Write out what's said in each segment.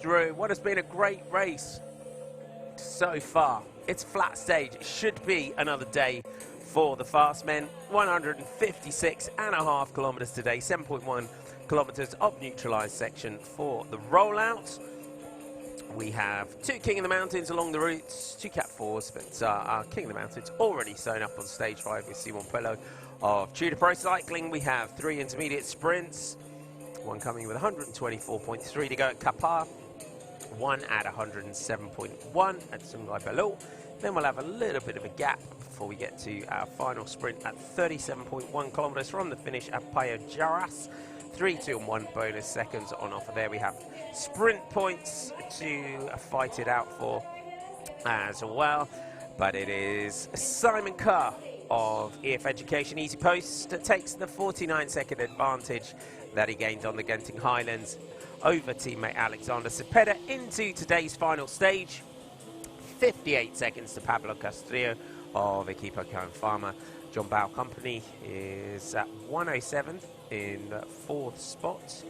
Through what has been a great race so far. It's flat stage. It should be another day for the fast men. 156.5 kilometres today, 7.1 kilometres of neutralised section for the rollout. We have two King of the Mountains along the routes, two Cat 4s, but our King of the Mountains already sewn up on stage 5 with Simon Pello of Tour de Pro Cycling. We have three intermediate sprints, one coming with 124.3 to go at Kapar, one at 107.1 at Sungai Belul. Then we'll have a little bit of a gap before we get to our final sprint at 37.1 kilometres from the finish at Payo Jaras. 3, 2 and 1 bonus seconds on offer there. We have sprint points to fight it out for as well. But it is Simon Kerr of EF Education Easy Post that takes the 49-second advantage that he gained on the Genting Highlands over teammate Alexander Cepeda into today's final stage. 58 seconds to Pablo Castrillo of Equipo Klang Valley. John Bow Company is at 107 in 4th spot.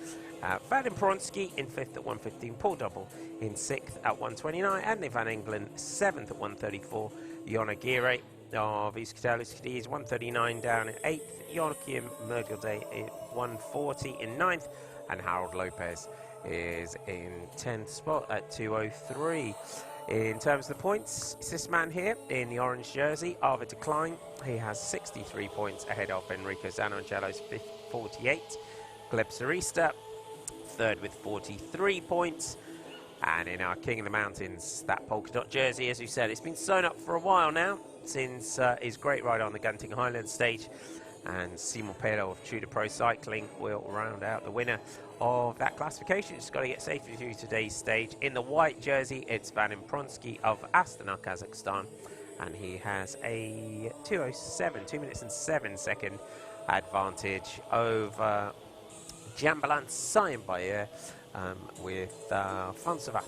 Vadim Pronsky in 5th at 115. Paul Double in 6th at 129. Anthony Van Engelen 7th at 134. Jon Aguirre of Euskaltel is 139 down in 8th. Joachim Mergilde at 140 in 9th. And Harold Lopez is in 10th spot at 203. In terms of the points, it's this man here in the orange jersey, Arvid de Klein. He has 63 points ahead of Enrico Zanoncello's 48. Gleb Sarista, third with 43 points. And in our King of the Mountains, that polka dot jersey, as you said, it's been sewn up for a while now, since his great ride on the Genting Highlands stage. And Simon Pello of Tour de Pro Cycling will round out the winner of that classification. Just got to get safely through today's stage. In the white jersey, it's Vadim Pronsky of Astana, Kazakhstan. And he has a 2:07, 2 minutes and 7 second advantage over Jambalan Sayen with Fonsavat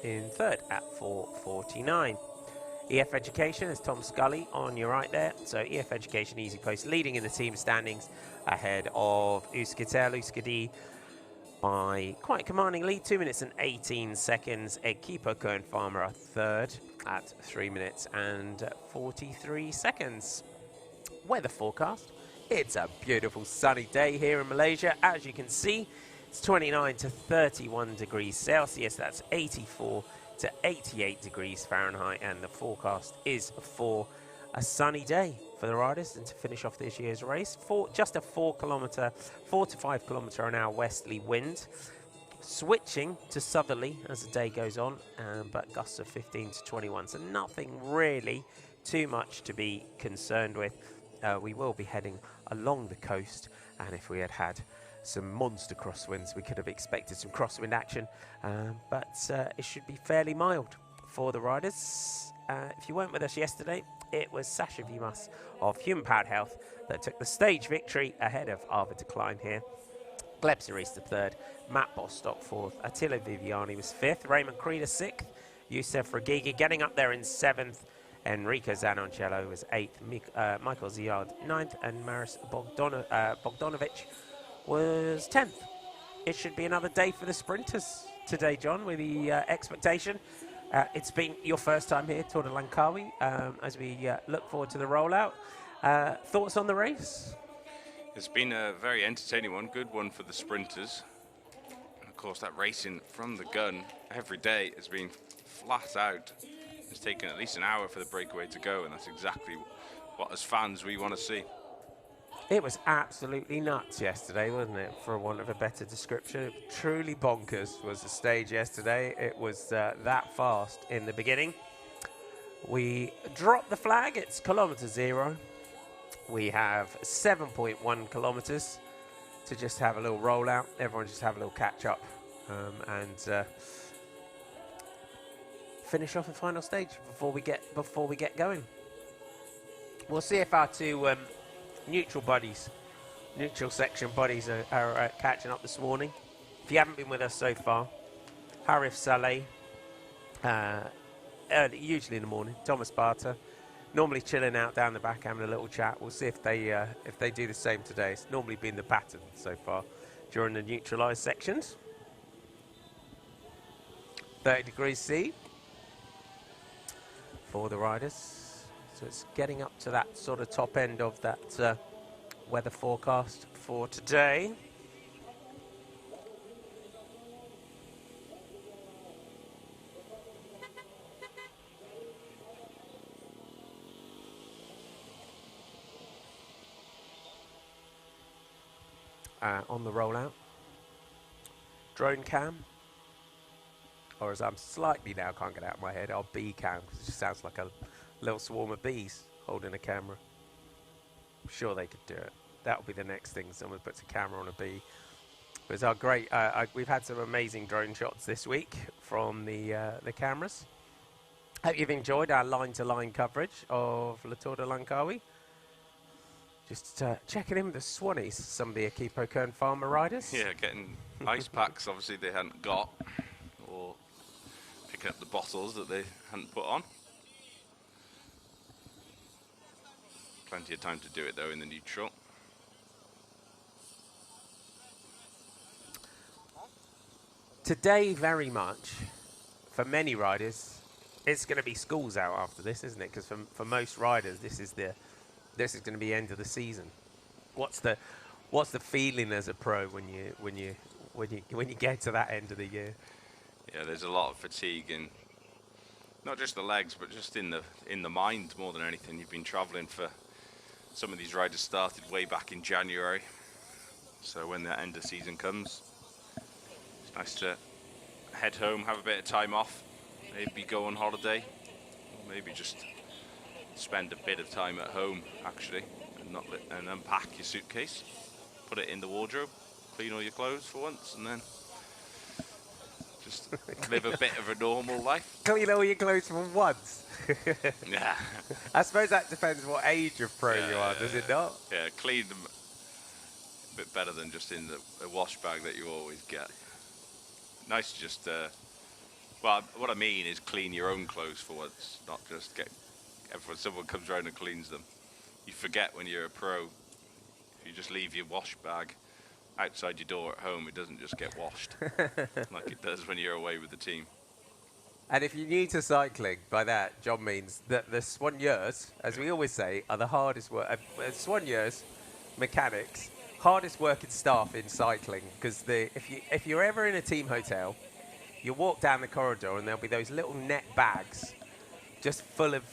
in third at 4:49. EF Education is Tom Scully on your right there. So EF Education Easy Post leading in the team standings ahead of Euskadi by quite a commanding lead, 2 minutes and 18 seconds. Equipo Kern Farmer third at 3 minutes and 43 seconds. Weather forecast. It's a beautiful sunny day here in Malaysia. As you can see, it's 29 to 31 degrees Celsius. That's 84 to 88 degrees Fahrenheit, and the forecast is for a sunny day for the riders and to finish off this year's race. Just a 4 to 5 kilometre an hour westerly wind, switching to southerly as the day goes on, but gusts of 15 to 21, so nothing really too much to be concerned with. We will be heading along the coast, and if we had some monster crosswinds, we could have expected some crosswind action, but it should be fairly mild for the riders. If you weren't with us yesterday, it was Sasha Vimas of Human Powered Health that took the stage victory ahead of Arvid de Klein here. Gleb Sarista third, Matt Bostock fourth, Attila Viviani was fifth, Raymond Creeder sixth, Youssef Regigi getting up there in seventh, Enrico Zanoncello was eighth, Michael Ziad ninth, and Maris Bogdanovic was 10th. It should be another day for the sprinters today, John, with the expectation. It's been your first time here, Tour de Langkawi, as we look forward to the rollout. Thoughts on the race? It's been a very entertaining one, good one for the sprinters. And of course, that racing from the gun every day has been flat out. It's taken at least an hour for the breakaway to go, and that's exactly what, as fans, we want to see. It was absolutely nuts yesterday, wasn't it, for want of a better description? Truly bonkers was the stage yesterday. It was that fast in the beginning. We dropped the flag. It's kilometre zero. We have 7.1 kilometres to just have a little rollout. Everyone just have a little catch up and finish off the final stage before we get going. We'll see if our two neutral section buddies are catching up this morning. If you haven't been with us so far, Harif Saleh, usually in the morning, Thomas Barter, normally chilling out down the back having a little chat. We'll see if they do the same today. It's normally been the pattern so far during the neutralised sections. 30 degrees C for the riders. So it's getting up to that sort of top end of that weather forecast for today. On the rollout, drone cam, or as I'm slightly now can't get out of my head, our bee cam, because it just sounds like a little swarm of bees holding a camera. I'm sure they could do it. That'll be the next thing, someone puts a camera on a bee. It was our great, we've had some amazing drone shots this week from the cameras. Hope you've enjoyed our line-to-line coverage of the Tour de Langkawi. Just checking in with the Swannies, some of the Equipo Kern farmer riders. Yeah, getting ice packs obviously they hadn't got, or picking up the bottles that they hadn't put on. Plenty of time to do it though in the neutral. Today, very much, for many riders, it's going to be schools out after this, isn't it? Because for most riders, this is going to be end of the season. What's the feeling as a pro when you get to that end of the year? Yeah, there's a lot of fatigue in not just the legs, but just in the mind more than anything. You've been travelling for some of these riders started way back in January, so when the end of season comes, it's nice to head home, have a bit of time off, maybe go on holiday, or maybe just spend a bit of time at home actually, and unpack your suitcase, put it in the wardrobe, clean all your clothes for once, and then just live a bit of a normal life. Clean all your clothes for once. Yeah. I suppose that depends what age of pro you are, does it not? Yeah, clean them a bit better than just in the wash bag that you always get. Nice to just, well, what I mean is clean your own clothes for once, not just get, someone comes around and cleans them. You forget when you're a pro, if you just leave your wash bag outside your door at home, it doesn't just get washed like it does when you're away with the team. And if you're new to cycling, by that, John means that the soigneurs, as we always say, are the hardest work. Soigneurs, mechanics, hardest working staff in cycling, because if you're ever in a team hotel, you walk down the corridor and there'll be those little net bags, just full of.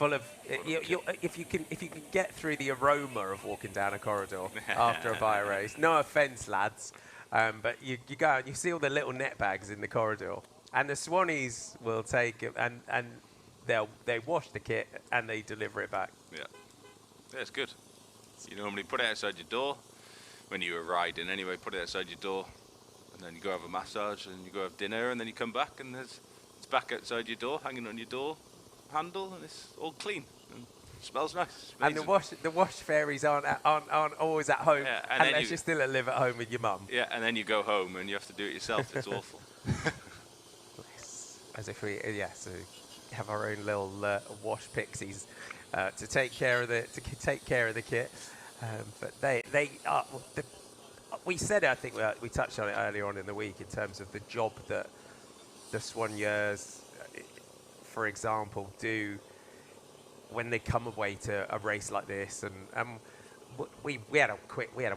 If you can get through the aroma of walking down a corridor after a bike race, no offence, lads, but you go and you see all the little net bags in the corridor, and the Swannies will take it and they wash the kit and they deliver it back. Yeah, it's good. You normally put it outside your door when you were riding anyway. Put it outside your door, and then you go have a massage, and you go have dinner, and then you come back and it's back outside your door, hanging on your door handle, and it's all clean and smells nice. And the wash fairies aren't always at home, yeah, unless you still live at home with your mum. Yeah, and then you go home and you have to do it yourself. It's awful. As if we so have our own little wash pixies to take care of the kit. But they are. We said it, I think we touched on it earlier on in the week in terms of the job that the soigneurs, for example, do when they come away to a race like this. And we had a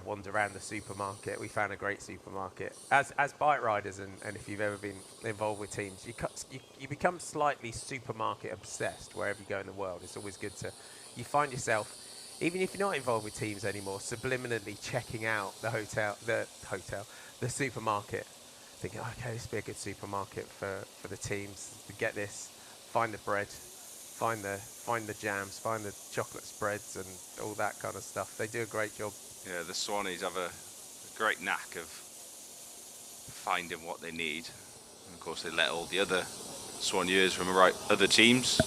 wander around the supermarket. We found a great supermarket. As bike riders, and if you've ever been involved with teams, you become slightly supermarket obsessed wherever you go in the world. It's always good you find yourself, even if you're not involved with teams anymore, subliminally checking out the supermarket, thinking, okay, this would be a good supermarket for the teams to get this. Find the bread, find the jams, find the chocolate spreads, and all that kind of stuff. They do a great job. Yeah, the Swannies have a great knack of finding what they need. And of course, they let all the other soigneurs from other teams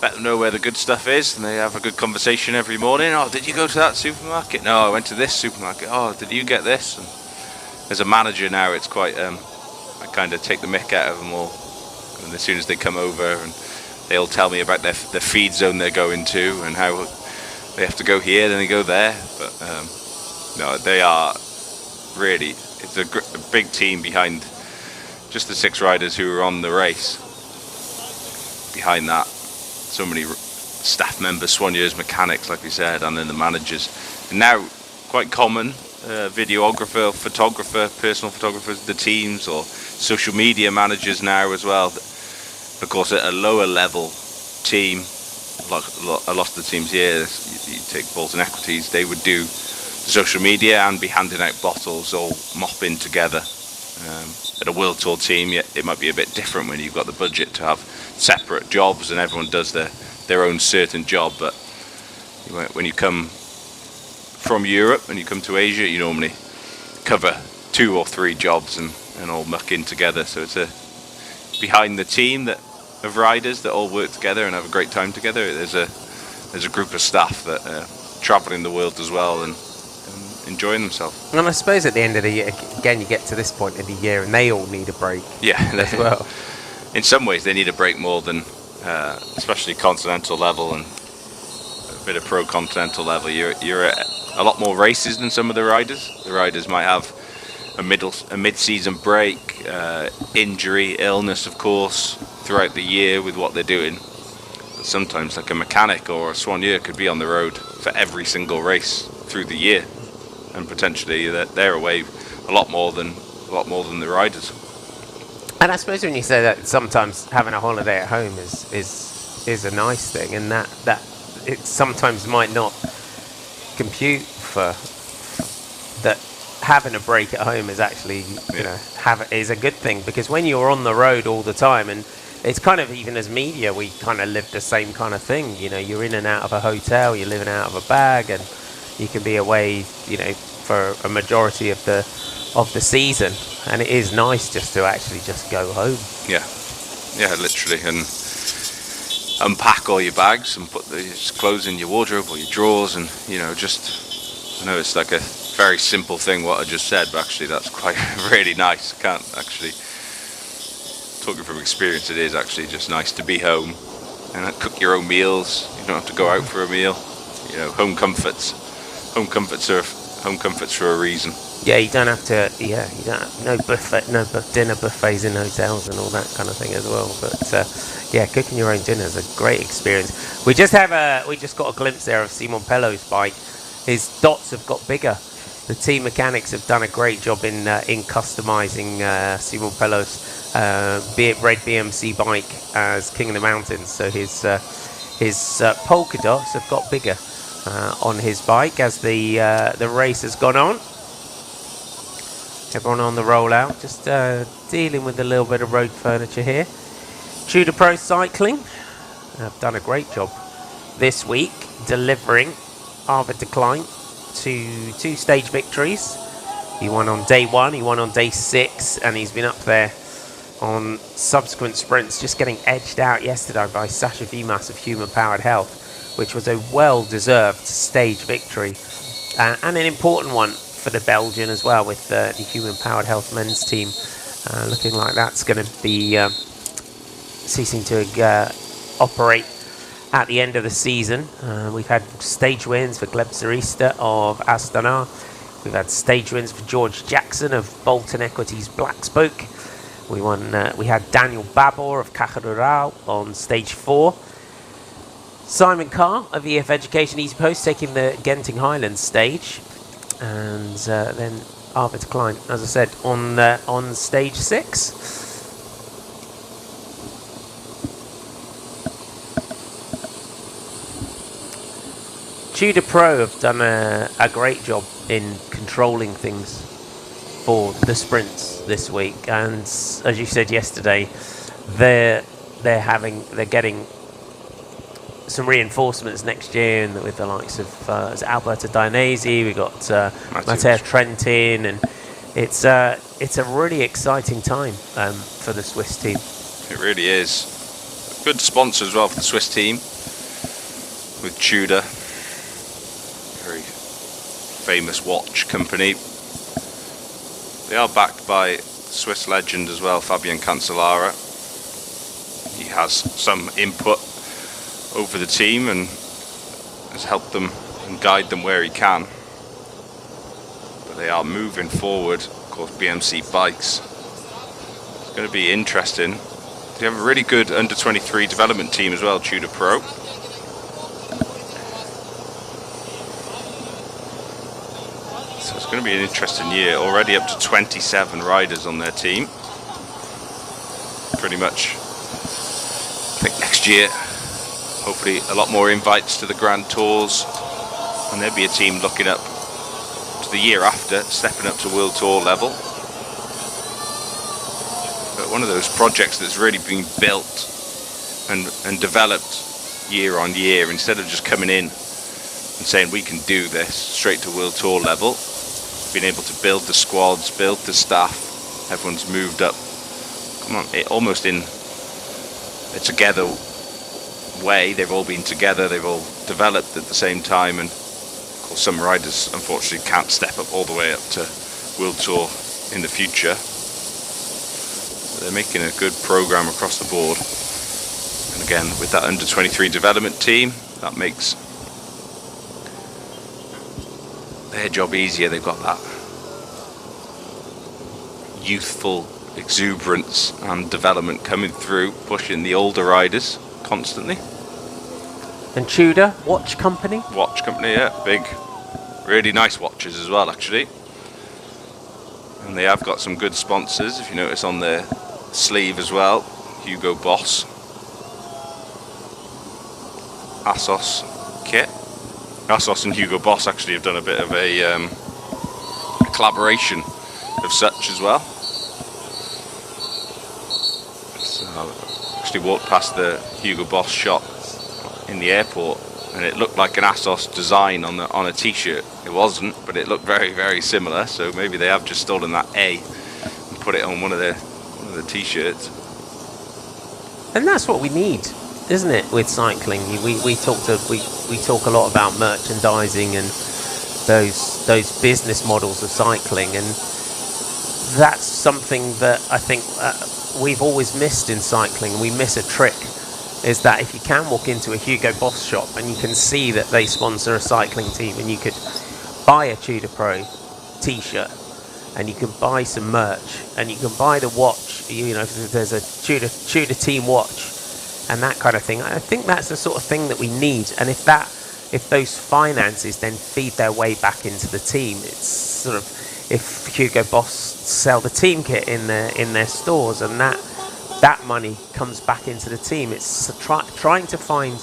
let them know where the good stuff is, and they have a good conversation every morning. Oh, did you go to that supermarket? No, I went to this supermarket. Oh, did you get this? And as a manager now, it's quite. I kind of take the mick out of them all. And as soon as they come over, and they'll tell me about the feed zone they're going to and how they have to go here, then they go there. But no, they are really, it's a big team behind just the 6 riders who were on the race. Behind that, so many staff members, soigneurs, mechanics, like we said, and then the managers. And now, quite common, videographer, photographer, personal photographers, the teams, or social media managers now as well. Of course, at a lower level team, a lot of the teams here, you take Bolton Equities, they would do the social media and be handing out bottles or mopping together. At a World Tour team, it might be a bit different when you've got the budget to have separate jobs and everyone does their own certain job. But when you come from Europe and you come to Asia, you normally cover 2 or 3 jobs and all muck in together. So it's behind the team of riders that all work together and have a great time together. There's a group of staff that are traveling the world as well and enjoying themselves. And I suppose at the end of the year, again, you get to this point of the year and they all need a break. Yeah, as well. In some ways, they need a break more than, especially continental level and a bit of pro-continental level. You're at a lot more races than some of the riders. The riders might have a mid-season break, injury, illness, of course, throughout the year with what they're doing. But sometimes, like a mechanic or a soigneur could be on the road for every single race through the year, and potentially they're away a lot more than the riders. And I suppose when you say that, sometimes having a holiday at home is a nice thing, and that it sometimes might not compute for that. Having a break at home is actually, is a good thing, because when you're on the road all the time, and it's kind of, even as media, we kind of live the same kind of thing. You're in and out of a hotel, you're living out of a bag, and you can be away, for a majority of the season, and it is nice just to actually just go home. Yeah, literally, and unpack all your bags and put the clothes in your wardrobe or your drawers, and I know it's like a very simple thing what I just said, but actually that's quite really nice. I can't actually, talking from experience, it is actually just nice to be home and cook your own meals. You don't have to go out for a meal. Home comforts for a reason. Yeah, you don't have to. Yeah, you don't have, no buffet, dinner buffets in hotels and all that kind of thing as well. But cooking your own dinner is a great experience. We just got a glimpse there of Simon Pello's bike. His dots have got bigger. The team mechanics have done a great job in customising Simon Pello's red BMC bike as King of the Mountains. So his polka dots have got bigger on his bike as the race has gone on. Everyone on the rollout, just dealing with a little bit of road furniture here. Tudor Pro Cycling have done a great job this week, delivering Arvid de Klein to 2 stage victories. He won on day 1, he won on day 6, and he's been up there on subsequent sprints, just getting edged out yesterday by Sasha Vimas of Human Powered Health, which was a well-deserved stage victory, and an important one for the Belgian as well, with the Human Powered Health men's team looking like that's going to be ceasing to operate at the end of the season. We've had stage wins for Gleb Zarista of Astana. We've had stage wins for George Jackson of Bolton Equities Blackspoke. We had Daniel Babor of Caja Rural on stage 4. Simon Carr of EF Education Easy Post taking the Genting Highlands stage. And then Arvid Klein, as I said, on stage 6. Tudor Pro have done a great job in controlling things for the sprints this week, and as you said yesterday, they're getting some reinforcements next year, and with the likes of Alberto Dainese, we got Matteo Trentin, and it's a really exciting time for the Swiss team. It really is. Good sponsor as well for the Swiss team with Tudor, very famous watch company. They are backed by Swiss legend as well, Fabian Cancellara. He has some input over the team and has helped them and guide them where he can. But they are moving forward. Of course, BMC bikes going to be interesting. They have a really good under-23 development team as well, Tudor Pro. So it's going to be an interesting year. Already up to 27 riders on their team. Pretty much, I think next year, hopefully a lot more invites to the Grand Tours. And there'll be a team looking up to the year after, stepping up to World Tour level. But one of those projects that's really been built and developed year on year, instead of just coming in and saying we can do this straight to World Tour level, being able to build the squads, build the staff, everyone's moved up. Come on, almost in a together way. They've all been together, they've all developed at the same time, and of course some riders unfortunately can't step up all the way up to World Tour in the future. They're making a good program across the board, and again with that under-23 development team, that makes their job easier. They've got that youthful exuberance and development coming through, pushing the older riders constantly. And Tudor watch company? Watch company, yeah, big, really nice watches as well actually. And they have got some good sponsors, if you notice on their sleeve as well. Hugo Boss, Assos kit. Assos and Hugo Boss actually have done a bit of a collaboration of such as well. So I actually walked past the Hugo Boss shop in the airport, and it looked like an Assos design on a t-shirt. It wasn't, but it looked very, very similar. So maybe they have just stolen that A and put it on one of the t-shirts. And that's what we need, isn't it, with cycling? We talk a lot about merchandising and those business models of cycling, and that's something that I think we've always missed in cycling. We miss a trick, is that if you can walk into a Hugo Boss shop and you can see that they sponsor a cycling team, and you could buy a Tudor Pro t-shirt, and you can buy some merch, and you can buy the watch, you know, if there's a Tudor team watch and that kind of thing. I think that's the sort of thing that we need. And if those finances then feed their way back into the team, it's sort of, if Hugo Boss sell the team kit in their stores, and that money comes back into the team, it's trying to find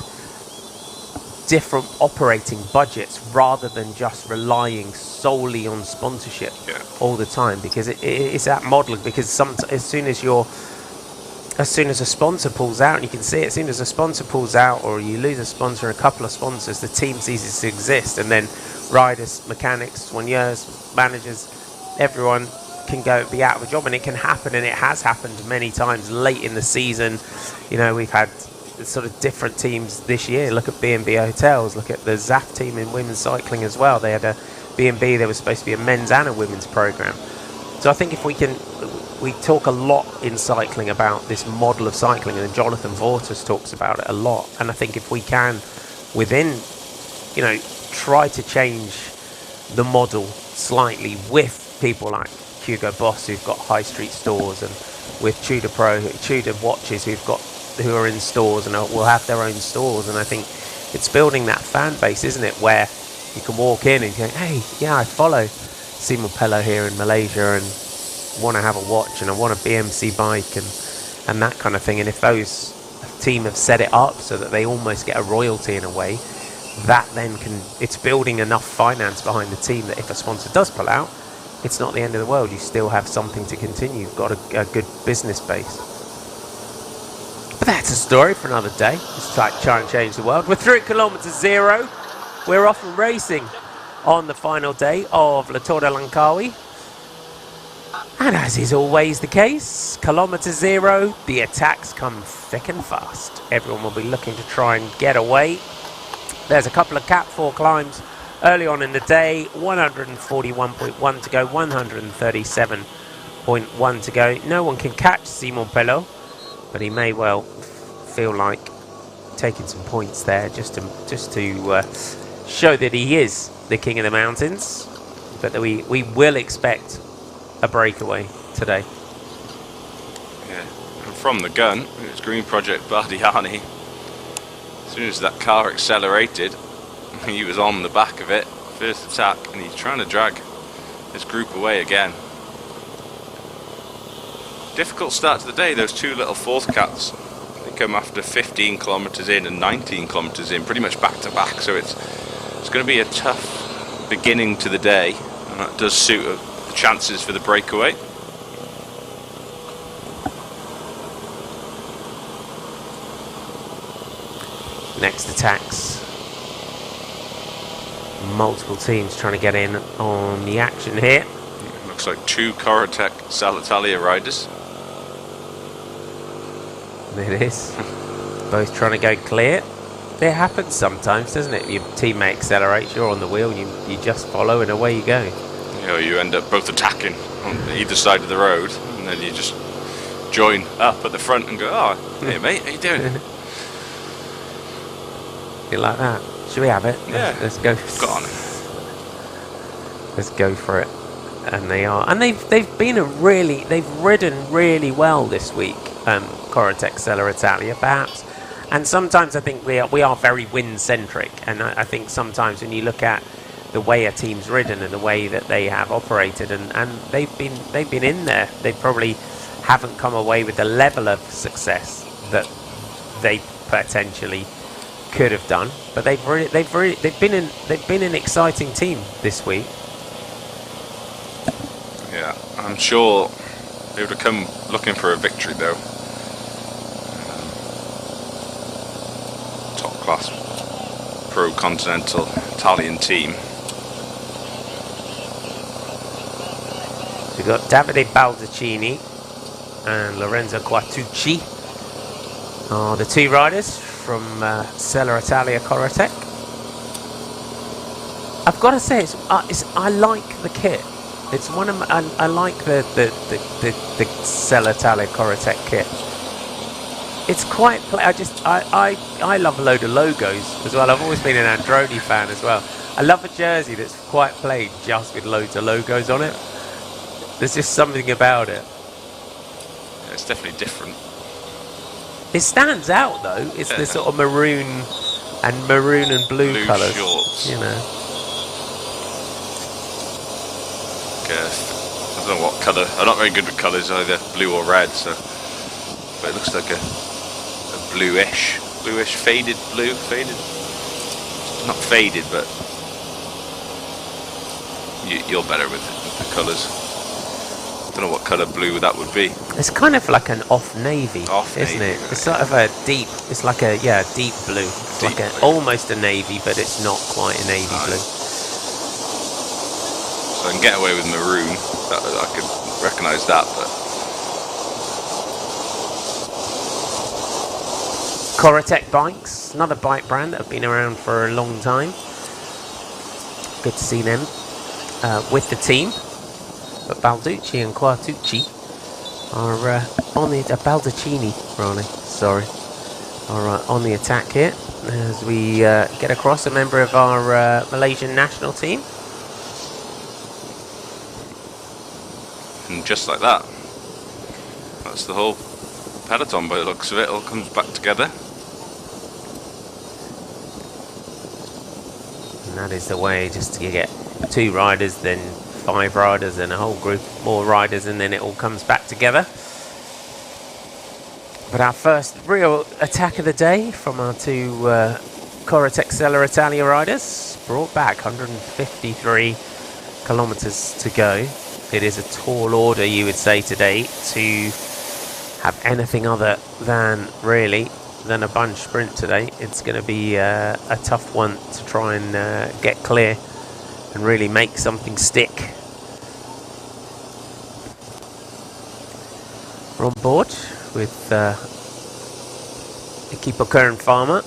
different operating budgets rather than just relying solely on sponsorship all the time, because it's that model. Because as soon as a sponsor pulls out, and you can see it, as soon as a sponsor pulls out, or you lose a sponsor, a couple of sponsors, the team ceases to exist, and then riders, mechanics, soigneurs, managers, everyone can be out of a job. And it can happen, and it has happened many times late in the season. You know, we've had sort of different teams this year. Look at B&B Hotels, look at the ZAF team in women's cycling as well. They had a B&B, there was supposed to be a men's and a women's program. So I think if we talk a lot in cycling about this model of cycling, and Jonathan Vortas talks about it a lot. And I think if we can, within, you know, try to change the model slightly with people like Hugo Boss, who've got high street stores, and with Tudor watches who are in stores and will have their own stores. And I think it's building that fan base, isn't it, where you can walk in and go, hey, yeah, I follow Simon Pello here in Malaysia and want to have a watch, and I want a BMC bike, and that kind of thing. And if those team have set it up so that they almost get a royalty in a way, that then it's building enough finance behind the team that if a sponsor does pull out, it's not the end of the world. You still have something to continue. You've got a good business base. But that's a story for another day. Just like try and change the world. We're through at kilometre 0. We're off and racing on the final day of the Tour de Langkawi. And as is always the case, kilometre 0, the attacks come thick and fast. Everyone will be looking to try and get away. There's a couple of Cat 4 climbs early on in the day. 141.1 to go, 137.1 to go. No one can catch Simon Pello, but he may well feel like taking some points there just to show that he is the king of the mountains. But that we will expect a breakaway today. from the gun. It was Green Project Bardiani. As soon as that car accelerated, he was on the back of it, first attack, and he's trying to drag this group away again. Difficult start to the day, those two little fourth cats. They come after 15 kilometres in and 19 kilometres in, pretty much back to back, so it's going to be a tough beginning to the day, and that does suit the chances for the breakaway. Next attacks. Multiple teams trying to get in on the action here. Looks like two Corotec Salitalia riders. It is. Both trying to go clear. It happens sometimes, doesn't it? Your teammate accelerates, you're on the wheel, you just follow and away you go. You know, you end up both attacking on either side of the road, and then you just join up at the front and go, oh, hey mate, how you doing? You like that? Should we have it? Yeah. Let's go. Go on. Let's go for it. And they are. And they've ridden really well this week, Corotec Italia perhaps. And sometimes I think we are very wind-centric. And I think sometimes when you look at the way a team's ridden and the way that they have operated, and they've been in there, they probably haven't come away with the level of success that they potentially could have done, but they've been an exciting team this week. Yeah, I'm sure they would have come looking for a victory though. Top class pro continental Italian team. We've got Davide Baldacchini and Lorenzo Quartucci are the two riders from Italia Corotec. I've got to say, I like the kit. It's one of I like the Italia Corotec kit. It's quite. I love a load of logos as well. I've always been an Androni fan as well. I love a jersey that's quite plain, just with loads of logos on it. There's just something about it. Yeah, it's definitely different. It stands out though. It's the sort of maroon and blue colours. Shorts. You know. I don't know what colour. I'm not very good with colours either, blue or red. So, but it looks like a bluish, faded blue, not faded, but you're better with the colours. I don't know what colour blue that would be. It's kind of like an off navy, isn't it? It's sort of a deep. It's like a deep blue. It's deep like almost a navy, but it's not quite a navy blue. So I can get away with maroon. I could recognise that, but Corotec bikes, another bike brand that have been around for a long time. Good to see them with the team. But Balducci and Quartucci are on the Baldacchini, Ronnie. Sorry, are on the attack here as we get across a member of our Malaysian national team. And just like that, that's the whole peloton by the looks of it. All comes back together. And that is the way, just to get two riders, then 5 riders and a whole group more riders, and then it all comes back together. But our first real attack of the day from our two Corotec Italia riders, brought back 153 kilometres to go. It is a tall order, you would say, today to have anything other than a bunch sprint today. It's going to be a tough one to try and get clear and really make something stick. We're on board with Equipo Kern Farmer.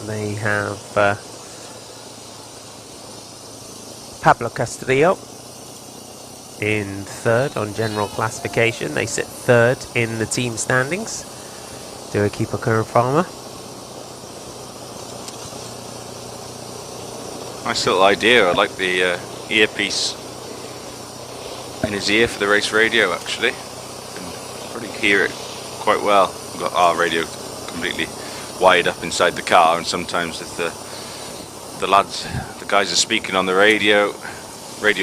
They have Pablo Castillo in 3rd on general classification. They sit 3rd in the team standings. Do Equipo Kern Farmer. Nice little idea. I like the earpiece in his ear for the race radio, actually. And hear it quite well. We've got our radio completely wired up inside the car, and sometimes if the guys are speaking on the radio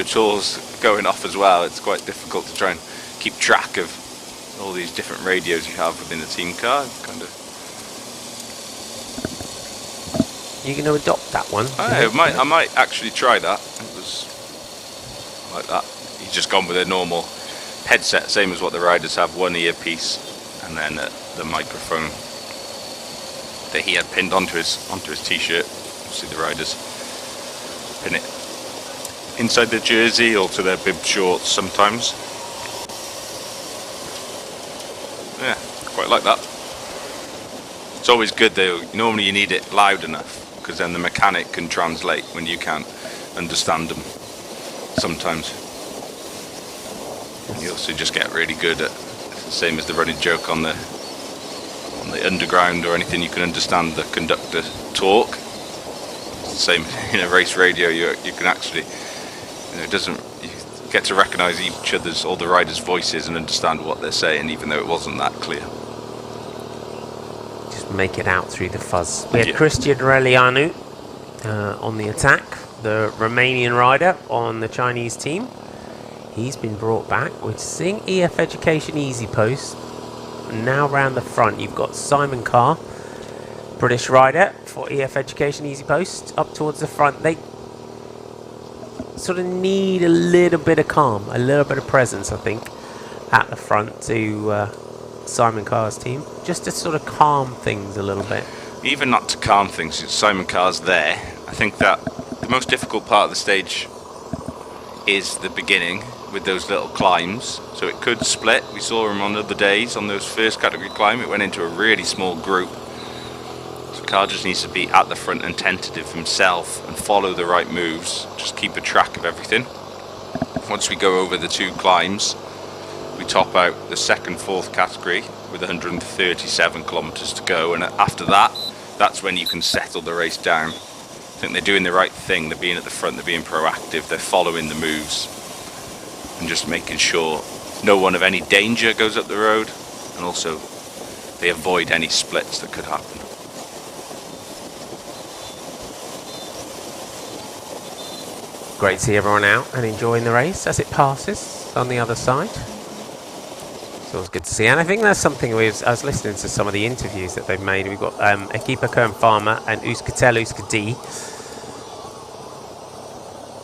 tools going off as well, it's quite difficult to try and keep track of all these different radios you have within the team car. Kind of. You're going to adopt that one? I might actually try that. It was like that. He's just gone with a normal headset, same as what the riders have, one earpiece, and then the microphone that he had pinned onto his t-shirt. See the riders pin it inside their jersey or to their bib shorts sometimes. Yeah, quite like that. It's always good though. Normally you need it loud enough, because then the mechanic can translate when you can't understand them sometimes. And you also just get really good at, it's the same as the running joke on the underground or anything, you can understand the conductor talk. It's the same in a race radio. You can actually, you get to recognise all the riders' voices and understand what they're saying, even though it wasn't that clear. Just make it out through the fuzz. We had Cristian Relianu on the attack, the Romanian rider on the Chinese team. He's been brought back. We're seeing EF Education Easy Post. Now round the front, you've got Simon Carr, British rider for EF Education Easy Post, up towards the front. They sort of need a little bit of calm, a little bit of presence, I think, at the front to Simon Carr's team, just to sort of calm things a little bit. Even not to calm things, Simon Carr's there. I think that the most difficult part of the stage is the beginning with those little climbs, so it could split. We saw him on other days on those first category climb, it went into a really small group. So Carr just needs to be at the front and tentative himself and follow the right moves, just keep a track of everything. Once we go over the 2 climbs, we top out the 2nd, 4th category with 137 kilometres to go, and after that, that's when you can settle the race down. I think they're doing the right thing, they're being at the front, they're being proactive, they're following the moves and just making sure no one of any danger goes up the road, and also they avoid any splits that could happen. Great to see everyone out and enjoying the race as it passes on the other side. It's always good to see, and I think that's something I was listening to some of the interviews that they've made. We've got Equipa Kern and Euskaltel Euskadi.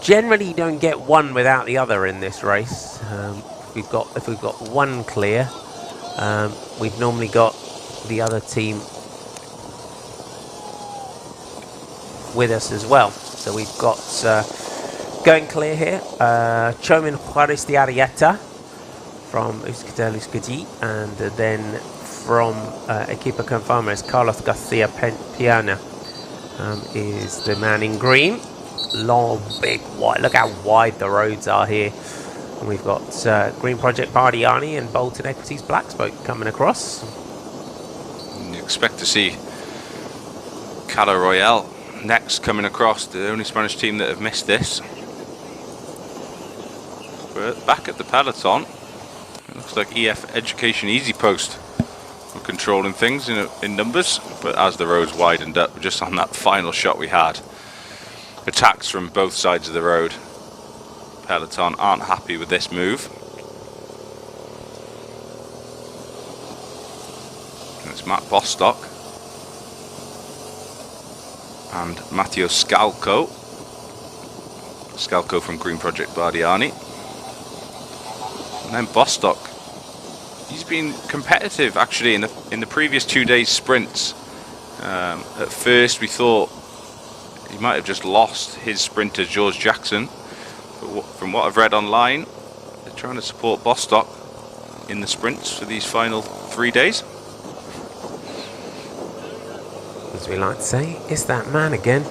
Generally, you don't get one without the other in this race. If we've got one clear, we've normally got the other team with us as well. So we've got going clear here, Chomin Juarez de Arieta from Euskaltel Euskadi, and then from Equipa Kern is Carlos Garcia Piana, is the man in green. Long, big, wide. Look how wide the roads are here. And we've got Green Project Bardiani and Bolton Equities Black Spoke coming across. You expect to see Cala Royale next coming across, the only Spanish team that have missed this. But back at the peloton, it looks like EF Education Easy Post were controlling things in numbers, but as the roads widened up, just on that final shot we had, attacks from both sides of the road. Peloton aren't happy with this move. And it's Matt Bostock and Matteo Scalco from Green Project Bardiani. And then Bostock, he's been competitive actually in the previous 2 days sprints. At first we thought he might have just lost his sprinter George Jackson, but from what I've read online, they're trying to support Bostock in the sprints for these final 3 days. As we like to say, it's that man again.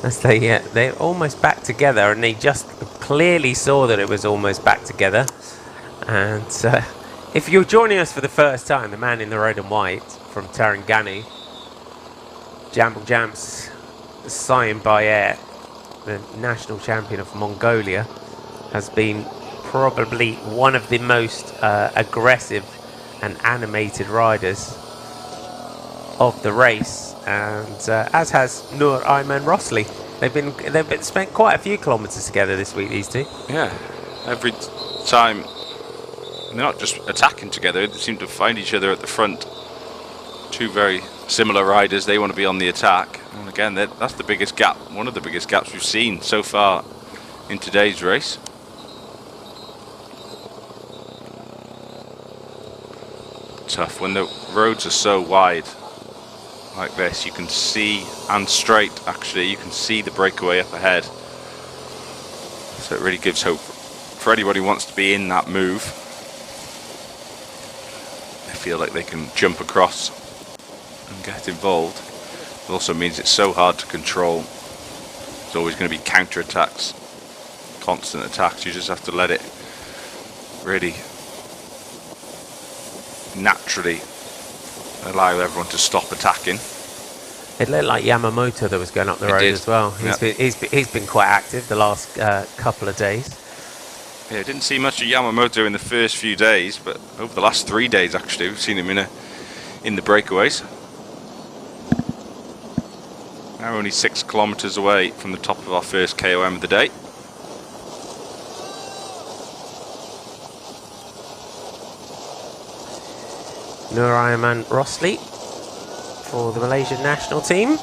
As they're almost back together, and they just clearly saw that it was almost back together. And if you're joining us for the first time, the man in the red and white from Terengganu, Jambal Jamps Saim Bayer, the national champion of Mongolia, has been probably one of the most aggressive and animated riders of the race, and as has Nur Ayman Rosli. They've spent quite a few kilometres together this week, these two. Yeah, every time they're not just attacking together, they seem to find each other at the front. Two very similar riders, they want to be on the attack, and again that's the biggest gap, one of the biggest gaps we've seen so far in today's race. Tough when the roads are so wide like this. You can see, and straight actually, you can see the breakaway up ahead, so it really gives hope for anybody who wants to be in that move. They feel like they can jump across and get involved. It also means it's so hard to control. There's always going to be counter attacks, constant attacks. You just have to let it really naturally allow everyone to stop attacking. It looked like Yamamoto that was going up the road as well. He's been quite active the last couple of days. Yeah, didn't see much of Yamamoto in the first few days, but over the last 3 days actually we've seen him in the breakaways. Now only 6 kilometres away from the top of our first KOM of the day. Nur Ayman Rosli for the Malaysian national team.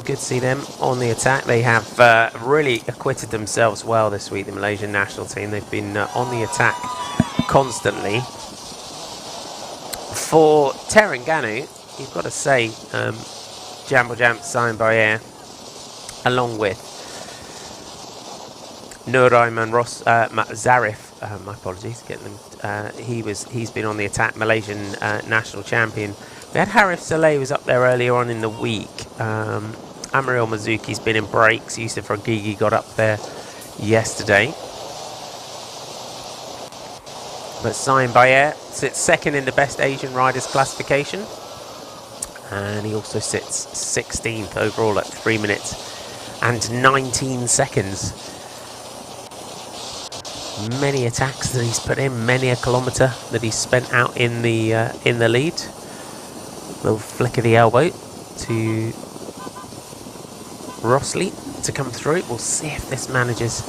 Good to see them on the attack. They have really acquitted themselves well this week, the Malaysian national team. They've been on the attack constantly. For Terengganu, you've got to say Jambo Jamp, Sain Bayer, along with Nur Ayman Zarif, my apologies, getting them. He's been on the attack, Malaysian national champion. We had Harif Saleh was up there earlier on in the week. Amariel Mizuki's been in breaks. Yusuf Ragigi got up there yesterday. But Sain Bayer sits second in the best Asian riders classification, and he also sits 16th overall at 3 minutes and 19 seconds. Many attacks that he's put in, many a kilometre that he's spent out in the lead. Little flick of the elbow to Rosli to come through. We'll see if this manages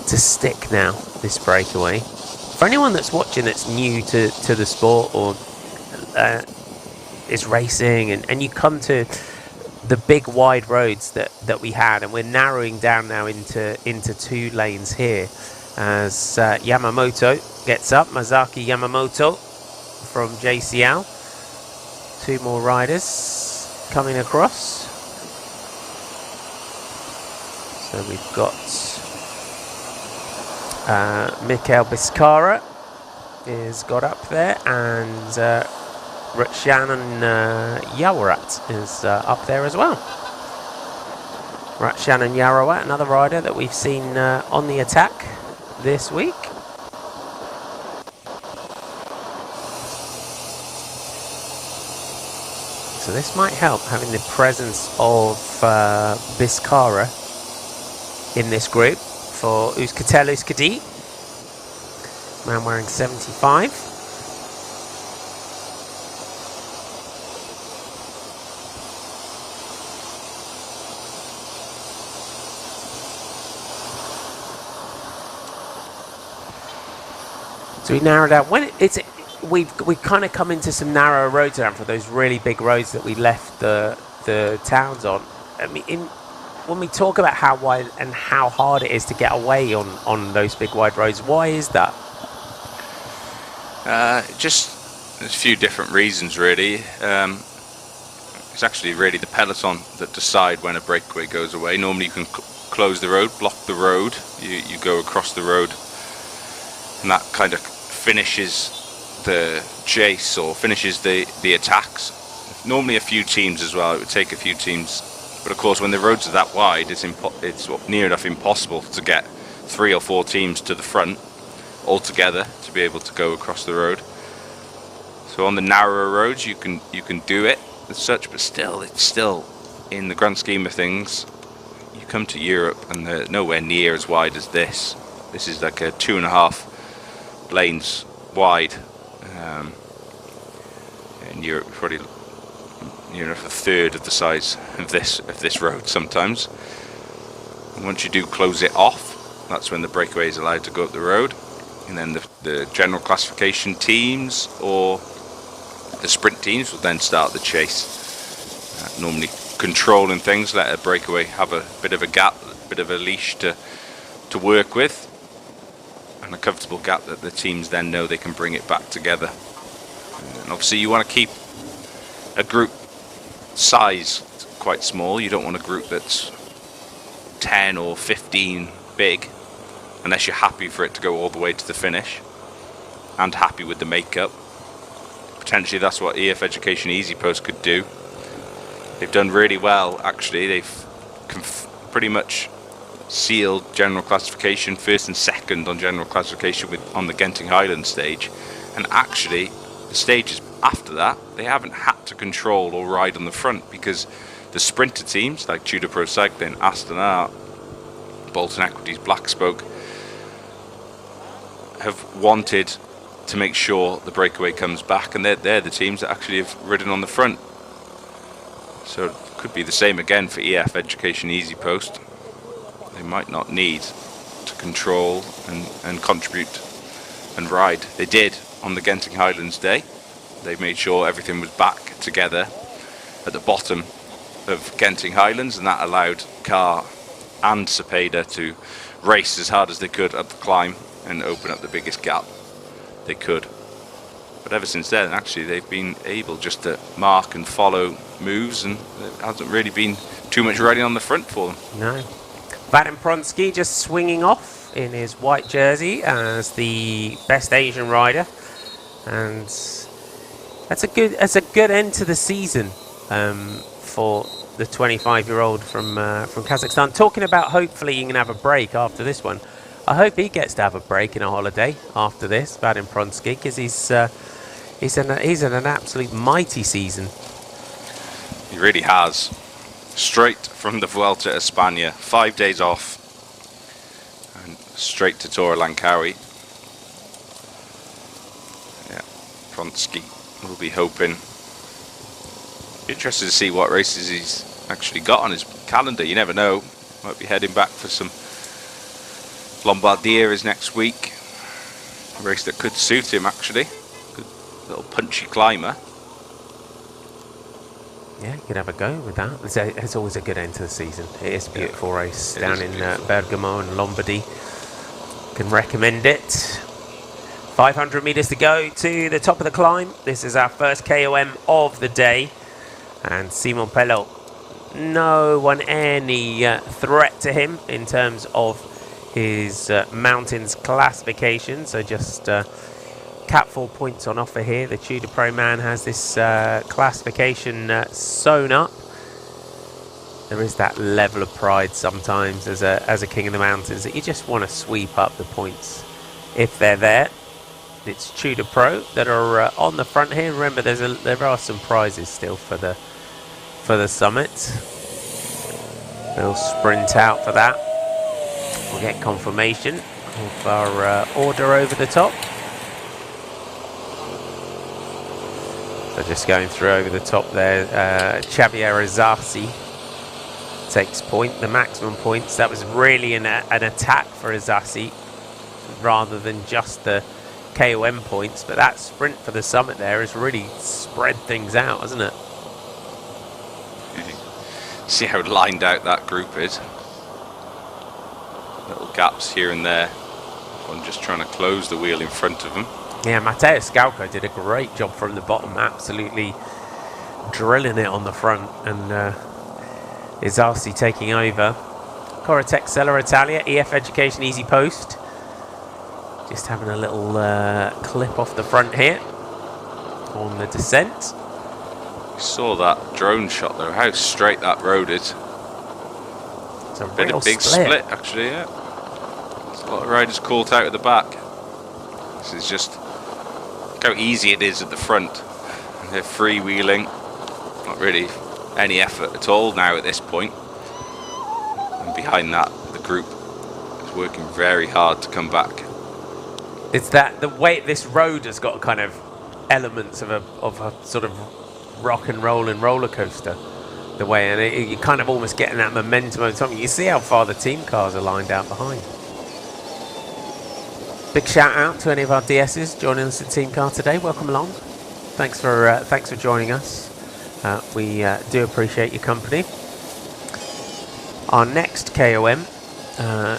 to stick now, this breakaway. For anyone that's watching that's new to the sport or is racing, and you come to the big wide roads that we had, and we're narrowing down now into 2 lanes here as Yamamoto gets up, Masaki Yamamoto from JCL. 2 more riders coming across. So we've got Mikael Biscara is got up there, and Ratshanan Yawarat is up there as well. Ratshanan Yawarat, another rider that we've seen on the attack this week. So this might help, having the presence of Biscara in this group for Euskaltel Euskadi. Man wearing 75. So we narrowed out when we've kind of come into some narrower roads around for those really big roads that we left the towns on. I mean, when we talk about how wide and how hard it is to get away on those big wide roads, why is that? Just there's a few different reasons really. It's actually really the peloton that decide when a breakaway goes away. Normally you can close the road, block the road, you go across the road, and that kind of finishes the chase or finishes the attacks. Normally a few teams as well, it would take a few teams, but of course when the roads are that wide it's near enough impossible to get 3 or 4 teams to the front all together to be able to go across the road. So on the narrower roads you can do it as such, but it's still in the grand scheme of things. You come to Europe and they're nowhere near as wide as this. This is like a 2.5 lanes wide. in Europe, probably a third of the size of this road sometimes. And once you do close it off, that's when the breakaway is allowed to go up the road, and then the general classification teams or the sprint teams will then start the chase. Normally controlling things, let a breakaway have a bit of a gap, a bit of a leash to work with, and a comfortable gap that the teams then know they can bring it back together. And obviously you want to keep a group size quite small. You don't want a group that's 10 or 15 big, unless you're happy for it to go all the way to the finish and happy with the makeup. Potentially that's what EF Education Easy Post could do. They've done really well, actually. They've pretty much sealed general classification, first and second on general classification on the Genting Highlands stage, and actually the stages after that they haven't had to control or ride on the front, because the sprinter teams like Tudor Pro Cycling, Aston Art, Bolton Equities, Black Spoke have wanted to make sure the breakaway comes back, and they're the teams that actually have ridden on the front. So it could be the same again for EF Education Easy Post. They might not need to control and contribute and ride. They did on the Genting Highlands day. They made sure everything was back together at the bottom of Genting Highlands, and that allowed Car and Cepeda to race as hard as they could up the climb and open up the biggest gap they could. But ever since then, actually, they've been able just to mark and follow moves, and there hasn't really been too much riding on the front for them. No. Vadim Pronsky just swinging off in his white jersey as the best Asian rider, and that's a good end to the season for the 25-year-old from Kazakhstan. Talking about hopefully he can have a break after this one. I hope he gets to have a break and a holiday after this, Vadim Pronsky, because he's in an absolute mighty season. He really has. Straight from the Vuelta a España, 5 days off, and straight to Tour de Langkawi. Yeah, Pronsky will be hoping. Interested to see what races he's actually got on his calendar. You never know. Might be heading back for some Lombardia is next week. A race that could suit him, actually. Good little punchy climber. Yeah, you could have a go with that. It's always a good end to the season. It is a beautiful race down in Bergamo and Lombardy. Can recommend it. 500 meters to go to the top of the climb. This is our first KOM of the day. And Simon Pelot, no one any threat to him in terms of his mountains classification. So just cap 4 points on offer here. The Tudor Pro man has this classification sewn up. There is that level of pride sometimes as a king of the mountains that you just want to sweep up the points if they're there. It's Tudor Pro that are on the front here. Remember, there are some prizes still for the summit. They'll sprint out for that. We'll get confirmation of our order over the top. So just going through over the top there, Xavier Azarsi takes point, the maximum points. That was really an attack for Azarsi rather than just the KOM points, but that sprint for the summit there has really spread things out, hasn't it? See how lined out that group is. Little gaps here and there. One just trying to close the wheel in front of them. Yeah, Mateo Scalco did a great job from the bottom, absolutely drilling it on the front, and Izarsi taking over. Corotec Sella Italia, EF Education Easy Post. Just having a little clip off the front here on the descent. You saw that drone shot though, how straight that road is. It's a been a big split actually, yeah. There's a lot of riders caught out at the back. This is just how easy it is at the front. They're freewheeling, not really any effort at all now at this point. And behind that, the group is working very hard to come back. It's that the way this road has got kind of elements of a sort of rock and roll and roller coaster. The way, and you're kind of almost getting that momentum over time. You see how far the team cars are lined out behind. Big shout out to any of our DSs joining us in team car today. Welcome along. Thanks for joining us. We do appreciate your company. Our next KOM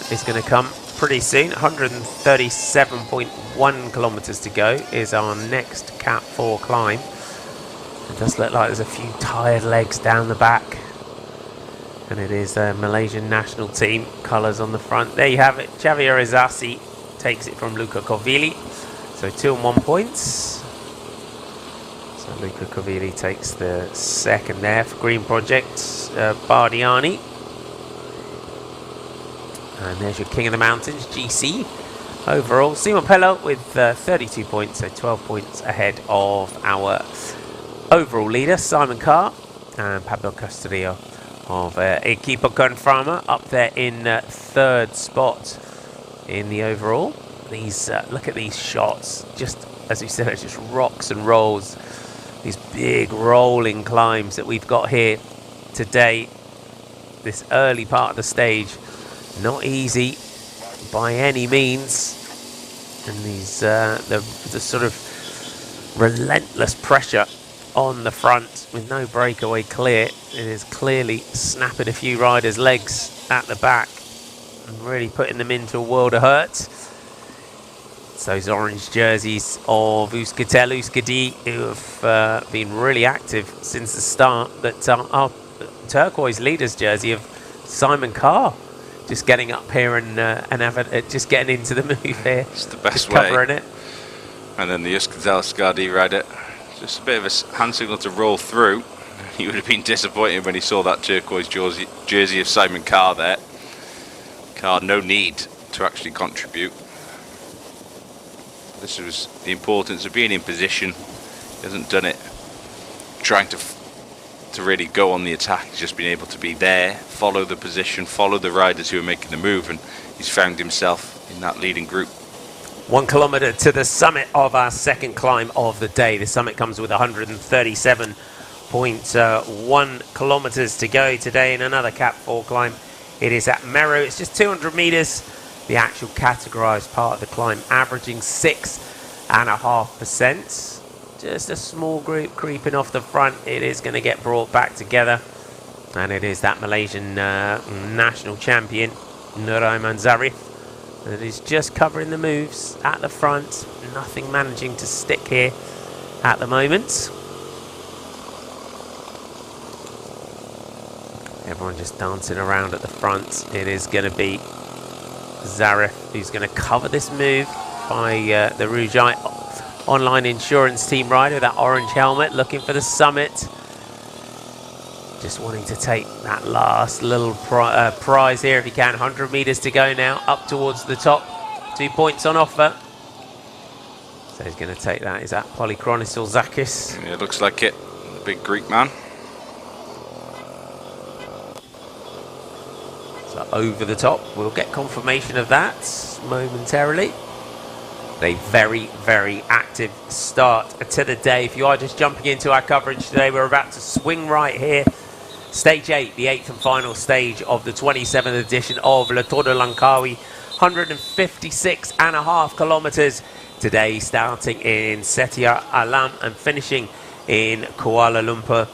is going to come pretty soon. 137.1 kilometres to go is our next Cat 4 climb. It does look like there's a few tired legs down the back. And it is the Malaysian national team colours on the front. There you have it. Javier Izasi takes it from Luca Corvilli. So 2 and 1 points. So Luca Corvilli takes the second there for Green Project, Bardiani. And there's your King of the Mountains, GC. Overall, Simon Pello with 32 points, so 12 points ahead of our overall leader, Simon Carr, and Pablo Castillo of Equipo Confirma up there in third spot in the overall. These look at these shots, just as we said, it's just rocks and rolls. These big rolling climbs that we've got here today. This early part of the stage, not easy by any means, and these the sort of relentless pressure on the front with no breakaway clear. It is clearly snapping a few riders' legs at the back and really putting them into a world of hurt. It's those orange jerseys of Euskaltel Euskadi who have been really active since the start, but our turquoise leaders jersey of Simon Carr just getting up here and just getting into the move here. It's the best just way. Covering it. And then the Euskaltel Euskadi rider, just a bit of a hand signal to roll through. He would have been disappointed when he saw that turquoise jersey of Simon Carr there. Carr, no need to actually contribute. This was the importance of being in position. He hasn't done it trying to really go on the attack. He's just been able to be there, follow the position, follow the riders who are making the move, and he's found himself in that leading group. 1 kilometre to the summit of our second climb of the day. The summit comes with 137.1 kilometres to go today in another Cat 4 climb. It is at Meru. It's just 200 metres. The actual categorised part of the climb averaging 6.5%. Just a small group creeping off the front. It is going to get brought back together. And it is that Malaysian national champion, Nurai Manzarif, that is just covering the moves at the front. Nothing managing to stick here at the moment. Everyone just dancing around at the front. It is going to be Zarif who's going to cover this move by the Rouge Eye online insurance team rider, that orange helmet, looking for the summit. Just wanting to take that last little prize here if he can. 100 metres to go now, up towards the top. 2 points on offer. So he's going to take that. Is that Polychronis Zakis? Yeah, it looks like it. The big Greek man. So over the top. We'll get confirmation of that momentarily. A very, very active start to the day. If you are just jumping into our coverage today, we're about to swing right here. Stage 8, the 8th and final stage of the 27th edition of the Tour de Langkawi. 156.5 kilometres today, starting in Setia Alam and finishing in Kuala Lumpur.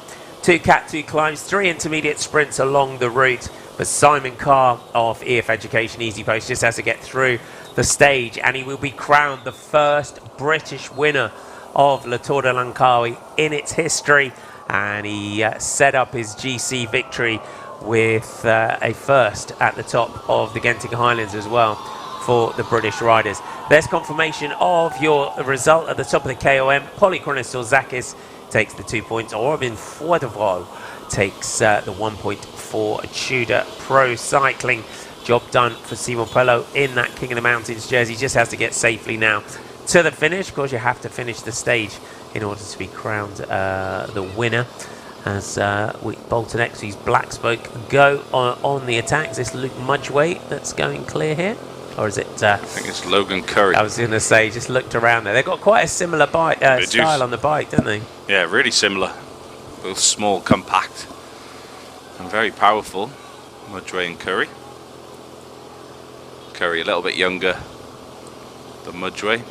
2 Cat 2 climbs, 3 intermediate sprints along the route. But Simon Carr of EF Education Easy Post just has to get through the stage, and he will be crowned the first British winner of the Tour de Langkawi in its history. And he set up his GC victory with a first at the top of the Genting Highlands as well for the British riders. There's confirmation of your result at the top of the KOM. Polychronis Zakis takes the 2 points. Orbin Fordeval takes the 1 point for Tudor Pro Cycling. Job done for Simon Pello in that King of the Mountains jersey. Just has to get safely now to the finish. Of course, you have to finish the stage in order to be crowned the winner. As Bolton Exe's Black Spoke go on the attacks. This Luke Mudgeway that's going clear here. Or is it... I think it's Logan Curry. I was going to say, just looked around there. They've got quite a similar bike style on the bike, don't they? Yeah, really similar. Both small, compact, and very powerful. Mudway and Curry. Curry a little bit younger than Mudway.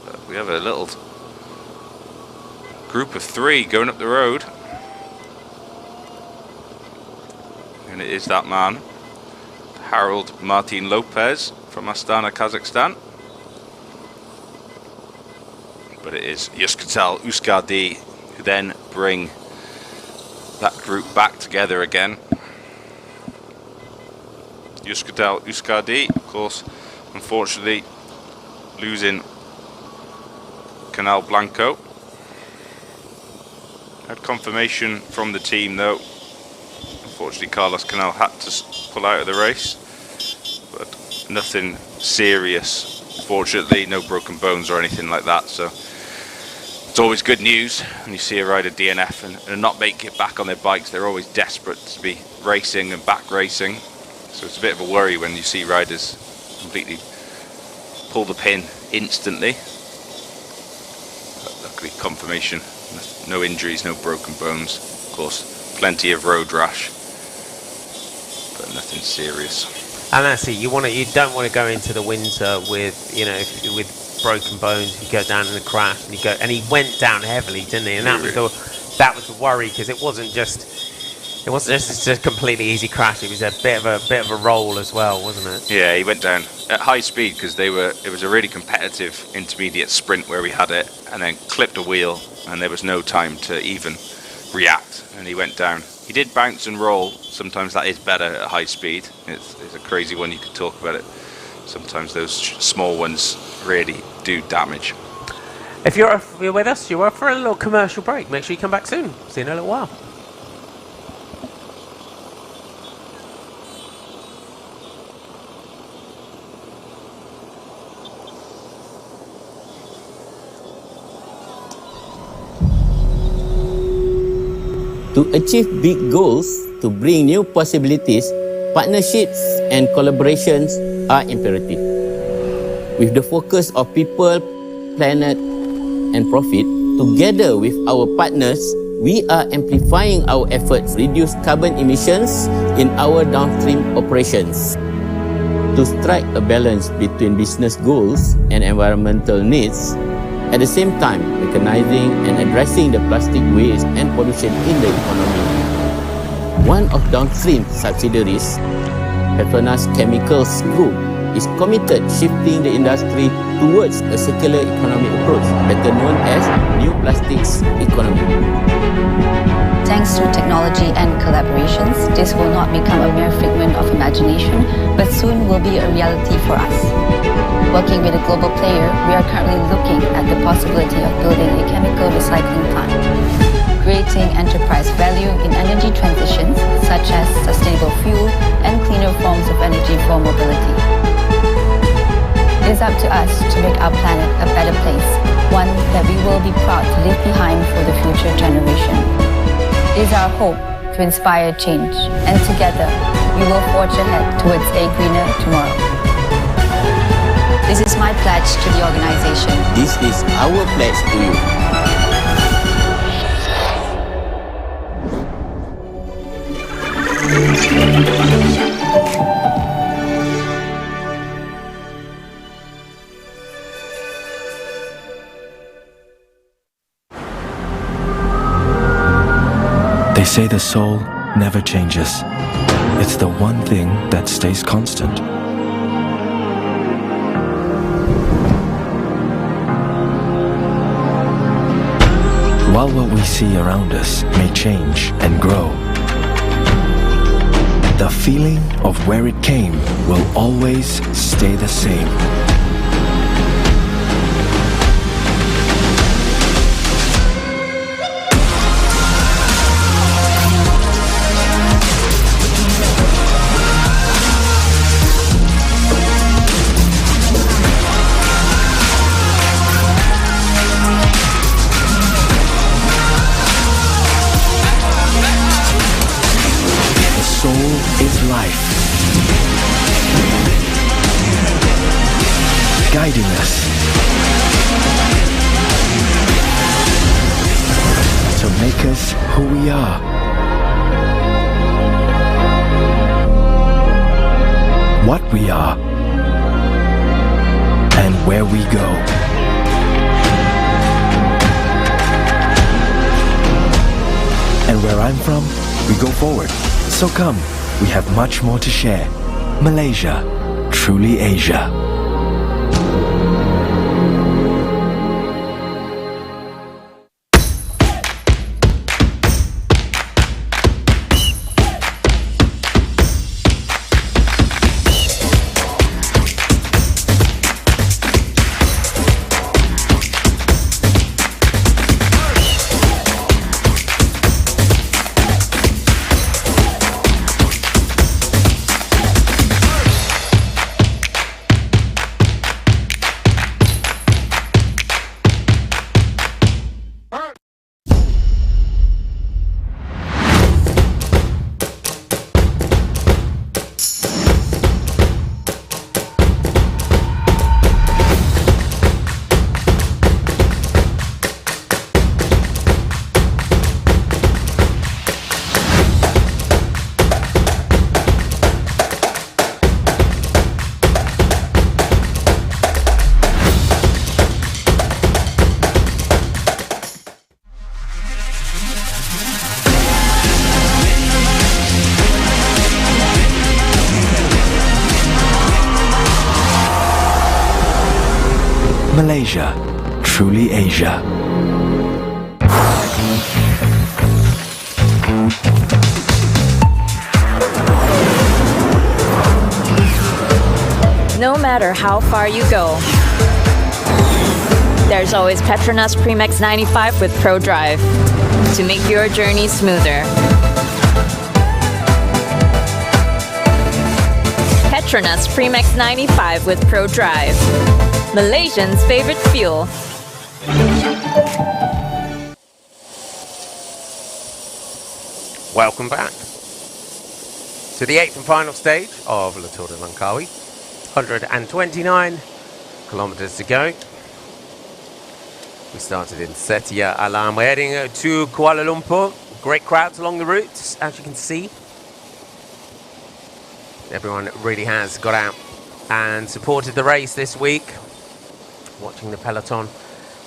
But we have a little group of 3 going up the road. And it is that man, Harold Martin Lopez from Astana, Kazakhstan. But it is Yuskatel Uskardi who then bring that group back together again. Yuskatel Uskardi, of course, unfortunately losing Canal Blanco. Had confirmation from the team though. Unfortunately, Carlos Canal had to pull out of the race, but nothing serious. Fortunately, no broken bones or anything like that. So it's always good news when you see a rider DNF and not make it back on their bikes. They're always desperate to be racing and back racing. So it's a bit of a worry when you see riders completely pull the pin instantly. But luckily, confirmation. No injuries, no broken bones. Of course, plenty of road rash, but nothing serious. And that's it. You don't want to go into the winter with, with broken bones. You go down in a crash, and he went down heavily, didn't he? And that was the worry, because it wasn't just a completely easy crash. It was a bit of a roll as well, wasn't it? Yeah, he went down at high speed because it was a really competitive intermediate sprint where we had it, and then clipped a wheel, and there was no time to even react, and he went down. He did bounce and roll. Sometimes that is better at high speed. It's a crazy one. You could talk about it. Sometimes those small ones really do damage. If you're with us, you're up for a little commercial break. Make sure you come back soon. See you in a little while. To achieve big goals, to bring new possibilities, partnerships and collaborations are imperative. With the focus of people, planet and profit, together with our partners, we are amplifying our efforts to reduce carbon emissions in our downstream operations. To strike a balance between business goals and environmental needs, at the same time recognizing and addressing the plastic waste and pollution in the economy. One of downstream subsidiaries, Petronas Chemicals Group, is committed shifting the industry towards a circular economy approach, better known as new plastics economy. Thanks to technology and collaborations, this will not become a mere figment of imagination, but soon will be a reality for us. Working with a global player, we are currently looking at the possibility of building a chemical recycling plant, creating enterprise value in energy transitions such as sustainable fuel and cleaner forms of energy for mobility. It is up to us to make our planet a better place, one that we will be proud to leave behind for the future generation. It is our hope to inspire change, and together we will forge ahead towards a greener tomorrow. This is my pledge to the organization. This is our pledge to you. They say the soul never changes. It's the one thing that stays constant. While what we see around us may change and grow, the feeling of where it came will always stay the same. guiding us to make us who we are. What we are and where we go. And where I'm from, we go forward. So come, we have much more to share. Malaysia, truly Asia. Malaysia, truly Asia. No matter how far you go, there's always Petronas Premix 95 with Pro Drive to make your journey smoother. Petronas Premix 95 with Pro Drive, Malaysians' favorite fuel. Welcome back to the 8th and final stage of the Tour de Langkawi. 129 kilometres to go. We started in Setia Alam. We're heading to Kuala Lumpur. Great crowds along the routes, as you can see. Everyone really has got out and supported the race this week. Watching the peloton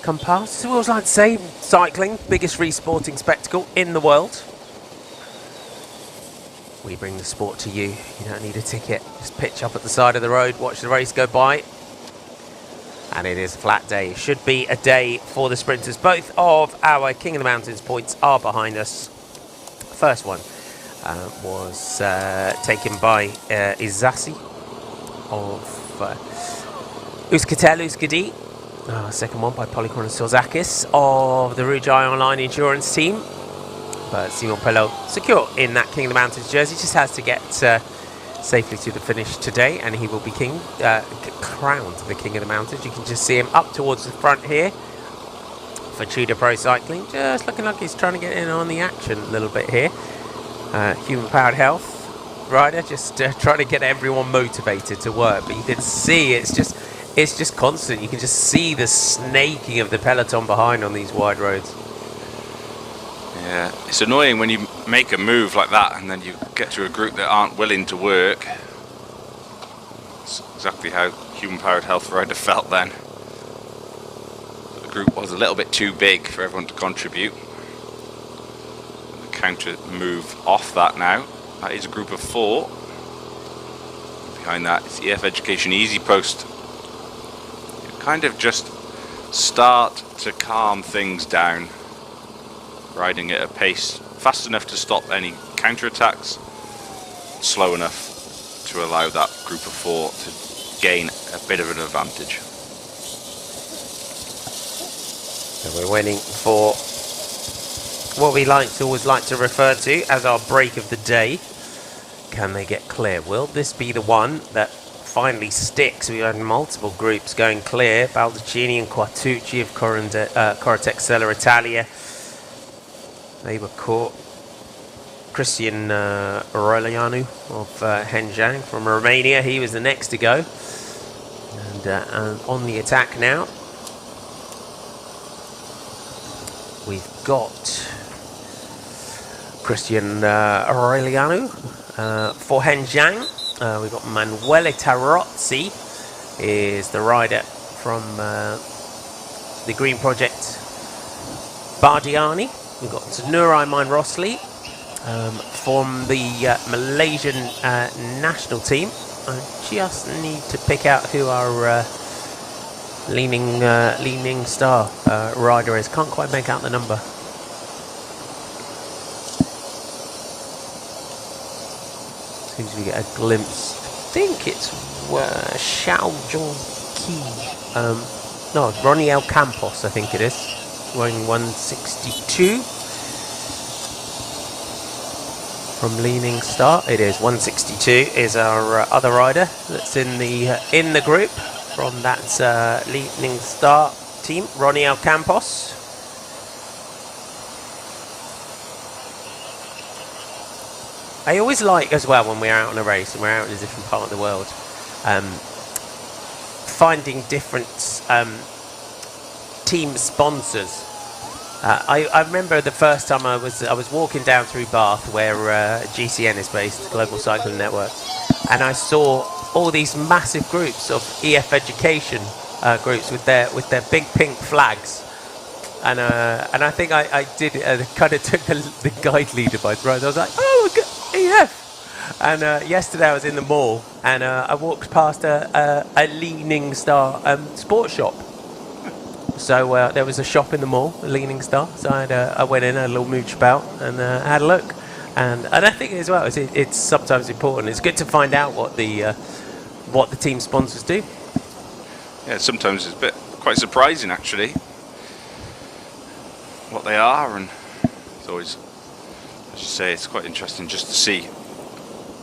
come past. I always like to say, cycling, biggest free sporting spectacle in the world. We bring the sport to you. You don't need a ticket. Just pitch up at the side of the road, watch the race go by. And it is a flat day. It should be a day for the sprinters. Both of our King of the Mountains points are behind us. First one was taken by Izasi of Euskatel. Second one by Polychronos Sozakis of the Rujai Online Insurance team. But Simon Pelot secure in that King of the Mountains jersey. Just has to get safely to the finish today, and he will be crowned the King of the Mountains. You can just see him up towards the front here for Tudor Pro Cycling. Just looking like he's trying to get in on the action a little bit here. Human Powered Health rider, just trying to get everyone motivated to work. But you can see it's just constant. You can just see the snaking of the peloton behind on these wide roads. Yeah, it's annoying when you make a move like that and then you get to a group that aren't willing to work. That's exactly how Human Powered Health rider felt then. But the group was a little bit too big for everyone to contribute. The counter move off that now. That is a group of 4. Behind that is EF Education Easy Post. You kind of just start to calm things down, riding at a pace fast enough to stop any counter-attacks, slow enough to allow that group of 4 to gain a bit of an advantage. So we're waiting for what we always like to refer to as our break of the day. Can they get clear? Will this be the one that finally sticks? We had multiple groups going clear. Baldacchini and Quartucci of Corratec Sella Italia. They were caught. Christian Aurelianu of Henjang from Romania, he was the next to go. And and on the attack now. We've got Christian Aureliano for Henjiang. We've got Manuele Tarozzi is the rider from the Green Project Bardiani. We've got Nuraiman Rosli from the Malaysian national team. I just need to pick out who our leaning star rider is. Can't quite make out the number. As soon as we get a glimpse, I think it's Xiao Zhongqi. No, Roniel Campos, I think it is. Wearing 162 from Leaning Star. It is 162 is our other rider that's in the group from that Leaning Star team, Roniel Campos. I always like as well when we're out on a race and we're out in a different part of the world, finding different team sponsors. I remember the first time I was walking down through Bath, where GCN is based, Global Cycling Network, and I saw all these massive groups of EF Education groups with their big pink flags, and I think I did kind of took the guide leader by surprise. I was like, oh my God, EF! And yesterday I was in the mall and I walked past a Leaning Star sports shop. So there was a shop in the mall, a Leaning Star. So I went in, had a little mooch about, and had a look. And I think as well, it's sometimes important. It's good to find out what the team sponsors do. Yeah, sometimes it's quite surprising actually what they are, and it's always, as you say, it's quite interesting just to see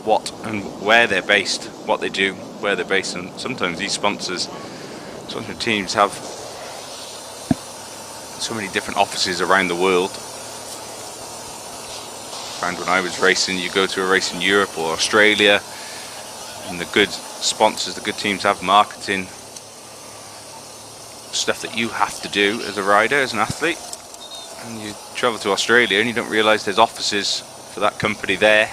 what and where they're based, what they do, where they're based. And sometimes these sponsors teams have so many different offices around the world. I found when I was racing, you go to a race in Europe or Australia, and the good sponsors, the good teams have marketing stuff that you have to do as a rider, as an athlete. And you travel to Australia and you don't realise there's offices for that company there.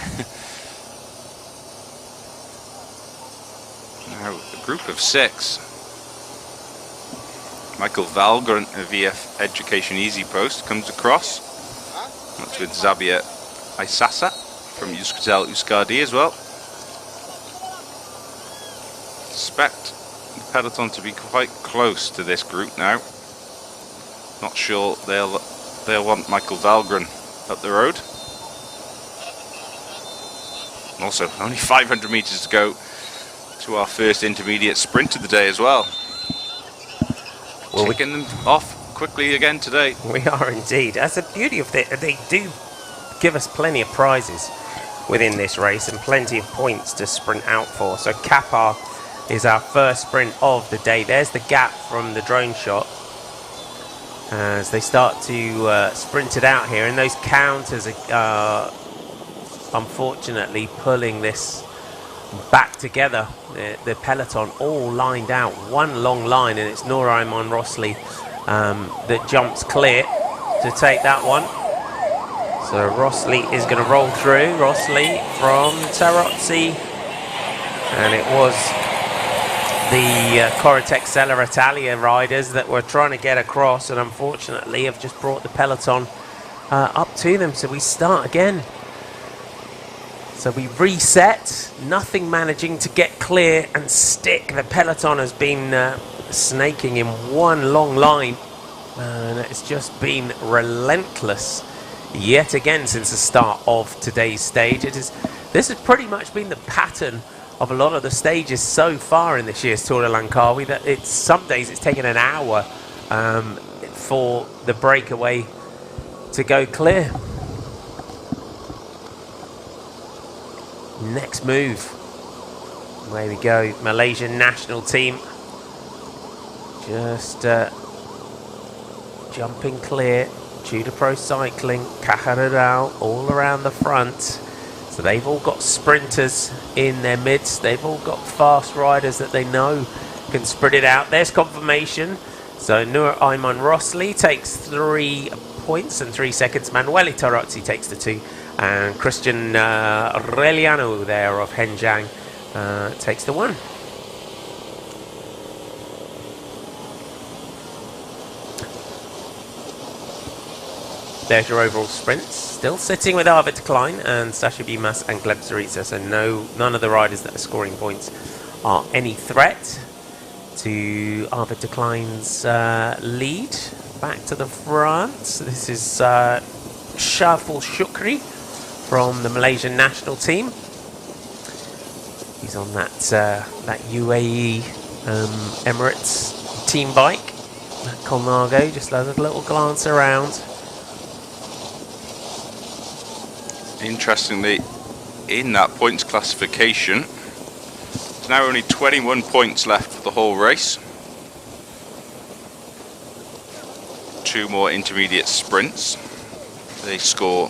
Now, a group of 6. Michael Valgren of EF Education Easy Post comes across. That's with Zabia Isasa from Euskaltel Euskadi as well. Expect the peloton to be quite close to this group now. Not sure they'll want Michael Valgren up the road. And also, only 500 meters to go to our first intermediate sprint of the day as well. Well, we're getting them off quickly again today. We are indeed. That's the beauty of it. They do give us plenty of prizes within this race and plenty of points to sprint out for. So Kapar is our first sprint of the day. There's the gap from the drone shot as they start to sprint it out here, and those counters are unfortunately pulling this back together. The peloton all lined out, one long line, and it's Nuraiman Rosli that jumps clear to take that one. So Rosli is going to roll through. Rosli from Tarozzi, and it was the Corratec Sella Italia riders that were trying to get across, and unfortunately have just brought the peloton up to them. So we start again. So we reset, nothing managing to get clear and stick. The peloton has been snaking in one long line, and it's just been relentless yet again since the start of today's stage. This has pretty much been the pattern of a lot of the stages so far in this year's Tour de Langkawi, that some days it's taken an hour for the breakaway to go clear. Next move. There we go. Malaysian national team just jumping clear. Tudor Pro Cycling, Cajaradal all around the front. So they've all got sprinters in their midst. They've all got fast riders that they know can spread it out. There's confirmation. So Nur Ayman Rosli takes 3 points and 3 seconds. Manueli Tarazzi takes the 2. And Christian Reliano there of Henjiang takes the 1. There's your overall sprints. Still sitting with Arvid Klein and Sasha Bimas and Gleb Zarica. So none of the riders that are scoring points are any threat to Arvid Klein's lead. Back to the front. So this is Shaful Shukri from the Malaysian national team. He's on that UAE Emirates team bike. That Colnago just has a little glance around. Interestingly, in that points classification, there's now only 21 points left for the whole race. 2 more intermediate sprints. They score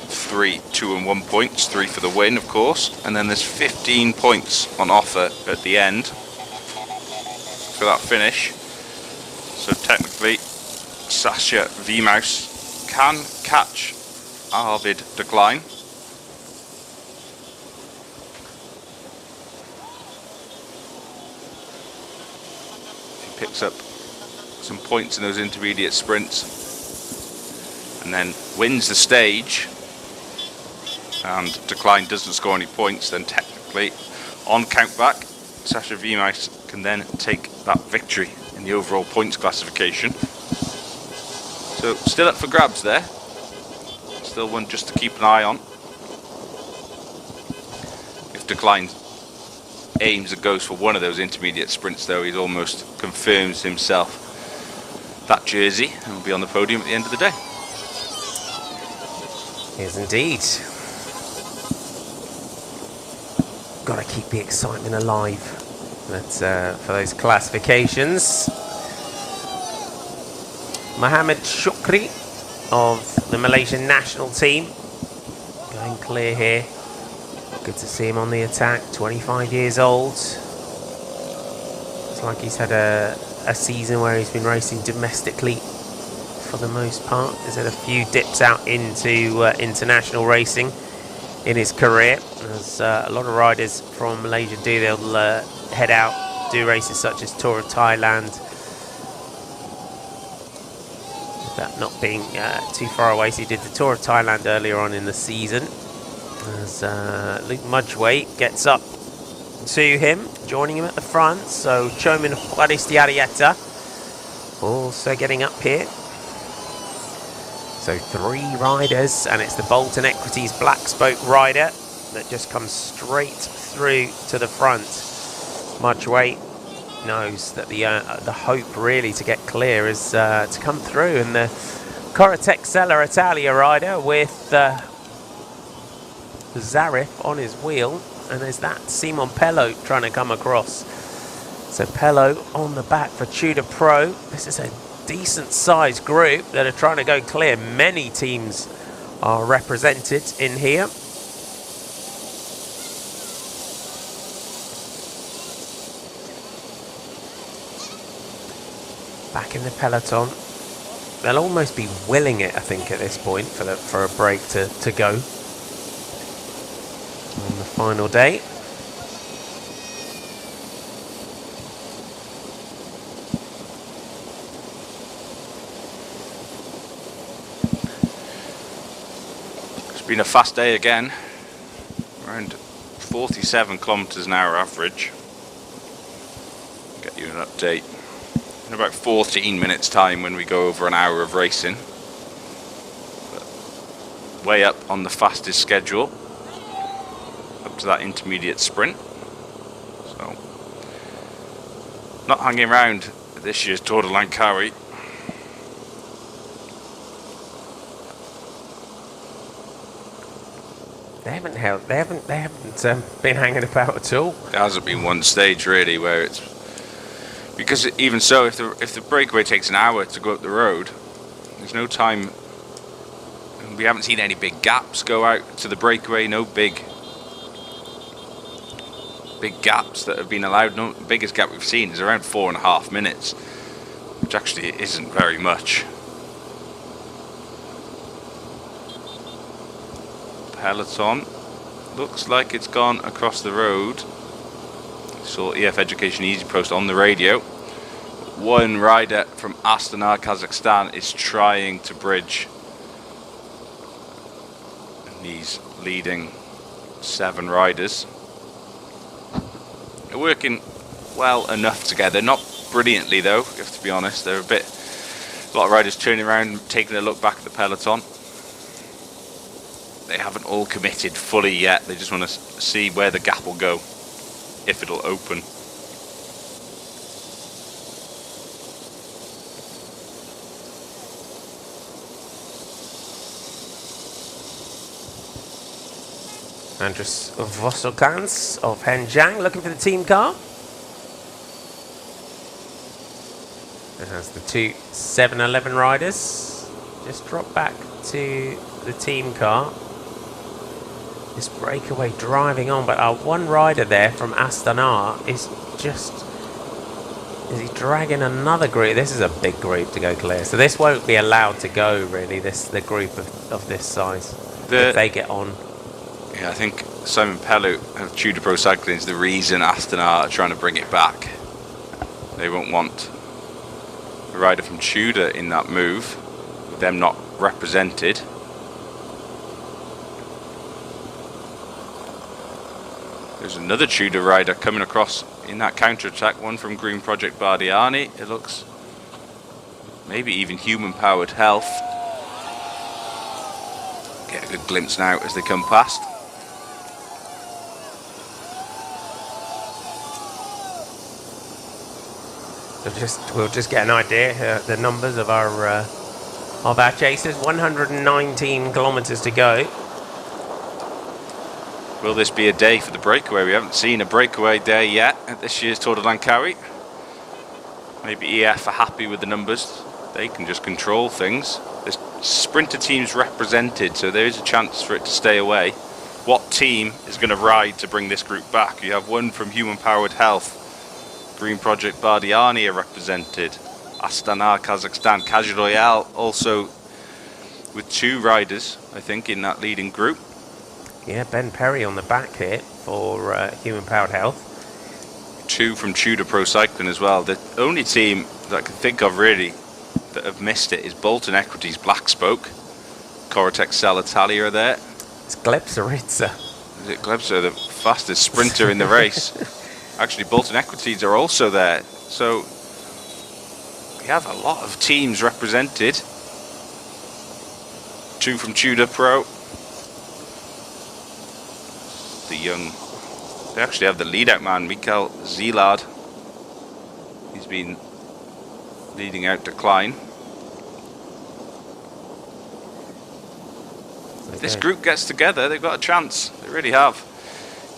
3, 2 and 1 points, 3 for the win, of course. And then there's 15 points on offer at the end for that finish. So technically, Sasha Vimaus can catch Arvid de Klein. He picks up some points in those intermediate sprints and then wins the stage, and de Klein doesn't score any points, then technically on countback Sasha Vimaus can then take that victory in the overall points classification. So still up for grabs there. Still one just to keep an eye on. If de Klein aims and goes for one of those intermediate sprints, though, he's almost confirms himself that jersey and will be on the podium at the end of the day. Yes, indeed. Got to keep the excitement alive. That's for those classifications. Mohammed Shukri of the Malaysian national team going clear here. Good to see him on the attack. 25 years old. It's like he's had a season where he's been racing domestically for the most part. He's had a few dips out into international racing in his career, as a lot of riders from Malaysia do. They'll head out, do races such as Tour of Thailand. That not being too far away, so he did the Tour of Thailand earlier on in the season. As Luke Mudgway gets up to him, joining him at the front. So Chomin Juaristiarieta also getting up here. So 3 riders, and it's the Bolton Equities Black Spoke rider that just comes straight through to the front. Mudgway knows that the hope really to get clear is to come through, and the Corratec Sella Italia rider with Zarif on his wheel, and there's that Simon Pello trying to come across. So Pello on the back for Tudor Pro. This is a decent sized group that are trying to go clear. Many teams are represented in here. Back in the peloton. They'll almost be willing it, I think, at this point for a break to go on the final day. It's been a fast day again, around 47 kilometres an hour average. Get you an update in about 14 minutes time when we go over an hour of racing. But way up on the fastest schedule, up to that intermediate sprint. So not hanging around this year's Tour de Langkawi. They haven't been hanging about at all. There hasn't been one stage really where it's, because even so, if the breakaway takes an hour to go up the road, there's no time. We haven't seen any big gaps go out to the breakaway. No big big gaps that have been allowed. No, the biggest gap we've seen is around 4.5 minutes, which actually isn't very much. Peloton looks like it's gone across the road. Saw EF Education Easy Post on the radio. One rider from Astana, Kazakhstan is trying to bridge. And he's leading 7 riders. They're working well enough together, not brilliantly though, if to be honest. They're a lot of riders turning around, taking a look back at the peloton. They haven't all committed fully yet. They just want to see where the gap will go, if it'll open. Andres Vosokans of Henjiang looking for the team car. It has the 2 7-Eleven riders. Just drop back to the team car. This breakaway driving on, but our one rider there from Astana is he dragging another group? This is a big group to go clear, so this won't be allowed to go really, the group of this size, if they get on. Yeah, I think Simon Pellu of Tudor Pro Cycling is the reason Astana are trying to bring it back. They won't want a rider from Tudor in that move, with them not represented. There's another Tudor rider coming across in that counter-attack, one from Green Project Bardiani. It looks maybe even human-powered health. Get a good glimpse now as they come past. We'll just get an idea the numbers of our chasers. 119 kilometres to go. Will this be a day for the breakaway? We haven't seen a breakaway day yet at this year's Tour de Langkawi. Maybe EF are happy with the numbers. They can just control things. There's sprinter teams represented, so there is a chance for it to stay away. What team is going to ride to bring this group back? You have one from Human Powered Health. Green Project Bardiani are represented. Astana, Kazakhstan, Kaj Royale also with 2 riders, I think, in that leading group. Yeah, Ben Perry on the back here for Human Powered Health. 2 from Tudor Pro Cycling as well. The only team that I can think of really that have missed it is Bolton Equities Black Spoke. Corotec Salatalia are there. It's Gleb Saritsa. Is it Glebser, the fastest sprinter in the race? Actually, Bolton Equities are also there. So we have a lot of teams represented. 2 from Tudor Pro. They actually have the lead-out man, Mikael Zilard. He's been leading out to Klein. If this group gets together, they've got a chance. They really have.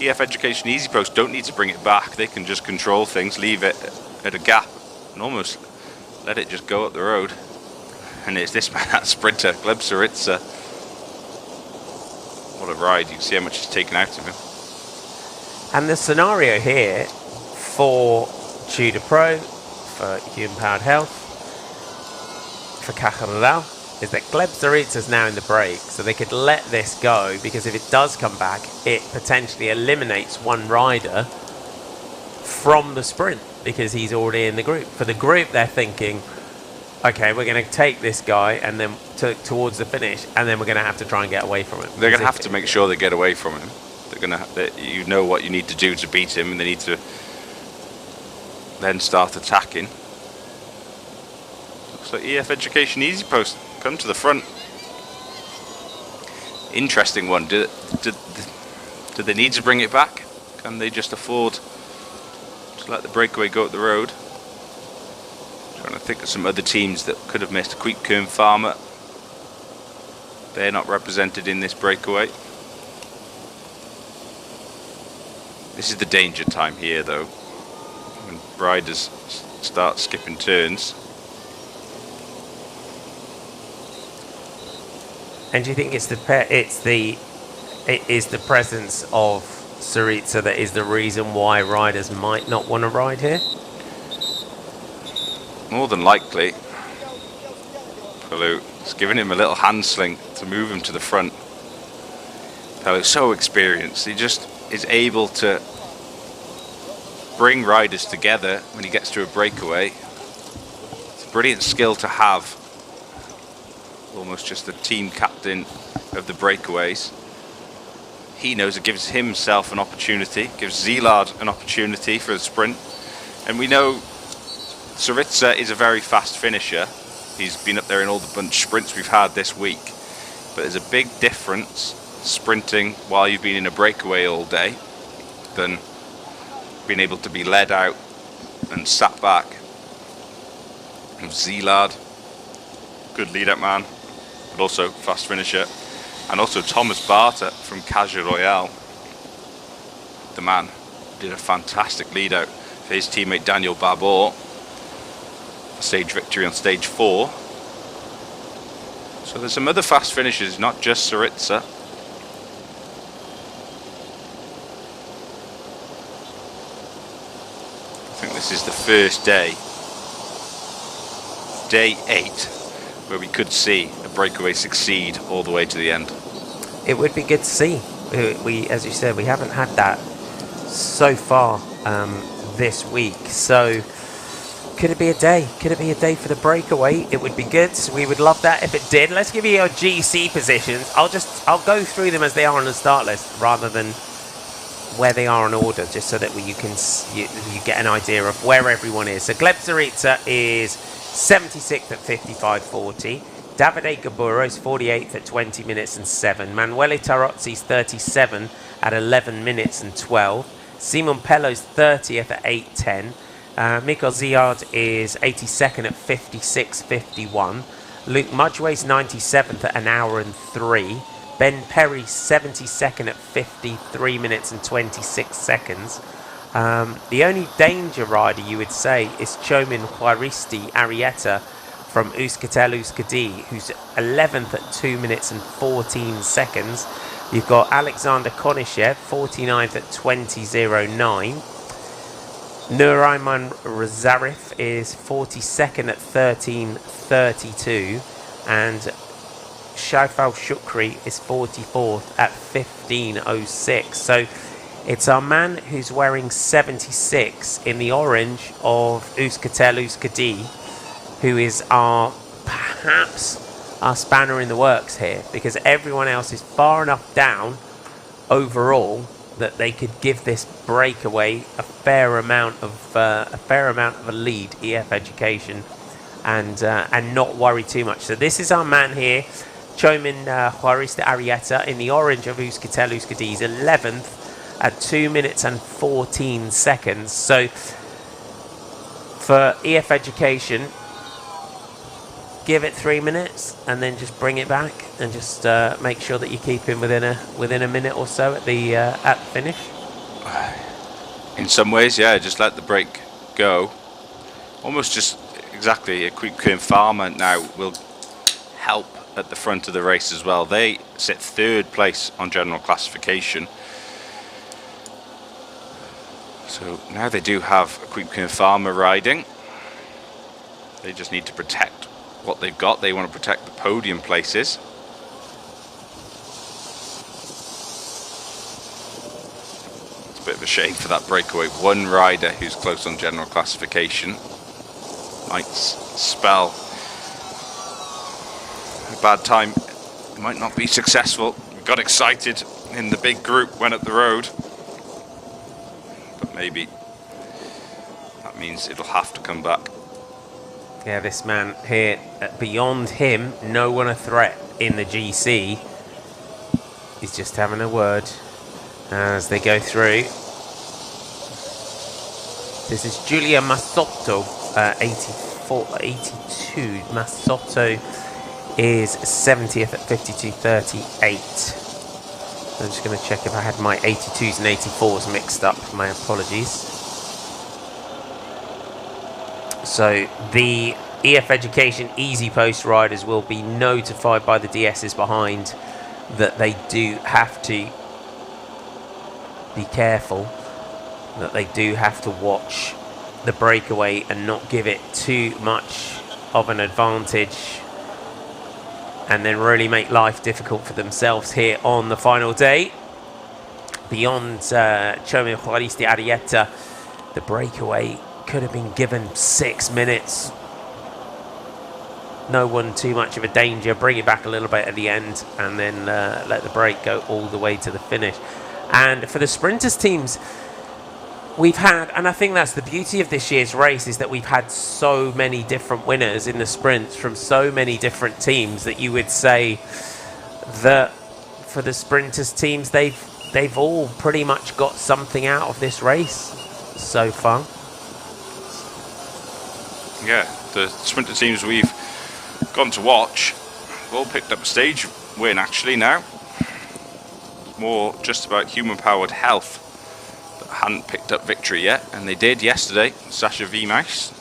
EF Education Easy Post don't need to bring it back. They can just control things, leave it at a gap, and almost let it just go up the road. And it's this man, that sprinter, Gleb Saritsa. What a ride. You can see how much he's taken out of him. And the scenario here for Tudor Pro, for Human Powered Health, for Cajarodal, is that Gleb Saritsa is now in the break, so they could let this go, because if it does come back, it potentially eliminates one rider from the sprint, because he's already in the group. For the group, they're thinking, okay, we're going to take this guy and then towards the finish, and then we're going to have to try and get away from him. They're going to have to make sure they get away from him. They're going to, you know what you need to do to beat him, and they need to then start attacking. Looks like EF Education Easy Post come to the front. Interesting one. Do they need to bring it back? Can they just afford to let the breakaway go up the road? Trying to think of some other teams that could have missed. Quickcomb Farmer. They're not represented in this breakaway. This is the danger time here, though, when riders start skipping turns. And do you think it is the presence of Saritsa, that is the reaon why riders might not want to ride here? More than likely. Pelou is giving him a little hand sling to move him to the front. Pelou's so experienced. He just is able to bring riders together when he gets to a breakaway. It's a brilliant skill to have. Almost just the team captain of the breakaways. He knows it gives himself an opportunity, gives Szilard an opportunity for a sprint. And we know Saritsa is a very fast finisher. He's been up there in all the bunch sprints we've had this week. But there's a big difference sprinting while you've been in a breakaway all day than being able to be led out and sat back. And Szilard, good lead-up man, but also fast finisher. And also Thomas Barter from Caja Royale. The man did a fantastic lead-out for his teammate Daniel Babor. A stage victory on stage 4. So there's some other fast finishers, not just Saritsa. I think this is the first day, day 8, where we could see a breakaway succeed all the way to the end. It would be good to see. We, as you said, we haven't had that so far this week. So could it be a day? Could it be a day for the breakaway? It would be good. We would love that if it did. Let's give you your GC positions. I'll go through them as they are on the start list rather than where they are in order, just so that you get an idea of where everyone is. So Gleb Saritsa is 76th at 55.40. Davide Gaburo is 48th at 20 minutes and 7. Manuele Tarozzi is 37 at 11 minutes and 12. Simon Pello's 30th at 8.10. Mikkel Szilard is 82nd at 56.51. Luke Mudgway's 97th at an hour and 3. Ben Perry 72nd at 53 minutes and 26 seconds. The only danger rider you would say is Chomin Huaristi Arietta from Euskaltel Euskadi, who's 11th at 2 minutes and 14 seconds. You've got Alexander Konishev, 49th at 20.09. Nurayman Razarif is 42nd at 13.32. And Shaifal Shukri is 44th at 15.06. So it's our man who's wearing 76 in the orange of Euskaltel Euskadi, who is perhaps our spanner in the works here, because everyone else is far enough down overall that they could give this breakaway a fair amount of a lead, EF Education, and not worry too much. So this is our man here, Chomin Huarista Arietta in the orange of Euskaltel Euskadi. He's 11th at 2 minutes and 14 seconds. So for EF Education, give it 3 minutes and then just bring it back and just make sure that you keep him within a minute or so at the finish. In some ways, yeah, just let the break go. Almost just exactly a quick Kern Farmer now will help at the front of the race as well. They sit 3rd place on general classification. So now they do have a Quick Kern Farmer riding. They just need to protect what they've got. They want to protect the podium places. It's a bit of a shame for that breakaway. One rider who's close on general classification might spell a bad time. It might not be successful. We got excited in the big group, went up the road, but maybe that means it'll have to come back. Yeah, this man here, beyond him, no one a threat in the GC. He's just having a word as they go through. This is Giulia Massotto, 82. Massotto is 70th at 52.38. I'm just going to check if I had my 82s and 84s mixed up. My apologies. So the EF Education Easy Post riders will be notified by the DSs behind that they do have to be careful that they do have to watch the breakaway and not give it too much of an advantage, and then really make life difficult for themselves here on the final day. Beyond Chomin Juaristi Arieta, the breakaway could have been given 6 minutes. No one too much of a danger. Bring it back a little bit at the end, and then let the break go all the way to the finish. And for the sprinters teams, we've had, and I think that's the beauty of this year's race, is that we've had so many different winners in the sprints from so many different teams that you would say that for the sprinters teams, they've all pretty much got something out of this race so far. Yeah, the sprinter teams we've gone to watch have all picked up a stage win actually now. It's more just about human-powered health that hadn't picked up victory yet, and they did yesterday. Sasha Vimaus.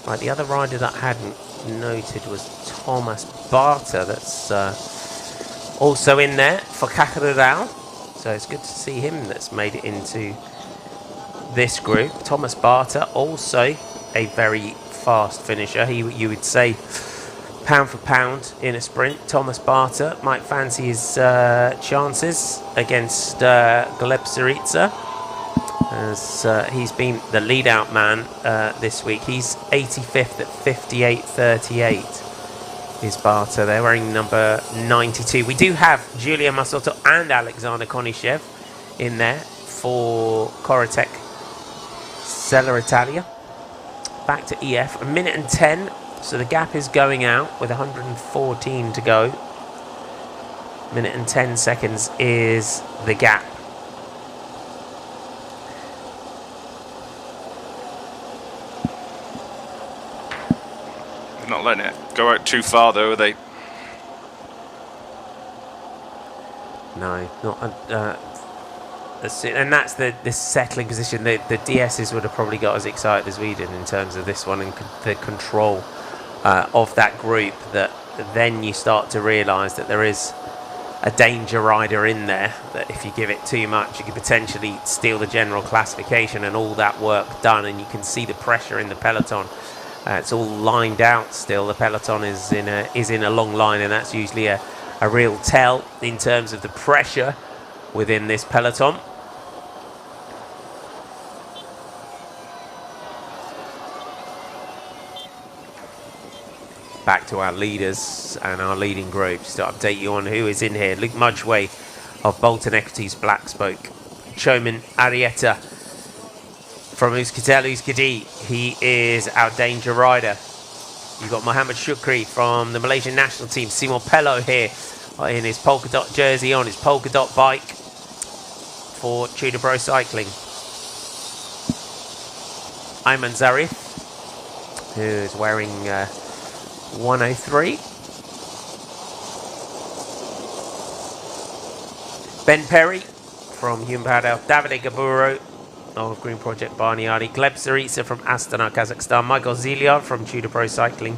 Right, the other rider that I hadn't noted was Thomas Barter. That's also in there for Categorised. So it's good to see him that's made it into this group. Thomas Barter, also a very fast finisher. You would say pound for pound in a sprint. Thomas Barter might fancy his chances against Gleb Syriza, as he's been the lead-out man this week. He's 85th at 58.38. Is Barter. They're wearing number 92. We do have Julia Masotto and Alexander Konishev in there for Corotec Sella Italia. Back to EF, 1 minute and 10. So the gap is going out with 114 to go. 1 minute and 10 seconds is the gap. They're not letting it go out too far though, are they? No, not. And that's the settling position. The DSs would have probably got as excited as we did in terms of this one and the control of that group. That then you start to realise that there is a danger rider in there, that if you give it too much, you could potentially steal the general classification and all that work done. And you can see the pressure in the peloton. It's all lined out still. The peloton is in a long line, and that's usually a real tell in terms of the pressure within this peloton. Back to our leaders and our leading groups to update you on who is in here. Luke Mudgeway of Bolton Equities Black Spoke. Chomin Arieta from Euskatel-Euskadi. He is our danger rider. You've got Mohammed Shukri from the Malaysian national team. Simon Pello here in his polka dot jersey, on his polka dot bike for Tudor Pro Cycling. Ayman Zarif, who is wearing 103. Ben Perry from Human Powered Health. Davide Gaburo of Green Project Barniani. Gleb Syriza from Astana, Kazakhstan. Michael Zilia from Tudor Pro Cycling.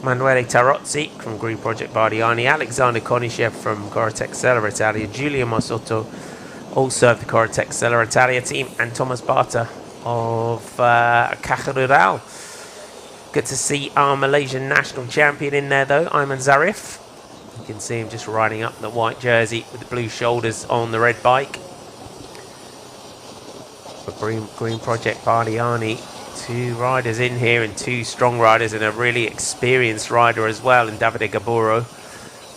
Manuele Tarozzi from Green Project Bardiani. Alexander Konishev from Corotec Sella Italia. Giulio Masotto, also of the Corotec Sella Italia team. And Thomas Barter of Categorised. Good to see our Malaysian national champion in there though, Ayman Zarif. You can see him just riding up the white jersey with the blue shoulders on the red bike. For Green Project Bardiani, 2 riders in here and 2 strong riders and a really experienced rider as well in Davide Gaburo,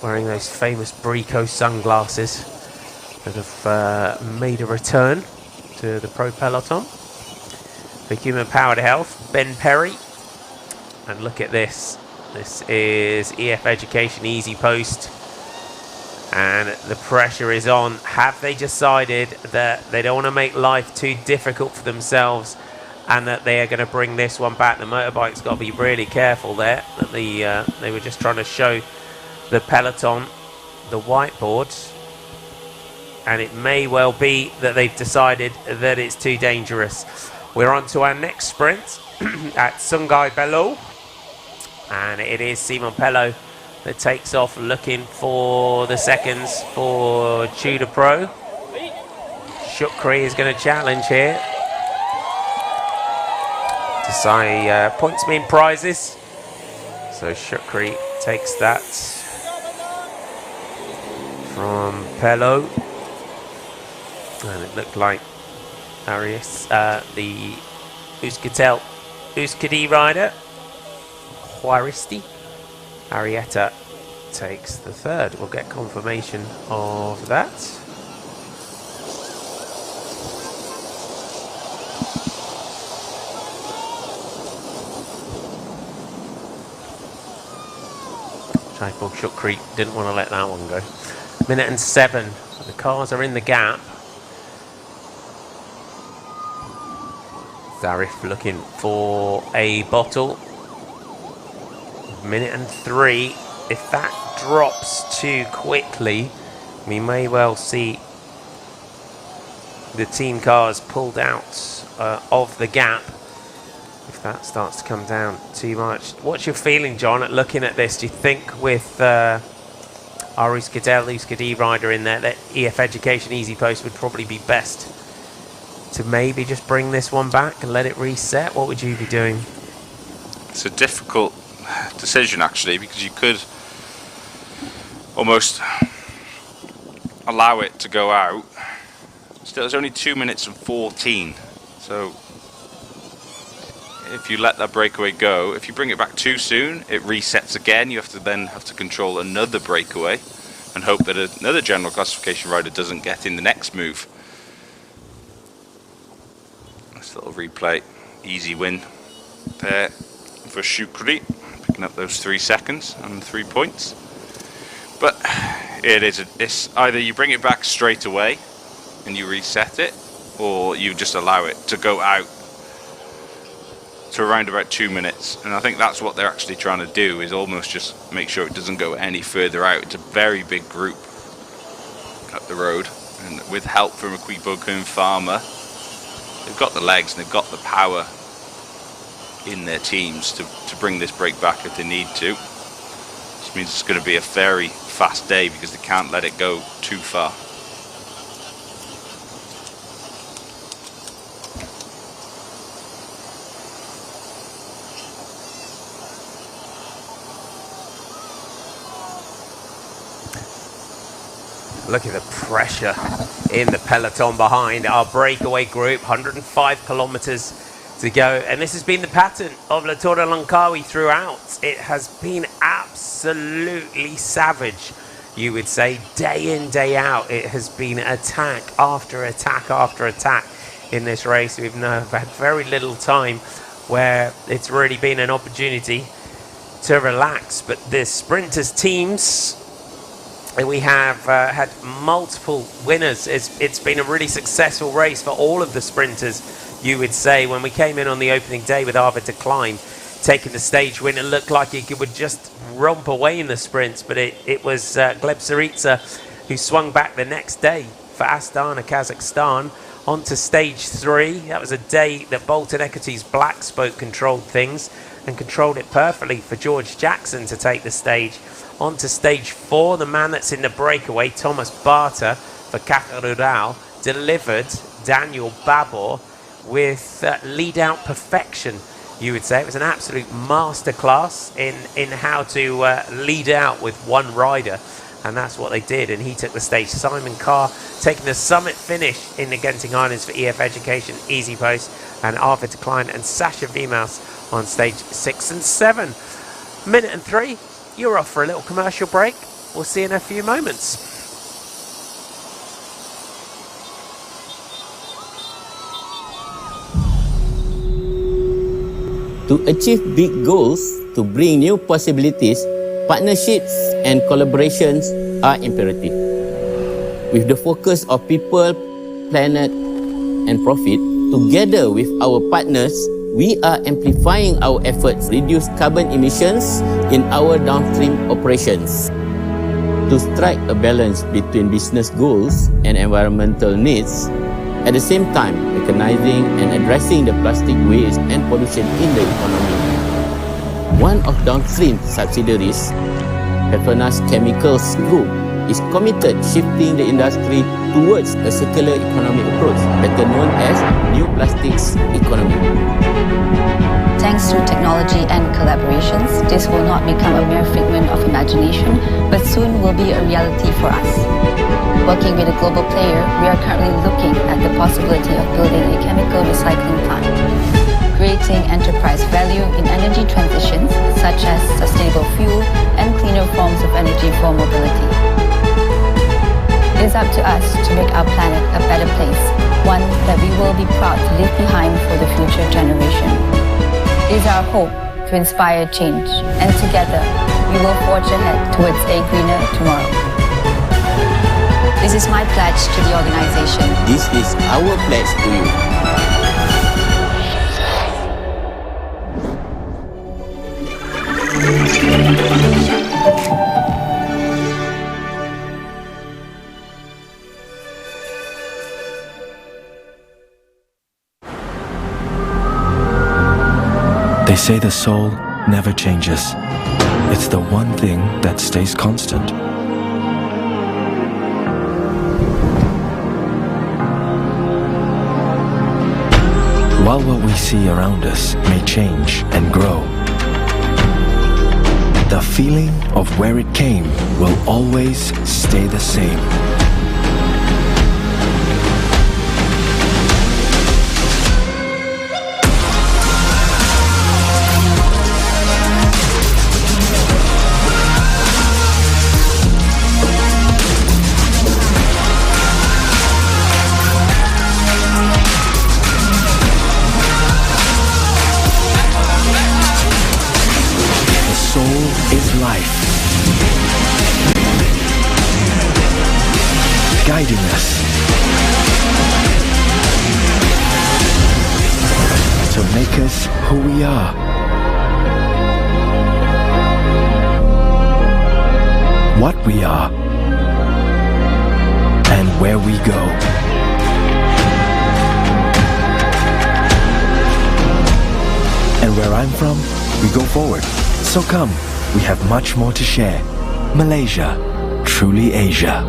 wearing those famous Brico sunglasses that have made a return to the pro peloton. For Human Powered Health, Ben Perry. And look at this. This is EF Education Easy Post. And the pressure is on. Have they decided that they don't want to make life too difficult for themselves and that they are going to bring this one back? The motorbike's got to be really careful there. That they were just trying to show the peloton the whiteboard. And it may well be that they've decided that it's too dangerous. We're on to our next sprint at Sungai Bello. And it is Simon Pello that takes off looking for the seconds for Tudor Pro. Shukri is going to challenge here to say points mean prizes. So Shukri takes that from Pelo. And it looked like Arias, the Euskadi rider, Juaristi, Arietta takes the third. We'll get confirmation of that. Shaiful Shukri didn't want to let that one go. Minute and 7. So the cars are in the gap. Zarif looking for a bottle. Minute and 3. If that drops too quickly, we may well see the team cars pulled out of the gap. If that starts to come down too much. What's your feeling, John, at looking at this? Do you think with our Euskadi rider in there, that EF Education Easy Post would probably be best to maybe just bring this one back and let it reset? What would you be doing? It's a difficult decision, actually, because you could almost allow it to go out. Still, it's only 2 minutes and 14. So if you let that breakaway go, if you bring it back too soon, it resets again. You have to control another breakaway and hope that another general classification rider doesn't get in the next move. Nice little replay, easy win there for Shukri, picking up those 3 seconds and 3 points. But it's either you bring it back straight away and you reset it, or you just allow it to go out to around about 2 minutes. And I think that's what they're actually trying to do, is almost just make sure it doesn't go any further out. It's a very big group up the road, and with help from Akwiboku and Farmer, they've got the legs and they've got the power in their teams to bring this break back if they need to. This means it's going to be a very fast day because they can't let it go too far. Look at the pressure in the peloton behind our breakaway group. 105 kilometres to go. And this has been the pattern of the Tour de Langkawi throughout. It has been absolutely savage, you would say, day in, day out. It has been attack after attack after attack in this race. We've had very little time where it's really been an opportunity to relax. But the sprinters teams, we have had multiple winners. It's been a really successful race for all of the sprinters, you would say. When we came in on the opening day with Arvid de Klein taking the stage win, it looked like he would just romp away in the sprints, but it was Gleb Syriza who swung back the next day for Astana, Kazakhstan, onto stage 3. That was a day that Bolton Equities Black Spoke controlled things and controlled it perfectly for George Jackson to take the stage. On to stage 4, the man that's in the breakaway, Thomas Barter for Categorised, delivered Daniel Babor with lead-out perfection, you would say. It was an absolute masterclass in how to lead out with one rider, and that's what they did, and he took the stage. Simon Carr taking the summit finish in the Genting Highlands for EF Education Easy Post, and Arvid de Klein and Sasha Vimaus on stage 6 and 7. Minute and 3. You're off for a little commercial break. We'll see you in a few moments. To achieve big goals, to bring new possibilities, partnerships and collaborations are imperative. With the focus of people, planet and profit, together with our partners, we are amplifying our efforts to reduce carbon emissions in our downstream operations. To strike a balance between business goals and environmental needs, at the same time recognizing and addressing the plastic waste and pollution in the economy. One of downstream subsidiaries, Petronas Chemicals Group is committed shifting the industry towards a circular economic approach, better known as new plastics economy. Thanks to technology and collaborations, this will not become a mere figment of imagination, but soon will be a reality for us. Working with a global player, we are currently looking at the possibility of building a chemical recycling plant, creating enterprise value in energy transitions such as sustainable fuel and cleaner forms of energy for mobility. It is up to us to make our planet a better place, one that we will be proud to leave behind for the future generation. It is our hope to inspire change, and together we will forge ahead towards a greener tomorrow. This is my pledge to the organization. This is our pledge to you. They say the soul never changes. It's the one thing that stays constant. While what we see around us may change and grow, the feeling of where it came will always stay the same. Life, guiding us to make us who we are. What we are and where we go. And where I'm from, we go forward. So come. We have much more to share. Malaysia, truly Asia.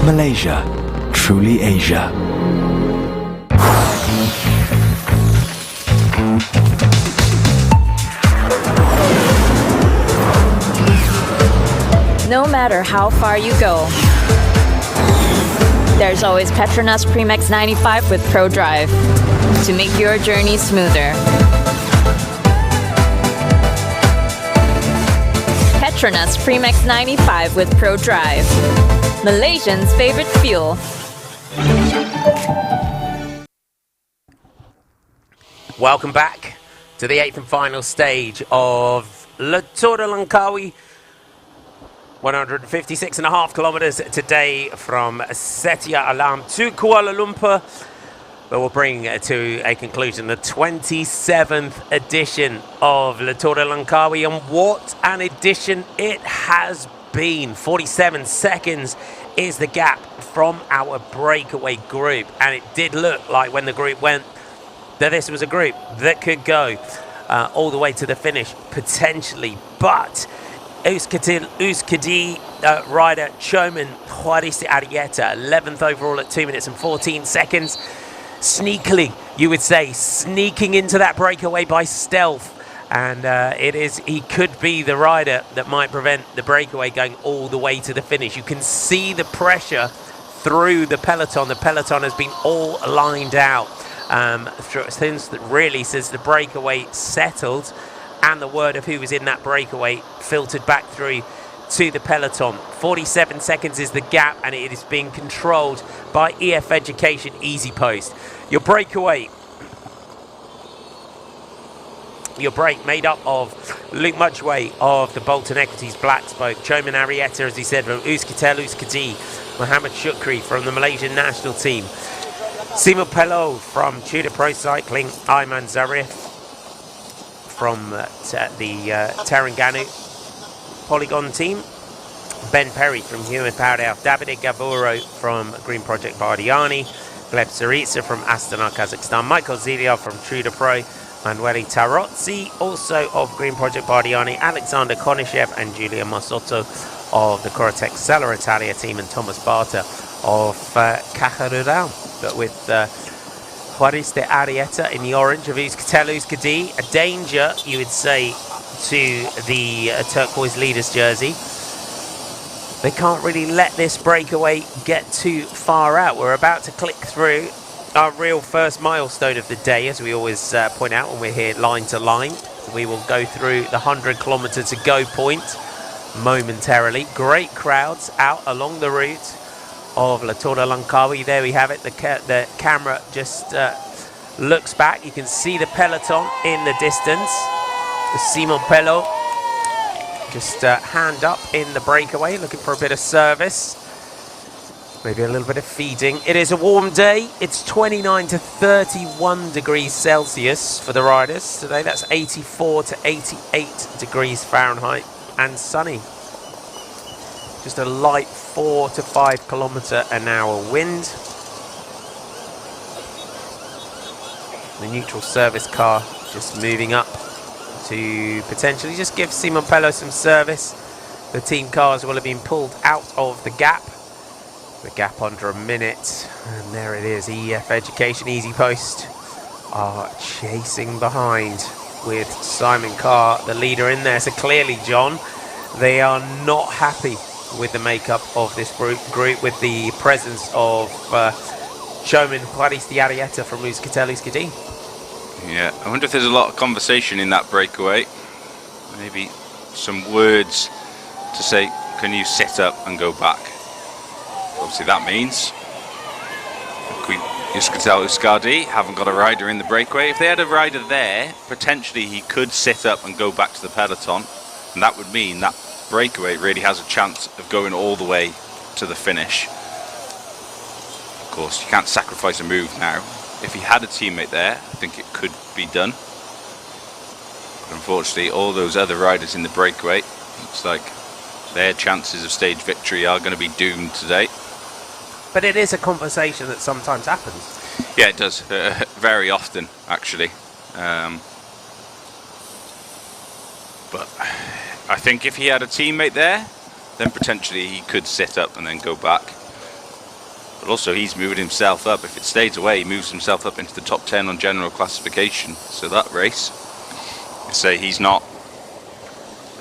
Malaysia, truly Asia. No matter how far you go, there's always Petronas Premix 95 with Pro Drive to make your journey smoother. Petronas Premix 95 with Pro Drive, Malaysians' favorite fuel. Welcome back to the 8th and final stage of the Tour de Langkawi. 156.5 kilometres today from Setia Alam to Kuala Lumpur. But we'll bring to a conclusion the 27th edition of the Tour de Langkawi, and what an edition it has been. 47 seconds is the gap from our breakaway group, and it did look like when the group went that this was a group that could go. all the way to the finish, potentially. But Euskadi rider Choman Juarez de Arrieta, 11th overall at 2 minutes and 14 seconds. Sneakily, you would say, sneaking into that breakaway by stealth. And he could be the rider that might prevent the breakaway going all the way to the finish. You can see the pressure through the peloton. The peloton has been all lined out since the breakaway settled, and the word of who was in that breakaway filtered back through to the peloton. 47 seconds is the gap, and it is being controlled by EF Education Easy Post. Your breakaway, your break made up of Luke Muchway of the Bolton Equities Black Spoke, Choman Arrieta, as he said, from Euskadi, Mohammed Shukri from the Malaysian national team, Simo Pelo from Tudor Pro Cycling, Ayman Zarif from the Terengganu Polygon team, Ben Perry from Human Powder, Davide Gavuro from Green Project Bardiani, Gleb Syriza from Astana, Kazakhstan, Michael Zilio from Tudor Pro, Manueli Tarozzi, also of Green Project Bardiani, Alexander Konishev and Giulia Massotto of the Corotec Sella Italia team, and Thomas Barter of Caja Rural. But with Juarez de Arrieta in the orange of Euskadi, a danger, you would say, to the turquoise leaders jersey. They can't really let this breakaway get too far out. We're about to click through our real first milestone of the day, as we always point out when we're here line to line. We will go through the 100 kilometre to go point momentarily. Great crowds out along the route of La Tour de Langkawi. There we have it. The camera just looks back. You can see the peloton in the distance. Simon Pelo just hand up in the breakaway, looking for a bit of service. Maybe a little bit of feeding. It is a warm day. It's 29 to 31 degrees Celsius for the riders today. That's 84 to 88 degrees Fahrenheit and sunny. Just a light 4 to 5 kilometre an hour wind. The neutral service car just moving up to potentially just give Simon Pelo some service. The team cars will have been pulled out of the gap. The gap under a minute, and there it is. EF Education Easy Post are chasing behind with Simon Carr, the leader, in there. So clearly, John, they are not happy with the makeup of this group with the presence of Choman Juarez de Arrieta from Euskadi. Yeah, I wonder if there's a lot of conversation in that breakaway. Maybe some words to say, can you sit up and go back? Obviously that means Euskadi haven't got a rider in the breakaway. If they had a rider there, potentially he could sit up and go back to the peloton, and that would mean that breakaway really has a chance of going all the way to the finish. Of course, you can't sacrifice a move now. If he had a teammate there, I think it could be done. But unfortunately, all those other riders in the breakaway, looks like their chances of stage victory are going to be doomed today. But it is a conversation that sometimes happens. Yeah, it does. Very often, actually. But I think if he had a teammate there, then potentially he could sit up and then go back. But also he's moving himself up. If it stays away, he moves himself up into the top 10 on general classification. So that race, I say he's not,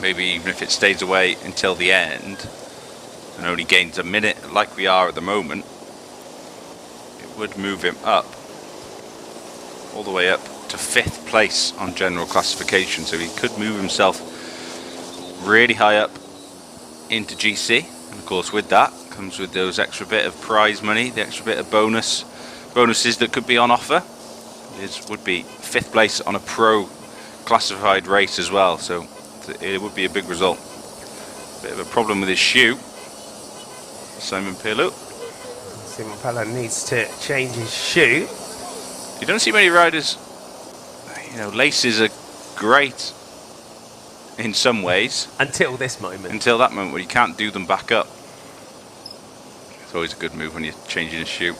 maybe even if it stays away until the end and only gains a minute like we are at the moment, it would move him up, all the way up to 5th place on general classification. So he could move himself really high up into GC. And of course with that comes with those extra bit of prize money, the extra bit of bonuses that could be on offer. It would be 5th place on a pro classified race as well, so it would be a big result. Bit of a problem with his shoe. Simon Pelo needs to change his shoe. You don't see many riders, you know, laces are great in some ways. Until this moment. Until that moment where you can't do them back up. It's always a good move when you're changing a shoe.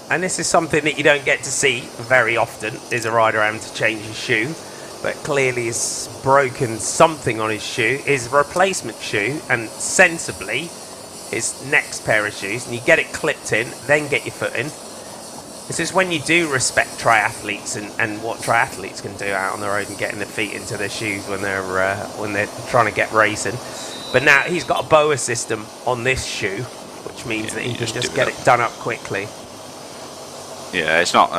and this is something that you don't get to see very often, is a rider having to change his shoe, but clearly he's broken something on his shoe, his replacement shoe, and sensibly his next pair of shoes, and you get it clipped in, then get your foot in. This is when you do respect triathletes and what triathletes can do out on the road and getting their feet into their shoes when they're trying to get racing. But now he's got a BOA system on this shoe, which means that he can just get it done up quickly. Yeah, it's not.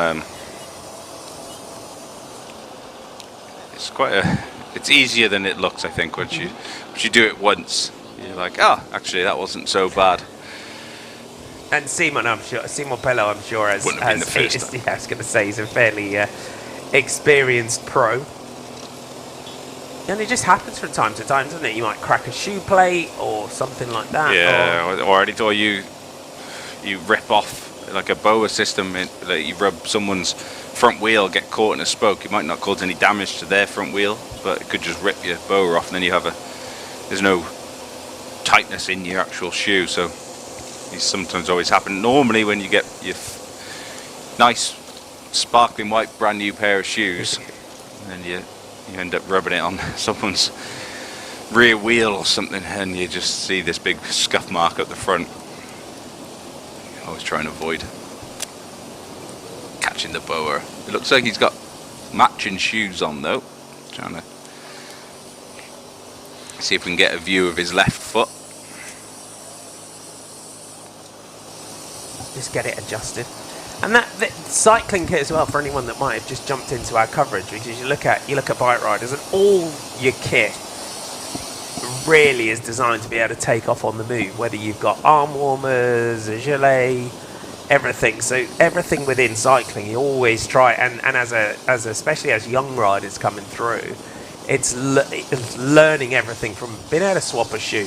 It's quite it's easier than it looks, I think. Once you do it once, you're like, oh, actually, that wasn't so bad. And Simon Pello, I'm sure, has Wouldn't have been the first time. I was going to say, he's a fairly experienced pro. And it just happens from time to time, doesn't it? You might crack a shoe plate or something like that. Yeah, or you rip off like a BOA system, like you rub someone's front wheel, get caught in a spoke. It might not cause any damage to their front wheel, but it could just rip your BOA off, and then you have there's no tightness in your actual shoe. So these sometimes always happen. Normally when you get your nice sparkling white brand new pair of shoes, and you end up rubbing it on someone's rear wheel or something, and you just see this big scuff mark at the front. Always try and avoid catching the BOA. It looks like he's got matching shoes on though. Trying to see if we can get a view of his left foot. Just get it adjusted. And that cycling kit as well, for anyone that might have just jumped into our coverage, because you look at bike riders, and all your kit really is designed to be able to take off on the move, whether you've got arm warmers, a gilet, everything. So everything within cycling, you always try, and especially as young riders coming through, it's learning everything from being able to swap a shoe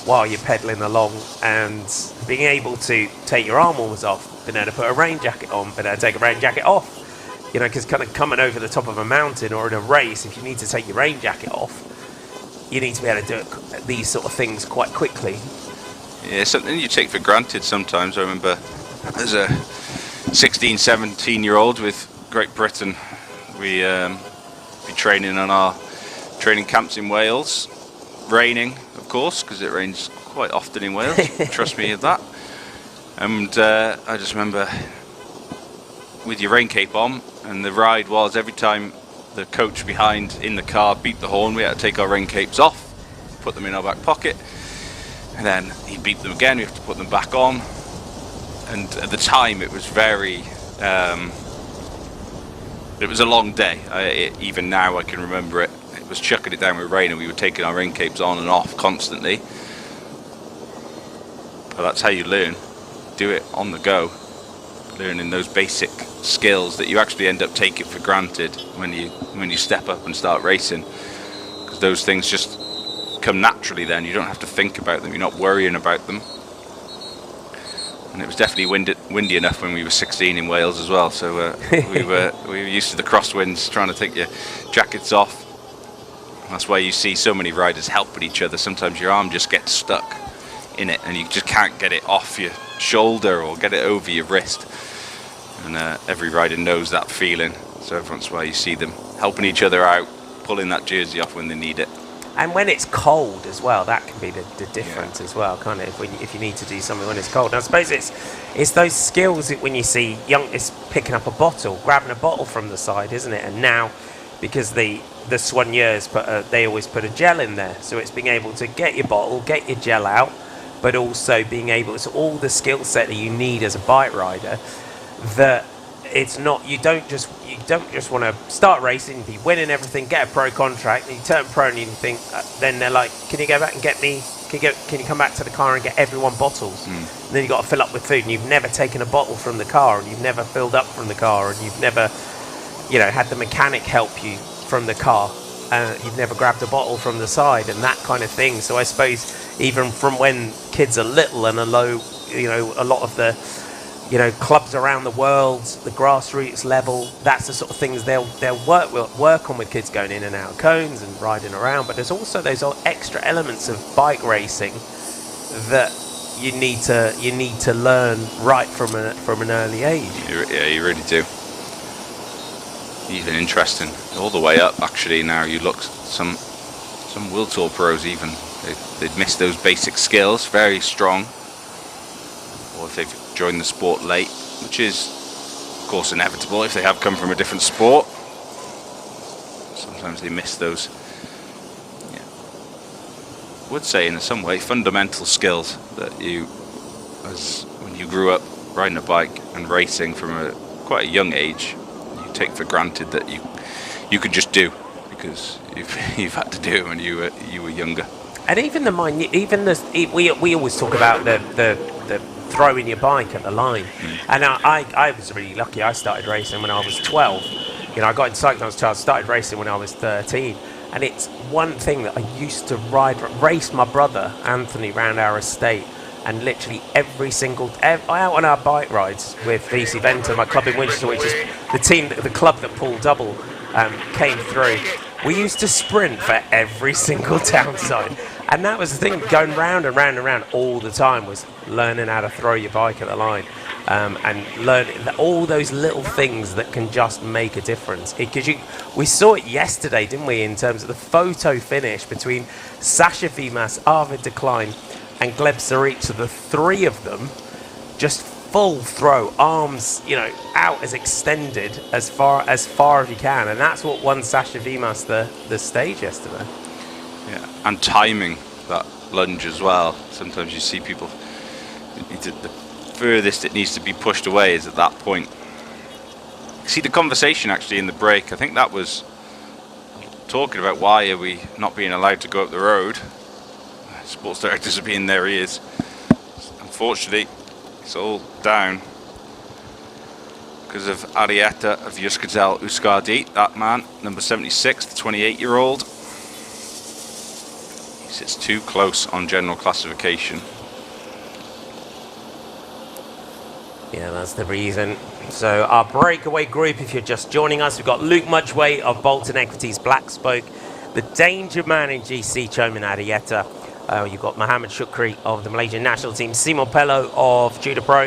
while you're pedaling along, and being able to take your arm warmers off, being able to put a rain jacket on, being able to take a rain jacket off. You know, because kind of coming over the top of a mountain or in a race, if you need to take your rain jacket off, you need to be able to do these sort of things quite quickly. Yeah, something you take for granted sometimes. I remember as a 16, 17-year-old with Great Britain, we be training on our training camps in Wales. Raining, of course, because it rains quite often in Wales. Trust me of that. And I just remember with your rain cape on, and the ride was every time the coach behind in the car beeped the horn, we had to take our rain capes off, put them in our back pocket, and then he'd beep them again, we have to put them back on. And at the time it was very it was a long day. Even now I can remember it. It was chucking it down with rain, and we were taking our rain capes on and off constantly. But that's how you learn. Do it on the go, learning those basic skills that you actually end up taking for granted when you step up and start racing, because those things just come naturally. Then you don't have to think about them, you're not worrying about them. And it was definitely windy enough when we were 16 in Wales as well, so we were used to the crosswinds, trying to take your jackets off. That's why you see so many riders helping each other. Sometimes your arm just gets stuck in it and you just can't get it off your shoulder or get it over your wrist. And every rider knows that feeling. So that's why you see them helping each other out, pulling that jersey off when they need it. And when it's cold as well, that can be the difference as well, can't it? If you need to do something when it's cold. And I suppose it's those skills that when you see youngsters picking up a bottle, grabbing a bottle from the side, isn't it? And now, because the soigneurs they always put a gel in there, so it's being able to get your bottle, get your gel out, but also being able, it's all the skill set that you need as a bike rider. That it's not, you don't just want to start racing, be winning everything, get a pro contract, and you turn pro and you think, then they're like, can you go back and get me? Can you come back to the car and get everyone bottles? And then you've got to fill up with food, and you've never taken a bottle from the car, and you've never filled up from the car, and you've never, had the mechanic help you from the car. You've never grabbed a bottle from the side and that kind of thing. So I suppose even from when kids are little and are low, a lot of the, clubs around the world, the grassroots level, that's the sort of things they'll work on with kids going in and out of cones and riding around. But there's also those extra elements of bike racing that you need to learn right from an early age. Yeah, you really do. Even interesting, all the way up. Actually, now you look some World Tour pros even they'd missed those basic skills, very strong, or if they've joined the sport late, which is of course inevitable if they have come from a different sport. Sometimes they miss those. Yeah, I would say in some way fundamental skills that when you grew up riding a bike and racing from quite a young age, you take for granted that you could just do because you've had to do it when you were younger. And even we always talk about the throwing your bike at the line. And I was really lucky. I started racing when I was 12. You know, I got into cycling when I was 12, started racing when I was 13. And it's one thing that I used to race my brother Anthony round our estate, and literally every single out on our bike rides with VC Venta, my club in Winchester, which is the club that Paul Double came through. We used to sprint for every single town side, and that was the thing, going round and round and round all the time, was learning how to throw your bike at the line, and learning all those little things that can just make a difference. Because we saw it yesterday, didn't we, in terms of the photo finish between Sasha Vimas, Arvid de Klein, and Gleb Sarica, the three of them, just full throw, arms, out as extended as far as you can, and that's what won Sasha Vimas the stage yesterday. Yeah, and timing that lunge as well. Sometimes you see people, the furthest it needs to be pushed away is at that point. See the conversation actually in the break. I think that was talking about why are we not being allowed to go up the road. Sports directors are being in their ears. Unfortunately, it's all down because of Arietta of Yuskatel Uskadi, that man, number 76, the 28-year-old. He sits too close on general classification. Yeah, that's the reason. So our breakaway group, if you're just joining us, we've got Luke Mudgway of Bolton Equities Black Spoke, the Danger Man in GC, Choman Arietta. You've got Mohammed Shukri of the Malaysian national team, Simon Pello of Judo Pro.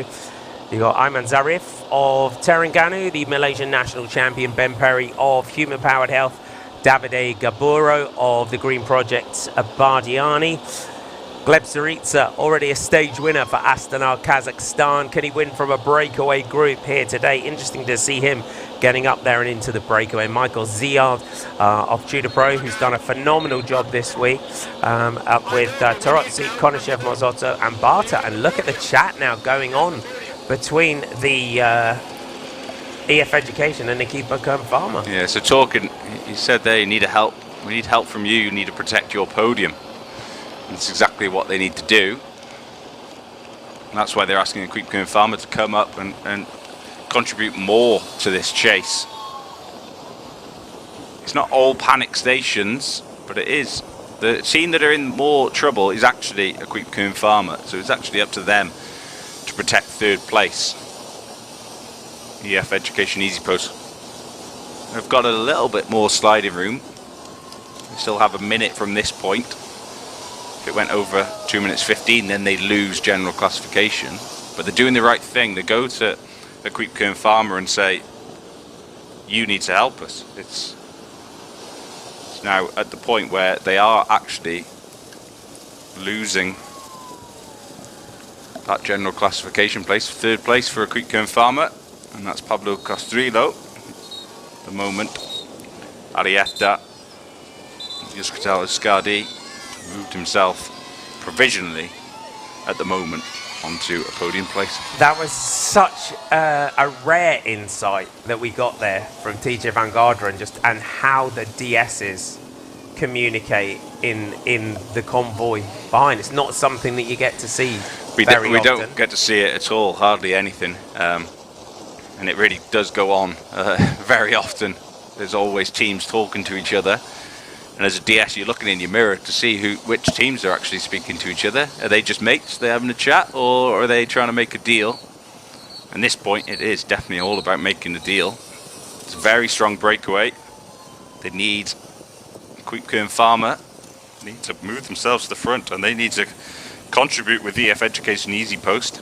You've got Ayman Zarif of Terengganu, the Malaysian national champion, Ben Perry of Human Powered Health, Davide Gaburo of the Green Project, Bardiani. Gleb Sarica, already a stage winner for Astana, Kazakhstan. Can he win from a breakaway group here today? Interesting to see him getting up there and into the breakaway. Michael Ziad of Judo Pro, who's done a phenomenal job this week, up with Tarotsi, Konashev, Mozotto and Barta. And look at the chat now going on between the EF Education and Nikki Farmer. Yeah, so talking, he said they need help. We need help from you. You need to protect your podium. That's exactly what they need to do. And that's why they're asking Equipe Farmer to come up and contribute more to this chase. It's not all panic stations, but it is. The team that are in more trouble is actually Equipe Farmer, so it's actually up to them to protect third place. EF Education Easy Post. They've got a little bit more sliding room. They still have a minute from this point. If it went over 2 minutes 15, then they lose general classification. But they're doing the right thing. They go to Equipe Farmer and say, you need to help us. It's now at the point where they are actually losing that general classification place. Third place for Equipe Farmer, and that's Pablo Castrillo. At the moment, Arietta, Yuskatel Escadi moved himself provisionally at the moment onto a podium place. That was such a rare insight that we got there from TJ Van Garderen, and how the DSs communicate in the convoy behind. It's not something that you get to see very often. We don't get to see it at all, hardly anything, and it really does go on very often. There's always teams talking to each other. And as a DS, you're looking in your mirror to see which teams are actually speaking to each other. Are they just mates? Are they having a chat? Or are they trying to make a deal? At this point, it is definitely all about making the deal. It's a very strong breakaway. They need Equipe Farmer. Need to move themselves to the front, and they need to contribute with EF Education Easy Post.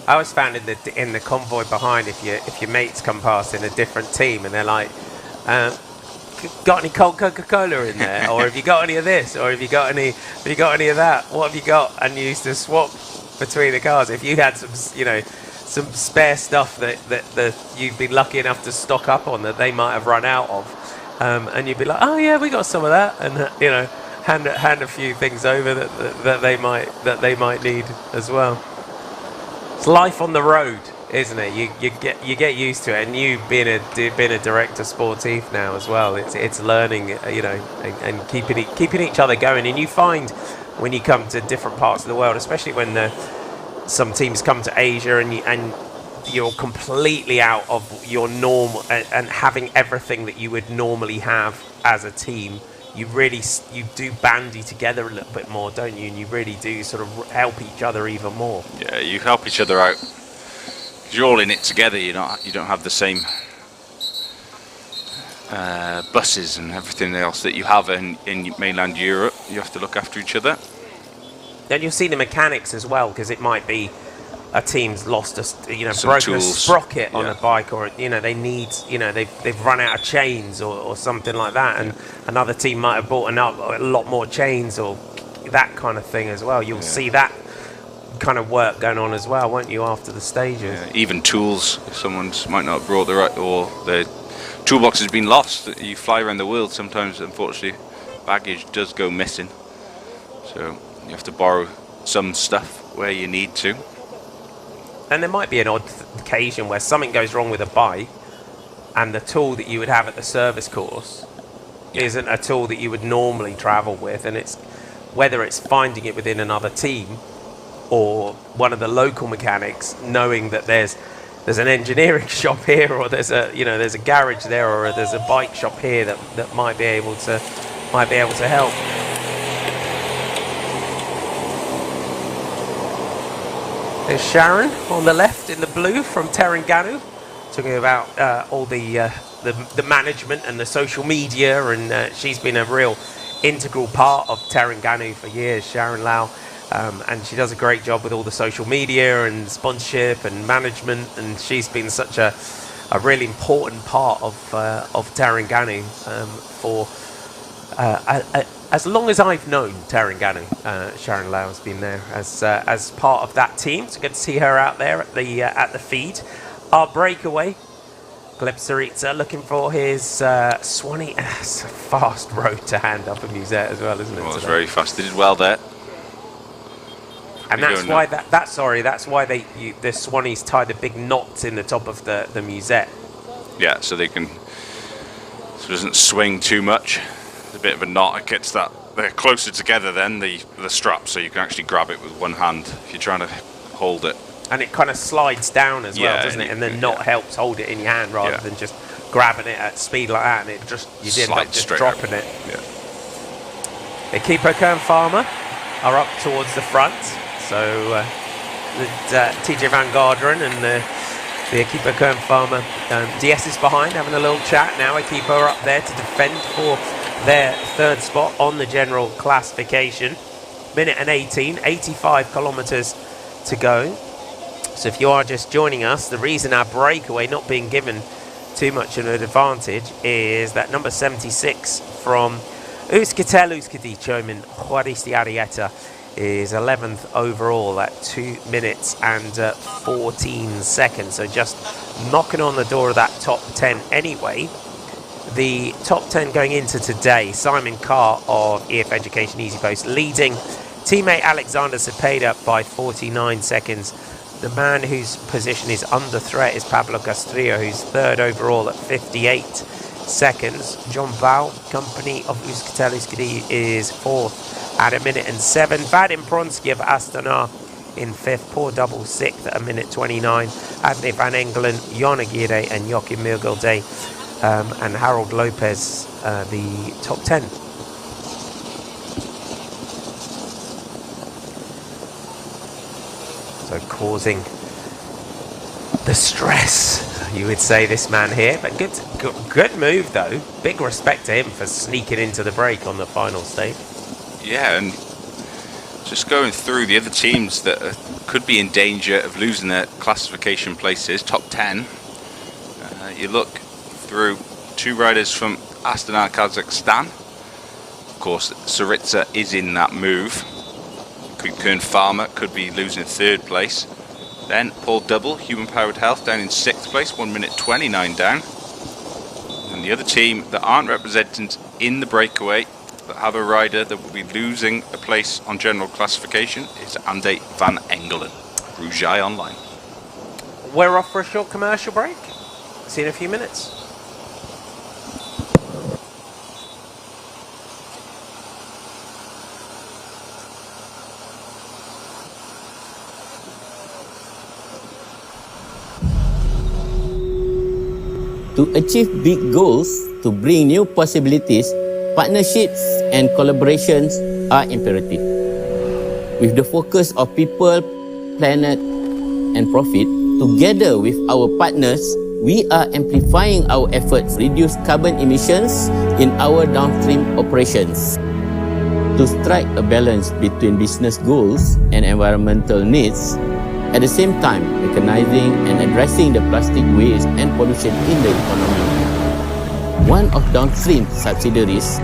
I always found in the convoy behind, if your mates come past in a different team and they're like, got any cold Coca-Cola in there, or have you got any of this, or have you got any of that? What have you got? And you used to swap between the cars. If you had some spare stuff that you've been lucky enough to stock up on that they might have run out of, and you'd be like, oh yeah, we got some of that, and hand a few things over that they might need as well. It's life on the road, isn't it? You get used to it, and you being a director sportif now as well. It's learning, and keeping each other going. And you find when you come to different parts of the world, especially when some teams come to Asia, and you're completely out of your norm and having everything that you would normally have as a team. You do bandy together a little bit more, don't you? And you really do sort of help each other even more. Yeah, you help each other out. You're all in it together. You don't have the same buses and everything else that you have in mainland Europe. You have to look after each other. Then you'll see the mechanics as well, because it might be a team's lost broken a sprocket on a bike, or they need they've run out of chains or something like that, and another team might have bought a lot more chains or that kind of thing as well. You'll see that kind of work going on as well, won't you, after the stages? Yeah, even tools. If someone's might not have brought the right, or the toolbox has been lost. You fly around the world, sometimes unfortunately baggage does go missing, so you have to borrow some stuff where you need to. And there might be an odd occasion where something goes wrong with a bike, and the tool that you would have at the service course isn't a tool that you would normally travel with, and it's whether it's finding it within another team or one of the local mechanics knowing that there's an engineering shop here, or there's a garage there, or there's a bike shop here that might be able to help. There's Sharon on the left in the blue from Terengganu, talking about all the management and the social media, and she's been a real integral part of Terengganu for years, Sharon Lau, and she does a great job with all the social media and sponsorship and management, and she's been such a really important part of Terengganu for as long as I've known Terengganu. Sharon Lau has been there as part of that team. So good to see her out there at the feed. Our breakaway, Gleb Saritsa, looking for his Swanee. It's a fast road to hand up a musette as well, isn't it? Well, it's very fast. They did well there. And that's why that's why the Swanees tie the big knots in the top of the musette. Yeah, so it doesn't swing too much. A bit of a knot. It gets that they're closer together than the strap, so you can actually grab it with one hand if you're trying to hold it. And it kind of slides down as well, doesn't it? And the knot helps hold it in your hand rather than just grabbing it at speed like that, and it just end up just dropping it. Yeah. The Keeper Kern Farmer are up towards the front, so TJ Van Garderen and the Keeper Kern Farmer, DS is behind, having a little chat now. Keeper are up there to defend for their third spot on the general classification. Minute and 85 kilometres to go. So if you are just joining us, the reason our breakaway not being given too much of an advantage is that number 76 from Euskaltel Chomin Juaristi Arieta is 11th overall at 2 minutes and 14 seconds. So just knocking on the door of that top 10 anyway. The top 10 going into today, Simon Carr of EF Education Easy Post leading teammate Alexander Cepeda by 49 seconds. The man whose position is under threat is Pablo Castrillo, who's third overall at 58 seconds. John Bao, company of Euskaltel Euskadi, is fourth at 1 minute and 7. Vadim Pronsky of Astana in fifth. Poor double sixth at 1 minute 29. Adley Van Engelen, Jon Aguirre and Joachim Mugelde. And Harold Lopez, the top 10. So causing the stress, you would say, this man here. But good move, though. Big respect to him for sneaking into the break on the final stage. Yeah, and Just going through the other teams that could be in danger of losing their classification places, top 10. You look through 2 riders from Astana, Kazakhstan. Of course, Saritsa is in that move. Kern Farmer could be losing 3rd place. Then Paul Double, Human Powered Health, down in 6th place, 1 minute 29 down. And the other team that aren't represented in the breakaway, that have a rider that will be losing a place on general classification, is Ande van Engelen, Rougai Online. We're off for a short commercial break. See you in a few minutes. To achieve big goals, to bring new possibilities, partnerships and collaborations are imperative. With the focus of people, planet, and profit, together with our partners, we are amplifying our efforts to reduce carbon emissions in our downstream operations. To strike a balance between business goals and environmental needs, at the same time recognizing and addressing the plastic waste and pollution in the economy. One of downstream subsidiaries,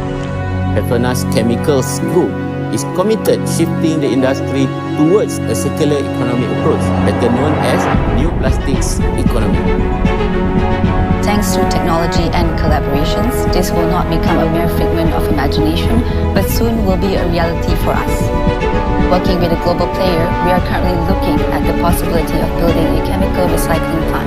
Petronas Chemicals Group, is committed shifting the industry towards a circular economy approach, better known as New Plastics Economy. Thanks to technology and collaborations, this will not become a mere figment of imagination, but soon will be a reality for us. Working with a global player, we are currently looking at the possibility of building a chemical recycling plant,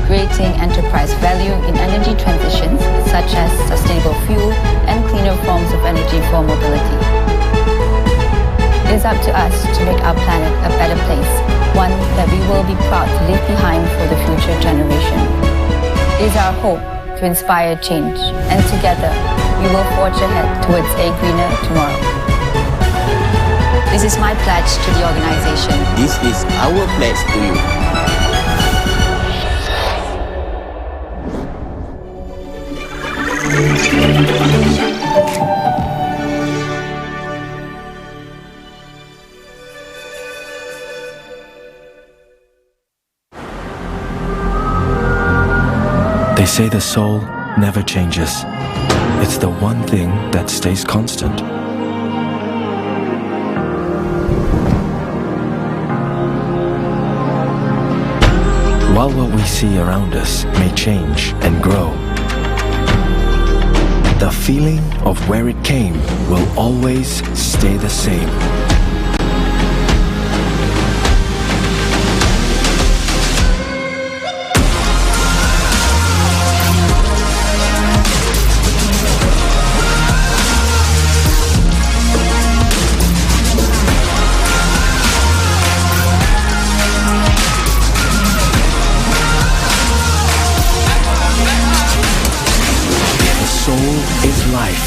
creating enterprise value in energy transitions such as sustainable fuel and cleaner forms of energy for mobility. It is up to us to make our planet a better place, one that we will be proud to leave behind for the future generation. It is our hope to inspire change, and together we will forge ahead towards a greener tomorrow. This is my pledge to the organization. This is our pledge to you. They say the soul never changes. It's the one thing that stays constant. While what we see around us may change and grow, the feeling of where it came will always stay the same. Is life,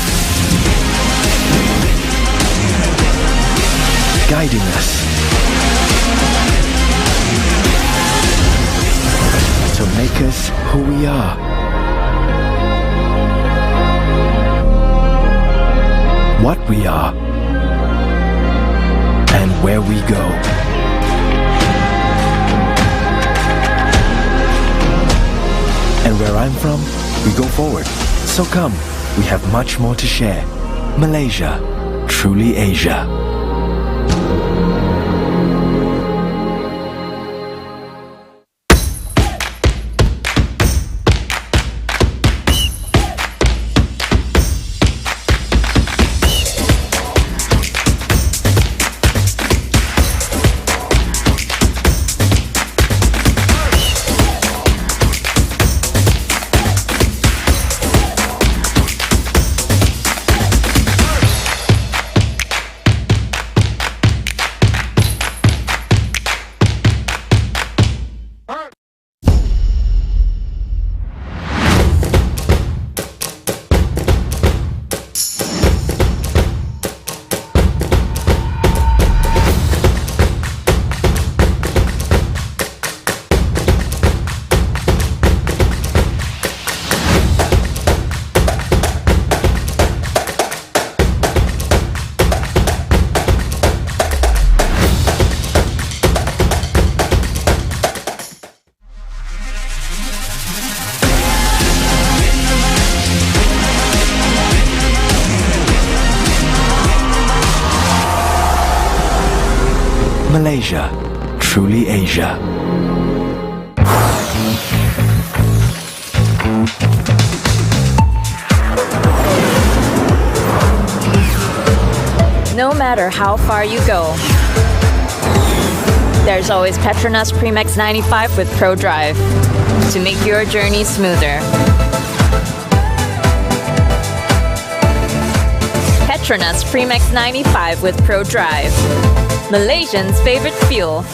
guiding us to make us who we are. What we are and where we go. And where I'm from, we go forward. So come, we have much more to share. Malaysia, truly Asia. Malaysia, truly Asia. No matter how far you go, there's always Petronas Premix 95 with Pro Drive to make your journey smoother. Petronas Premix 95 with Pro Drive, Malaysians' favorite fuel.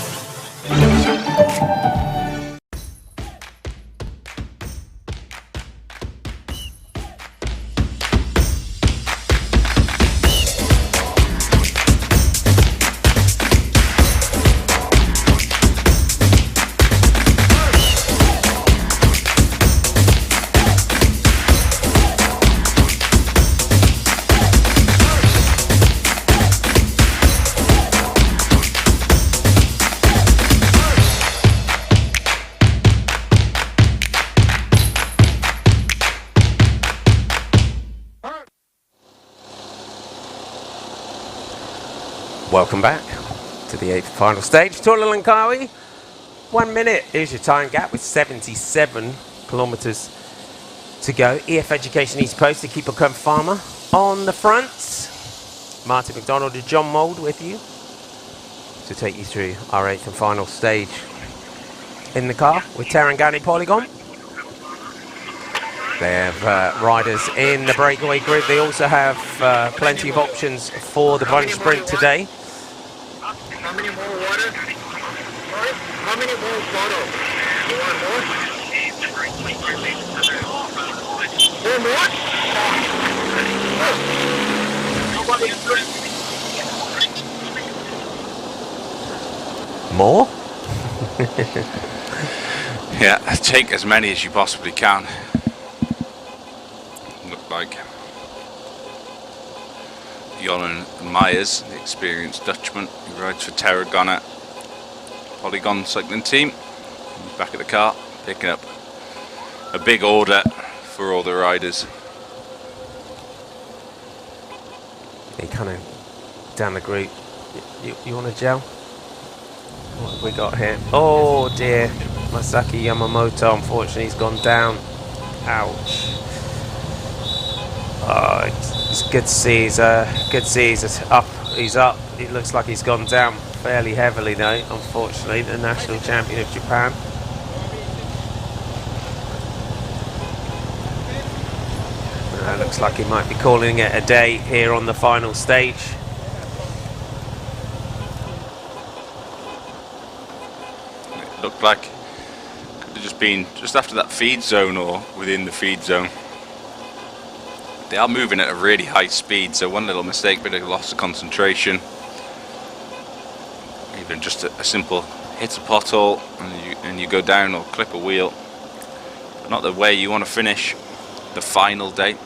Welcome back to the 8th final stage. Tour de Langkawi. 1 minute is your time gap with 77 kilometres to go. EF Education East Post to keep a Klang Farmer on the front. Martin McDonald and John Mould with you to take you through our 8th and final stage in the car with Tarangani Polygon. They have riders in the breakaway grid. They also have plenty of options for the bunch sprint today. How many more water? Sorry? How many more bottles? You want more? More? Nobody More? Yeah, take as many as you possibly can. Look like Johan Myers, the experienced Dutchman who rides for Tarragona Polygon cycling team. He's back at the car, picking up a big order for all the riders. He kind of down the group. You want a gel? What have we got here? Oh dear, Masaki Yamamoto, unfortunately he's gone down. Ouch. Oh, it's good to see he's up. He's up. It looks like he's gone down fairly heavily though, unfortunately, the national champion of Japan. Looks like he might be calling it a day here on the final stage. It looked like it could have just been just after that feed zone or within the feed zone. They are moving at a really high speed, so one little mistake, bit of loss of concentration. Even just a simple hit a pothole and you go down or clip a wheel. But not the way you want to finish the final day.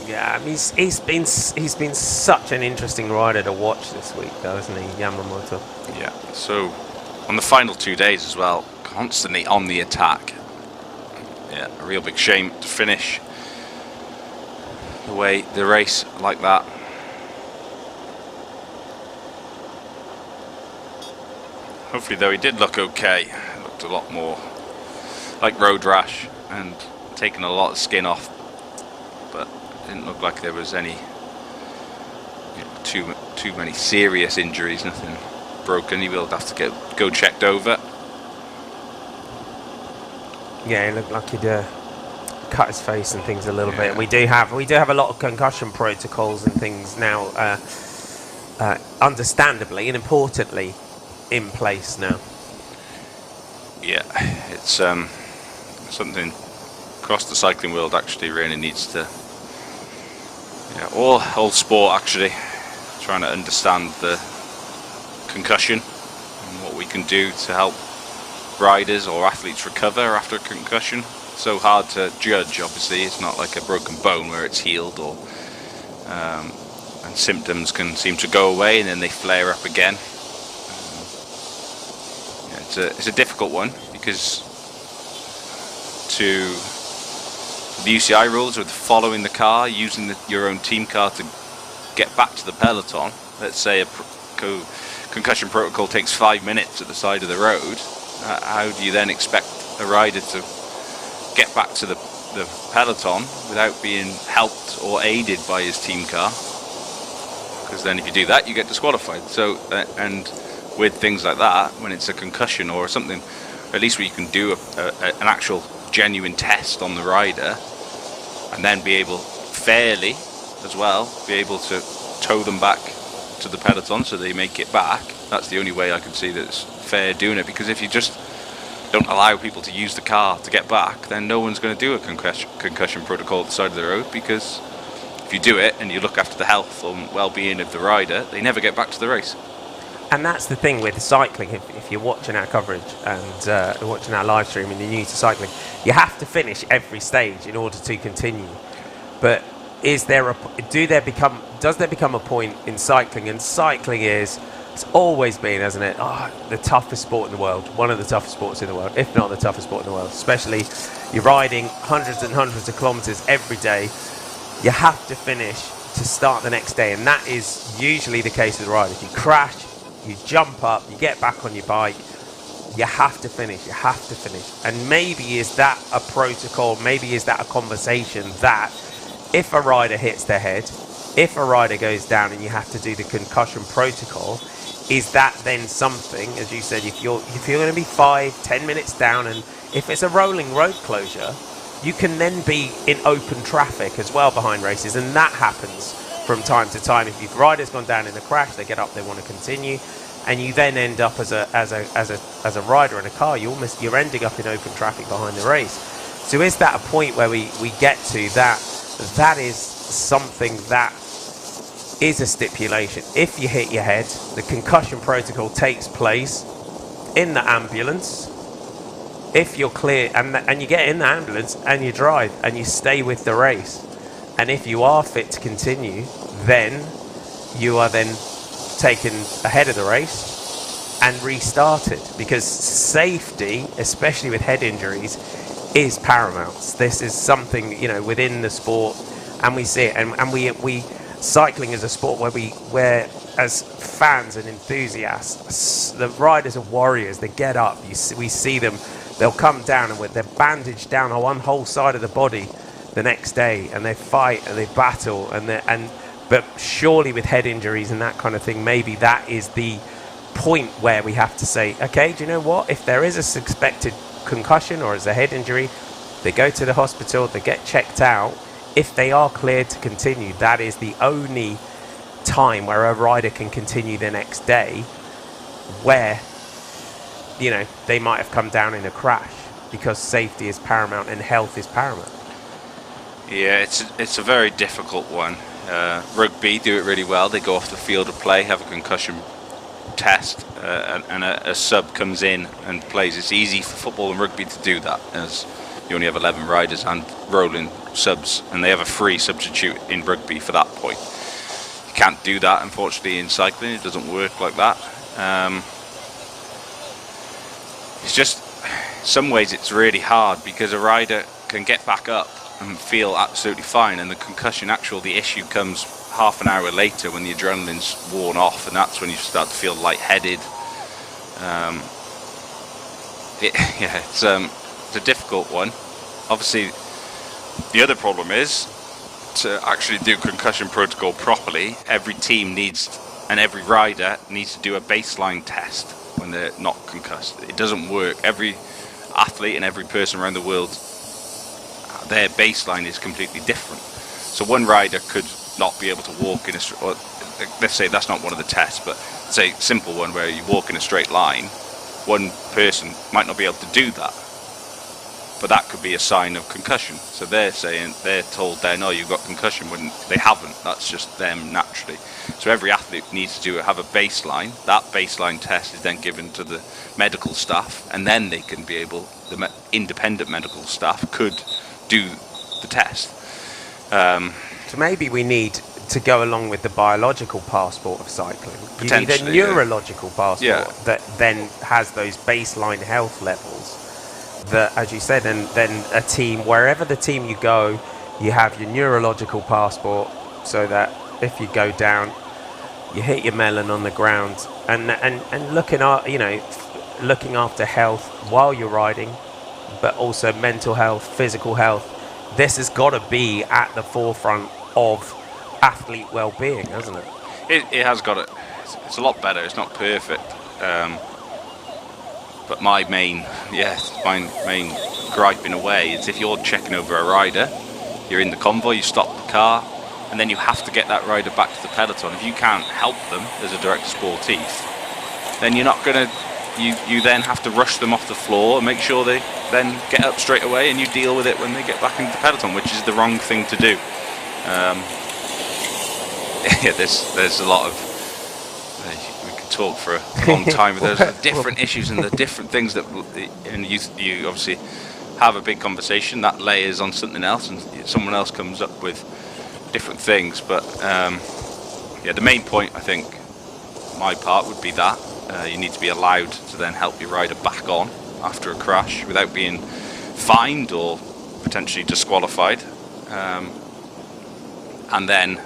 Yeah, I mean, he's been such an interesting rider to watch this week, though, isn't he, Yamamoto? Yeah. So on the final 2 days as well, constantly on the attack. Yeah, a real big shame to finish the race like that. Hopefully, though, he did look okay. It looked a lot more like road rash and taking a lot of skin off, but it didn't look like there was any too many serious injuries. Nothing broken. He will have to go checked over. Yeah, it looked like he'd cut his face and things a little bit. And we do have a lot of concussion protocols and things now, understandably and importantly, in place now. Yeah, it's something across the cycling world actually really needs to. Yeah, all sport actually trying to understand the concussion and what we can do to help riders or athletes recover after a concussion. So hard to judge, obviously. It's not like a broken bone where it's healed, or and symptoms can seem to go away and then they flare up again. Yeah, it's a difficult one because to the UCI rules with following the car, using your own team car to get back to the peloton. Let's say a concussion protocol takes 5 minutes at the side of the road, how do you then expect a rider to get back to the peloton without being helped or aided by his team car? Because then if you do that, you get disqualified. So and with things like that, when it's a concussion or something, at least we can do an actual genuine test on the rider, and then be able fairly as well be able to tow them back to the peloton so they make it back. That's the only way I can see that it's fair doing it, because if you just don't allow people to use the car to get back, then no one's going to do a concussion protocol at the side of the road, because if you do it and you look after the health and well-being of the rider, they never get back to the race. And that's the thing with cycling. If you're watching our coverage and watching our live stream and you're new to cycling, you have to finish every stage in order to continue. But does there become a point in cycling? And cycling it's always been, hasn't it, the toughest sport in the world, one of the toughest sports in the world, if not the toughest sport in the world. Especially you're riding hundreds and hundreds of kilometres every day. You have to finish to start the next day, and that is usually the case with the rider. If you crash, you jump up, you get back on your bike, you have to finish. And maybe is that a protocol, maybe is that a conversation that if a rider hits their head, if a rider goes down and you have to do the concussion protocol, is that then something, as you said, if you're going to be 5-10 minutes down, and if it's a rolling road closure, you can then be in open traffic as well behind races, and that happens from time to time. If your rider's gone down in a crash, they get up, they want to continue, and you then end up as a rider in a car, you're ending up in open traffic behind the race. So is that a point where we get to that is something that is a stipulation? If you hit your head, the concussion protocol takes place in the ambulance. If you're clear and you get in the ambulance and you drive and you stay with the race, and if you are fit to continue, then you are then taken ahead of the race and restarted, because safety, especially with head injuries, is paramount. This is something, within the sport, and we see it, and we cycling is a sport where as fans and enthusiasts, the riders are warriors. They get up, we see them, they'll come down and they're bandaged down on one whole side of the body the next day, and they fight and they battle, but surely with head injuries and that kind of thing, maybe that is the point where we have to say, okay, do you know what, if there is a suspected concussion or as a head injury, they go to the hospital, they get checked out. If they are cleared to continue, that is the only time where a rider can continue the next day, where they might have come down in a crash, because safety is paramount and health is paramount. Yeah, it's a very difficult one. Rugby do it really well. They go off the field of play, have a concussion test, and a sub comes in and plays. It's easy for football and rugby to do that, as you only have 11 riders and rolling subs, and they have a free substitute in rugby for that point. You can't do that, unfortunately, in cycling. It doesn't work like that. It's just, some ways it's really hard, because a rider can get back up and feel absolutely fine, and the concussion, the issue comes half an hour later when the adrenaline's worn off, and that's when you start to feel lightheaded. It's a difficult one. Obviously, the other problem is to actually do concussion protocol properly. Every team and every rider needs to do a baseline test when they're not concussed. It doesn't work. Every athlete and every person around the world, their baseline is completely different. So one rider could not be able to walk in let's say that's not one of the tests, but say a simple one where you walk in a straight line. One person might not be able to do that, but that could be a sign of concussion. So they're told then, oh, you've got concussion, when they haven't. That's just them naturally. So every athlete needs to have a baseline. That baseline test is then given to the medical staff, and then they can be able, the independent medical staff could do the test. So maybe we need to go along with the biological passport of cycling. You need a neurological passport that then has those baseline health levels. That, as you said, and then a team, wherever the team you go, you have your neurological passport, so that if you go down, you hit your melon on the ground, and looking after health while you're riding, but also mental health, physical health. This has got to be at the forefront of athlete well-being, hasn't it? It has got it. It's a lot better. It's not perfect, but my main gripe in a way is if you're checking over a rider, you're in the convoy, you stop the car, and then you have to get that rider back to the peloton. If you can't help them as a director sportif, then you're not going to. You then have to rush them off the floor and make sure they then get up straight away, and you deal with it when they get back into the peloton, which is the wrong thing to do. Yeah, there's a lot of. We could talk for a long time. There's different issues and the different things that, and you obviously have a big conversation that layers on something else, and someone else comes up with different things. But yeah, the main point I think, my part would be that you need to be allowed to then help your rider back on after a crash without being fined or potentially disqualified, and then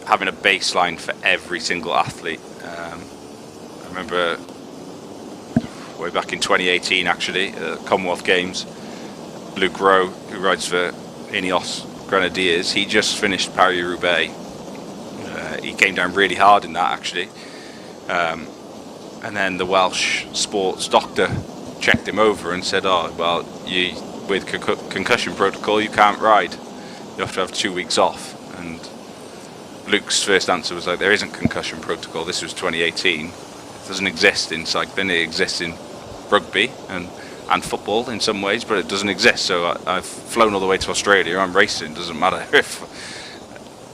having a baseline for every single athlete. I remember way back in 2018 actually, Commonwealth Games, Luke Rowe, who rides for Ineos Grenadiers, he just finished Paris-Roubaix. He came down really hard in that actually, and then the Welsh sports doctor checked him over and said, oh well, you with concussion protocol you can't ride, you have to have 2 weeks off. And Luke's first answer was like, there isn't concussion protocol, this was 2018, it doesn't exist in cycling, it exists in rugby and football in some ways, but it doesn't exist. So I've flown all the way to Australia, I'm racing, doesn't matter if.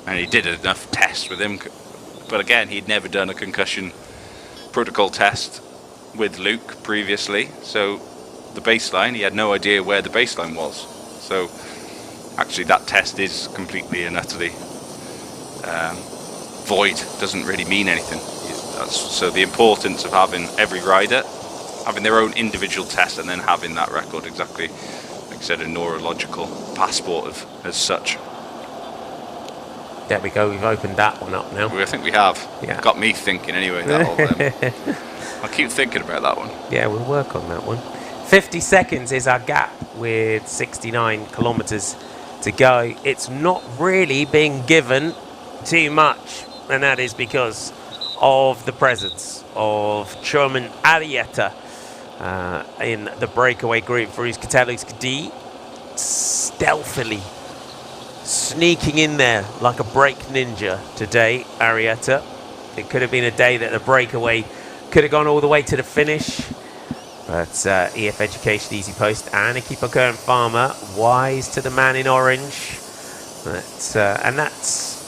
And he did enough tests with him, but again, he'd never done a concussion protocol test with Luke previously, so the baseline, he had no idea where the baseline was. So actually that test is completely and utterly void, doesn't really mean anything. So the importance of having every rider having their own individual test and then having that record, exactly like I said, a neurological passport as such. There we go, we've opened that one up now. I think we have. Yeah. Got me thinking anyway, that whole I'll keep thinking about that one. Yeah, we'll work on that one. 50 seconds is our gap with 69 kilometres to go. It's not really being given too much, and that is because of the presence of German Arietta in the breakaway group for his categorised D, stealthily sneaking in there like a break ninja today, Arietta. It could have been a day that the breakaway could have gone all the way to the finish, but EF Education, Easy Post, and Equipo Current Farmer, wise to the man in orange. And that's,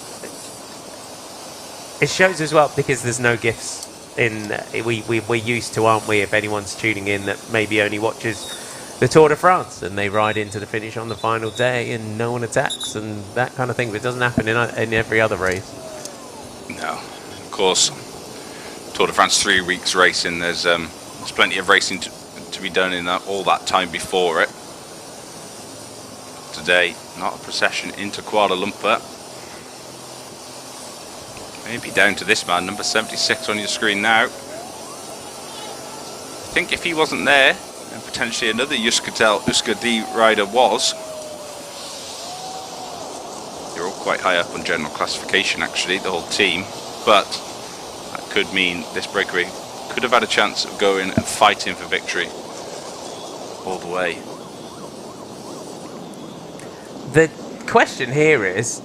it shows as well, because there's no gifts in, we're used to, aren't we, if anyone's tuning in that maybe only watches the Tour de France and they ride into the finish on the final day and no one attacks and that kind of thing, but it doesn't happen in every other race. No, of course, Tour de France 3 weeks racing, there's plenty of racing to be done in all that time before it. Today, not a procession into Kuala Lumpur. Maybe down to this man, number 76 on your screen now. I think if he wasn't there, and potentially another Euskadi D rider was, they're all quite high up on general classification actually, the whole team, but that could mean this breakaway could have had a chance of going and fighting for victory all the way. The question here is,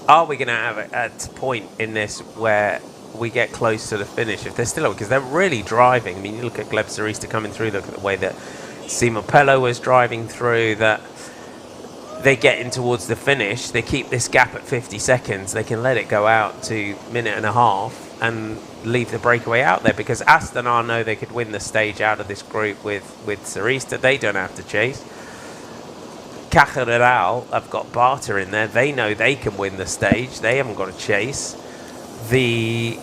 are we going to have a point in this where we get close to the finish if they're still, because they're really driving. I mean, you look at Gleb Sarista coming through, look at the way that Simo Pello was driving through, that they get in towards the finish, they keep this gap at 50 seconds, they can let it go out to a minute and a half and leave the breakaway out there, because Astana know they could win the stage out of this group with Sarista. They don't have to chase. Cajareral have got Barter in there, they know they can win the stage, they haven't got to chase. We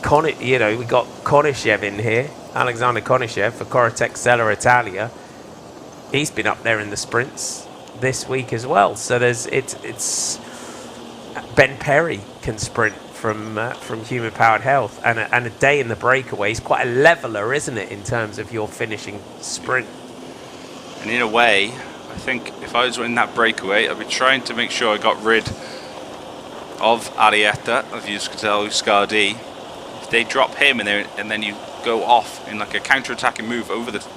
got Konishev in here, Alexander Konishev for Corotec Sella Italia. He's been up there in the sprints this week as well. So it's Ben Perry can sprint from Human Powered Health, and a day in the breakaway is quite a leveler, isn't it, in terms of your finishing sprint? And in a way, I think if I was in that breakaway, I'd be trying to make sure I got rid of Arietta, of Euskaltel Euskadi. If they drop him and then you go off in like a counter-attacking move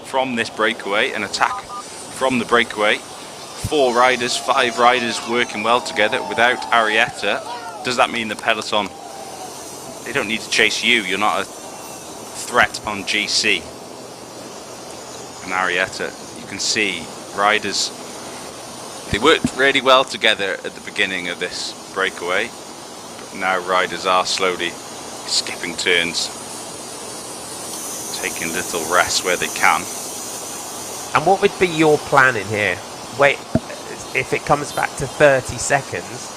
from this breakaway and attack from the breakaway, 4 riders, 5 riders working well together without Arietta, does that mean the peloton, they don't need to chase you? You're not a threat on GC. And Arietta, you can see riders, they worked really well together at the beginning of this breakaway, but now riders are slowly skipping turns, taking little rests where they can. And what would be your plan in here? Wait, if it comes back to 30 seconds,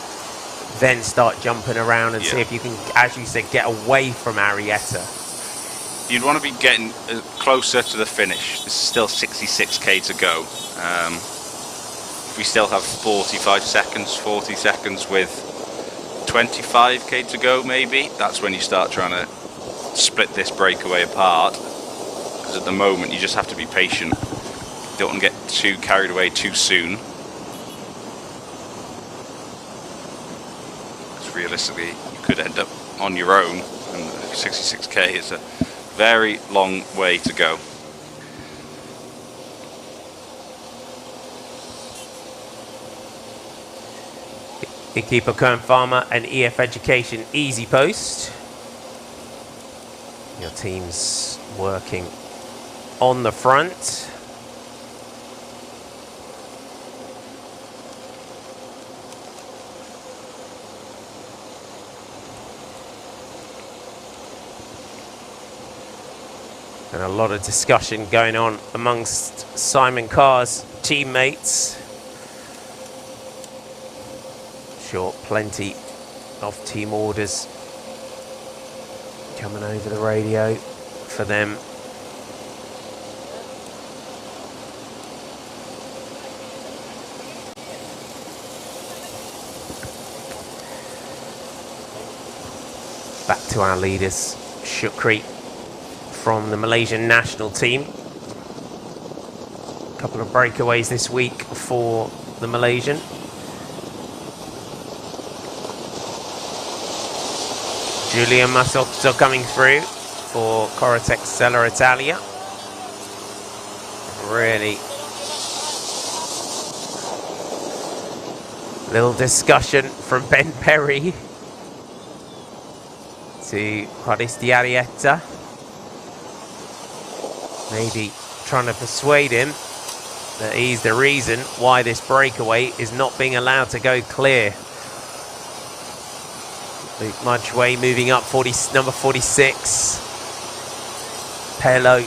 then start jumping around and see if you can, as you said, get away from Arietta. You'd want to be getting closer to the finish. This is still 66k to go. We still have 45 seconds, 40 seconds with 25k to go maybe. That's when you start trying to split this breakaway apart. Because at the moment you just have to be patient. You don't want to get too carried away too soon. Because realistically you could end up on your own, and 66k is a very long way to go. Keeper Kern Farmer and EF Education Easy Post. Your team's working on the front. And a lot of discussion going on amongst Simon Carr's teammates. Sure, plenty of team orders coming over the radio for them. Back to our leaders, Shukri from the Malaysian national team. A couple of breakaways this week for the Malaysian. Giulia Masotto coming through for Corratec Sella Italia. Really little discussion from Ben Perry to Haristi Arietta. Maybe trying to persuade him that he's the reason why this breakaway is not being allowed to go clear. Luke Mudgeway moving up, number 46. Pelo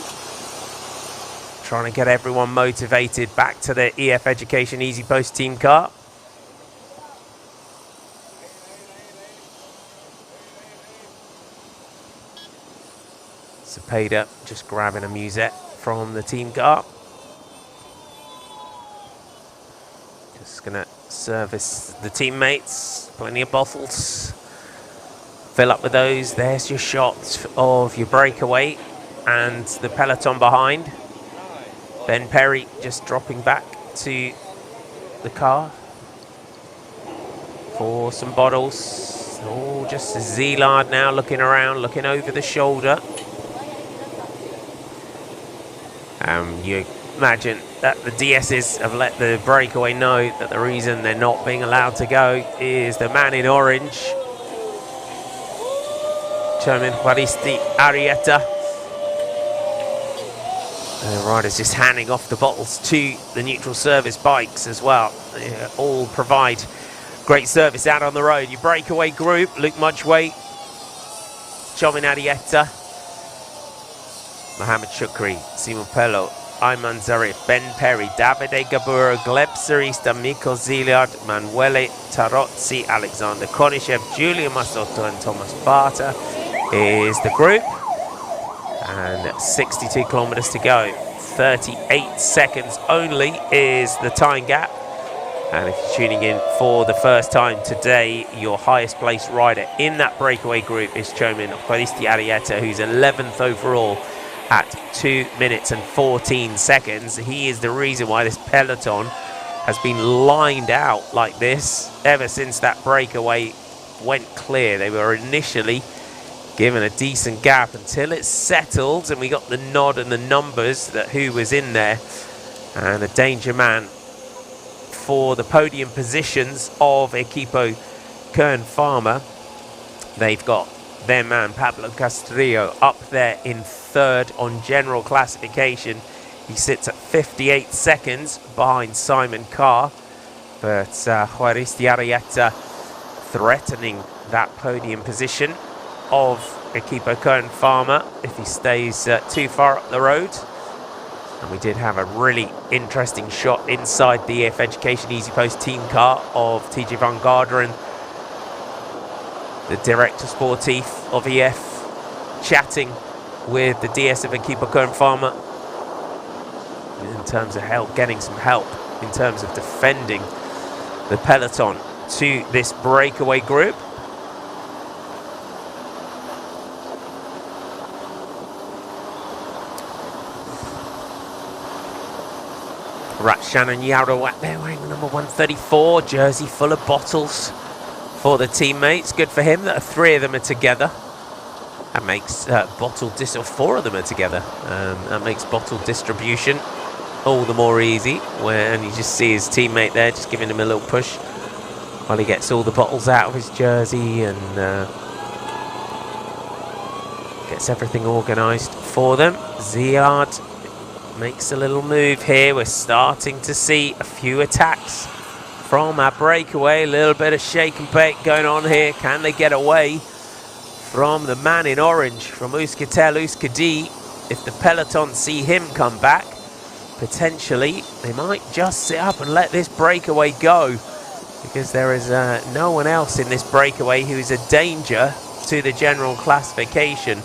trying to get everyone motivated back to the EF Education Easy Post team car. Cepeda just grabbing a musette from the team car. Just gonna service the teammates, plenty of bottles. Fill up with those. There's your shot of your breakaway and the peloton behind. Ben Perry just dropping back to the car for some bottles. Oh, just Zelard now looking around, looking over the shoulder. You imagine that the DSs have let the breakaway know that the reason they're not being allowed to go is the man in orange, Chairman Haristi Arietta. The riders just handing off the bottles to the neutral service bikes as well. They all provide great service out on the road. Your breakaway group, Luke Mudgeway, Chairman Arietta, Mohamed Shukri, Simon Pello, Ayman Zarif, Ben Perry, Davide Gabur, Gleb Sarista, Mikko Ziliard, Manuele Tarozzi, Alexander Konishev, Giulia Masotto and Thomas Barter is the group. And 62 kilometers to go. 38 seconds only is the time gap And if you're tuning in for the first time today, your highest placed rider in that breakaway group is Chomin Khwaristi Arieta, who's 11th overall at 2 minutes and 14 seconds. He is the reason why this peloton has been lined out like this ever since that breakaway went clear. They were initially given a decent gap until it settled and we got the nod and the numbers that who was in there. And a danger man for the podium positions of Equipo Kern Pharma. They've got their man Pablo Castrillo up there in third on general classification. He sits at 58 seconds behind Simon Carr, but Khwaristi Arieta threatening that podium position of Equipo Kern Pharma if he stays too far up the road. And we did have a really interesting shot inside the EF Education Easy Post team car of TJ van Garderen, the director sportif of EF, chatting with the DS of Equipo Kern Pharma in terms of help, getting some help in terms of defending the peloton to this breakaway group. Right, Shannon Yarrow out there wearing number 134, jersey full of bottles for the teammates. Good for him that three of them are together. That makes or four of them are together. That makes bottle distribution all the more easy. When you just see his teammate there just giving him a little push while he gets all the bottles out of his jersey and gets everything organised for them. Ziad makes a little move here. We're starting to see a few attacks from our breakaway. A little bit of shake and bake going on here. Can they get away from the man in orange, from Euskaltel Euskadi? If the peloton see him come back, potentially they might just sit up and let this breakaway go, because there is no one else in this breakaway who is a danger to the general classification.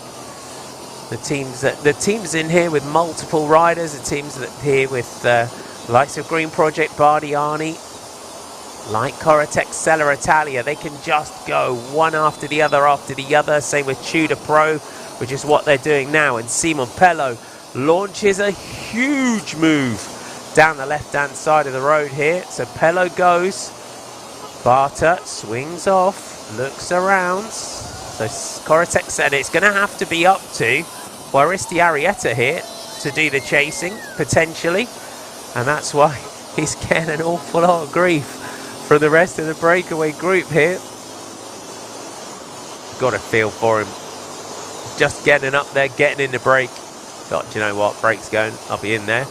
The teams in here with multiple riders, the teams that here with likes of Green Project, Bardiani, like Corotec, Sella Italia, they can just go one after the other. Same with Tudor Pro, which is what they're doing now. And Simon Pello launches a huge move down the left-hand side of the road here. So Pello goes, Barta swings off, looks around. So Corotec said it's going to have to be up to Khwaristi Arieta here to do the chasing, potentially. And that's why he's getting an awful lot of grief from the rest of the breakaway group here. Got a feel for him. Just getting up there, getting in the break. Thought, you know what, break's going, I'll be in there.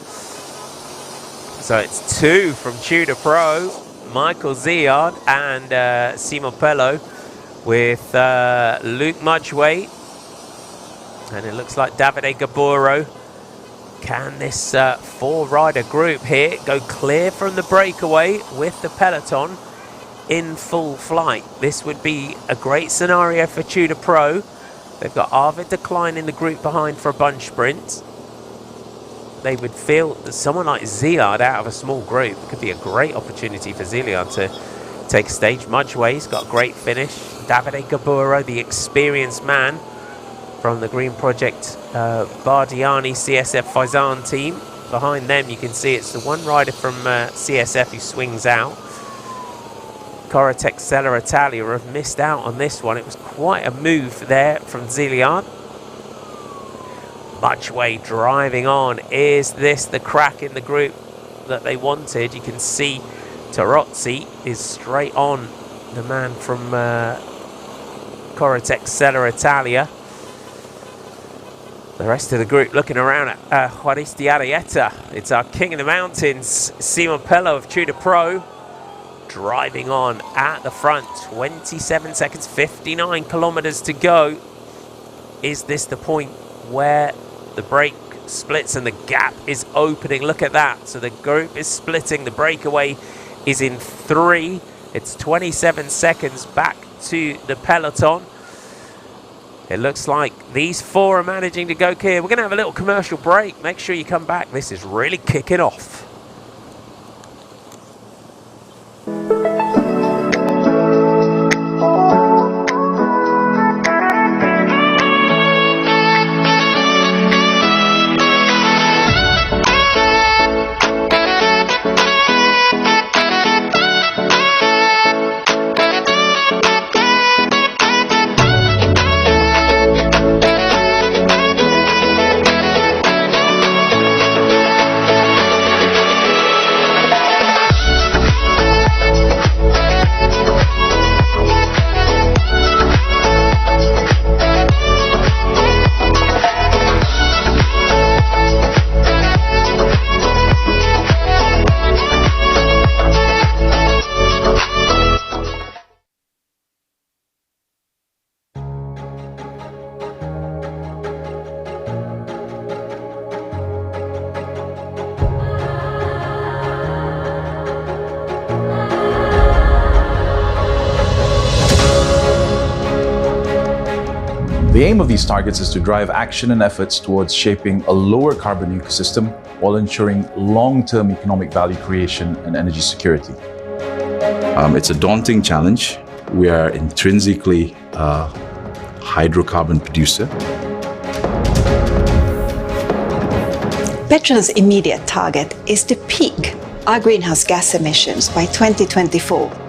So it's two from Tudor Pro, Michael Ziad and Simon Pello, with Luke Mudgway, and it looks like Davide Gaburo. Can this four-rider group here go clear from the breakaway with the peloton in full flight? This would be a great scenario for Tudor Pro. They've got Arvid Decline in the group behind for a bunch sprint. They would feel that someone like Ziad out of a small group could be a great opportunity for Ziad to take stage. Mudgway's got a great finish. Davide Gaburo, the experienced man from the Green Project Bardiani CSF Faizan team. Behind them you can see it's the one rider from CSF who swings out. Corotec, Sella Italia have missed out on this one. It was quite a move there from Ziliard. Mudgway driving on. Is this the crack in the group that they wanted? You can see Tarozzi is straight on the man from Corotec, Sella Italia. The rest of the group looking around at Khwaristi Arieta. It's our king of the mountains, Simon Pello of Tudor Pro, driving on at the front. 27 seconds, 59 kilometres to go. Is this the point where the break splits and the gap is opening? Look at that. So the group is splitting. The breakaway is in 3. It's 27 seconds back to the peloton. It looks like these four are managing to go clear. We're going to have a little commercial break. Make sure you come back. This is really kicking off. The aim of these targets is to drive action and efforts towards shaping a lower carbon ecosystem while ensuring long-term economic value creation and energy security. It's a daunting challenge. We are intrinsically a hydrocarbon producer. Petronas' immediate target is to peak our greenhouse gas emissions by 2024.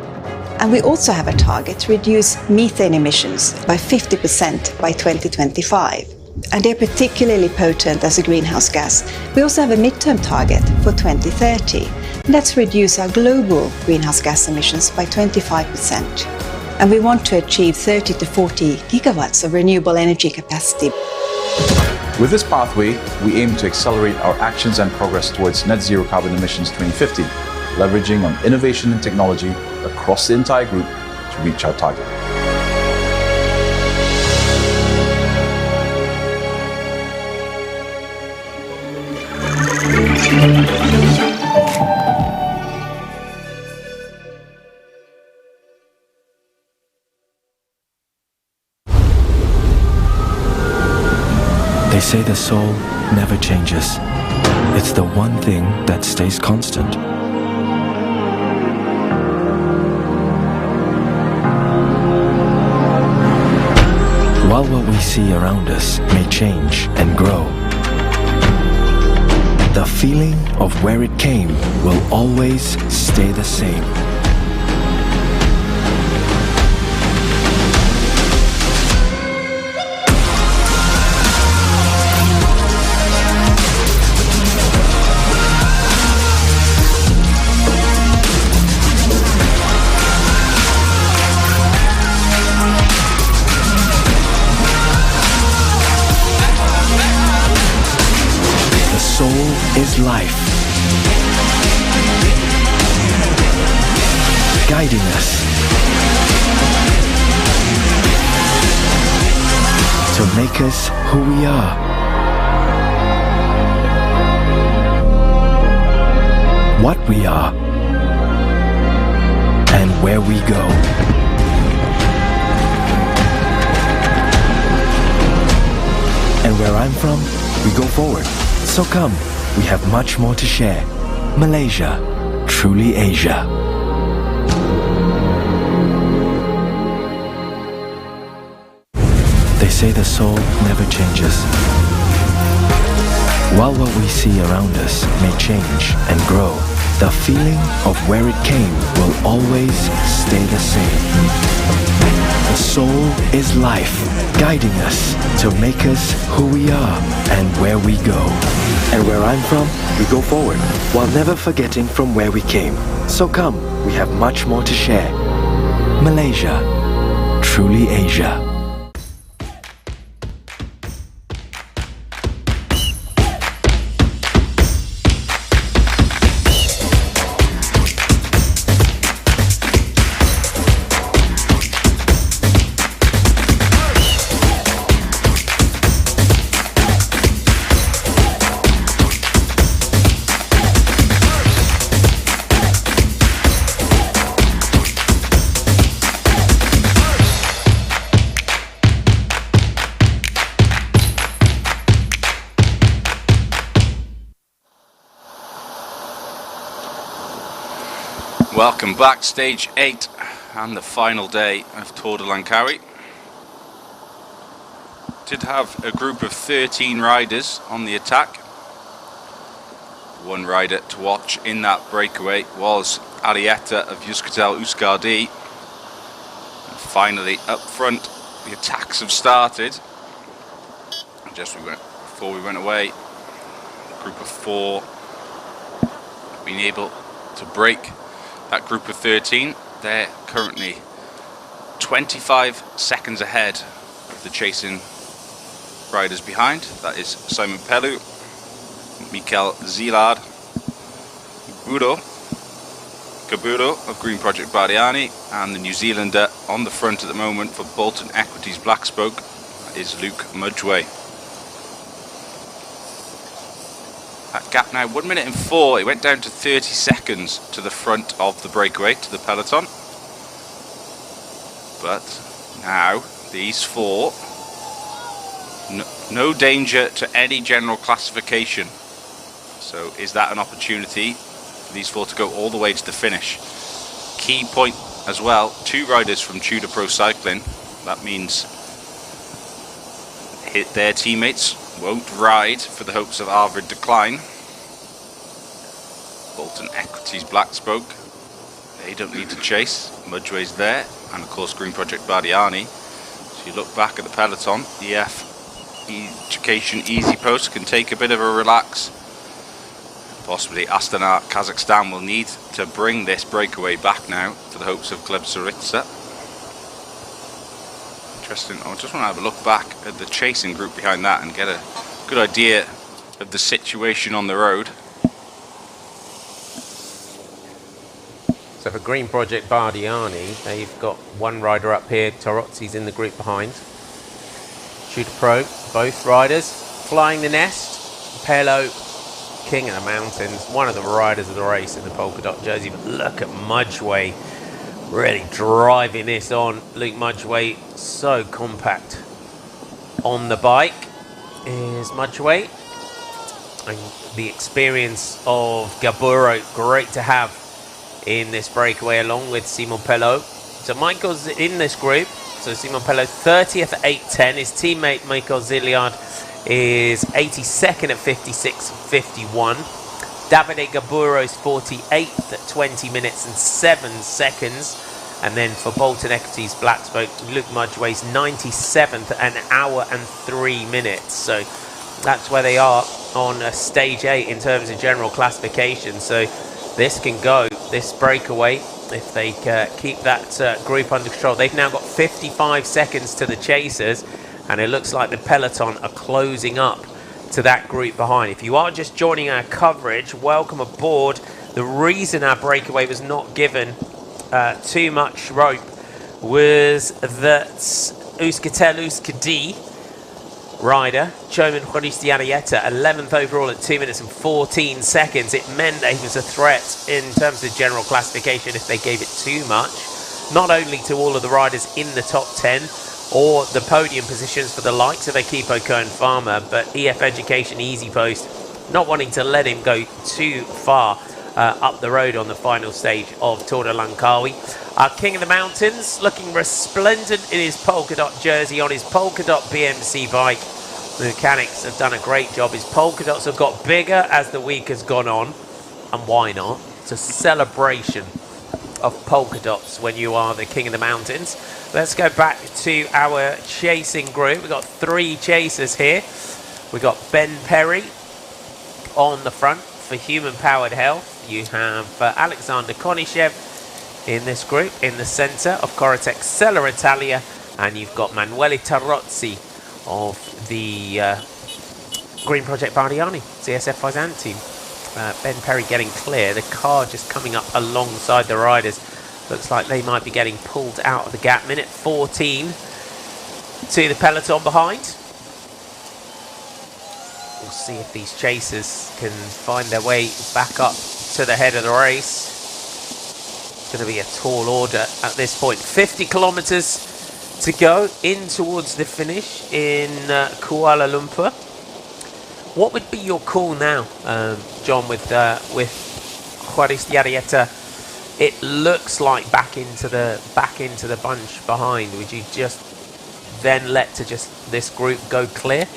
And we also have a target to reduce methane emissions by 50% by 2025. And they're particularly potent as a greenhouse gas. We also have a midterm target for 2030. And that's to reduce our global greenhouse gas emissions by 25%. And we want to achieve 30 to 40 gigawatts of renewable energy capacity. With this pathway, we aim to accelerate our actions and progress towards net zero carbon emissions 2050, leveraging on innovation and technology across the entire group to reach our target. They say the soul never changes. It's the one thing that stays constant. While what we see around us may change and grow, the feeling of where it came will always stay the same. Soul is life, guiding us to make us who we are. What we are and where we go. And where I'm from, we go forward. So come, we have much more to share. Malaysia, truly Asia. They say the soul never changes. While what we see around us may change and grow, the feeling of where it came will always stay the same. The soul is life, guiding us to make us who we are and where we go. And where I'm from, we go forward, while never forgetting from where we came. So come, we have much more to share. Malaysia, truly Asia. Welcome back, stage 8 and the final day of Tour de Langkawi. Did have a group of 13 riders on the attack. One rider to watch in that breakaway was Arietta of Yuskatel Uskardi. And finally up front, the attacks have started. Just before we went away, a group of 4 have been able to break that group of 13. They're currently 25 seconds ahead of the chasing riders behind. That is Simon Pelu, Mikel Zilard, Kaburo of Green Project Bariani, and the New Zealander on the front at the moment for Bolton Equities Black Spoke is Luke Mudgway. That gap now 1 minute and 4. It went down to 30 seconds to the front of the breakaway, to the peloton. But now these 4 No danger to any general classification. So is that an opportunity for these four to go all the way to the finish? Key point as well, 2 riders from Tudor Pro Cycling. That means their teammates won't ride for the hopes of Arvid decline. Bolton Equities Black Spoke, they don't need to chase. Mudgeway's there, and of course Green Project Bardiani. So you look back at the peloton, EF Education Easy Post can take a bit of a relax. Possibly Astana Kazakhstan will need to bring this breakaway back now for the hopes of Gleb Syriza. Interesting. I just want to have a look back at the chasing group behind that and get a good idea of the situation on the road. So for Green Project Bardiani, they've got one rider up here. Tarozzi's in the group behind. Tudor Pro, both riders flying the nest. Pelo, king of the mountains, one of the riders of the race in the polka dot jersey. But look at Mudgeway really driving this on. Luke Mudgeway, so compact on the bike is Mudgeway. And the experience of Gaburo, great to have in this breakaway along with Simon Pelot. So Michael's in this group. So Simon Pelot 30th at 8:10. His teammate Michael Zilliard is 82nd at 56.51. Davide Gaburo is 48th at 20 minutes and 7 seconds. And then for Bolton Equities Black Spoke, Luke Mudgeway's 97th at 1 hour and 3 minutes. So that's where they are on stage 8 in terms of general classification. So this can go, this breakaway, if they keep that group under control. They've now got 55 seconds to the chasers, and it looks like the peloton are closing up to that group behind. If you are just joining our coverage, welcome aboard. The reason our breakaway was not given too much rope was that Euskaltel Euskadi rider, Choman Khoristi Arieta, 11th overall at 2 minutes and 14 seconds. It meant that he was a threat in terms of general classification if they gave it too much, not only to all of the riders in the top 10 or the podium positions for the likes of Equipo Kern Farmer, but EF Education Easy Post not wanting to let him go too far up the road on the final stage of Tour de Langkawi. Our King of the Mountains looking resplendent in his polka dot jersey on his polka dot BMC bike. The mechanics have done a great job. His polka dots have got bigger as the week has gone on, and why not? It's a celebration of polka dots when you are the King of the Mountains. Let's go back to our chasing group. We've got 3 chasers here. We've got Ben Perry on the front for Human Powered Health. You have Alexander Konishev in this group in the centre of Corotec Sella Italia, and you've got Manuele Tarozzi of the Green Project Bardiani CSF Faisan team. Ben Perry getting clear, the car just coming up alongside the riders. Looks like they might be getting pulled out of the gap. Minute 14 to the peloton behind. We'll see if these chasers can find their way back up to the head of the race. It's going to be a tall order at this point. 50 kilometres to go in towards the finish in Kuala Lumpur. What would be your call now, John, with Khoristi Arieta? It looks like back into the bunch behind. Would you just then let this group go clear?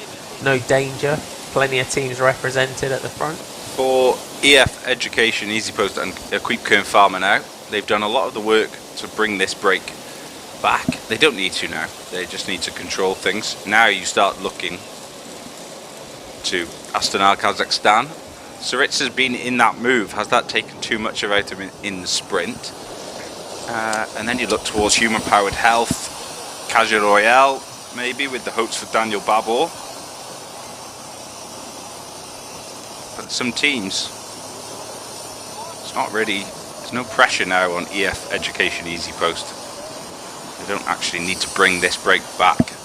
No danger. Plenty of teams represented at the front. For EF Education Easy Post and Equipe Kern Farmer now, they've done a lot of the work to bring this break back. They don't need to now. They just need to control things. Now you start looking to Astana, Kazakhstan. Syriza's been in that move. Has that taken too much out of him in the sprint? And then you look towards Human Powered Health, Caja Royale, maybe with the hopes for Daniel Babor. But some teams, it's not really, there's no pressure now on EF Education Easy Post. They don't actually need to bring this break back.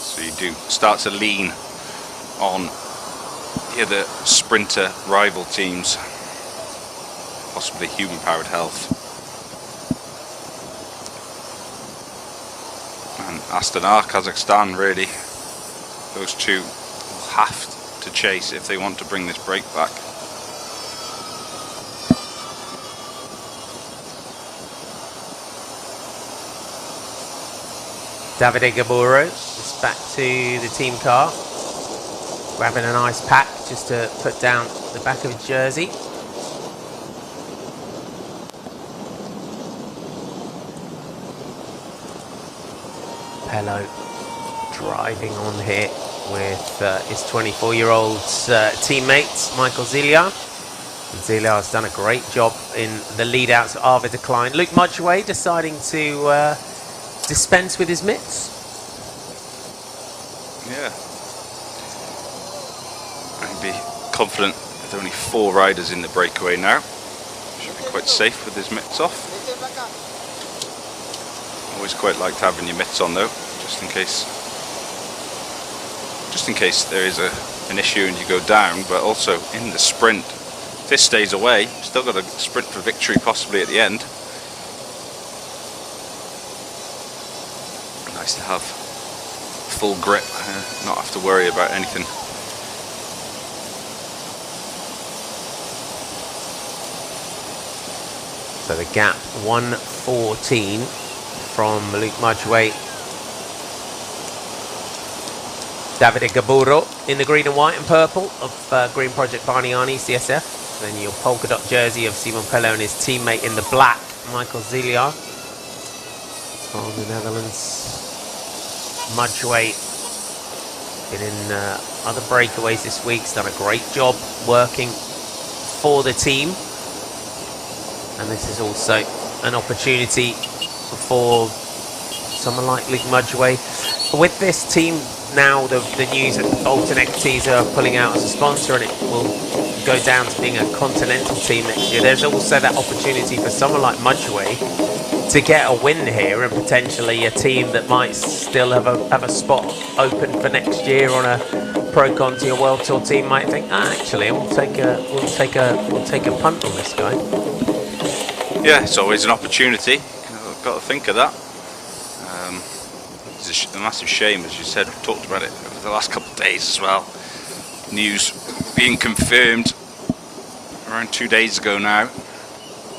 So you do start to lean on the other sprinter rival teams, possibly Human Powered Health. And Astana, Kazakhstan, really. Those two will have to chase if they want to bring this break back. Davide Gaburo is back to the team car, grabbing a nice pack just to put down the back of his jersey. Pello driving on here with his 24-year-old teammate, Michael Zilia. Zilia has done a great job in the lead out to Arvid Decline. Luke Mudgeway deciding to dispense with his mitts. Yeah. I'd be confident with only 4 riders in the breakaway now. Should be quite safe with his mitts off. Always quite liked having your mitts on though, just in case there is an issue and you go down. But also in the sprint, if this stays away, you've still got a sprint for victory possibly at the end. Nice to have full grip, not have to worry about anything. So the gap 1:14 from Luke Mudgeway. Davide Gaburo in the green and white and purple of Green Project Barniani CSF. Then your polka dot jersey of Simon Pello and his teammate in the black, Michael Zilia from the Netherlands. Mudgeway been in other breakaways this week. He's done a great job working for the team. And this is also an opportunity for someone like Luke Mudgeway. With this team now, the news that Alton Equities are pulling out as a sponsor and it will go down to being a continental team next year, there's also that opportunity for someone like Mudgeway to get a win here, and potentially a team that might still have a spot open for next year on a Pro Conti or World Tour team might think, actually, we'll take a punt on this guy. Yeah, it's always an opportunity. Got to think of that. It's a massive shame, as you said. We've talked about it over the last couple of days as well. News being confirmed around 2 days ago now.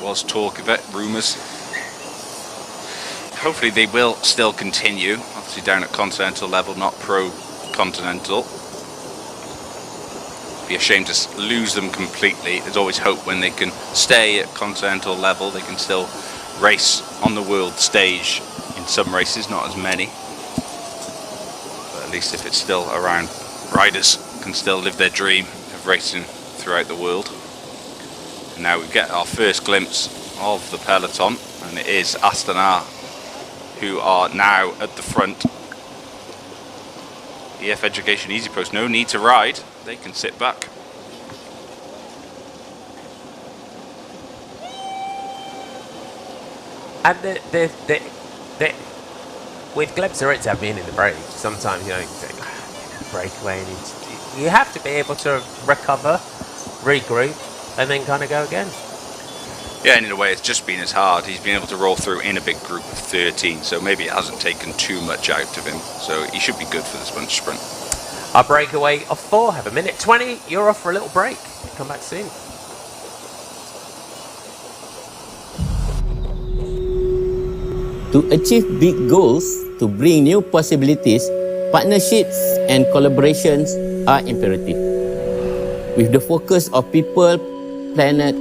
Was talk of it, rumours. Hopefully they will still continue. Obviously down at continental level, not pro continental. Be a shame to lose them completely. There's always hope when they can stay at continental level. They can still race on the world stage in some races, not as many. But at least if it's still around, riders can still live their dream of racing throughout the world. And now we get our first glimpse of the peloton, and it is Astana who are now at the front. EF Education Easy Post, no need to ride, they can sit back. And with Gleb Zaritza being in the break, sometimes you think breakaway, and you have to be able to recover, regroup, and then kind of go again. Yeah, and in a way it's just been as hard. He's been able to roll through in a big group of 13, so maybe it hasn't taken too much out of him. So he should be good for this bunch sprint. Our breakaway of 4, have a minute 20. You're off for a little break. Come back soon. To achieve big goals, to bring new possibilities, partnerships and collaborations are imperative. With the focus of people, planet,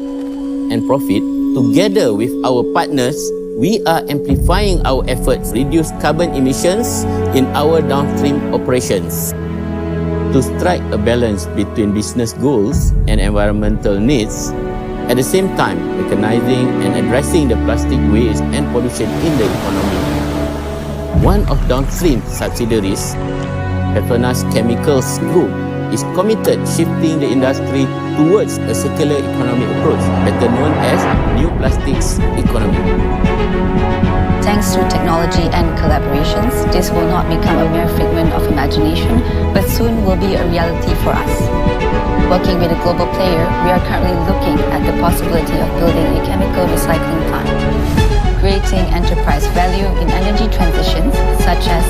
and profit, together with our partners, we are amplifying our efforts to reduce carbon emissions in our downstream operations. To strike a balance between business goals and environmental needs, at the same time recognizing and addressing the plastic waste and pollution in the economy. One of downstream subsidiaries, Petronas Chemicals Group, is committed shifting the industry towards a circular economic approach, better known as New Plastics Economy. Thanks to technology and collaborations, this will not become a mere figment of imagination, but soon will be a reality for us. Working with a global player, we are currently looking at the possibility of building a chemical recycling plant, creating enterprise value in energy transitions such as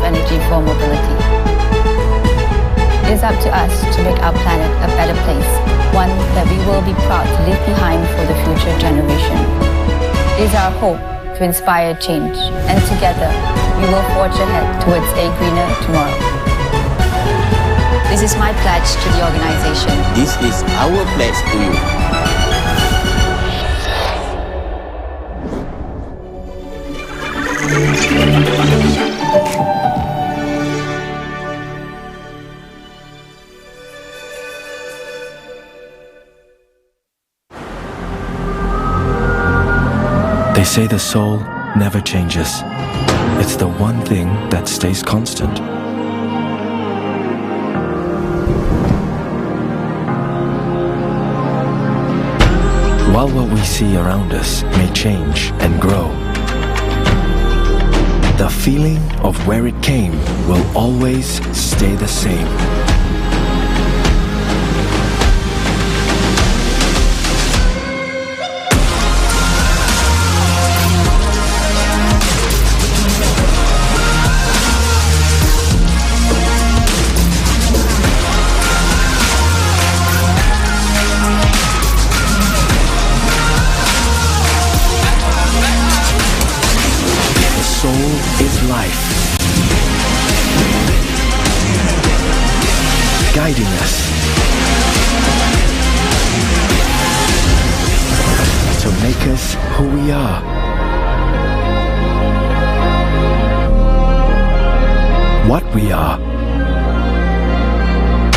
energy for mobility. It is up to us to make our planet a better place, one that we will be proud to leave behind for the future generation. It is our hope to inspire change, and together we will forge ahead towards a greener tomorrow. This is my pledge to the organization. This is our pledge to you. They say the soul never changes. It's the one thing that stays constant. While what we see around us may change and grow, the feeling of where it came will always stay the same. Is life, guiding us to make us who we are. What we are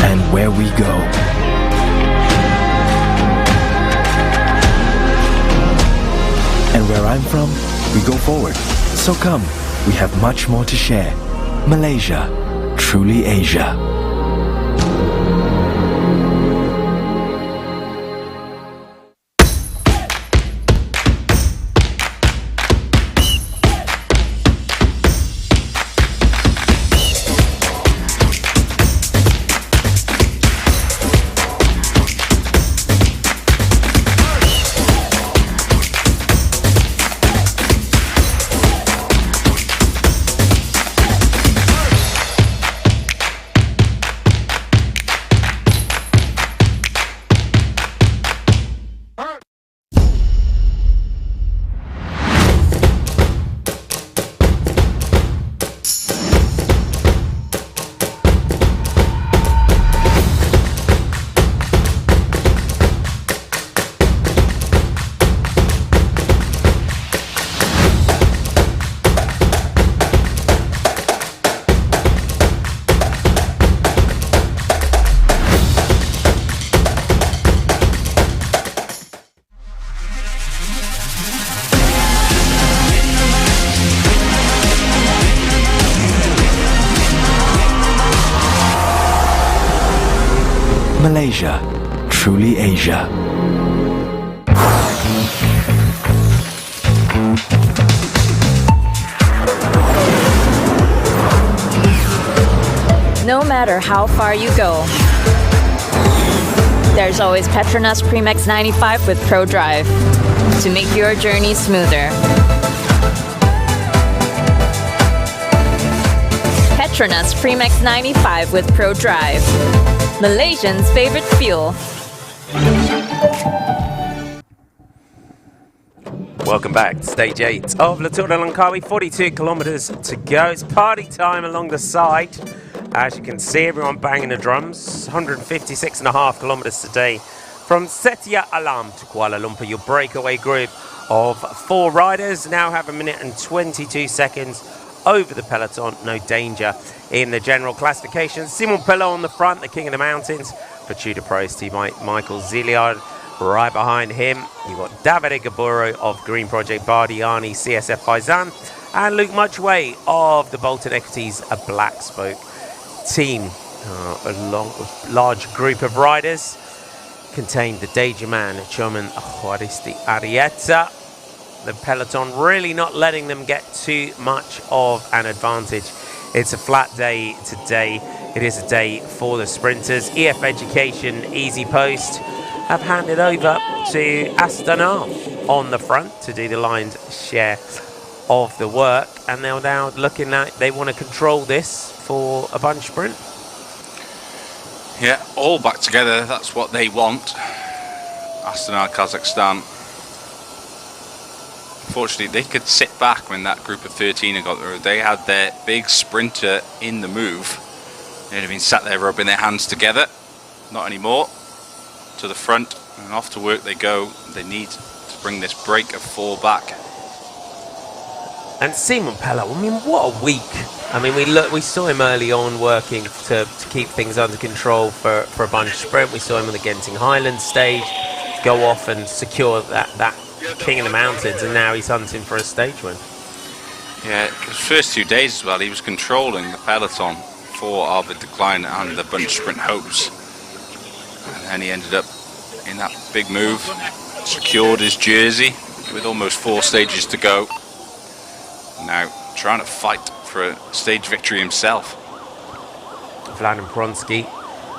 and where we go. And where I'm from, we go forward. So come, we have much more to share. Malaysia, truly Asia. Malaysia, truly Asia. No matter how far you go, there's always Petronas Premix 95 with Pro Drive to make your journey smoother. Petronas Premix 95 with Pro Drive, Malaysians' favorite fuel. Welcome back to stage 8 of the Tour de Langkawi. 42 kilometres to go. It's party time along the side. As you can see, everyone banging the drums. 156.5 kilometres today from Setia Alam to Kuala Lumpur. Your breakaway group of 4 riders now have 1 minute and 22 seconds over the peloton. No danger in the general classification. Simon Pelot on the front, the king of the mountains. For Tudor Pros team, Michael Zilliard right behind him. You've got Davide Gaburo of Green Project Bardiani, CSF Faizan, and Luke Muchway of the Bolton Equities, a Black Spoke team. A large group of riders contained the Danger Man, Choman Juaristi Arieta. The peloton really not letting them get too much of an advantage. It's a flat day today. It is a day for the sprinters. EF Education, Easy Post have handed over to Astana on the front to do the lion's share of the work, and they're now looking at, they want to control this for a bunch sprint. Yeah, all back together, that's what they want. Astana, Kazakhstan. Unfortunately, they could sit back when that group of 13 had got through. They had their big sprinter in the move. They'd have been sat there rubbing their hands together. Not anymore. To the front and off to work they go. They need to bring this break of 4 back. And Simon Pello, I mean, what a week. I mean, we saw him early on working to keep things under control for a bunch sprint. We saw him on the Genting Highlands stage go off and secure that King of the Mountains, and now he's hunting for a stage win. Yeah, his first 2 days as well, he was controlling the peloton for Arvid de Klein and the bunch sprint hopes. And then he ended up in that big move, secured his jersey with almost 4 stages to go. Now trying to fight for a stage victory himself. Vladan Pronsky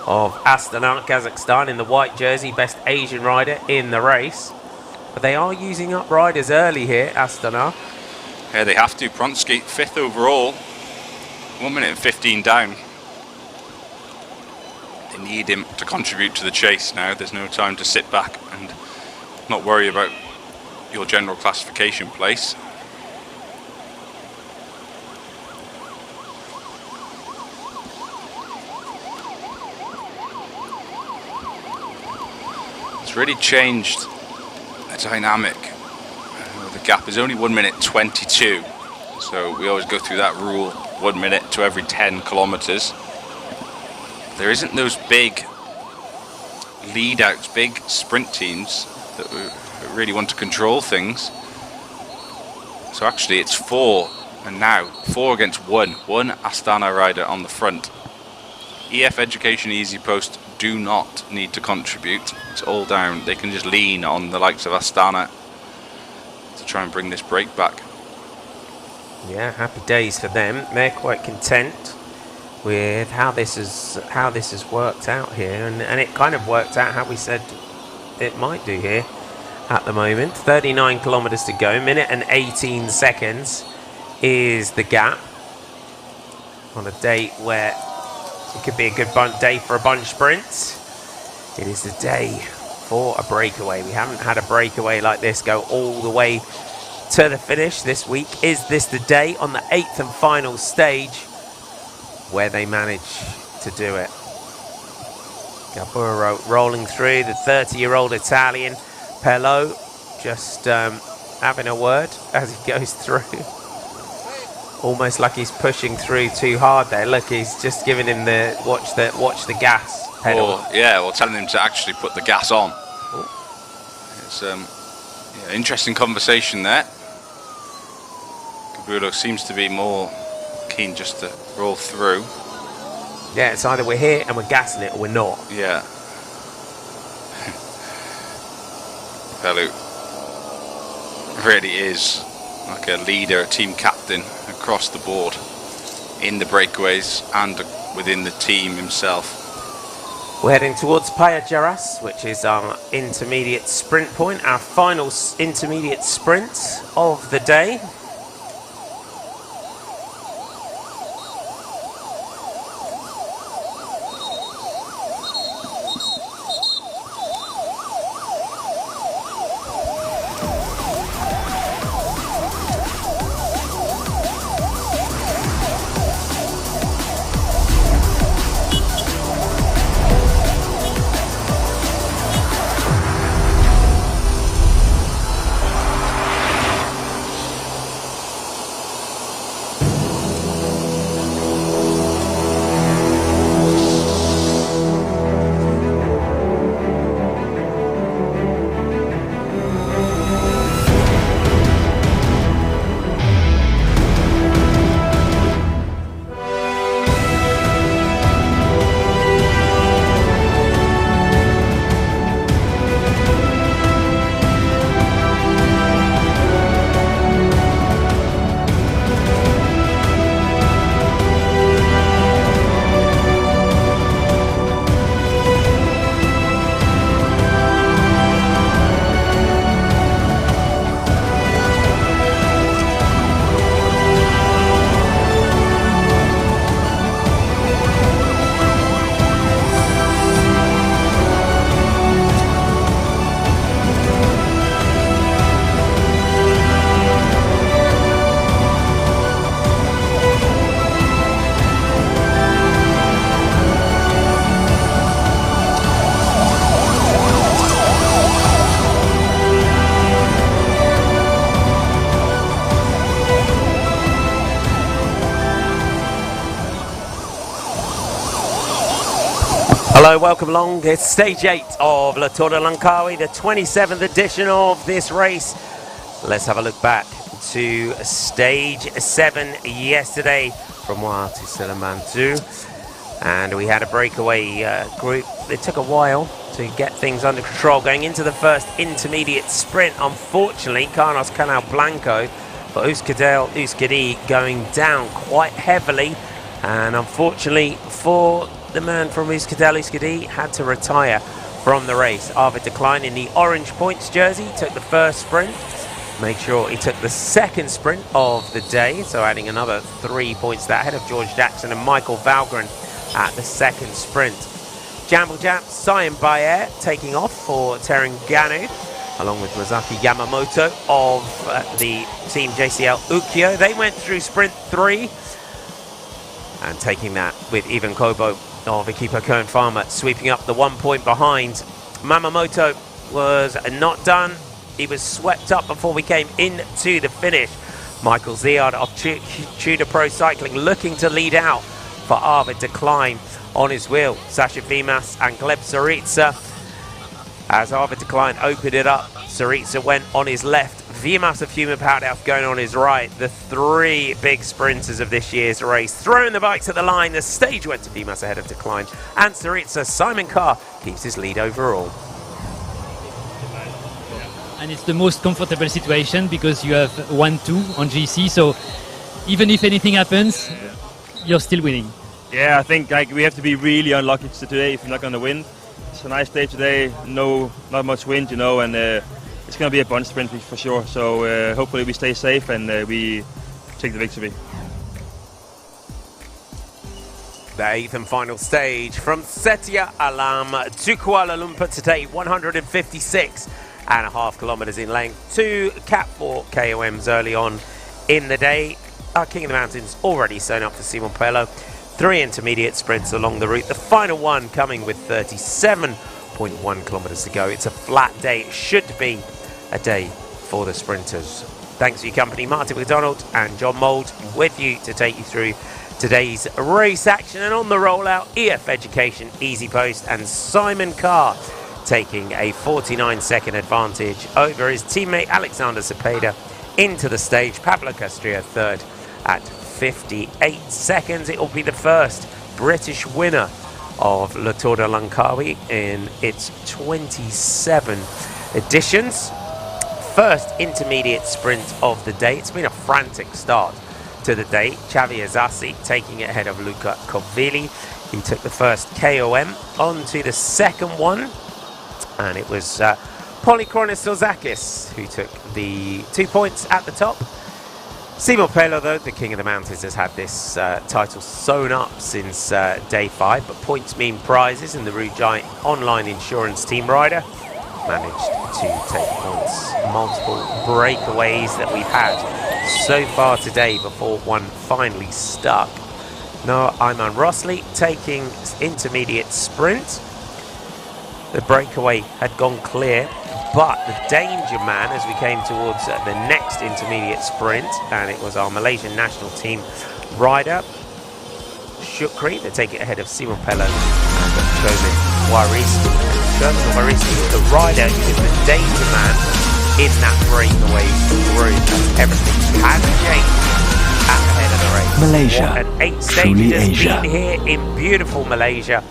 of Astana, Kazakhstan, in the white jersey, best Asian rider in the race. But they are using up riders early here, Astana. Yeah, they have to. Pronsky, 5th overall, 1 minute and 15 down. They need him to contribute to the chase now. There's no time to sit back and not worry about your general classification place. It's really changed the dynamic. The gap is only 1 minute 22, so we always go through that rule, 1 minute to every 10 kilometres. There isn't those big lead outs, big sprint teams that really want to control things. So actually it's 4, and now 4 against 1. One Astana rider on the front. EF Education Easy Post do not need to contribute. It's all down. They can just lean on the likes of Astana to try and bring this break back. Yeah, happy days for them. They're quite content with how this has worked out here, and it kind of worked out how we said it might do here at the moment. 39 kilometers to go, minute and 18 seconds is the gap on a day where it could be a good day for a bunch sprint. It is the day for a breakaway. We haven't had a breakaway like this go all the way to the finish this week. Is this the day on the 8th and final stage where they manage to do it? Gaburo rolling through, the 30-year-old Italian. Pello just having a word as he goes through. Almost like he's pushing through too hard there. Look, he's just giving him the watch the gas pedal. Or telling him to actually put the gas on. Ooh. It's yeah, interesting conversation there. Gaburo seems to be more keen just to roll through. Yeah, it's either we're here and we're gassing it or we're not. Yeah. Pello really is like a leader, a team captain across the board in the breakaways and within the team himself. We're heading towards Paya Jaras, which is our intermediate sprint point, our final intermediate sprint of the day. Hello, welcome along. It's stage 8 of La Tour de Langkawi, the 27th edition of this race. Let's have a look back to stage 7 yesterday from Kuala to Selangor. And we had a breakaway group. It took a while to get things under control going into the first intermediate sprint. Unfortunately, Carlos Canal Blanco for Euskadi going down quite heavily. And unfortunately for the man from Euskadi had to retire from the race. Arvid Decline in the orange points jersey took the first sprint. Make sure he took the second sprint of the day, so adding another 3 points to that, ahead of George Jackson and Michael Valgren at the second sprint. Jamble Jap, Cyan Bayer taking off for Terengganu, along with Masaki Yamamoto of the team JCL Ukyo. They went through sprint 3, and taking that with Ivan Kobo of Equipo Cohen Farmer sweeping up the 1 point behind. Yamamoto was not done. He was swept up before we came into the finish. Michael Ziad of Tudor Pro Cycling looking to lead out for Arvid Decline on his wheel. Sasha Vimas and Gleb Saritsa. As Arvid Decline opened it up, Saritsa went on his left. Vimas of Human Powderhouse going on his right. The 3 big sprinters of this year's race throwing the bikes at the line. The stage went to Vimas ahead of Decline. And Saritsa, Simon Carr keeps his lead overall. And it's the most comfortable situation because you have 1-2 on GC, so even if anything happens, you're still winning. Yeah, I think we have to be really unlucky today if we're not going to win. It's a nice day today, not much wind, and it's going to be a bunch sprint for sure. So hopefully we stay safe and we take the victory. The 8th and final stage from Setia Alam to Kuala Lumpur today, 156.5 kilometres in length. 2 Cat 4 KOMs early on in the day. Our King of the Mountains already sewn up for Simon Pelo. 3 intermediate sprints along the route. The final one coming with 37.1 kilometres to go. It's a flat day. It should be a day for the sprinters. Thanks for your company. Martin McDonald and John Mould with you to take you through today's race action. And on the rollout, EF Education, Easy Post and Simon Carr taking a 49-second advantage over his teammate Alexander Cepeda into the stage. Pablo Castrillo third at 58 seconds. It will be the first British winner of La Tour de Langkawi in its 27 editions. First intermediate sprint of the day. It's been a frantic start to the day. Xavi Azasi taking it ahead of Luca Kovili. He took the first KOM onto the second one, and it was Polykronis Ozakis who took the 2 points at the top. Simon Pelo, though, the King of the Mountains, has had this title sewn up since day 5, but points mean prizes, and the Rujai online insurance team rider managed to take points. Multiple breakaways that we've had so far today before one finally stuck. Noah Ayman Rossley taking intermediate sprint. The breakaway had gone clear, but the danger man as we came towards the next intermediate sprint, and it was our Malaysian national team rider Shukri. They take it ahead of Simon Pelo and Chomin Warisi. Chomin Warisi is the rider who is the danger man in that breakaway group. Everything has changed at the head of the race. Malaysia, what an 8 stages truly has Asia. been here in beautiful Malaysia.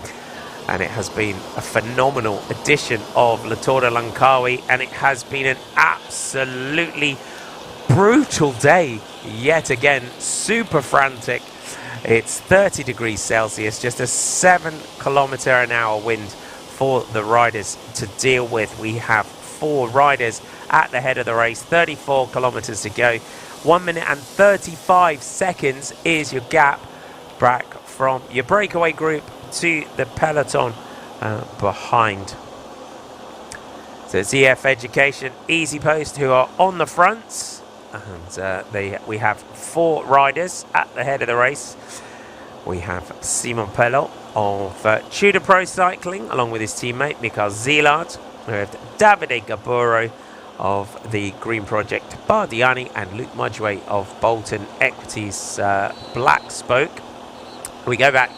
And it has been a phenomenal edition of La Tour de Langkawi, and it has been an absolutely brutal day yet again. Super frantic. It's 30 degrees Celsius, just a 7km/h wind for the riders to deal with. We have 4 riders at the head of the race, 34 kilometers to go. 1 minute and 35 seconds is your gap back from your breakaway group to the peloton behind. So it's EF Education, Easy Post who are on the fronts, and we have 4 riders at the head of the race. We have Simon Pelo of Tudor Pro Cycling along with his teammate Mikael Zilard. We have Davide Gaburo of the Green Project Bardiani and Luke Mudgeway of Bolton Equities Black Spoke. We go back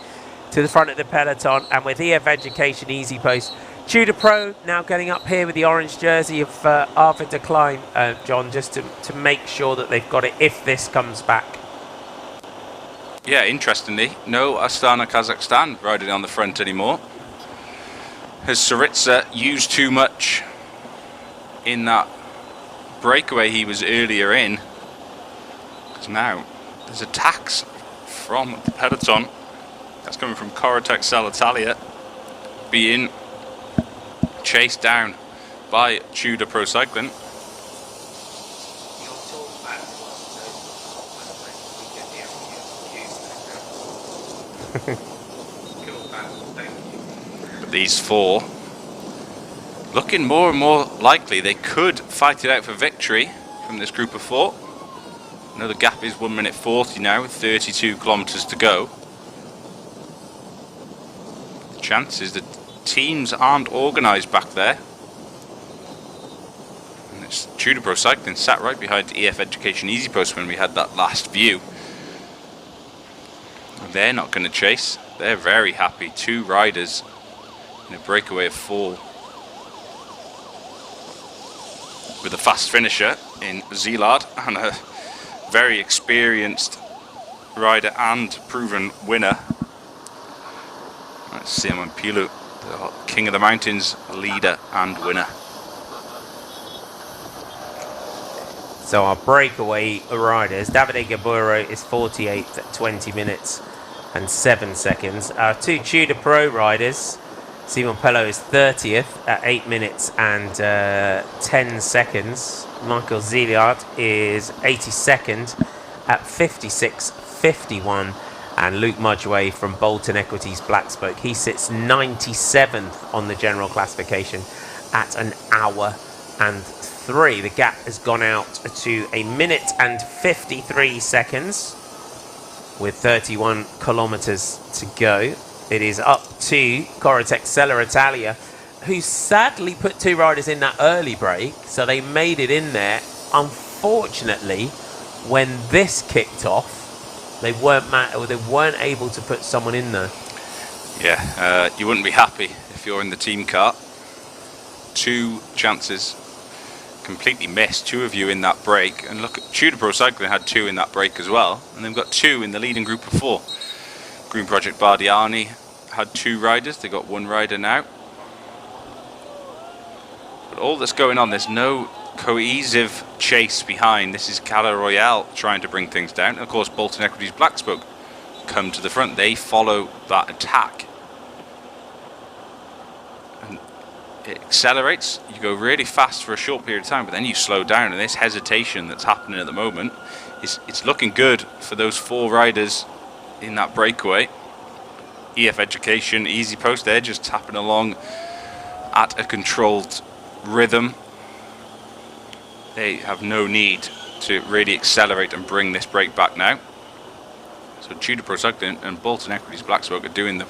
to the front of the peloton, and with EF Education Easy Post, Tudor Pro now getting up here with the orange jersey of Arvid de Klein, John, just to make sure that they've got it if this comes back. Yeah, interestingly, no Astana Kazakhstan riding on the front anymore. Has Saritsa used too much in that breakaway he was earlier in? Because now there's attacks from the peloton. That's coming from Corotec Salitalia, being chased down by Tudor Pro Cycling. But these four looking more and more likely they could fight it out for victory from this group of four. I know the gap is 1 minute 40 now with 32 kilometres to go. The chances that teams aren't organised back there. And it's Tudor Pro Cycling sat right behind EF Education Easy Post when we had that last view. They're not going to chase. They're very happy. 2 riders in a breakaway of 4. With a fast finisher in Zilard and a very experienced rider and proven winner. That's Simon Pilu, the King of the Mountains leader and winner. So our breakaway riders, Davide Gaburo is 48th at 20 minutes and 7 seconds. Our 2 Tudor Pro riders, Simon Pello is 30th at 8 minutes and 10 seconds. Michael Ziliard is 82nd at 56.51. And Luke Mudgeway from Bolton Equities Black Spoke, he sits 97th on the general classification at 1 hour and 3. The gap has gone out to 1 minute and 53 seconds with 31 kilometres to go. It is up to Corotec Sella Italia, who sadly put 2 riders in that early break, so they made it in there. Unfortunately, when this kicked off, they weren't able to put someone in there. Yeah, you wouldn't be happy if you're in the team car. 2 chances completely missed. 2 of you in that break, and look, Tudor Pro Cycling had 2 in that break as well, and they've got 2 in the leading group of 4. Green Project Bardiani had 2 riders. They got 1 rider now. But all that's going on, there's no cohesive chase behind. This is Cala Royale trying to bring things down. And of course, Bolton Equities Black Spoke come to the front. They follow that attack. And it accelerates. You go really fast for a short period of time, but then you slow down. And this hesitation that's happening at the moment, it's looking good for those 4 riders in that breakaway. EF Education, Easy Post, they're just tapping along at a controlled rhythm. They have no need to really accelerate and bring this break back now. So Tudor Pro Cycling and Bolton Equities Black Spoke are doing the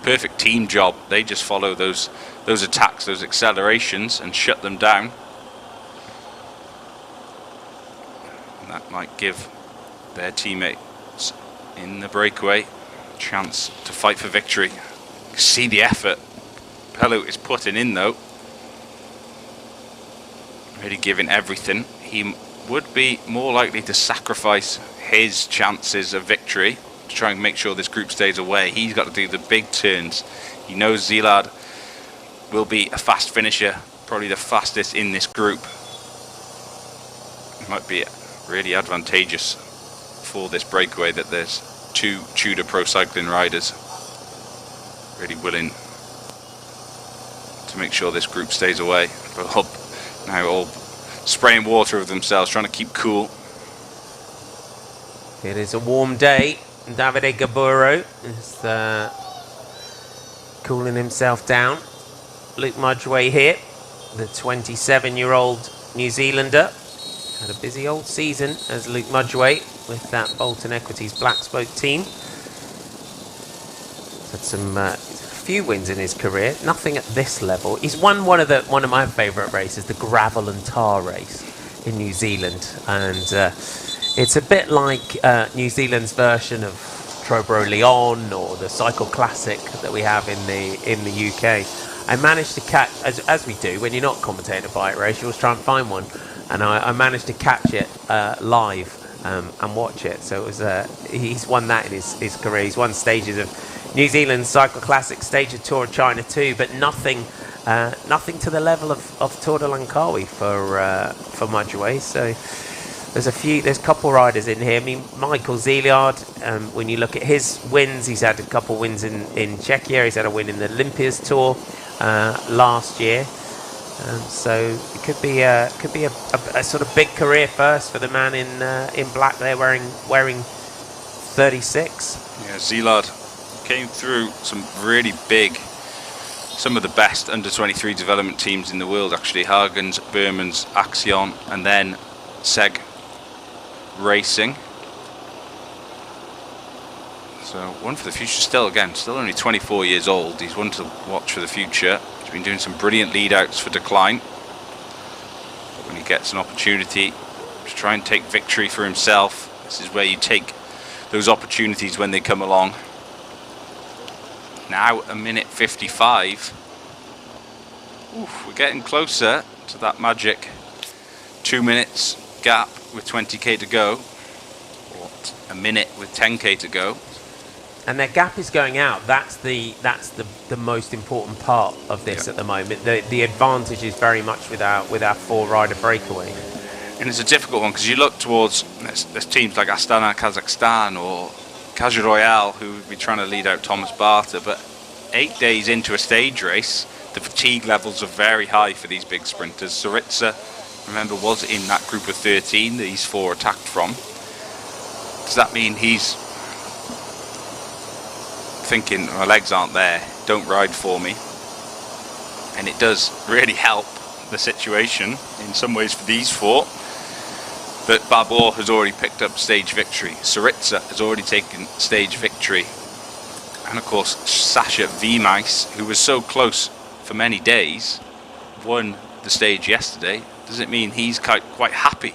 perfect team job. They just follow those attacks, those accelerations, and shut them down. And that might give their teammates in the breakaway a chance to fight for victory. See the effort Pello is putting in though. Really giving everything. He would be more likely to sacrifice his chances of victory to try and make sure this group stays away. He's got to do the big turns. He knows Zilard will be a fast finisher, probably the fastest in this group. It might be really advantageous for this breakaway that there's 2 Tudor Pro Cycling riders really willing to make sure this group stays away. But now all spraying water of themselves, trying to keep cool. It is a warm day. Davide Gaburo is cooling himself down. Luke Mudgeway here, the 27-year-old New Zealander. Had a busy old season as Luke Mudgeway with that Bolton Equities Black Spoke team. Had some few wins in his career, nothing at this level. He's won one of my favourite races, the gravel and tar race in New Zealand, and it's a bit like New Zealand's version of Trobro Lyon or the Cycle Classic that we have in the UK. I managed to catch, as we do when you're not commentating a bike race, you always try and find one, and I managed to catch it live and watch it. So it was he's won that in his career. He's won stages of New Zealand Cycle Classic, stage of Tour of China too, but nothing to the level of Tour de Langkawi for Mudgeway. So there's a couple riders in here. I mean, Michael Zeliard, when you look at his wins, he's had a couple wins in Czechia. He's had a win in the Olympias Tour last year. So it could be a sort of big career first for the man in black there, wearing 36. Yeah, Zeliard came through some really big, some of the best under-23 development teams in the world actually. Hagens, Bermans, Axion, and then Seg Racing. So one for the future. Still only 24 years old. He's one to watch for the future. He's been doing some brilliant lead outs for Decline. But when he gets an opportunity to try and take victory for himself, this is where you take those opportunities when they come along. Now a minute 55. Oof, we're getting closer to that magic 2 minutes gap with 20k to go, or a minute with 10k to go. And their gap is going out. That's the most important part of this at the moment. The advantage is very much with our 4-rider breakaway. And it's a difficult one because you look towards there's teams like Astana Kazakhstan or Kaja Royale who would be trying to lead out Thomas Barter, but 8 days into a stage race, the fatigue levels are very high for these big sprinters. Saritsa, remember, was in that group of 13 that these 4 attacked from. Does that mean he's thinking, my legs aren't there, don't ride for me? And it does really help the situation in some ways for these 4 that Babor has already picked up stage victory, Saritsa has already taken stage victory, and of course Sasha Vimais, who was so close for many days, won the stage yesterday. Does it mean he's quite happy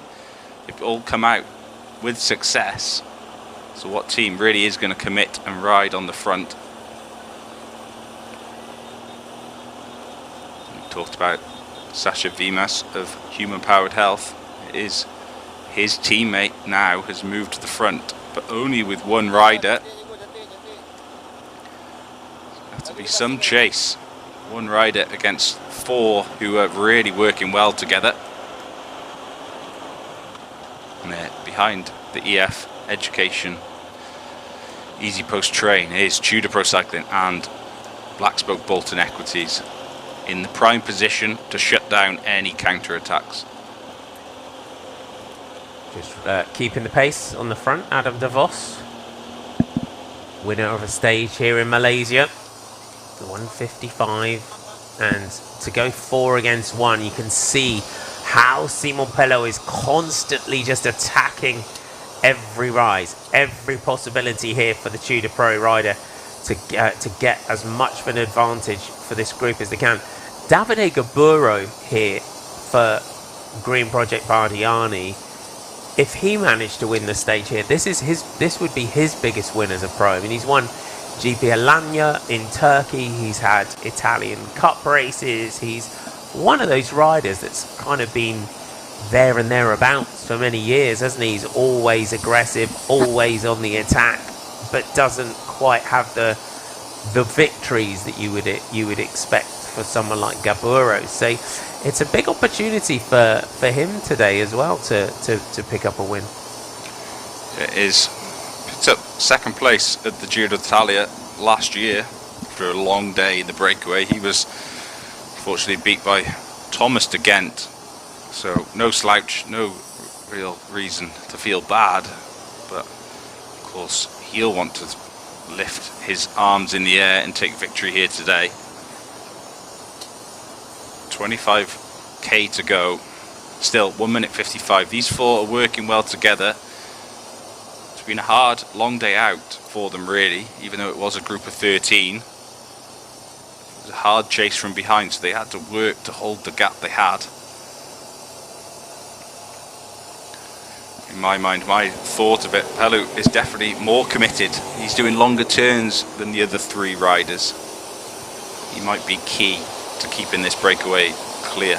if it all come out with success? So what team really is going to commit and ride on the front? We talked about Sasha Vimais of Human Powered Health. It is his teammate now has moved to the front, but only with 1 rider. Have to be some chase. 1 rider against 4 who are really working well together. And they're behind the EF Education, Easy Post Train, is Tudor Pro Cycling and Black Spoke Bolton Equities in the prime position to shut down any counter-attacks. Just keeping the pace on the front, Adam de Vos, winner of a stage here in Malaysia, the 155, and to go 4 against 1, you can see how Simon Pello is constantly just attacking every rise, every possibility here for the Tudor Pro rider to get as much of an advantage for this group as they can. Davide Gaburo here for Green Project Bardiani. If he managed to win the stage here, this would be his biggest win as a pro. I mean, he's won GP Alanya in Turkey, he's had Italian Cup races, he's one of those riders that's kind of been there and thereabouts for many years, hasn't he? He's always aggressive, always on the attack, but doesn't quite have the victories that you would expect for someone like Gaburo. So it's a big opportunity for him today as well to pick up a win. It is. Picked up 2nd place at the Giro d'Italia last year after a long day in the breakaway. He was unfortunately beat by Thomas de Gent, so no slouch, no real reason to feel bad, but of course he'll want to lift his arms in the air and take victory here today. 25k to go, still 1 minute 55. These 4 are working well together. It's been a hard, long day out for them really, even though it was a group of 13. It was a hard chase from behind, so they had to work to hold the gap they had. In my mind, my thought of it, Pelu is definitely more committed. He's doing longer turns than the other 3 riders. He might be key to keeping this breakaway clear.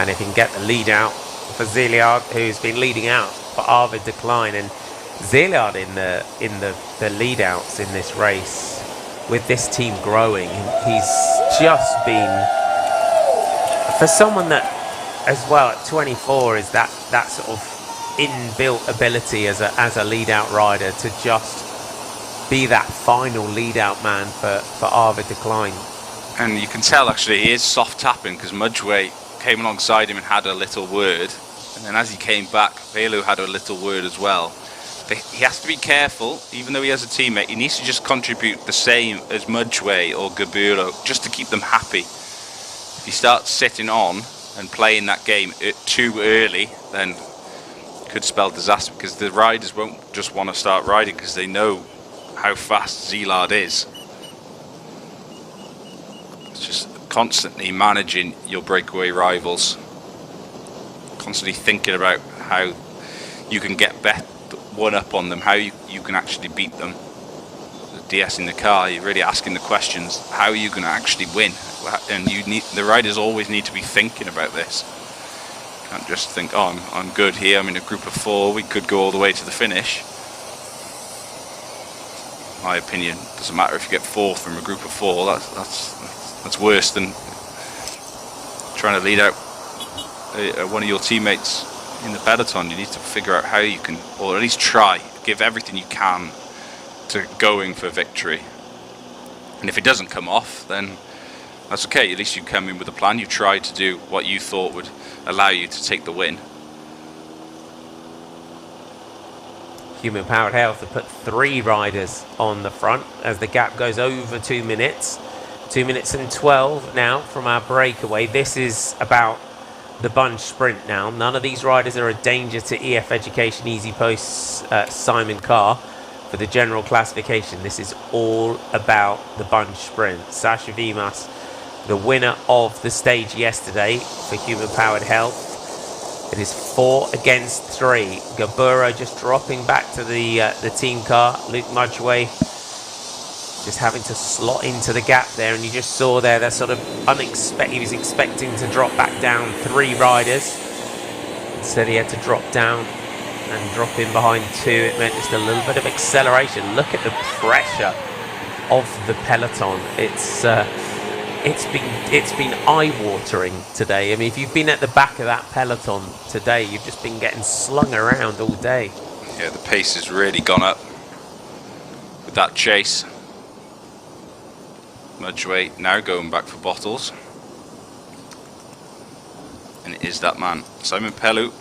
And if he can get the lead out for Ziliard, who's been leading out for Arvid de Klein, and Ziliard in the lead outs in this race, with this team growing, he's just been, for someone that as well at 24 is that sort of inbuilt ability as a lead out rider to just be that final lead out man for Arvid de Klein. And you can tell actually he is soft tapping, because Mudgway came alongside him and had a little word, and then as he came back, Pelu had a little word as well. He has to be careful, even though he has a teammate, he needs to just contribute the same as Mudgway or Gaburo, just to keep them happy. If he starts sitting on and playing that game too early, then it could spell disaster, because the riders won't just want to start riding because they know how fast Ziliard is. It's just constantly managing your breakaway rivals, constantly thinking about how you can get one up on them, how you can actually beat them. DS in the car, you're really asking the questions, how are you going to actually win? And the riders always need to be thinking about this. You can't just think, oh, I'm good here, I'm in a group of 4, we could go all the way to the finish. In my opinion, it doesn't matter if you get 4th from a group of 4, that's worse than trying to lead out one of your teammates in the peloton. You need to figure out how you can, or at least try, give everything you can to going for victory. And if it doesn't come off, then that's okay. At least you come in with a plan. You tried to do what you thought would allow you to take the win. Human Powered Health have put 3 riders on the front as the gap goes over 2 minutes. 2 minutes and 12 now from our breakaway. This is about the bunch sprint now. None of these riders are a danger to EF Education Easy Post's Simon Carr for the general classification. This is all about the bunch sprint. Sasha Vimas, the winner of the stage yesterday for Human Powered Health. It is 4 against 3. Gaburo just dropping back to the team car. Luke Mudgway just having to slot into the gap there, and you just saw there that sort of unexpected. He was expecting to drop back down 3 riders. Instead he had to drop down and drop in behind 2. It meant just a little bit of acceleration. Look at the pressure of the peloton. It's been eye-watering today. I mean, if you've been at the back of that peloton today, you've just been getting slung around all day. Yeah, the pace has really gone up with that chase. Mudgway now going back for bottles. And it is that man, Simon Pelu,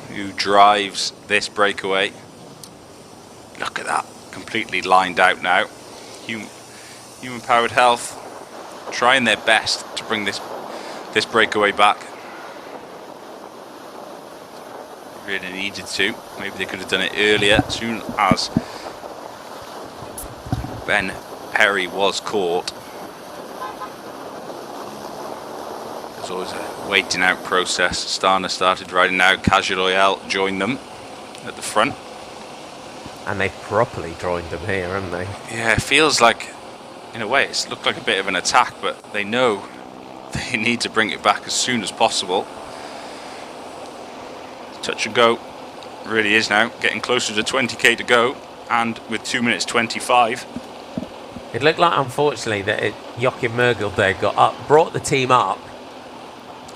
who drives this breakaway. Look at that, completely lined out now. Human Powered Health trying their best to bring this breakaway back. Really needed to. Maybe they could have done it earlier, as soon as Ben Perry was caught. There's always a waiting out process. Stana started riding now. Caja Royale joined them at the front. And they properly joined them here, haven't they? Yeah, it feels like, in a way, it's looked like a bit of an attack, but they know they need to bring it back as soon as possible. Touch and go really is now getting closer to 20k to go, and with 2 minutes 25. It looked like, unfortunately, that Joachim Mergel there got up, brought the team up,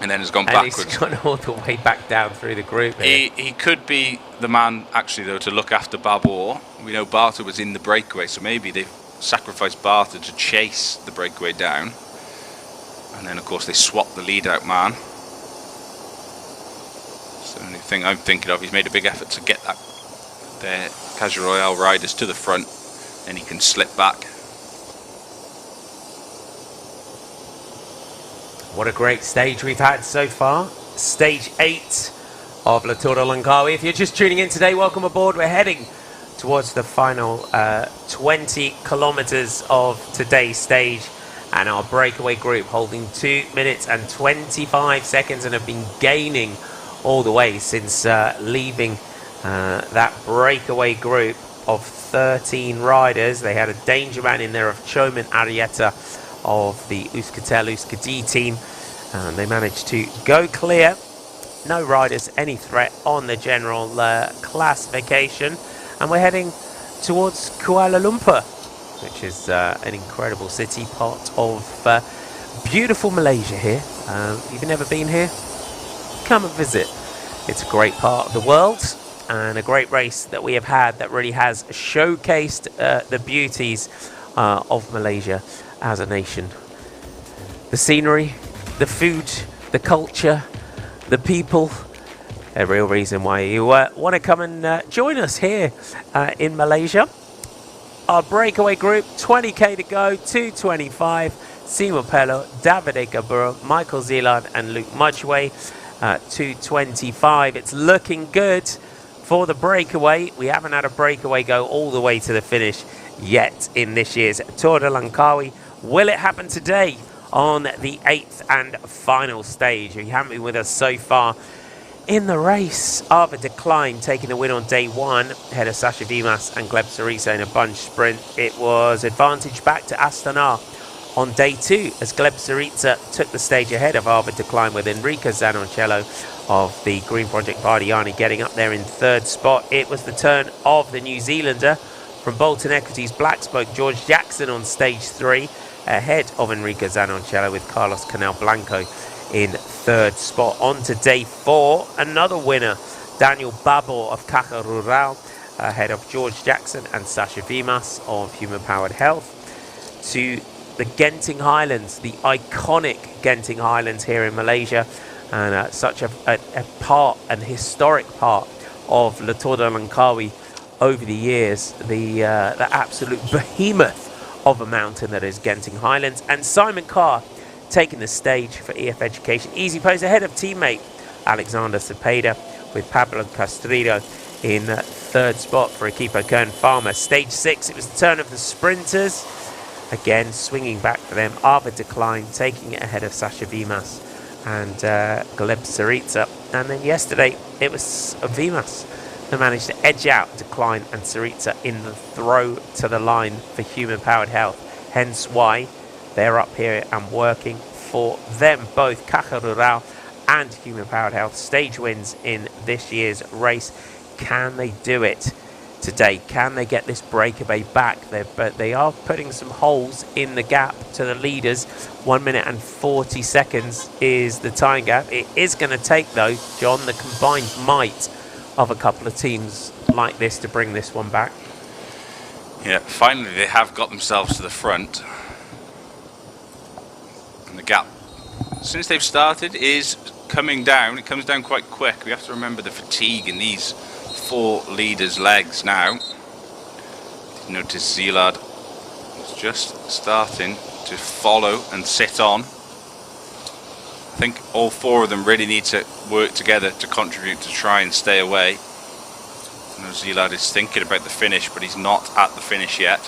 and then has gone backwards. And he's gone all the way back down through the group here. He could be the man, actually, though, to look after Babor. We know Barter was in the breakaway, so maybe they've sacrificed Barter to chase the breakaway down. And then, of course, they swap the lead-out man. It's the only thing I'm thinking of. He's made a big effort to get their Caja Royale riders to the front, and he can slip back. What a great stage we've had so far. Stage 8 of La Tour de Langkawi. If you're just tuning in today, welcome aboard. We're heading towards the final 20 kilometres of today's stage. And our breakaway group holding 2 minutes and 25 seconds and have been gaining all the way since leaving that breakaway group of 13 riders. They had a danger man in there of Choman Arietta of the Euskaltel-Euskadi team. They managed to go clear. No riders any threat on the general classification. And we're heading towards Kuala Lumpur, which is an incredible city, part of beautiful Malaysia here. If you've never been here, come and visit. It's a great part of the world and a great race that we have had that really has showcased the beauties of Malaysia as a nation. The scenery, the food, the culture, the people, a real reason why you want to come and join us here in Malaysia. Our breakaway group, 20k to go, 2:25. Simo Pello, Davide Gaburo, Michael Zeeland and Luke Mudgway, 2:25. It's looking good for the breakaway. We haven't had a breakaway go all the way to the finish yet in this year's Tour de Langkawi. Will it happen today on the 8th and final stage? If you haven't been with us so far in the race, Arvid de Klein taking the win on day 1 ahead of Sasha Vimas and Gleb Syriza in a bunch sprint. It was advantage back to Astana on day 2 as Gleb Syriza took the stage ahead of Arvid de Klein, with Enrico Zanoncello of the Green Project Bardiani getting up there in 3rd spot. It was the turn of the New Zealander from Bolton Equities Black Spoke, George Jackson, on stage 3 ahead of Enrico Zanoncello, with Carlos Canal Blanco in 3rd spot. On to day 4, another winner, Daniel Babor of Caja Rural, ahead of George Jackson and Sasha Vimas of Human Powered Health. To the Genting Highlands, the iconic Genting Highlands here in Malaysia, and such a part, an historic part of the Tour de Langkawi over the years, the absolute behemoth of a mountain that is Genting Highlands. And Simon Carr taking the stage for EF Education. Easy pose ahead of teammate Alexander Cepeda, with Pablo Castrillo in 3rd spot for Equipo Kern Farmer. Stage 6, it was the turn of the sprinters. Again, swinging back for them. Arvid de Klein taking it ahead of Sasha Vimas and Gleb Syriza. And then yesterday, it was Vimas who managed to edge out de Klein and Syriza in the throw to the line for Human Powered Health. Hence why they're up here and working for them. Both Caja Rural and Human Powered Health stage wins in this year's race. Can they do it today? Can they get this breakaway back? But they are putting some holes in the gap to the leaders. 1 minute and 40 seconds is the time gap. It is going to take, though, John, the combined might of a couple of teams like this to bring this one back. Yeah, finally they have got themselves to the front. And the gap, since they've started, is coming down. It comes down quite quick. We have to remember the fatigue in these 4 leaders' legs now. Notice Zeeland is just starting to follow and sit on. I think all 4 of them really need to work together to contribute to try and stay away. I know Zeeland is thinking about the finish, but he's not at the finish yet.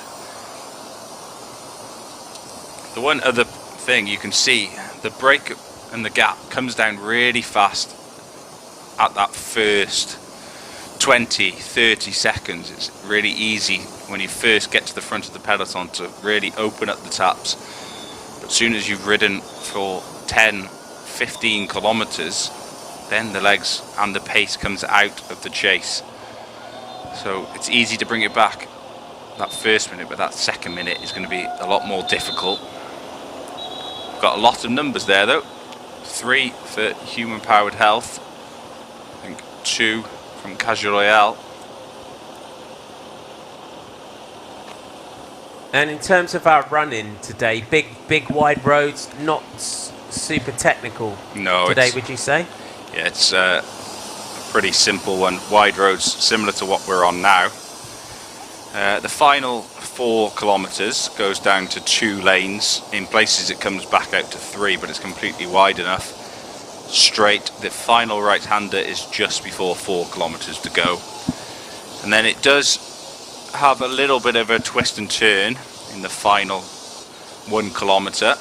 The one other thing you can see, the break and the gap comes down really fast at that first 20-30 seconds. It's really easy when you first get to the front of the peloton to really open up the taps, but as soon as you've ridden for 10-15 kilometers, then the legs and the pace comes out of the chase. So it's easy to bring it back that first minute, but that second minute is going to be a lot more difficult. We've got a lot of numbers there though. 3 for Human Powered Health, I think 2 from Caja Royale. And in terms of our running today, big wide roads, not super technical today, would you say? Yeah, it's a pretty simple one. Wide roads, similar to what we're on now. The final 4 kilometers goes down to 2 lanes. In places it comes back out to 3, but it's completely wide enough. Straight. The final right-hander is just before 4 kilometers to go. And then it does have a little bit of a twist and turn in the final 1 kilometre.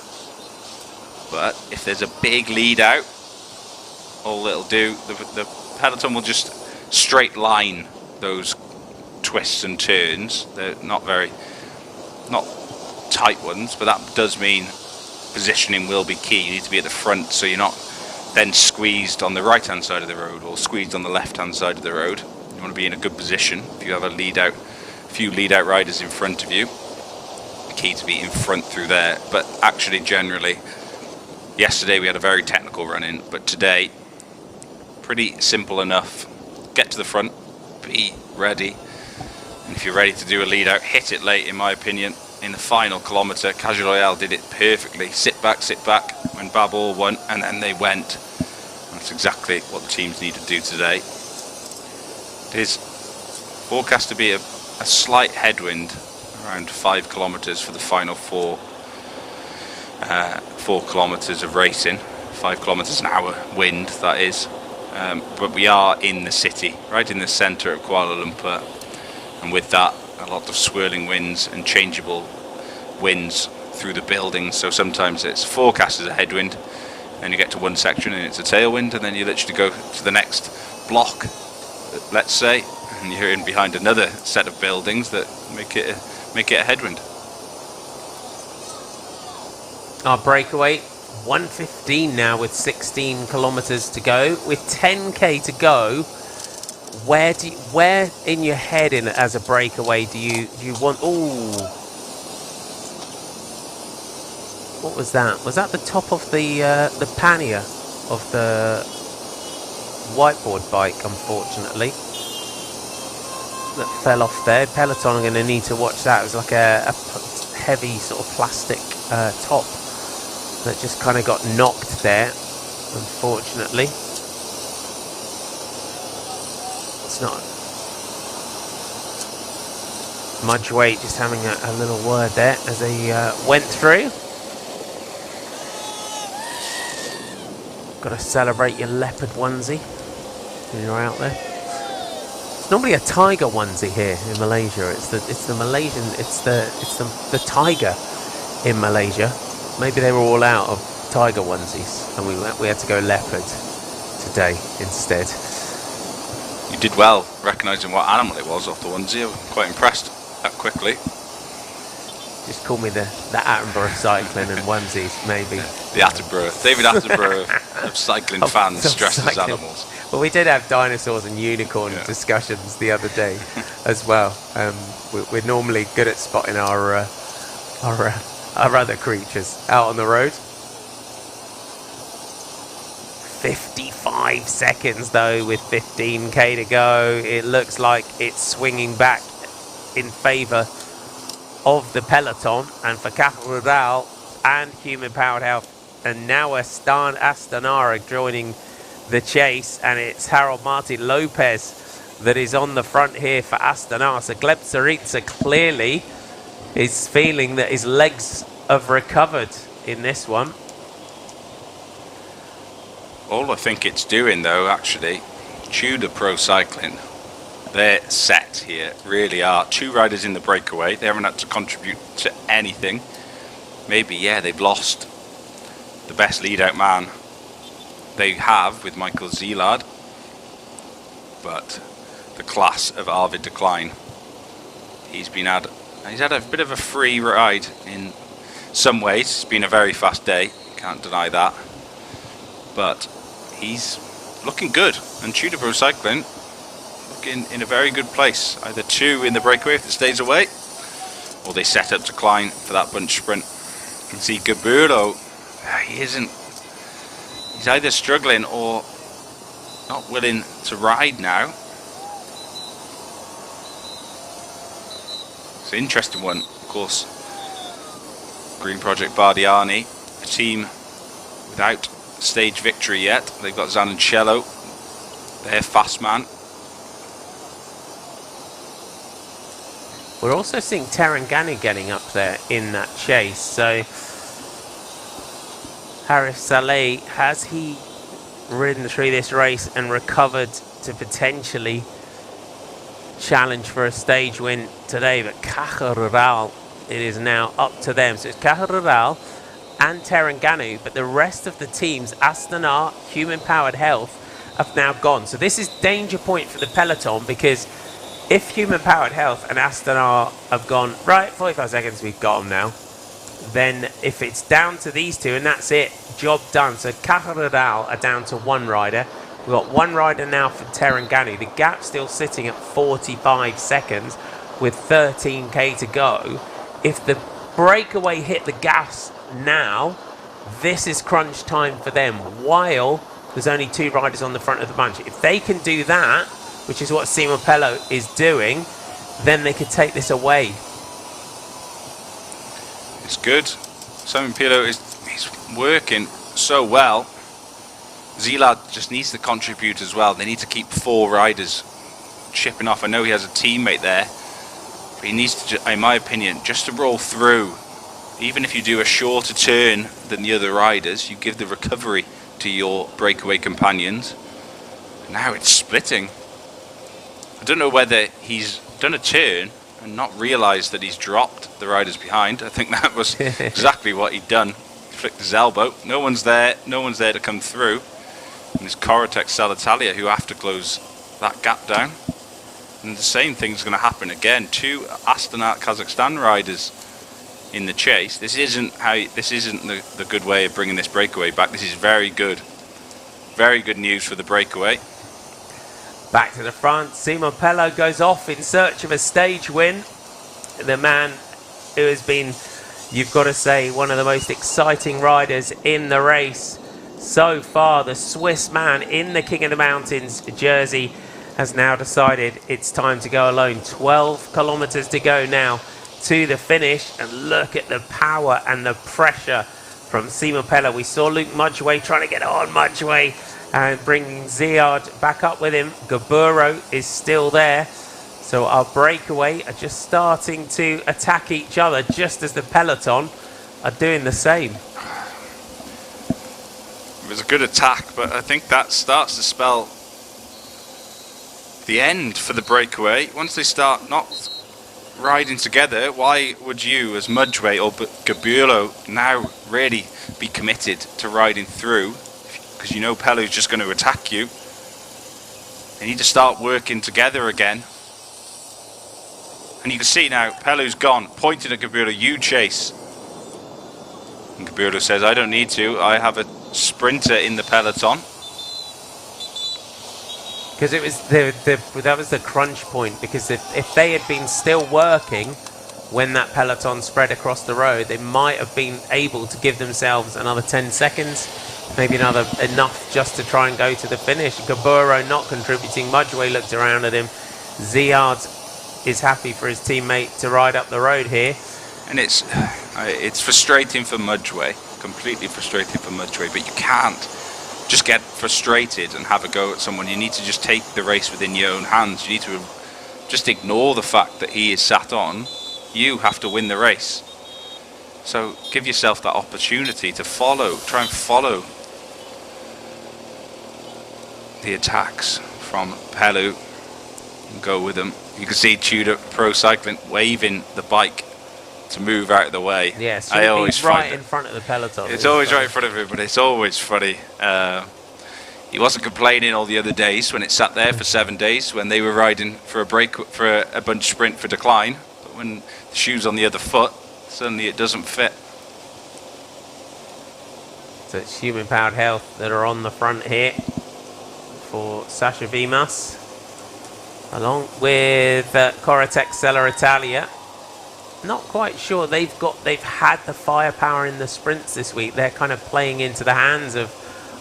But if there's a big lead out, all it'll do, the peloton will just straight line those twists and turns. They're not tight ones, but that does mean positioning will be key. You need to be at the front so you're not then squeezed on the right hand side of the road or squeezed on the left hand side of the road. You want to be in a good position. If you have a few lead out riders in front of you, key to be in front through there. But actually generally, yesterday we had a very technical run in, but today pretty simple enough. Get to the front, be ready, and if you're ready to do a lead out, hit it late. In my opinion, in the final kilometre, Casual Royale did it perfectly. Sit back when Babor won, and then they went. That's exactly what the teams need to do today. It is forecast to be a slight headwind, around 5 kilometres for the final 4 kilometres of racing. 5 kilometres an hour wind, that is. But we are in the city, right in the centre of Kuala Lumpur, and with that a lot of swirling winds and changeable winds through the buildings. So sometimes it's forecast as a headwind, then you get to one section and it's a tailwind, and then you literally go to the next block, let's say, and you're in behind another set of buildings that make it a headwind. Our breakaway, 1:15 now with 16 kilometres to go. With 10k to go, where in your head as a breakaway do you want? Ooh, what was that? Was that the top of the pannier of the whiteboard bike? Unfortunately, that fell off there. Peloton are going to need to watch that. It was like a heavy sort of plastic top that just kind of got knocked there, unfortunately. It's not. Mudgeway just having a little word there as they went through. Got to celebrate your leopard onesie when you're out there. It's normally a tiger onesie here in Malaysia. It's the Malaysian. It's the tiger in Malaysia. Maybe they were all out of tiger onesies, and we had to go leopard today instead. You did well recognising what animal it was off the onesie. I'm quite impressed that quickly. Just call me the Attenborough cycling and onesies, maybe. The Attenborough, David Attenborough of cycling fans dressed as animals. Well, we did have dinosaurs and unicorn discussions the other day as well. We're normally good at spotting our other creatures out on the road. 55 seconds though with 15k to go. It looks like it's swinging back in favour of the peloton, and for Categorised and Human Powered Health, and now Astana joining the chase, and it's Harold Martin Lopez that is on the front here for Astana. So Gleb Tsaritsa clearly is feeling that his legs have recovered in this one. All I think it's doing though, actually, Tudor Pro Cycling, they're set here, really are. 2 riders in the breakaway, they haven't had to contribute to anything. Maybe, yeah, they've lost the best lead out man they have with Michael Zielard, but the class of Arvid de Klein, he's had a bit of a free ride in some ways. It's been a very fast day, can't deny that, but he's looking good, and Tudor Pro Cycling looking in a very good place. Either 2 in the breakaway if it stays away, or they set up to Klein for that bunch sprint. You can see Gaburo, he's either struggling or not willing to ride now. It's an interesting one, of course. Green Project Bardiani, a team without stage victory yet. They've got Zanichello, their fast man. We're also seeing Tarangani getting up there in that chase. So Harif Saleh, has he ridden through this race and recovered to potentially challenge for a stage win today? But Categorised it is now up to them. So it's Categorised and Terengganu, but the rest of the teams, Astana, Human Powered Health, have now gone. So this is danger point for the peloton, because if Human Powered Health and Astana have gone, right, 45 seconds, we've got them now, then if it's down to these two, and that's it, job done. So Categorised are down to one rider. We've got one rider now for Terengganu. The gap's still sitting at 45 seconds with 13k to go. If the breakaway hit the gas now, this is crunch time for them, while there's only two riders on the front of the bunch. If they can do that, which is what Simon Pello is doing, then they could take this away. It's good. Simon Pello he's working so well. Zilad just needs to contribute as well. They need to keep 4 riders chipping off. I know he has a teammate there, but he needs to, in my opinion, just to roll through. Even if you do a shorter turn than the other riders, you give the recovery to your breakaway companions. Now it's splitting. I don't know whether he's done a turn and not realised that he's dropped the riders behind. I think that was exactly what he'd done. Flicked his elbow. No one's there to come through. And it's Coritex Selitalia who have to close that gap down. And the same thing's going to happen again. 2 Astana Kazakhstan riders in the chase. This isn't the good way of bringing this breakaway back. This is very good. Very good news for the breakaway. Back to the front, Simon Pello goes off in search of a stage win. The man who has been, you've got to say, one of the most exciting riders in the race so far. The Swiss man in the King of the Mountains jersey has now decided it's time to go alone. 12 kilometres to go now to the finish, and look at the power and the pressure from Simon Pello. We saw Luke Mudgeway trying to get on Mudgeway and bringing Ziad back up with him. Gaburo is still there. So our breakaway are just starting to attack each other, just as the peloton are doing the same. It was a good attack, but I think that starts to spell the end for the breakaway. Once they start not riding together, why would you, as Mudgeway or Gabulo, now really be committed to riding through? Because you know Pello's just going to attack you. They need to start working together again. And you can see now, Pello's gone, pointing at Gabulo, you chase. And Gabulo says, I don't need to, I have a sprinter in the peloton. Because it was that was the crunch point, because if they had been still working when that peloton spread across the road, they might have been able to give themselves another 10 seconds, maybe enough just to try and go to the finish. Gaburo not contributing. Mudgeway looked around at him. Ziad is happy for his teammate to ride up the road here. And it's frustrating for Mudgeway, completely frustrating for Mudgeway, but you can't just get frustrated and have a go at someone. You need to just take the race within your own hands. You need to just ignore the fact that he is sat on. You have to win the race. So give yourself that opportunity to follow, try and follow the attacks from Pello and go with them. You can see Tudor Pro Cycling waving the bike to move out of the way. Yes, I always right in front of the peloton. It's always right in front of him, but it's always funny. He wasn't complaining all the other days when it sat there for 7 days when they were riding for a break for a bunch sprint for decline. But when the shoe's on the other foot, suddenly it doesn't fit. So it's Human Powered Health that are on the front here for Sasha Vimas, along with Coritex Selitalia. Not quite sure they've had the firepower in the sprints this week. They're kind of playing into the hands of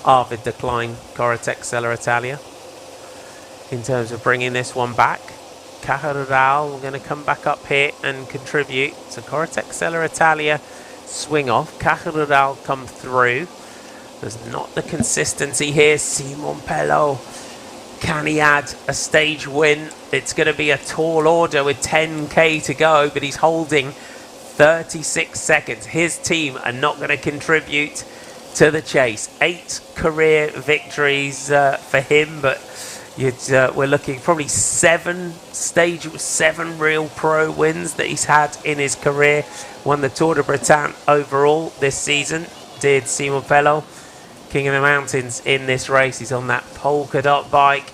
Arvid Decline, Coritex Selitalia, in terms of bringing this one back. Categorised, we're going to come back up here and contribute. So Coritex Selitalia swing off. Categorised come through. There's not the consistency here. Simon Pello, can he add a stage win? It's going to be a tall order with 10k to go, but he's holding 36 seconds. His team are not going to contribute to the chase. 8 career victories for him, but we're looking probably 7 real pro wins that he's had in his career. Won the Tour de Bretagne overall this season, did Simon Pello. King of the Mountains in this race. He's on that polka dot bike.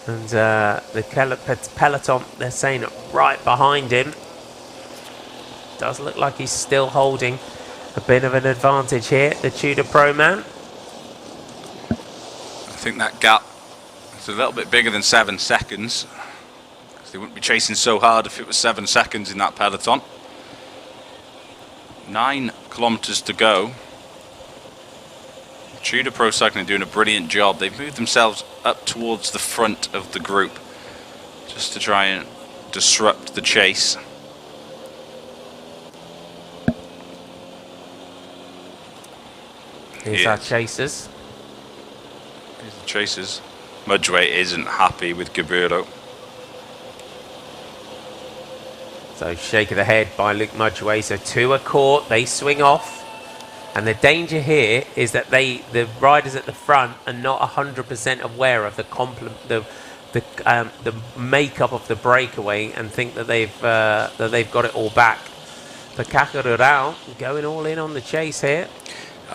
And the peloton, they're saying right behind him. Does look like he's still holding a bit of an advantage here, the Tudor Pro man. I think that gap is a little bit bigger than 7 seconds. They wouldn't be chasing so hard if it was 7 seconds in that peloton. 9 kilometres to go. Tudor Pro Cycling are doing a brilliant job. They've moved themselves up towards the front of the group just to try and disrupt the chase. Here's our chasers. Here's the chasers. Mudgeway isn't happy with Gaburdo. So shake of the head by Luke Mudgeway. So 2 are caught. They swing off. And the danger here is that the riders at the front are not 100% aware of the makeup of the breakaway and think that they've got it all back. But Categorised going all in on the chase here.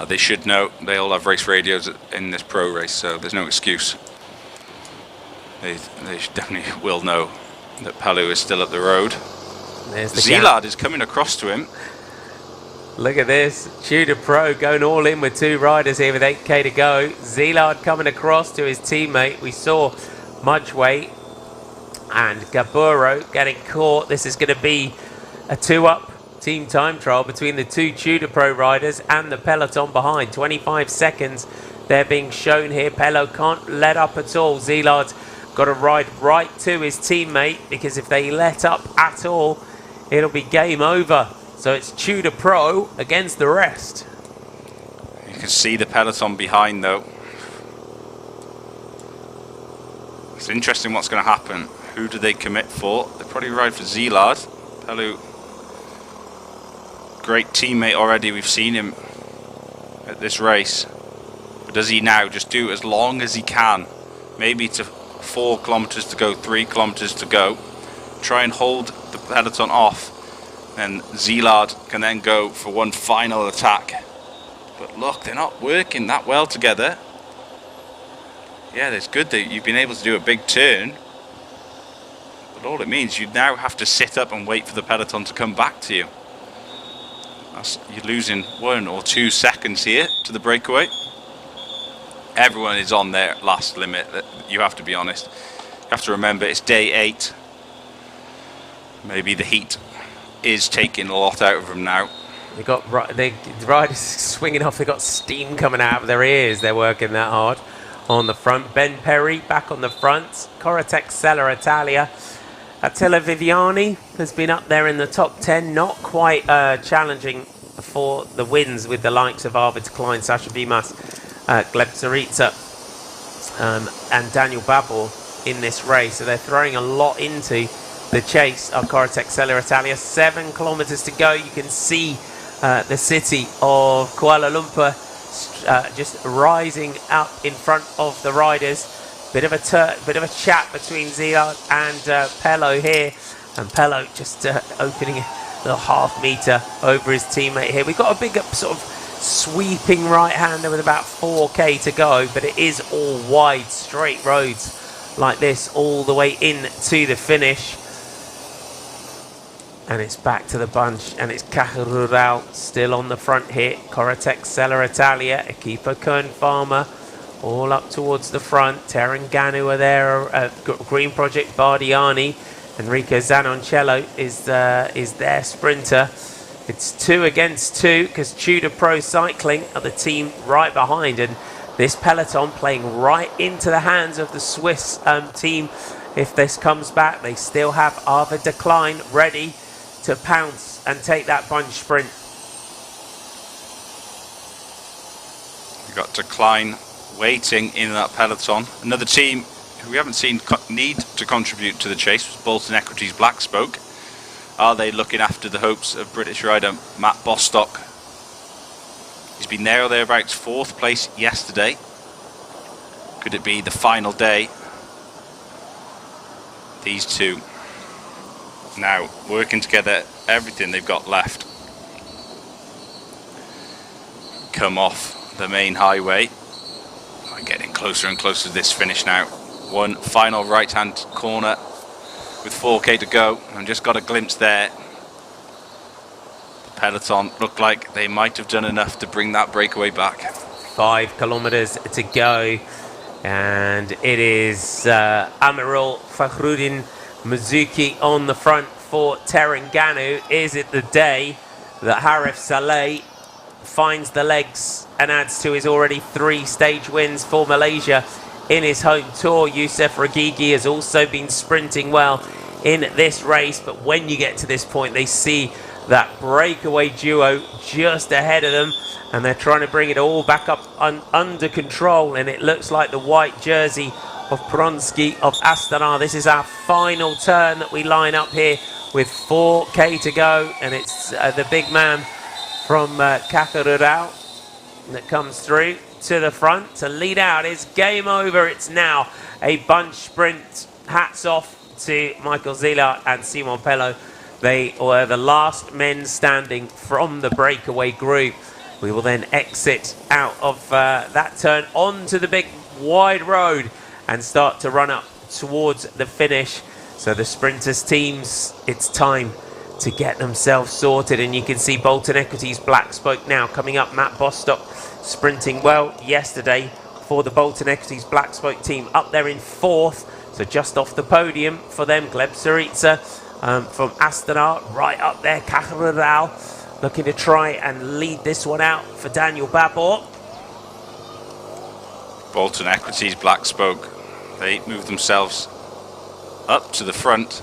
They should know. They all have race radios in this pro race, so there's no excuse. They definitely will know that Palu is still up the road. Zilard is coming across to him. Look at this, Tudor Pro going all in with 2 riders here with 8k to go. Zilard coming across to his teammate. We saw Mudgeway and Gaburo getting caught. This is going to be a 2-up team time trial between the 2 Tudor Pro riders and the peloton behind. 25 seconds they're being shown here. Pello can't let up at all. Zilard's got to ride right to his teammate, because if they let up at all, it'll be game over. So it's Tudor Pro against the rest. You can see the peloton behind though. It's interesting what's going to happen. Who do they commit for? They probably ride for Zilard. Pello, great teammate already. We've seen him at this race. But does he now just do as long as he can? Maybe to 4 kilometres to go, 3 kilometres to go. Try and hold the peloton off. And Zilard can then go for one final attack. But look, they're not working that well together. Yeah, it's good that you've been able to do a big turn. But all it means, you now have to sit up and wait for the peloton to come back to you. You're losing 1 or 2 seconds here to the breakaway. Everyone is on their last limit. You have to be honest. You have to remember it's day 8. Maybe the heat is taking a lot out of them now. The riders swinging off. They got steam coming out of their ears. They're working that hard on the front. Ben Perry back on the front. Corratec Sella Italia. Attila Viviani has been up there in the top 10. Not quite challenging for the wins with the likes of Arvid Klein, Sasha Vimas, Gleb Tsaritsa, and Daniel Babor in this race. So they're throwing a lot into the chase of Corratec Sella Italia. 7 kilometres to go. You can see the city of Kuala Lumpur just rising up in front of the riders. Bit of a chat between Zilard and Pello here, and Pello just opening a little half metre over his teammate here. We've got a big sort of sweeping right-hander with about 4k to go, but it is all wide straight roads like this all the way in to the finish. And it's back to the bunch, and it's Categorised still on the front here. Corratec Sella Italia, Equipa Kern Farmer, all up towards the front. Terenganu are there, Green Project Bardiani. Enrico Zanoncello is their sprinter. It's 2 against 2 because Tudor Pro Cycling are the team right behind, and this peloton playing right into the hands of the Swiss team. If this comes back, they still have Arvid Klein ready to pounce and take that bunch sprint. We've got Klein waiting in that peloton. Another team who we haven't seen need to contribute to the chase was Bolton Equities Black Spoke. Are they looking after the hopes of British rider Matt Bostock? He's been there or thereabouts, 4th place yesterday. Could it be the final day these two now working together, everything they've got left. Come off the main highway. I'm getting closer and closer to this finish now. One final right-hand corner with 4k to go. I've just got a glimpse there. The peloton looked like they might have done enough to bring that breakaway back. 5 kilometres to go, and it is Amiral Fakhruddin Mizuki on the front for Terengganu. Is it the day that Harif Saleh finds the legs and adds to his already 3 stage wins for Malaysia in his home tour? Youssef Ragigi has also been sprinting well in this race, but when you get to this point, they see that breakaway duo just ahead of them, and they're trying to bring it all back up under control, and it looks like the white jersey of Pronsky of Astana. This is our final turn that we line up here with 4k to go, and it's the big man from Kakarurao that comes through to the front to lead out. It's game over. It's now a bunch sprint. Hats off to Michael Zillard and Simon Pello. They were the last men standing from the breakaway group. We will then exit out of that turn onto the big wide road and start to run up towards the finish. So the sprinters teams, it's time to get themselves sorted, and you can see Bolton Equities Black Spoke now coming up. Matt Bostock sprinting well yesterday for the Bolton Equities Black Spoke team, up there in 4th, so just off the podium for them. Gleb Saritsa from Astana right up there. Kakarurao looking to try and lead this one out for Daniel Babor. Bolton Equities Black Spoke, they move themselves up to the front.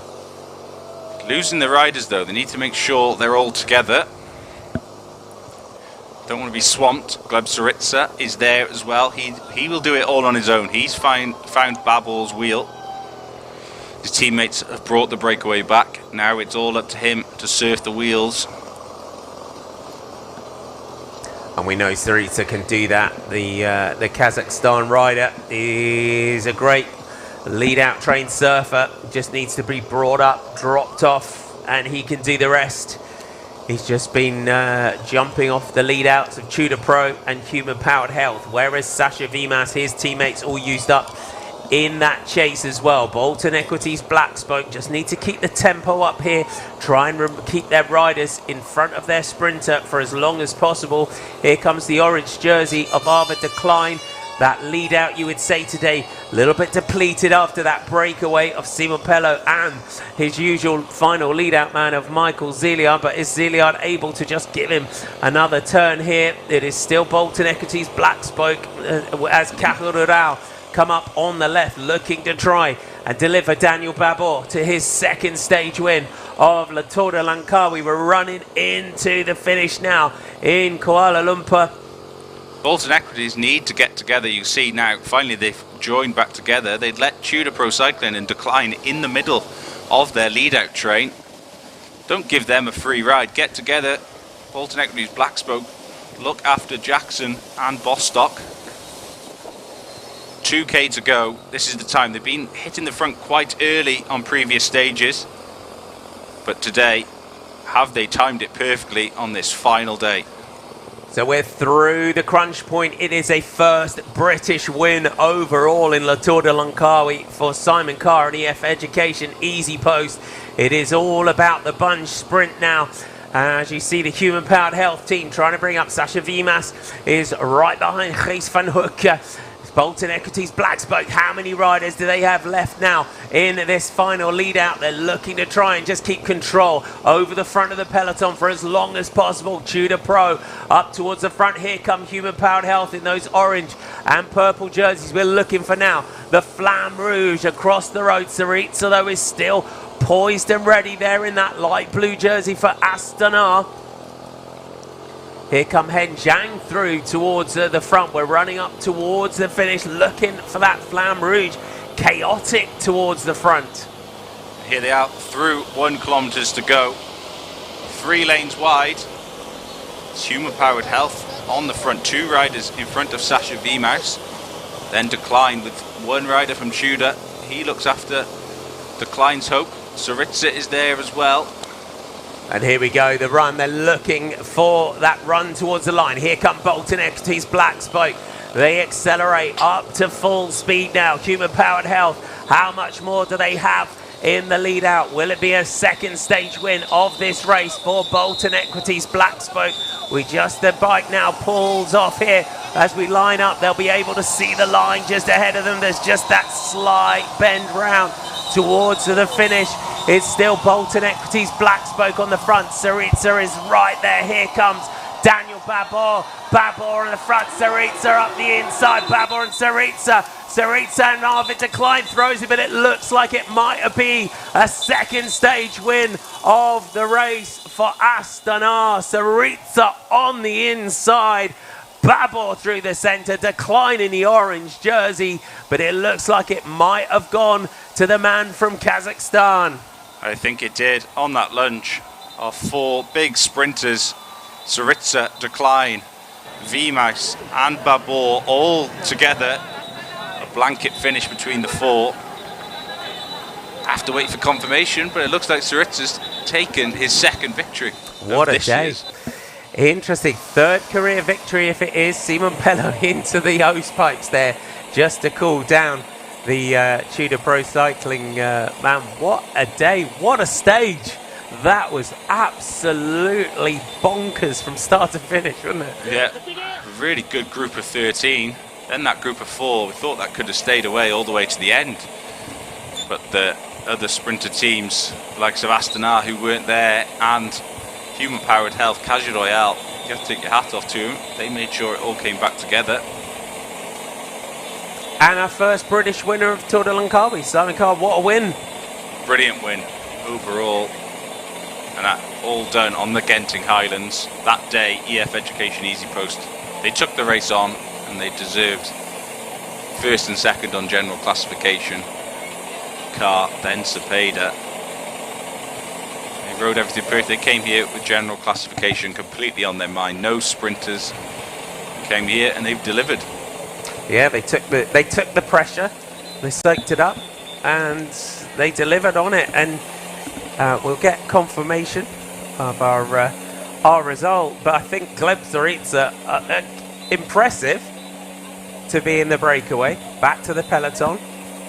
Losing the riders though, they need to make sure they're all together. Don't want to be swamped. Gleb Saritsa is there as well. He will do it all on his own. He's found Babor's wheel. His teammates have brought the breakaway back. Now it's all up to him to surf the wheels. And we know Saritsa can do that. The Kazakhstan rider is a great lead-out trained surfer. Just needs to be brought up, dropped off, and he can do the rest. He's just been jumping off the lead-outs of Tudor Pro and Human Powered Health, whereas Sasha Vimas, his teammates all used up in that chase as well. Bolton Equities Black Spoke just need to keep the tempo up here, try and keep their riders in front of their sprinter for as long as possible. Here comes the orange jersey of Arva Decline. That lead out, you would say today, a little bit depleted after that breakaway of Simon Pello and his usual final lead out man of Michael Zillard. But is Zillard able to just give him another turn here? It is still Bolton Equities Black Spoke as Kakarurao come up on the left, looking to try and deliver Daniel Babor to his 2nd stage win of La Tour de Langkawi. We're running into the finish now in Kuala Lumpur. Bolton Equities need to get together. You see now, finally they've joined back together. They'd let Tudor Pro Cycling and Decline in the middle of their lead-out train. Don't give them a free ride. Get together. Bolton Equities Black Spoke, look after Jackson and Bostock. 2k to go. This is the time. They've been hitting the front quite early on previous stages, but today, have they timed it perfectly on this final day? So we're through the crunch point. It is a first British win overall in La Tour de Langkawi for Simon Carr and EF Education Easy Post. It is all about the bunch sprint now. As you see, the Human Powered Health team trying to bring up Sasha Vimas is right behind Gijs van Hoek. Bolton Equities Black Spoke, how many riders do they have left now in this final lead out? They're looking to try and just keep control over the front of the peloton for as long as possible. Tudor Pro up towards the front. Here come Human Powered Health in those orange and purple jerseys. We're looking for now the Flamme Rouge across the road. Saritsa though is still poised and ready there in that light blue jersey for Astana. Here come Hen Zhang through towards the front. We're running up towards the finish, looking for that Flamme Rouge. Chaotic towards the front. Here they are through 1 kilometres to go. 3 lanes wide. It's Human Powered Health on the front. 2 riders in front of Sasha Vimas. Then Decline with 1 rider from Tudor. He looks after Decline's hope. Saritsa is there as well. And here we go, the run. They're looking for that run towards the line. Here come Bolton Equities Black Spoke. They accelerate up to full speed now. Human Powered Health. How much more do they have in the lead out? Will it be a second stage win of this race for Bolton Equities Black Spoke? The bike now pulls off here as we line up. They'll be able to see the line just ahead of them. There's just that slight bend round towards the finish. It's still Bolton Equities Black Spoke on the front. Saritsa is right there. Here comes Daniel Babor. Babor on the front, Saritsa up the inside. Babor and Saritsa. Saritsa and Arvid Decline throws it, but it looks like it might be a second stage win of the race for Astana. Saritsa on the inside. Babor through the centre, Decline in the orange jersey, but it looks like it might have gone to the man from Kazakhstan. I think it did. On that lunge are 4 big sprinters, Saritsa, Decline, Vimas and Babor all together. A blanket finish between the 4. Have to wait for confirmation, but it looks like Saritsa's taken his second victory. What a day. Interesting. 3rd career victory if it is. Simon Pello into the hose pipes there just to cool down the Tudor Pro Cycling man. What a day. What a stage. That was absolutely bonkers from start to finish, wasn't it? Yeah, a really good group of 13. Then that group of 4, we thought that could have stayed away all the way to the end. But the other sprinter teams, like Astana, who weren't there, and Human Powered Health, Caja Royale, you have to take your hat off to them. They made sure it all came back together. And our first British winner of Tour de Langkawi, Simon Carr, what a win. Brilliant win overall. And that all done on the Genting Highlands. That day, EF Education Easy Post, they took the race on and they deserved 1st and 2nd on general classification. Carr, then Cepeda. They rode everything perfect. They came here with general classification completely on their mind. No sprinters. Came here and they've delivered. Yeah, they took the pressure, they soaked it up, and they delivered on it. And we'll get confirmation of our result, but I think Gleb Saritsa, impressive to be in the breakaway, back to the peloton,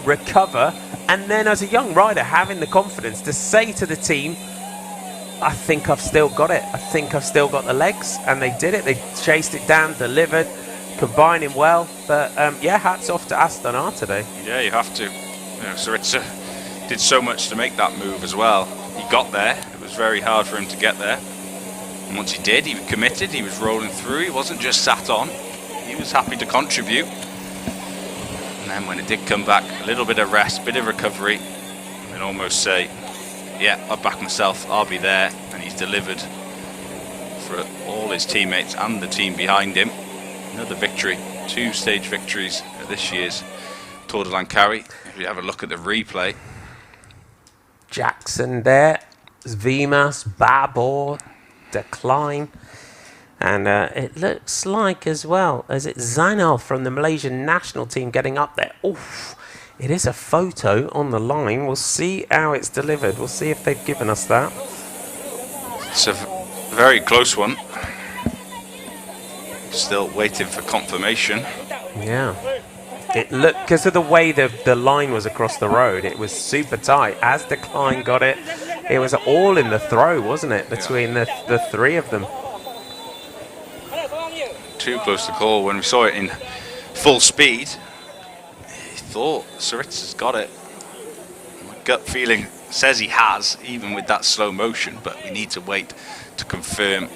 recover, and then as a young rider having the confidence to say to the team, I think I've still got it. I think I've still got the legs, and they did it. They chased it down, delivered, combining well. But yeah, hats off to Astana today. Yeah, you have to. Saritsa did so much to make that move as well. He got there. It was very hard for him to get there. And once he did, he was committed. He was rolling through. He wasn't just sat on. He was happy to contribute. And then when it did come back, a little bit of rest, bit of recovery, and almost say, yeah, I'll back myself. I'll be there. And he's delivered for all his teammates and the team behind him. Another victory. 2 stage victories at this year's Tour de Langkawi. If you have a look at the replay, Jackson there, Vimas, Babor, Decline, and it looks like as well as it's Zainal from the Malaysian national team getting up there. Oof, it is a photo on the line. We'll see how it's delivered. We'll see if they've given us that. It's a very close one. Still waiting for confirmation. Yeah. It looked, because of the way the line was across the road, it was super tight. As Decline got it, it was all in the throw, wasn't it, between the 3 of them? Too close to call. When we saw it in full speed, he thought Saritsa's got it. My gut feeling says he has, even with that slow motion, but we need to wait to confirm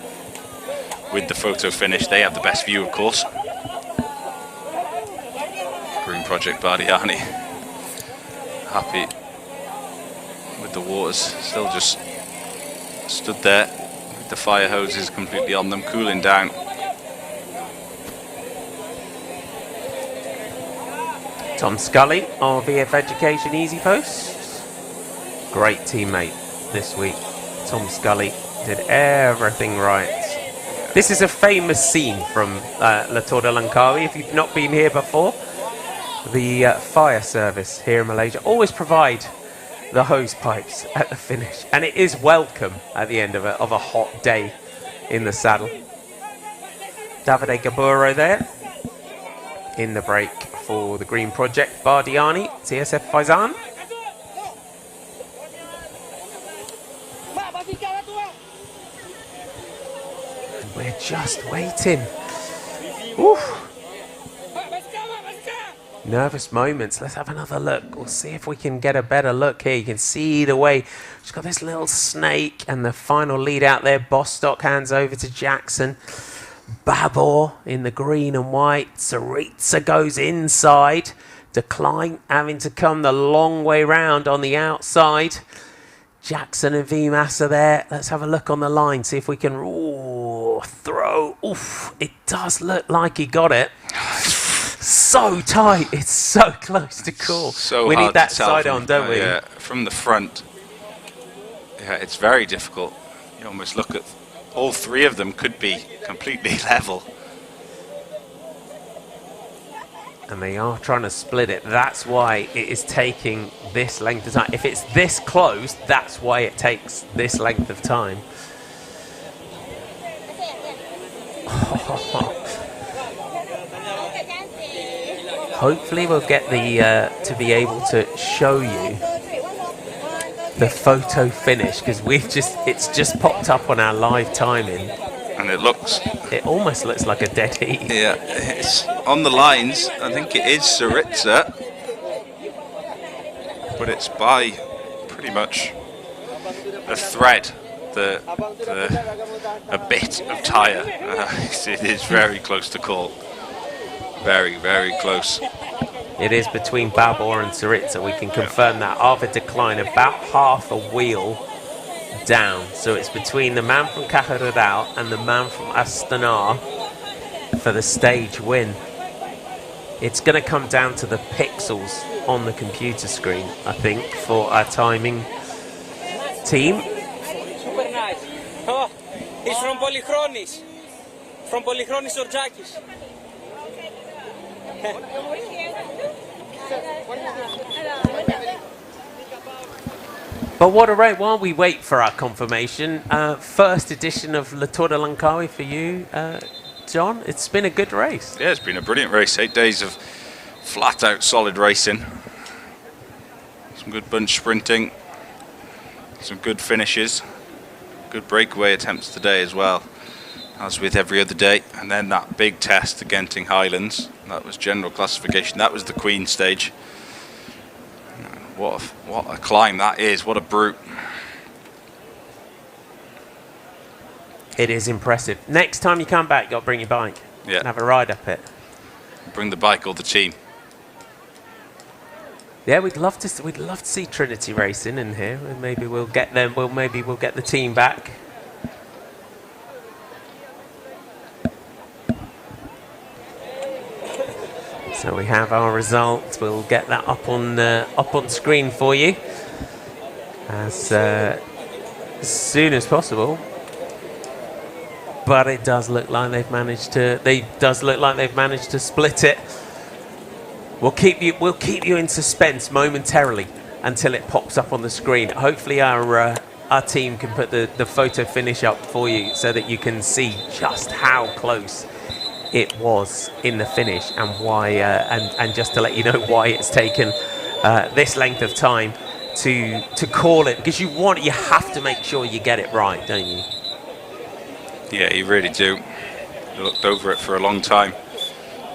with the photo finish. They have the best view, of course. Green Project Bardiani, happy with the waters, still just stood there with the fire hoses completely on them, cooling down. Tom Scully of EF Education Easy Post, great teammate this week. Tom Scully did everything right. This is a famous scene from La Tour de Langkawi. If you've not been here before, the fire service here in Malaysia always provide the hose pipes at the finish. And it is welcome at the end of a hot day in the saddle. Davide Gaburo there in the break for the Green Project. Bardiani, TSF Faizan. We're just waiting. Oof. Nervous moments. Let's have another look. We'll see if we can get a better look here. You can see the way she's got this little snake and the final lead out there. Bostock hands over to Jackson. Babor in the green and white. Saritsa goes inside. Decline having to come the long way round on the outside. Jackson and Vimas are there. Let's have a look on the line. See if we can throw. Oof. It does look like he got it. So tight, it's so close to call. So we hard need that to tell side on, don't we? Yeah, from the front. Yeah, it's very difficult. You almost look at all three of them could be completely level. And they are trying to split it. That's why it is taking this length of time. If it's this close, that's why it takes this length of time. Hopefully we'll get the to be able to show you the photo finish, because it's just popped up on our live timing, and it almost looks like a dead heat. Yeah, it's on the lines. I think it is Saritsa, but it's by pretty much a thread, a bit of tyre. It is very close to call. Very, very close. It is between Babor and Saritsa. We can confirm that. Arvid Decline about half a wheel down. So it's between the man from Categorised and the man from Astana for the stage win. It's going to come down to the pixels on the computer screen, I think, for our timing team. Super nice. Oh, he's from Polychronis. From Polychronis Orjakis. But what a race. While we wait for our confirmation, first edition of the Tour de Langkawi for you, John. It's been a good race. Yeah, it's been a brilliant race. 8 days of flat out solid racing. Some good bunch sprinting. Some good finishes. Good breakaway attempts today as well, as with every other day. And then that big test, the Genting Highlands. That was general classification. That was the Queen stage. What a climb that is. What a brute. It is impressive. Next time you come back, you got to bring your bike. Yeah. And have a ride up it. Bring the bike or the team. Yeah, we'd love to see Trinity racing in here. And maybe we'll get them. Maybe we'll get the team back. So we have our result. We'll get that up on screen for you as soon as possible. But it does look like they've managed to split it. We'll keep you in suspense momentarily until it pops up on the screen. Hopefully our team can put the photo finish up for you so that you can see just how close it was in the finish and why, and just to let you know why it's taken this length of time to call it, because you have to make sure you get it right, don't you? Yeah, you really do. You looked over it for a long time,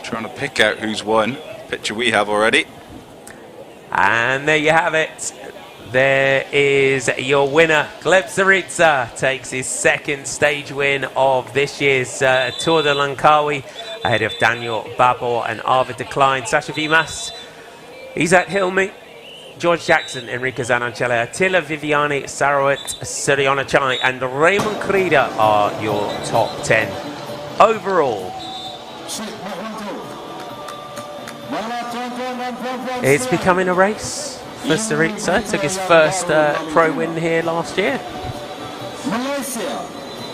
trying to pick out who's won. Picture we have already. And there you have it. There is your winner. Gleb Saritsa takes his second stage win of this year's Tour de Langkawi, ahead of Daniel Babor and Arvid Decline. Sasha Vimas, Isaac Hilmi, George Jackson, Enrique Zanancella, Attila Viviani, Sarawat Suryanachai and Raymond Krida are your top 10 overall. It's becoming a race for Saritsa. Took his first pro win here last year.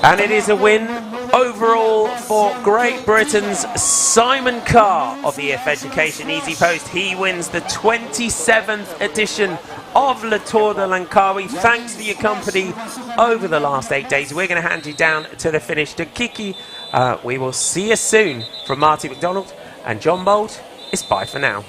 And it is a win overall for Great Britain's Simon Carr of EF Education Easy Post. He wins the 27th edition of the Tour de Langkawi. Thanks for your company over the last 8 days. We're going to hand you down to the finish. To Kiki, we will see you soon. From Marty McDonald and John Bold, it's bye for now.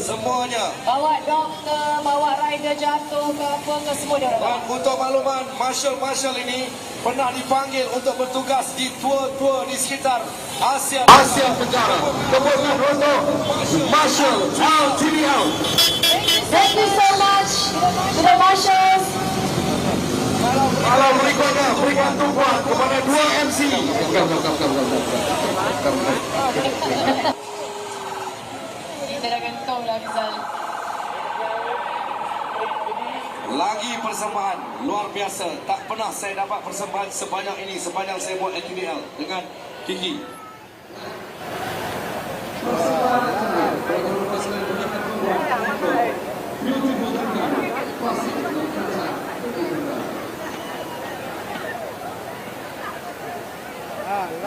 semuanya. Bawa doktor, bawa rider jatuh ke apa ke semua dia. Dan untuk makluman, marshal ini pernah dipanggil untuk bertugas di tour-tour di sekitar Asia Tenggara. Kemudian untuk Marshal LTDL. Thank you so much to the marshals. Kalau berikutnya berikan tumpuan kepada dua MC. Kita dah gantung lah Rizal. lagi persembahan luar biasa. Tak pernah saya dapat persembahan sebanyak ini sepanjang saya buat ATBL dengan Kiki.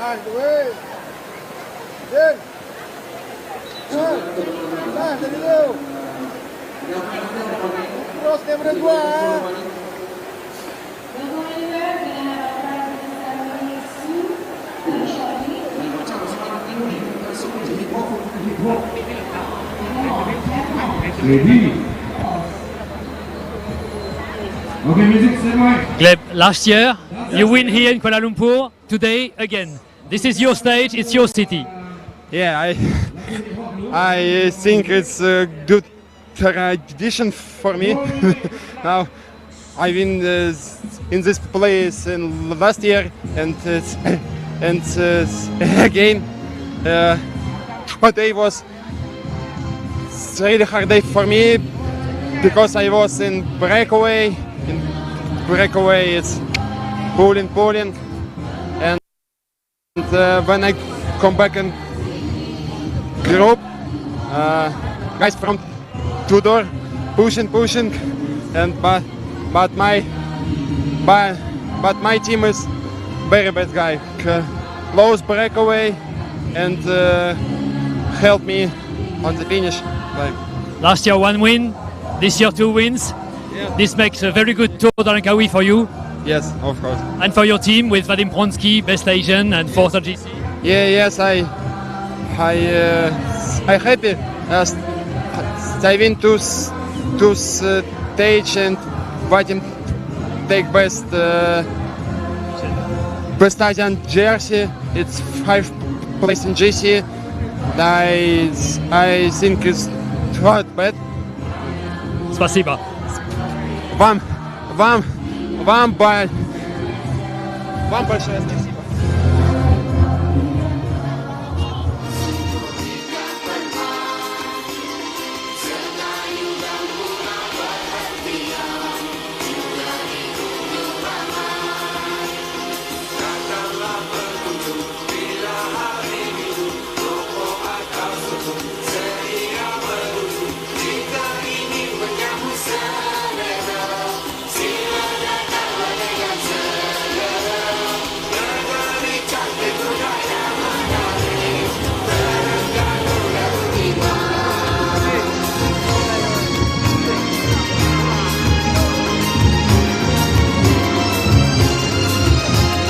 Nice way. Jen. Nah, jadi lu. Terus kamera gua. Okay, music, Gleb, last year you win here in Kuala Lumpur. Today again. This is your stage. It's your city. Yeah, I think it's a good tradition for me. Now I've been in this place in last year and again today was a really hard day for me because I was in breakaway. In breakaway it's pulling and when I come back in group, guys from two-door pushing, and but my team is very bad guy. Close breakaway and help me on the finish. Last year 1 win, this year 2 wins. Yeah. This makes a very good Tour de Langkawi for you. Yes, of course. And for your team with Vadim Pronsky, Best Asian and 4th on GC. Yeah, yes, I happy. I win two stage and Vadim take best Asian jersey. It's 5th place in GC. I think it's not bad. Спасибо. Вам большое спасибо.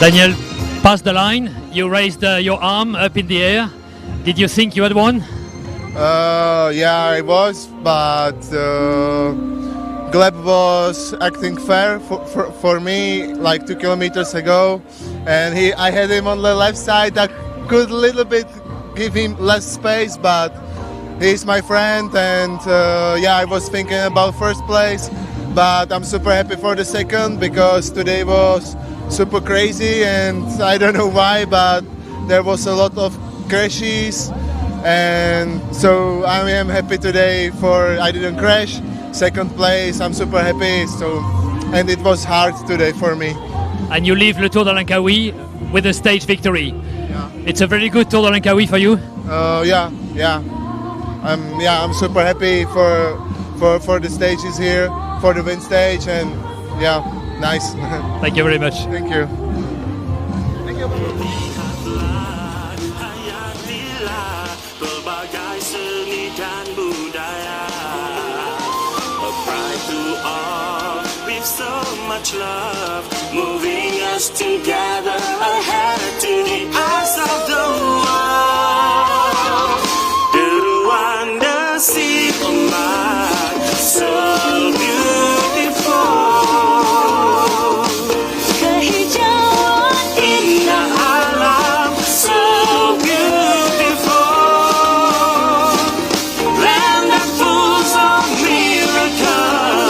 Daniel passed the line. You raised your arm up in the air. Did you think you had won? Yeah, I was, but Gleb was acting fair for me like 2 kilometers ago, and I had him on the left side. I could a little bit give him less space, but he's my friend, and yeah, I was thinking about first place, but I'm super happy for the second because today was super crazy, and I don't know why, but there was a lot of crashes, and so I am happy today for I didn't crash. Second place, I'm super happy. So, and it was hard today for me. And you leave le Tour de Langkawi with a stage victory. Yeah. It's a very good Tour de Langkawi for you. Yeah. I'm super happy for the stages here, for the win stage, and yeah, nice. Thank you very much. Thank you. So much love moving us together ahead to the eyes of the world. The Rwanda sea so beautiful. Kehijauan indah alam so beautiful. Land that full of miracle.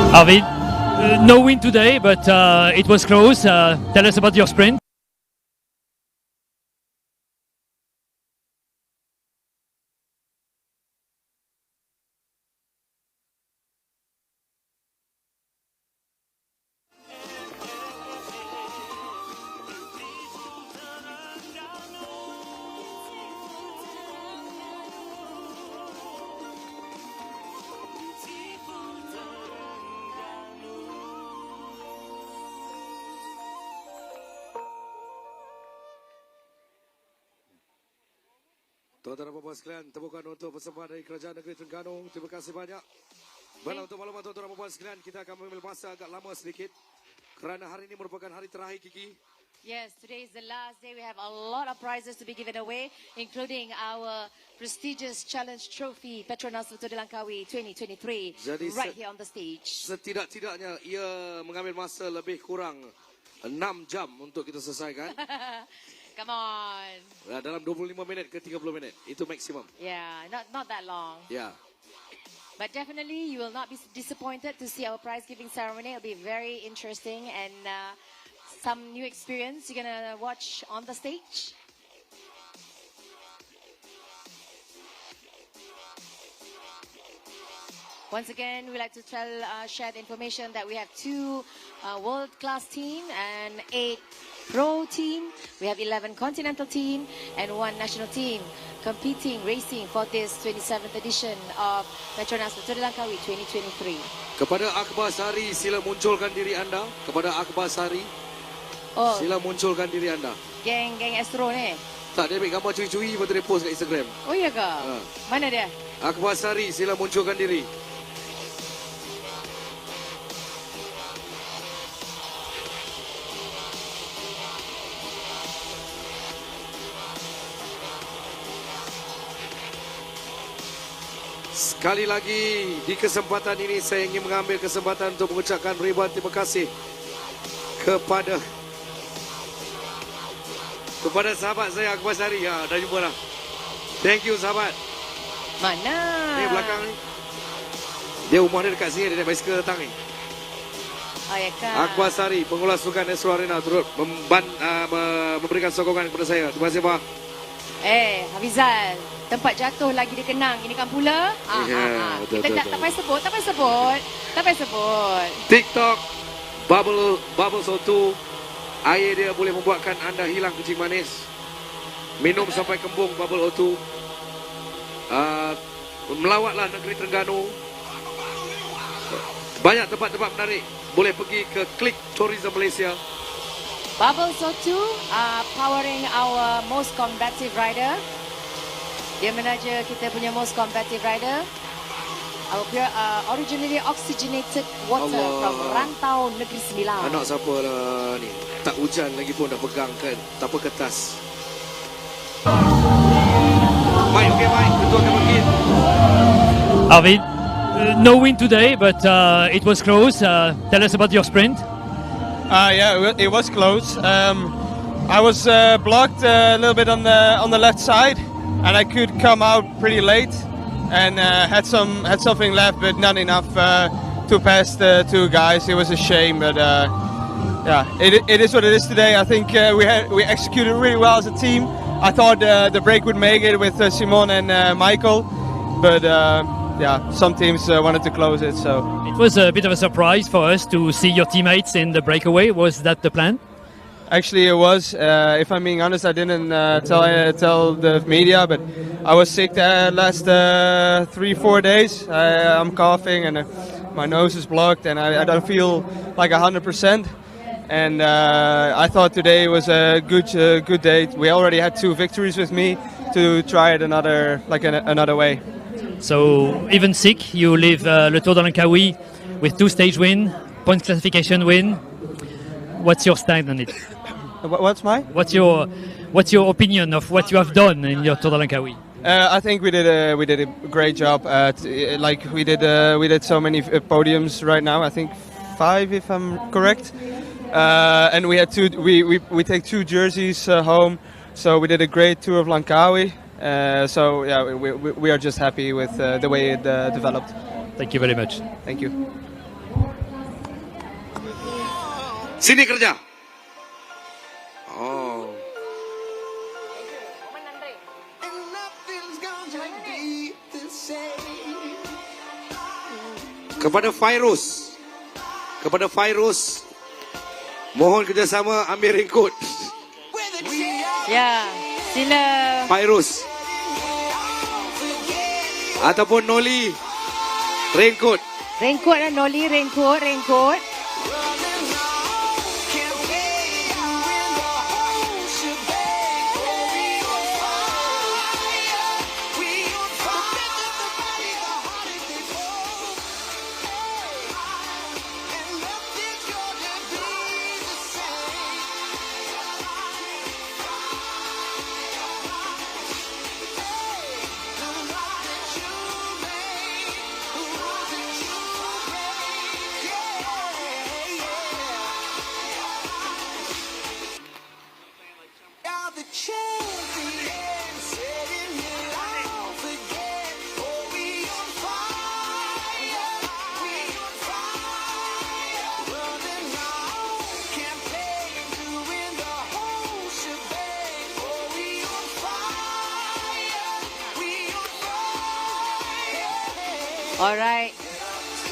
Arvid, no win today, but it was close. Tell us about your sprint. Tuan-tuan dan puan sekalian, tepukan untuk persembahan dari Kerajaan Negeri Terengganu. Terima kasih banyak. Baiklah, untuk maklumat tuan-tuan dan puan sekalian, kita akan mengambil masa agak lama sedikit kerana hari ini merupakan hari terakhir Kiki. Yes, today is the last day. We have a lot of prizes to be given away, including our prestigious challenge trophy, Petronas Tour de Langkawi 2023, Jadi right here on the stage. Setidak-tidaknya ia mengambil masa lebih kurang 6 jam untuk kita selesaikan. Come on. Dalam 25 minit ke 30 minit. Itu maksimum. Yeah, not that long. Yeah. But definitely you will not be disappointed to see our prize giving ceremony. It'll be very interesting and some new experience you're going to watch on the stage. Once again, we like to share the information that we have 2 world-class team and 8 pro team. We have 11 continental team and 1 national team competing, racing for this 27th edition of Petronas Tour de Langkawi 2023. Kepada Akbar Sari, sila munculkan diri anda. Kepada Akbar Sari, sila munculkan diri anda. Geng Astro ni? Tak, dia ambil gambar curi-curi, lepas tu dia post kat Instagram. Oh iya ke? Mana dia? Akbar Sari, sila munculkan diri. Sekali lagi di kesempatan ini saya ingin mengambil kesempatan untuk mengucapkan ribuan terima kasih kepada sahabat saya Akbar Sari. Ya, dah jumpa dah. Thank you sahabat. Mana? Ni belakang ni. Dia rumah dia dekat sini, dia naik basikal datang ni. Oh ya kan. Akbar Sari, pengelola sukan Astro Arena turut memberikan sokongan kepada saya. Terima kasih Pak. Hafizal, tempat jatuh lagi dikenang. Ini kan pula. Betul, Kita tak payah sebut. TikTok Bubble Sotu. Air dia boleh membuatkan anda hilang kencing manis. Minum sampai kembung Bubble O2. Melawatlah negeri Terengganu. Banyak tempat-tempat menarik. Boleh pergi ke Klik Tourism Malaysia. Bubble Sotu powering our most combative rider. Dia menaja kita punya most combative rider. Our pure, originally oxygenated water from Rantau Negeri Sembilan. Anak siapa lah ni? Tak hujan lagi pun dah pegang kan tanpa kertas. Mike, okay Mike, betul akan pergi. Arvid, no win today, but it was close. Tell us about your sprint. Yeah, it was close. I was blocked a little bit on the left side, and I could come out pretty late, and had something left, but not enough to pass the 2 guys. It was a shame, but yeah, it is what it is today. I think we executed really well as a team. I thought the break would make it with Simon and Michael, but yeah, some teams wanted to close it. So it was a bit of a surprise for us to see your teammates in the breakaway. Was that the plan? Actually, it was. If I'm being honest, I didn't tell the media, but I was sick the last 3-4 days. I'm coughing and my nose is blocked, and I don't feel like 100%. And I thought today was a good day. We already had 2 victories with me to try it another way. So even sick, you leave le Tour de Langkawi with 2 stage win, points classification win. What's your stand on it? What's your opinion of what you have done in your Tour de Langkawi? I think we did a great job. We did so many podiums right now. I think 5 if I'm correct. And we had we take 2 jerseys home, so we did a great Tour of Langkawi. So yeah, we are just happy with the way it developed. Thank you very much. Thank you. Sini kerja. Oh. Kepada Fairuz, mohon kerjasama ambil raincoat. Ya, sila. Fairuz ataupun Noli, raincoat. Raincoat dan Noli, raincoat. Alright,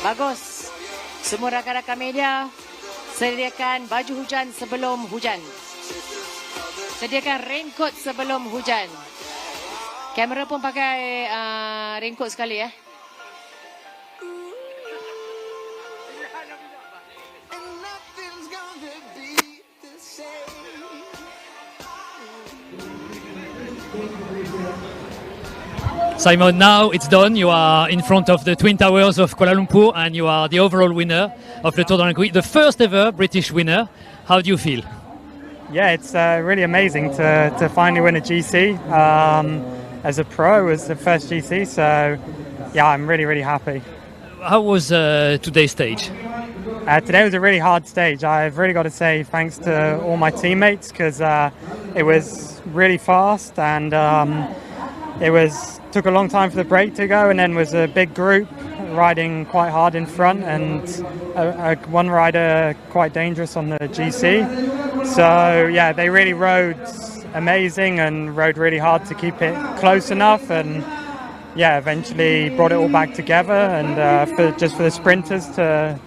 bagus. Semua rakan-rakan media, sediakan baju hujan sebelum hujan. Sediakan raincoat sebelum hujan. Kamera pun pakai raincoat sekali ya. Simon, now it's done. You are in front of the Twin Towers of Kuala Lumpur and you are the overall winner of the Tour de Langkawi, the first ever British winner. How do you feel? Yeah, it's really amazing to finally win a GC as a pro, as the first GC. So, yeah, I'm really, really happy. How was today's stage? Today was a really hard stage. I've really got to say thanks to all my teammates because it was really fast and took a long time for the break to go, and then was a big group riding quite hard in front, and one rider quite dangerous on the GC. So yeah, they really rode amazing and rode really hard to keep it close enough, and yeah, eventually brought it all back together, and for the sprinters to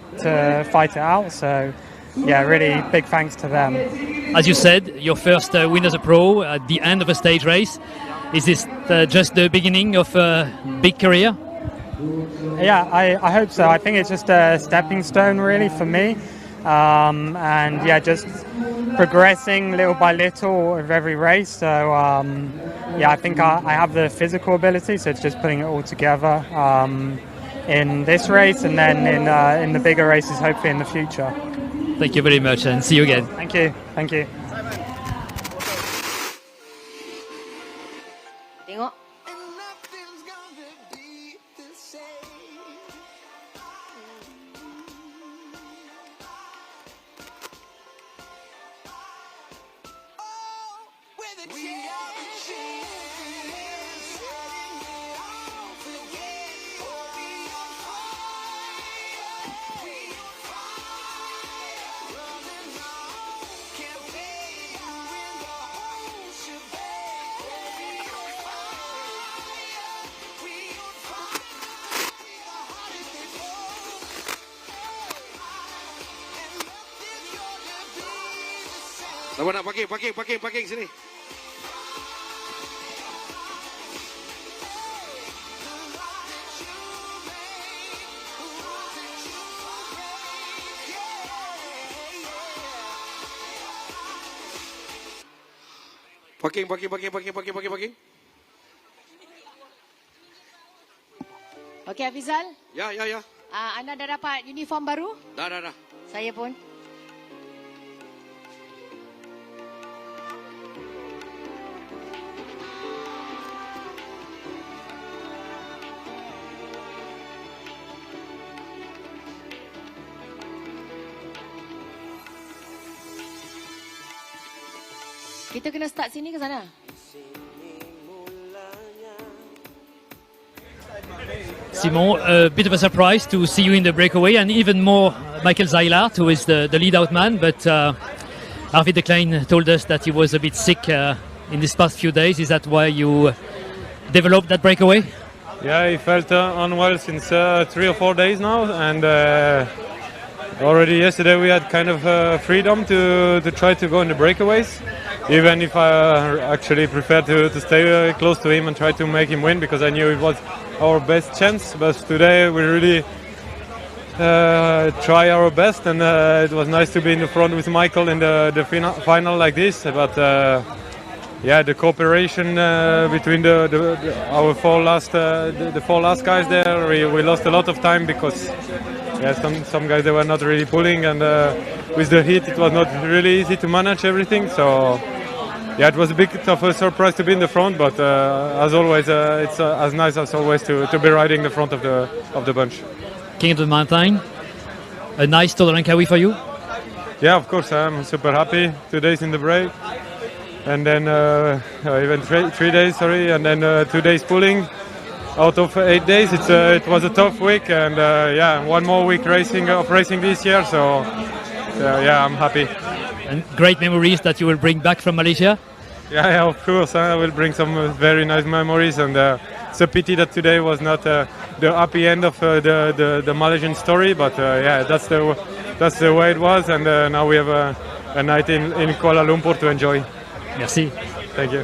fight it out. So yeah, really big thanks to them. As you said, your first win as a pro at the end of a stage race. Is this just the beginning of a big career? Yeah, I hope so. I think it's just a stepping stone really for me. And yeah, just progressing little by little of every race. So yeah, I think I have the physical ability, so it's just putting it all together in this race and then in the bigger races hopefully in the future. Thank you very much and see you again. Thank you. Thank you. Tengok. Siapa nak parking sini. Parking. Okey Hafizal? Ya. Anda dah dapat uniform baru? Dah. Saya pun. Kita kena start sini ke sana? Simon, a bit of a surprise to see you in the breakaway and even more Michael Zeilert, who is the lead-out man, but Arvid de Klein told us that he was a bit sick in these past few days. Is that why you developed that breakaway? Yeah, he felt unwell since 3 or 4 days now, and already yesterday we had kind of freedom to try to go in the breakaways, even if I actually preferred to stay close to him and try to make him win, because I knew it was our best chance. But today we really try our best, and it was nice to be in the front with Michael in the final like this. But yeah, the cooperation between our four last guys there, we lost a lot of time because yeah, some guys they were not really pulling, and with the heat it was not really easy to manage everything. So yeah, it was a bit of a surprise to be in the front, but as always, it's as nice as always to be riding the front of the bunch. King of the Mountain, a nice Tour de Langkawi for you? Yeah, of course, I'm super happy. 2 days in the break, and then even 3 days, sorry, and then 2 days pulling. Out of 8 days, it was a tough week, and yeah, 1 more week racing this year. So yeah, I'm happy. And great memories that you will bring back from Malaysia. Yeah, of course, I will bring some very nice memories, and it's a pity that today was not the happy end of the Malaysian story. But yeah, that's the way it was, and now we have a night in Kuala Lumpur to enjoy. Merci. Thank you.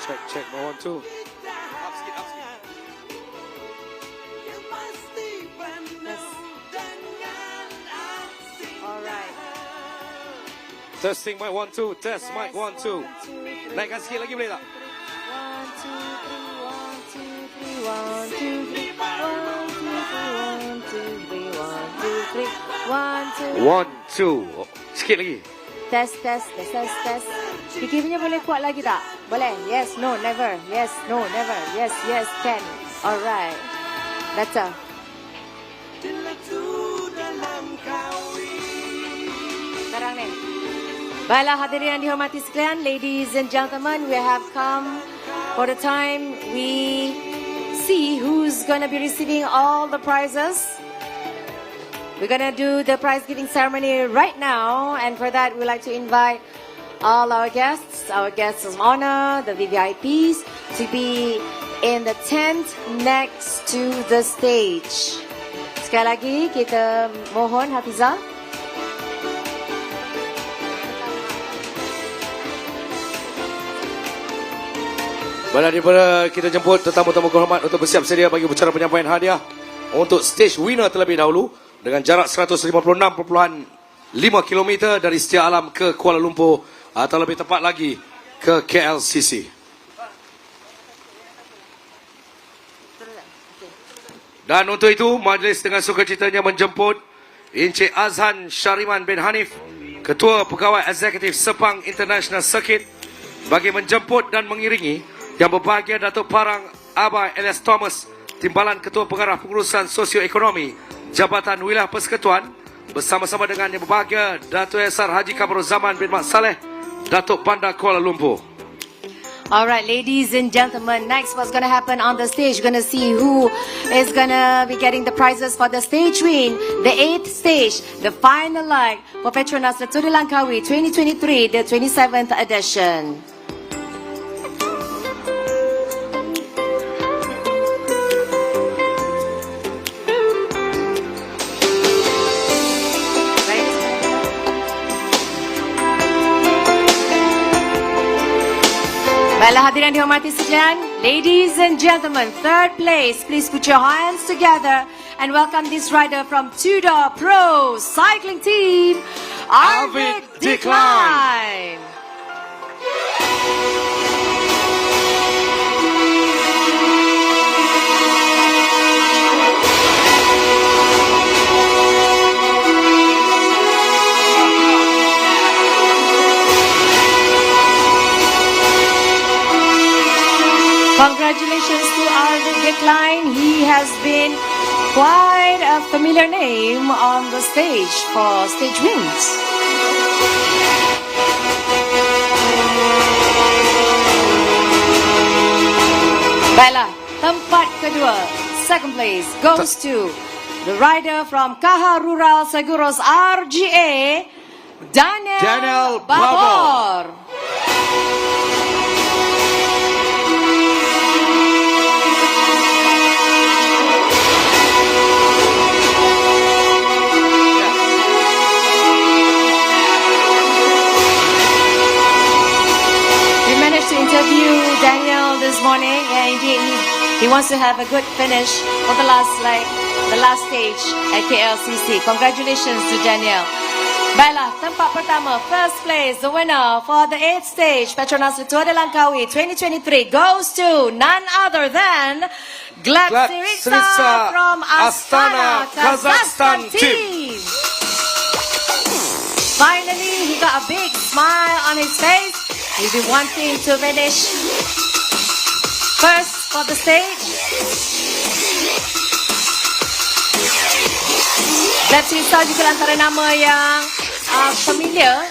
Check, 1, 2. Alright. Testing mic 1, 2. Test mic 1, 2. Naikkan sikit lagi boleh tak? 1, 2. Sikit lagi. Test. Kiki punya boleh kuat lagi tak? Boleh? Yes, no, never. Yes, no, never. Yes, can. Alright. Better. Sekarang ni. Baiklah hadirin yang dihormati sekalian, ladies and gentlemen, we have come for the time we see who's going to be receiving all the prizes. We're going to do the prize giving ceremony right now, and for that we'd like to invite all our guests of honor, the VVIPs, to be in the tent next to the stage. Sekali lagi kita mohon Hafizah. Baiklah, daripada kita jemput tetamu-tetamu kehormat untuk bersiap sedia bagi upacara penyampaian hadiah untuk stage winner terlebih dahulu dengan jarak 156.5 km dari Setia Alam ke Kuala Lumpur, atau lebih tepat lagi ke KLCC. Dan untuk itu, majlis dengan sukacitanya menjemput Encik Azhan Syariman bin Hanif, Ketua Pegawai Eksekutif Sepang International Circuit, bagi menjemput dan mengiringi Yang berbahagia Datuk Parang Abai Elias Thomas, Timbalan Ketua Pengarah Pengurusan Sosioekonomi Jabatan Wilayah Persekutuan, bersama-sama dengan Yang berbahagia Datuk Yasar Haji Kamruzaman bin Mat Saleh, Datuk Bandar Kuala Lumpur. Alright, ladies and gentlemen, next what's going to happen on the stage, you're going to see who is going to be getting the prizes for the stage win, the 8th stage, the final leg for Petronas Tour de Langkawi 2023, the 27th edition. Baiklah hadirin dihormati sekalian, ladies and gentlemen, third place, please put your hands together and welcome this rider from Tudor Pro Cycling Team, Arvid de Klein. congratulations to our decline. He has been quite a familiar name on the stage for stage wins. Baiklah, tempat kedua, second place goes to the rider from Kaha Rural Seguros RGA, Daniel Babor. We managed to interview Daniel this morning, and indeed he wants to have a good finish for the last stage at KLCC. Congratulations to Daniel. Baiklah, tempat pertama, first place, the winner for the 8th stage, Petronas Tour de Langkawi 2023 goes to none other than Gleb Syriza from Astana, Kazakhstan team. Finally, he got a big smile on his face. He's been wanting to finish first for the stage. Gleb Syriza juga antara nama yang familiar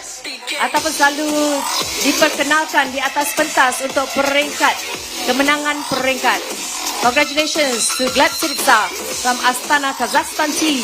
ataupun selalu diperkenalkan di atas pentas untuk kemenangan peringkat. Congratulations to Gleb Syriza from Astana, Kazakhstan team.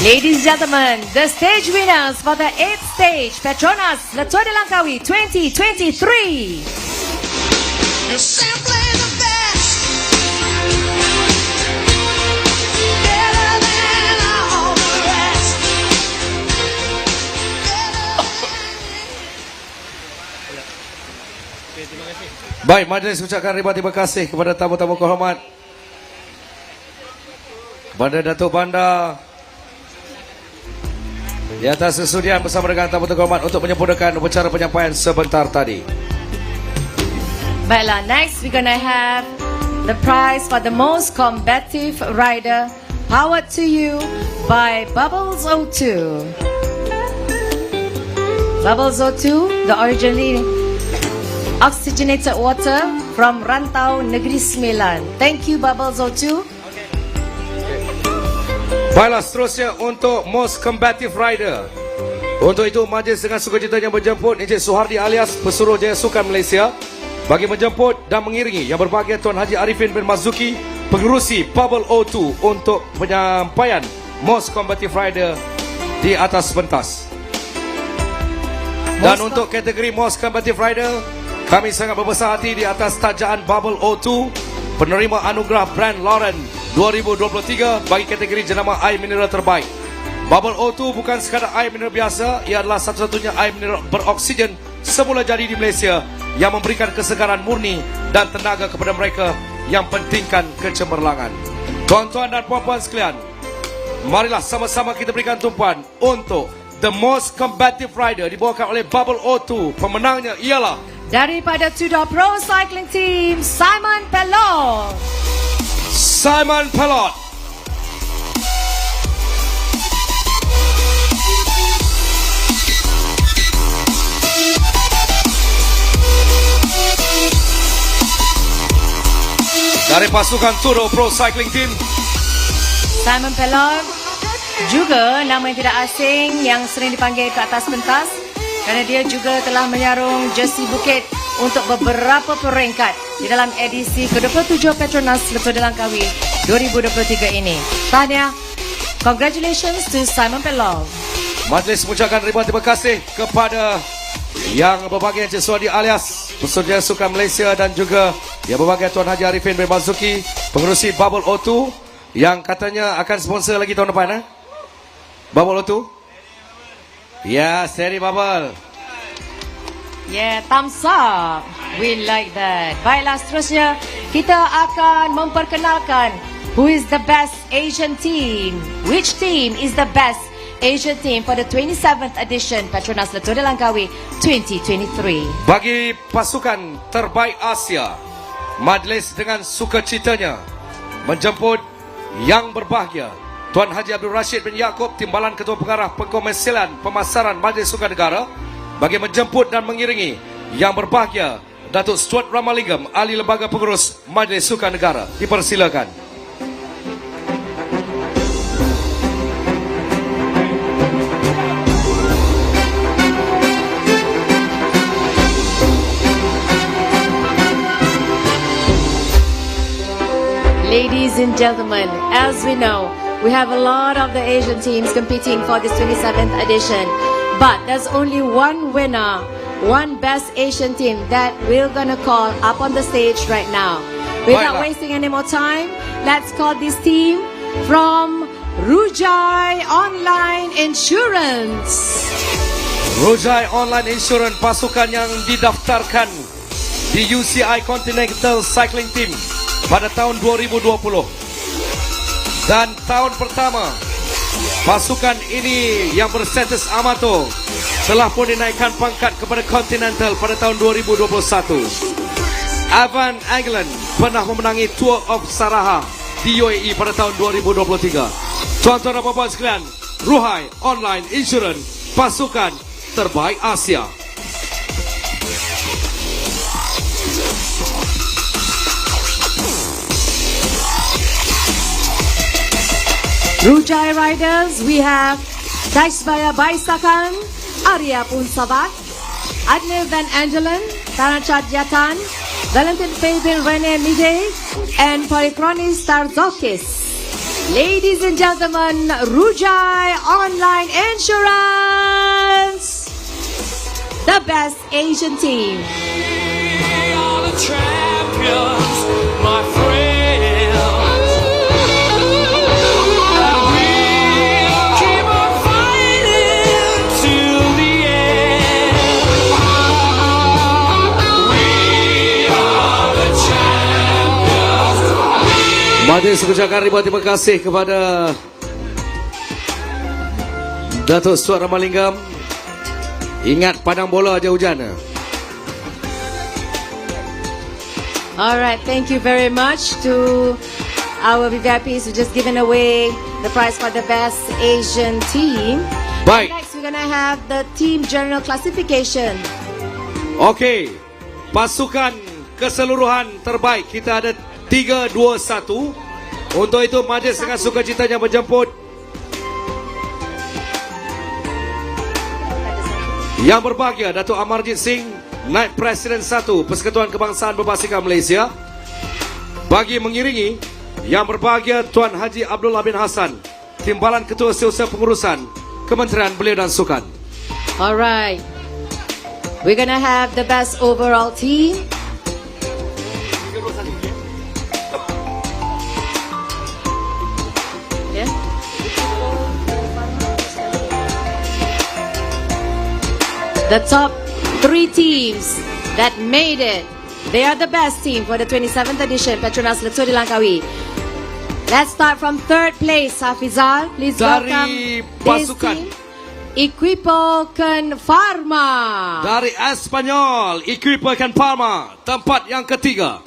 Ladies and gentlemen, the stage winners for the 8th stage, Petronas Tour de Langkawi 2023. You're simply the best. Better than all the rest. Baik, majlis ucapkan ribuan terima kasih kepada tamu-tamu kehormat, kepada Datuk Bandar di atas kesudian bersama dengan tamu terhormat untuk menyempurnakan upacara penyampaian sebentar tadi. Baiklah, next we're gonna have the prize for the most combative rider, powered to you by Bubbles O2. Bubbles O2, the originally oxygenated water from Rantau Negeri Sembilan. Thank you, Bubbles O2. Baiklah, seterusnya untuk most combative rider. Untuk itu, majlis dengan sukacitanya menjemput Encik Suhardi alias Pesuruh Jaya Sukan Malaysia bagi menjemput dan mengiringi Yang Berbahagia Tuan Haji Arifin bin Mazuki, pengerusi Bubble O2 untuk penyampaian most combative rider di atas pentas. Dan untuk kategori most combative rider, kami sangat berbesar hati di atas tajaan Bubble O2, penerima anugerah Brand Lauren 2023 bagi kategori jenama air mineral terbaik. Bubble O2 bukan sekadar air mineral biasa, ia adalah satu-satunya air mineral beroksigen semula jadi di Malaysia yang memberikan kesegaran murni dan tenaga kepada mereka yang pentingkan kecemerlangan. Tuan-tuan dan puan-puan sekalian, marilah sama-sama kita berikan tumpuan untuk the most combative rider dibawakan oleh Bubble O2. Pemenangnya ialah daripada Tudor Pro Cycling Team, Simon Pelot. Simon Pelot. Dari pasukan Tudor Pro Cycling Team, Simon Pelot juga nama yang tidak asing yang sering dipanggil ke atas pentas kerana dia juga telah menyarung jersey bukit untuk beberapa peringkat di dalam edisi ke-27 Petronas Tour de Langkawi 2023 ini. Tahniah, congratulations to Simon Pelot. Majlis mengucapkan ribuan terima kasih kepada Yang Berbahagia Encik Suhardi alias Pesuruh Jaya Sukan Malaysia dan juga Yang Berbahagia Tuan Haji Arifin bin Mazuki, pengerusi Bubble O2 yang katanya akan sponsor lagi tahun depan. Bubble O2. Ya, steady Bubble. Yeah, thumbs up. We like that. Baiklah, seterusnya kita akan memperkenalkan who is the best Asian team. Which team is the best Asian team for the 27th edition Petronas Tour de Langkawi 2023. Bagi pasukan terbaik Asia, majlis dengan sukacitanya menjemput yang berbahagia Tuan Haji Abdul Rashid bin Yaakob, Timbalan Ketua Pengarah Pengkomersialan Pemasaran Majlis Sukan Negara, bagi menjemput dan mengiringi yang berbahagia Datuk Stuart Ramalingam, Ahli Lembaga Pengurus Majlis Sukan Negara. Dipersilakan. Ladies and gentlemen, as we know, we have a lot of the Asian teams competing for this 27th edition, but there's only one winner, one best Asian team that we're gonna call up on the stage right now. Without wasting any more time, let's call this team from Rujai Online Insurance. Rujai Online Insurance, pasukan yang didaftarkan di UCI Continental Cycling Team pada tahun 2020. Dan tahun pertama pasukan ini yang berstatus amatur telah pun dinaikkan pangkat kepada Continental pada tahun 2021. Evan England pernah memenangi Tour of Saraha di UAE pada tahun 2023. Tuan-tuan dan puan-puan sekalian, Rujai Online Insurance, pasukan terbaik Asia. Rujai Riders, we have Daisbaya Baisakan, Arya Punsabat, Adne Van Angelen, Taranchad Yatan, Valentin Fabian Rene Mide, and Petronas Tarzokis. Ladies and gentlemen, Rujai Online Insurance, the best Asian team. We are the champions, my friends. Majlis mengucapkan ribuan terima kasih kepada Datuk Stuart Ramalingam. Ingat padang bola aja hujan. Alright, thank you very much to our VVIPs who just given away the prize for the best Asian team. Baik. Next we're gonna have the team general classification. Okey, pasukan keseluruhan terbaik kita ada 3-2-1. Untuk itu majlis dengan sukacitanya menjemput yang berbahagia Datuk Amarjit Singh, Naib Presiden 1 Persekutuan Kebangsaan Berbasika Malaysia, bagi mengiringi yang berbahagia Tuan Haji Abdullah bin Hassan, Timbalan Ketua Setiausaha Pengurusan Kementerian Belia dan Sukan. Alright, we're gonna have the best overall team. The top 3 teams that made it, they are the best team for the 27th edition Petronas Tour de Langkawi. Let's start from 3rd place, Hafizal. Please welcome this team. Equipo Can Pharma. Dari Espanyol, Equipo Can Pharma, tempat yang ketiga.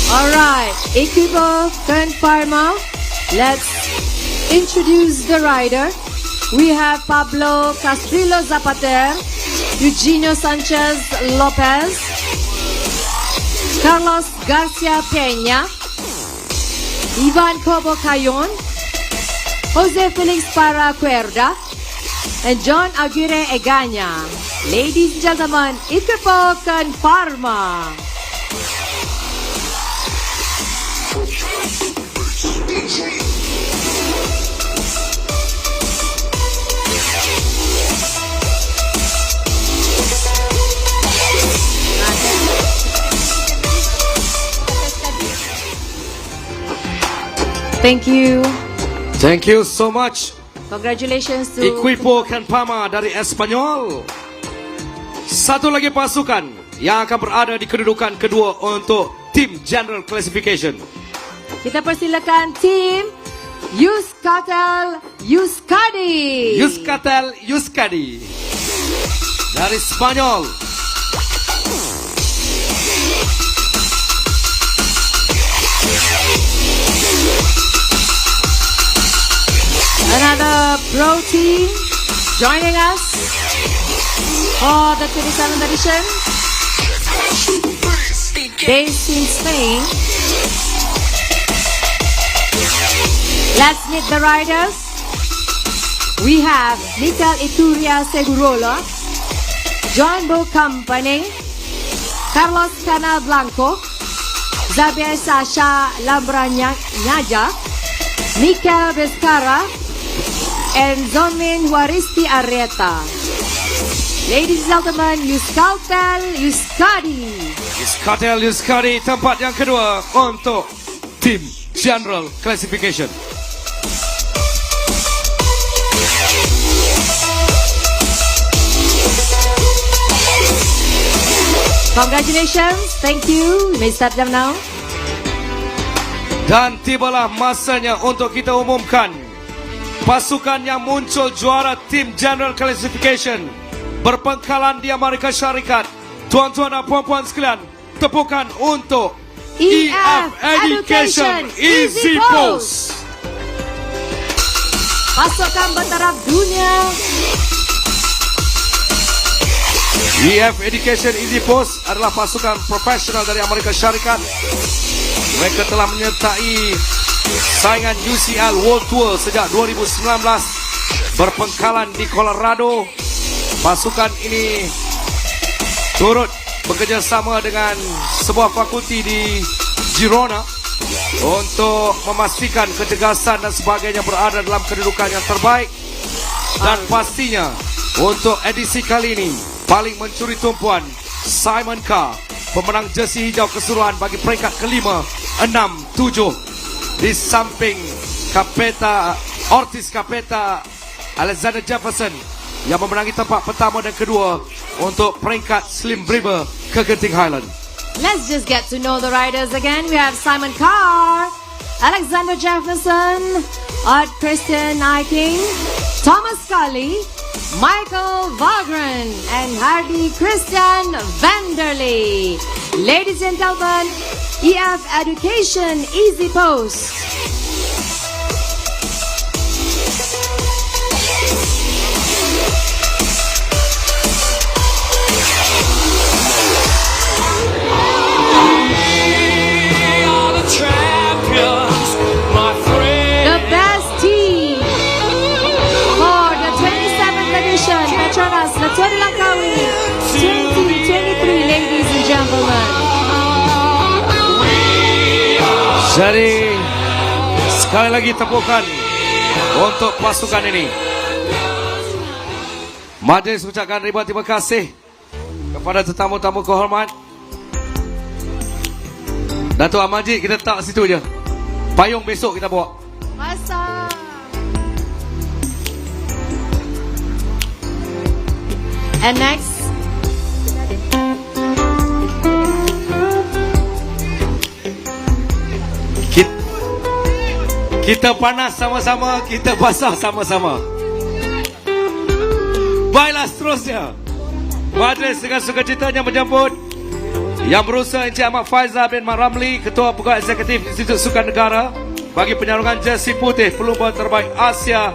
Alright, Equipo Can Pharma. Let's introduce the rider. We have Pablo Castrillo Zapater, Eugenio Sanchez Lopez, Carlos Garcia Peña, Ivan Cobo Cayon, Jose Felix Para Cuerda, and John Aguirre Egaña. Ladies and gentlemen, Equipo Can Pharma. Thank you. Thank you so much. Congratulations to Equipo Canpama dari Espanyol. Satu lagi pasukan yang akan berada di kedudukan kedua untuk tim General Classification. Kita persilakan tim Euskatel Euskadi. Euskatel Euskadi dari Spanyol. Another pro team joining us for the 27th edition. Based in Spain. Let's meet the riders. We have Mikel Ituria Segurola, John Bo Company, Carlos Canal Blanco, Xavier Sasha Lambranya-Nyaja, Mikel Vizcara, and Zonmin Huaristi Arrieta. Ladies and gentlemen, Euskatel Euskadi. Euskatel Euskadi tempat yang kedua untuk tim General Classification. Congratulations, thank you. You may start them now. Dan tibalah masanya untuk kita umumkan pasukan yang muncul juara tim General Classification berpangkalan di Amerika Syarikat. Tuan-tuan dan puan-puan sekalian, tepukan untuk EF Education Easy Post. Pasukan bertaraf dunia. EF Education Easy Post adalah pasukan profesional dari Amerika Syarikat. Mereka telah menyertai saingan UCL World Tour sejak 2019 berpangkalan di Colorado. Pasukan ini turut bekerjasama dengan sebuah fakulti di Girona untuk memastikan kecergasan dan sebagainya berada dalam kedudukan yang terbaik. Dan pastinya untuk edisi kali ini paling mencuri tumpuan Simon Carr, pemenang jersey hijau keseluruhan bagi peringkat kelima, 6-7 di samping Ortiz Capeta Alexander Jefferson yang memenangi tempat pertama dan kedua untuk peringkat Slim Bribber ke Genting Highland. Let's just get to know the riders again. We have Simon Carr, Alexander Jefferson, Art Christian Eiking, Thomas Scully, Michael Vagren, and Hardy Christian Vanderley. Ladies and gentlemen, EF Education Easy Post. The best team for the 27th edition Petronas Tour de Langkawi 2023, ladies and gentlemen. Jadi sekali lagi tepukan untuk pasukan ini. Majlis ucapkan ribuan terima kasih kepada tetamu-tamu kehormat. Datuk Amajid kita tak situ je. Payung besok kita bawa. Masa. And next. Kita panas sama-sama, kita basah sama-sama. Baiklah seterusnya. Majlis dengan sukacitanya menjemput Yang berusaha Encik Ahmad Faizal bin Ramli, Ketua Pegawai Eksekutif Institut Sukan Negara, bagi penyarungan jersey putih pelumba terbaik Asia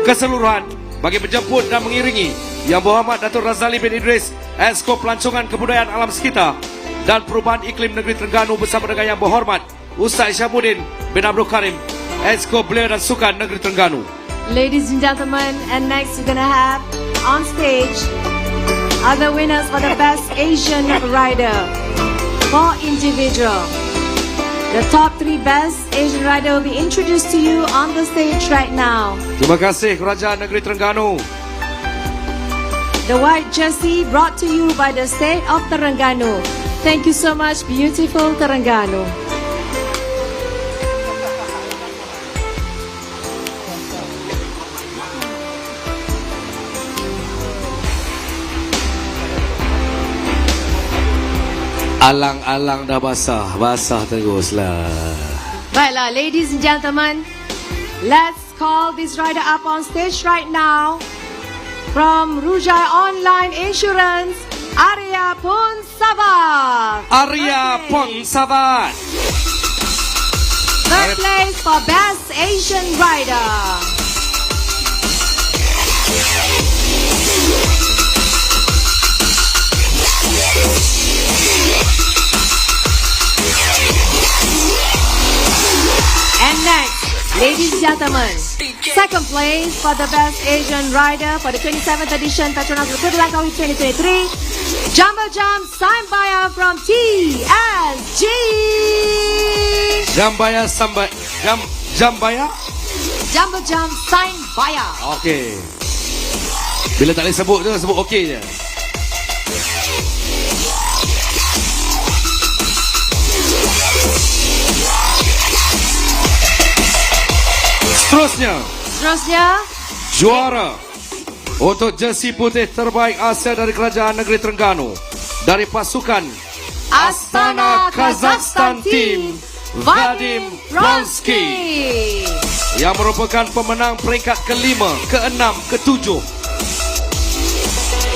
keseluruhan, bagi menjemput dan mengiringi Yang Berhormat Datuk Razali bin Idris, Exco Pelancongan Kebudayaan Alam Sekitar dan Perubahan Iklim Negeri Terengganu bersama dengan Yang Berhormat Ustaz Syabuddin bin Abdul Karim, Exco Belia dan Sukan Negeri Terengganu. Ladies and gentlemen, and next we're gonna have on stage other winners for the best Asian rider for individual. The top 3 best Asian rider will be introduced to you on the stage right now. Terima kasih Kerajaan Negeri Terengganu. The white jersey brought to you by the state of Terengganu. Thank you so much, beautiful Terengganu. Alang-alang dah basah teruslah. Baiklah, ladies and gentlemen, let's call this rider up on stage right now. From Rujai Online Insurance, Arya Ponsabat. Third place for Best Asian Rider. And next, ladies and gentlemen, second place for the Best Asian Rider for the 27th edition Petronas Tour de Langkawi 2023, Jumbo Jump Sambaya from TSG. Jambaya. Jumbo Jump Sambaya. Okey. Bila tak boleh sebut tu, sebut okey je. Seterusnya juara untuk jersey putih terbaik Asia dari Kerajaan Negeri Terengganu dari pasukan Astana Kazakhstan Team, Vadim Vronsky, yang merupakan pemenang peringkat kelima, keenam, ketujuh.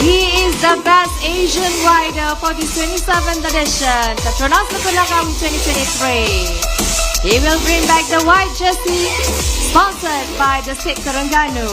He is the Best Asian Rider for the 27th edition Petronas Tour de Langkawi 2023. He will bring back the white jersey, sponsored by the Sept Terengganu.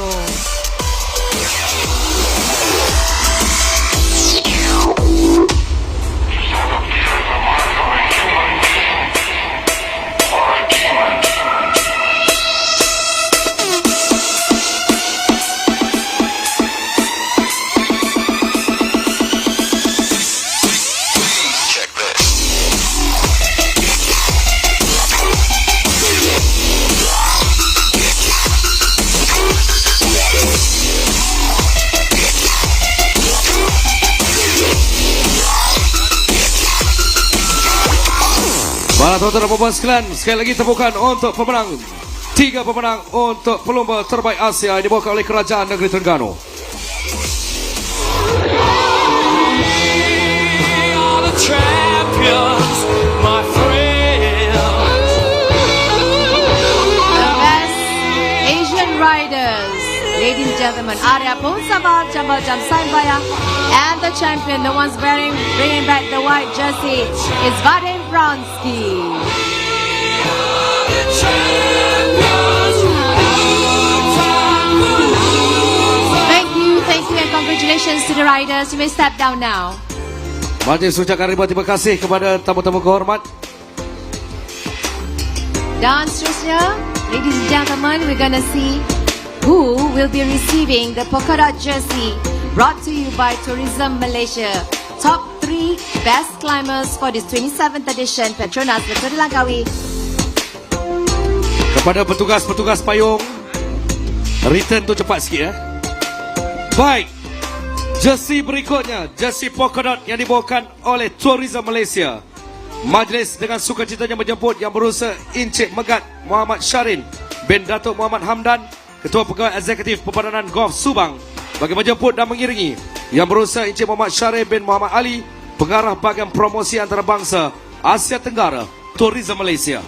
Tuan-tuan dan puan-puan sekalian, sekali lagi tepukan untuk pemenang, 3 pemenang untuk pelumba terbaik Asia yang dibawakan oleh Kerajaan Negeri Terengganu. The Best Asian Riders, ladies and gentlemen, Arya Ponsabat, Jumbo Jump Sambaya, and the champion, the ones bringing back the white jersey, is Vadim Vronsky. Thank you and congratulations to the riders. You may step down now. Majlis ucapkan ribuan terima kasih kepada tamu-tamu kehormat. Dan seterusnya, ladies and gentlemen, we're gonna see who will be receiving the polka dot jersey brought to you by Tourism Malaysia. Top 3 best climbers for this 27th edition Petronas Tour de Langkawi. Kepada petugas-petugas payung, return tu cepat sikit ya. Baik, jersey berikutnya, jersey polka dot yang dibawakan oleh Tourism Malaysia. Majlis dengan sukacitanya menjemput Yang Berusaha Encik Megat Muhammad Syarin bin Datuk Muhammad Hamdan, Ketua Pegawai Eksekutif Perpadanan Golf Subang, bagi menjemput dan mengiringi Yang Berusaha Encik Muhammad Syarin bin Muhammad Ali, Pengarah Bahagian Promosi Antarabangsa Asia Tenggara, Tourism Malaysia.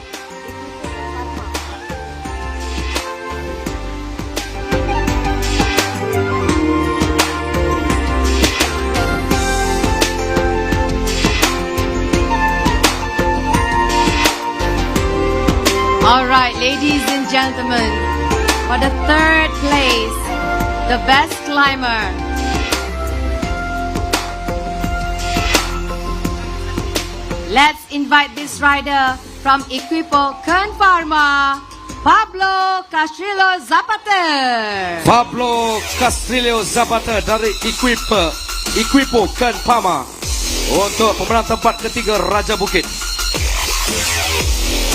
Alright, ladies and gentlemen, for the 3rd place, the best climber, let's invite this rider from Equipo Kern Pharma, Pablo Castrillo Zapata. Pablo Castrillo Zapata dari Equipo Kern Pharma untuk pemenang tempat ketiga Raja Bukit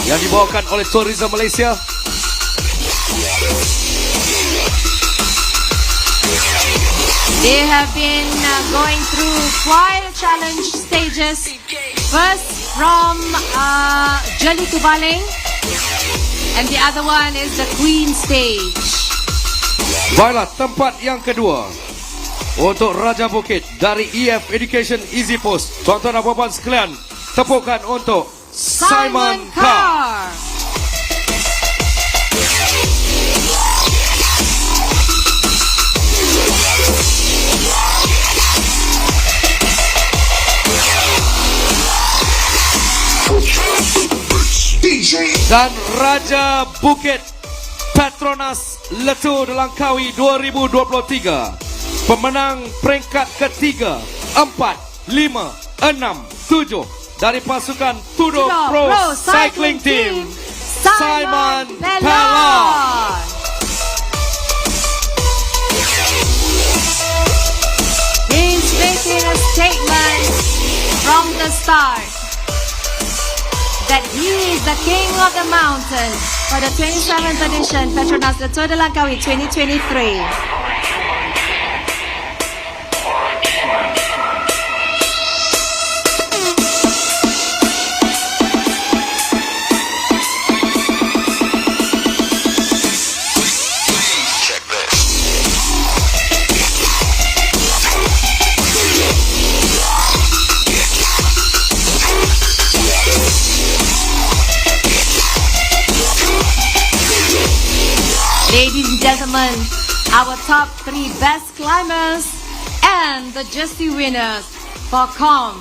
yang dibawakan oleh Tourism Malaysia. They have been going through quite a challenge stages. First from Jeli to Baling, and the other one is the Queen stage. Baiklah, tempat yang kedua untuk Raja Bukit dari EF Education Easy Post. Tuan-tuan dan puan-puan sekalian, tepukan untuk Simon Carr. Dan Raja Bukit Petronas Tour de Langkawi 2023. Pemenang peringkat ketiga, 4, 5, 6, 7 dari pasukan Tour de Pro Cycling Team, Simon Peloton. He's making a statement from the start that he is the king of the mountain for the 27th edition Petronas Tour de Langkawi 2023. Ladies and gentlemen, our top 3 best climbers and the jersey winners for COM.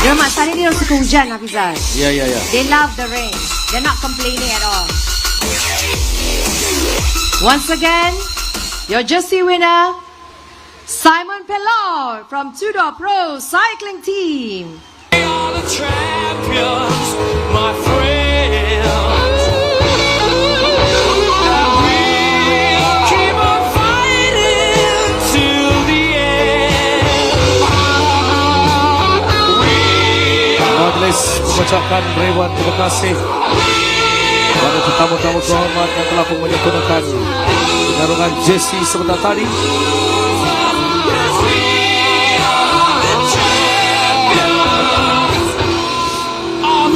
Ya, Mak, hari ni orang suka hujan, Hafizan. Ya. They love the rain. They're not complaining at all. Once again, your jersey winner, Simon Peloton from Tour de Pro Cycling Team. We are the champions, my friends. We'll keep on fighting till the end. Majelis mengucapkan ribuan terima kasih kepada tetamu-tamu kehormat yang telah menyempurnakan pertarungan jersey sebentar tadi.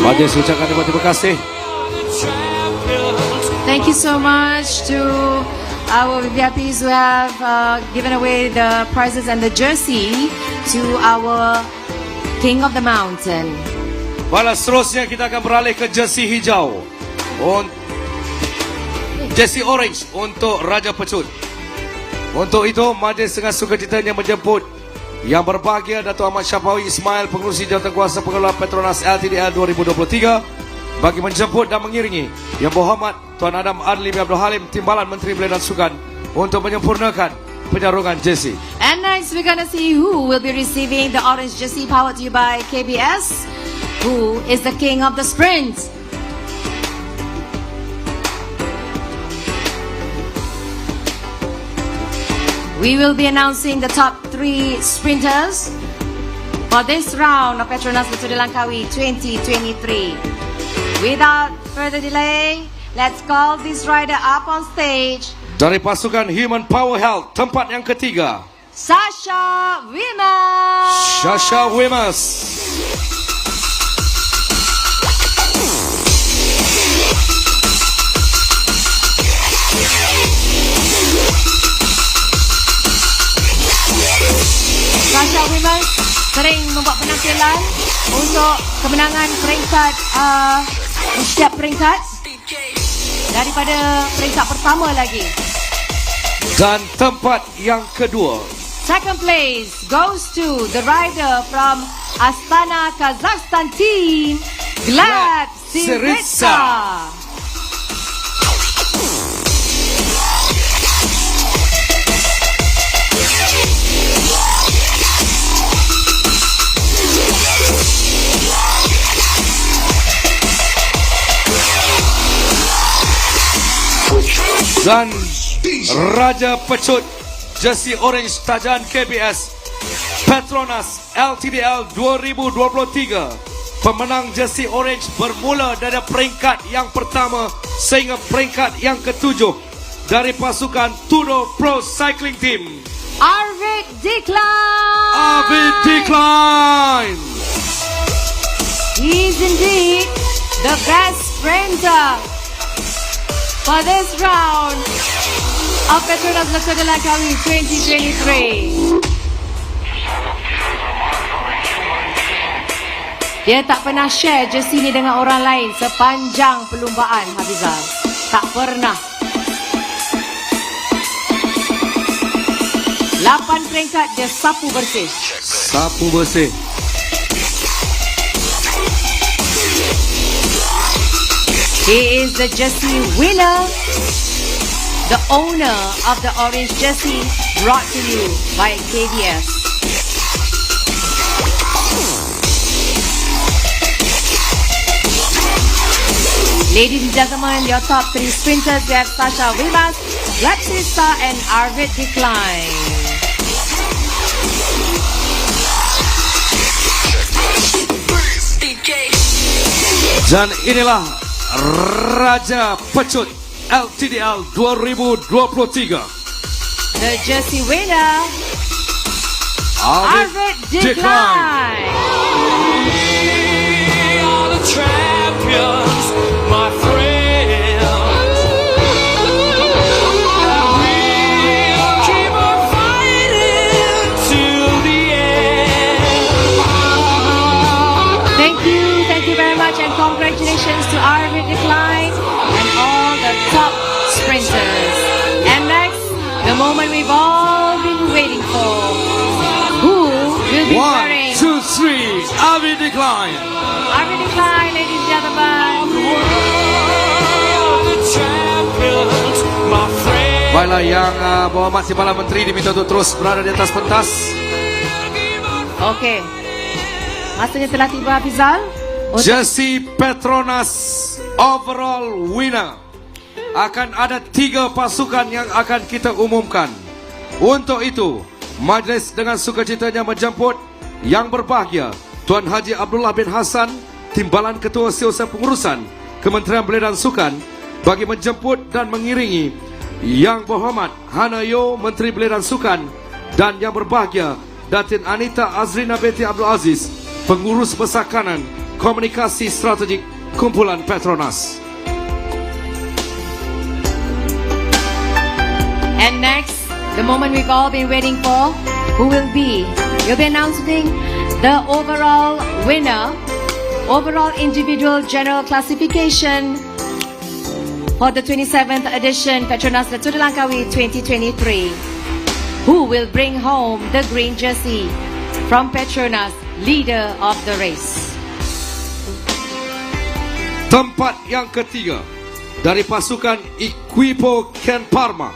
Majelis ucapkan terima kasih. Thank you so much to our VIPs who have given away the prizes and the jersey to our King of the Mountain. Baiklah, seterusnya kita akan beralih ke jersey hijau. Jersey orange untuk Raja Pecut. Untuk itu, majlis dengan sukacitanya menjemput Yang berbahagia Datuk Ahmad Syafawi Ismail, Pengerusi Jawatankuasa Pengelola Petronas LTDL 2023, bagi menjemput dan mengiringi Yang Berhormat Tuan Adam Adli bin Abdul Halim, Timbalan Menteri Belia dan Sukan, untuk menyempurnakan penyarungan jersey. And next we're gonna see who will be receiving the orange jersey powered to you by KBS. Who is the king of the sprint? We will be announcing the top 3 sprinters for this round of Petronas Tour de Langkawi 2023. Without further delay, let's call this rider up on stage. Dari pasukan Human Power Health, tempat yang ketiga, Sasha Wimas. Sasha Wimas. Sasha Wimas sering membuat penampilan untuk kemenangan peringkat di setiap peringkat daripada peringkat pertama lagi. Dan tempat yang kedua, second place goes to the rider from Astana, Kazakhstan team, Gleb Syriza. Dan Raja Pecut jersey orange tajaan KBS Petronas LTDL 2023. Pemenang jersey orange bermula dari peringkat yang pertama sehingga peringkat yang ketujuh dari pasukan Tour de Pro Cycling Team, Arvid Decline. Arvid Decline. He is indeed the best sprinter. for this round of Petronas Tour de Langkawi 2023. Dia tak pernah share jersey ni dengan orang lain sepanjang perlumbaan, Hafizal. Tak pernah. 8 peringkat dia sapu bersih. Sapu bersih. He is the jersey winner, the owner of the orange jersey, brought to you by KBS. Ladies and gentlemen, your top 3 sprinters, we have Sasha Wilmas, Blacksista and Arvid Decline. Dan inilah Raja Pecut LTDL 2023. The jersey winner, Arvid Decline. We are the champions, my friends. We'll keep on fighting till the end. Thank you very much, and congratulations to Arvid Decline and all the top sprinters. And next, the moment we've all been waiting for. Who will be wearing? 1, 2, 3, Arvid Decline. Arvid Decline, ladies and gentlemen. Baiklah, yang berhormat si Perdana Menteri diminta untuk terus berada di atas pentas. Okey. Masanya telah tiba, Hafizal. Jersey Petronas overall winner. Akan ada 3 pasukan yang akan kita umumkan. Untuk itu, majlis dengan sukacitanya menjemput yang berbahagia Tuan Haji Abdullah bin Hassan, Timbalan Ketua Setiausaha Pengurusan Kementerian Belia dan Sukan, bagi menjemput dan mengiringi Yang Berhormat Hanayo, Menteri Belia dan Sukan, dan yang berbahagia Datin Anita Azrina binti Abdul Aziz, Pengurus Besar Kanan Komunikasi Strategik Kumpulan Petronas. And next, the moment we've all been waiting for, who will be? You'll be announcing the overall winner, overall individual general classification for the 27th edition Petronas Tour de Langkawi 2023. Who will bring home the green jersey from Petronas, leader of the race? Tempat yang ketiga dari pasukan Equipo Ken Parma.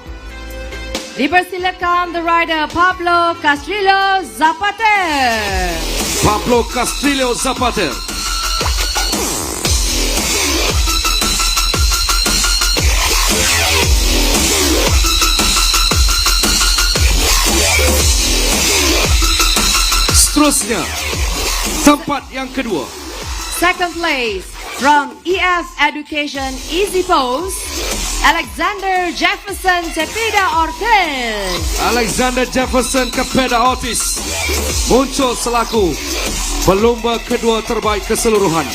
Dipersilakan the rider Pablo Castrillo Zapater. Pablo Castrillo Zapater. Seterusnya, tempat yang kedua. Second place from EF Education Easy Pose, Alexander Jefferson Cepeda Ortiz. Alexander Jefferson Cepeda Ortiz muncul selaku pelumba kedua terbaik keseluruhan.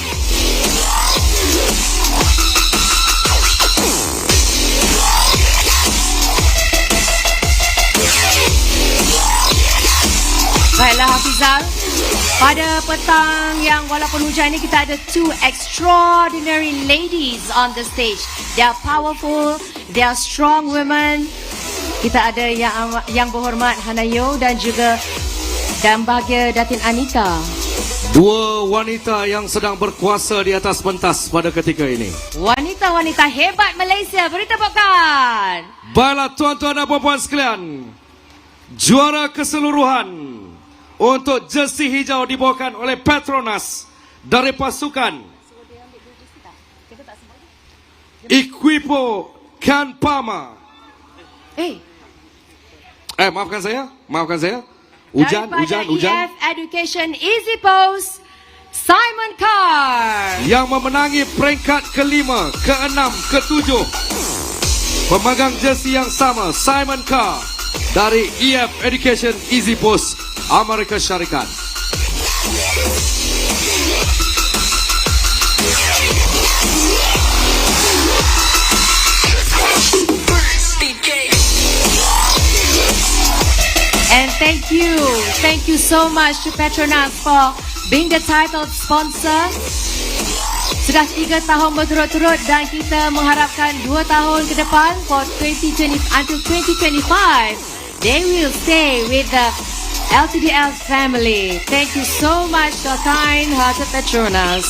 Baiklah Hafizal, pada petang yang walaupun hujan ini kita ada 2 extraordinary ladies on the stage. They are powerful, they are strong women. Kita ada yang berhormat Hanayo dan juga dan bahagia Datin Anita. 2 wanita yang sedang berkuasa di atas pentas pada ketika ini. Wanita-wanita hebat Malaysia, beri tepukan. Baiklah tuan-tuan dan puan-puan sekalian, juara keseluruhan untuk jersey hijau dibawakan oleh Petronas dari pasukan Equipo Ken Parma. Maafkan saya. Hujan. EF Education Easy Pose, Simon Carr. Yang memenangi peringkat kelima, keenam, ketujuh. Pemegang jersey yang sama, Simon Carr dari EF Education Easy Pose, Amerika Syarikat. And thank you so much to Petronas for being the title sponsor. Sudah 3 tahun berturut-turut dan kita mengharapkan 2 tahun ke depan for 2020 until 2025. They will stay with the LTDL family. Thank you so much to kind-hearted Petronas.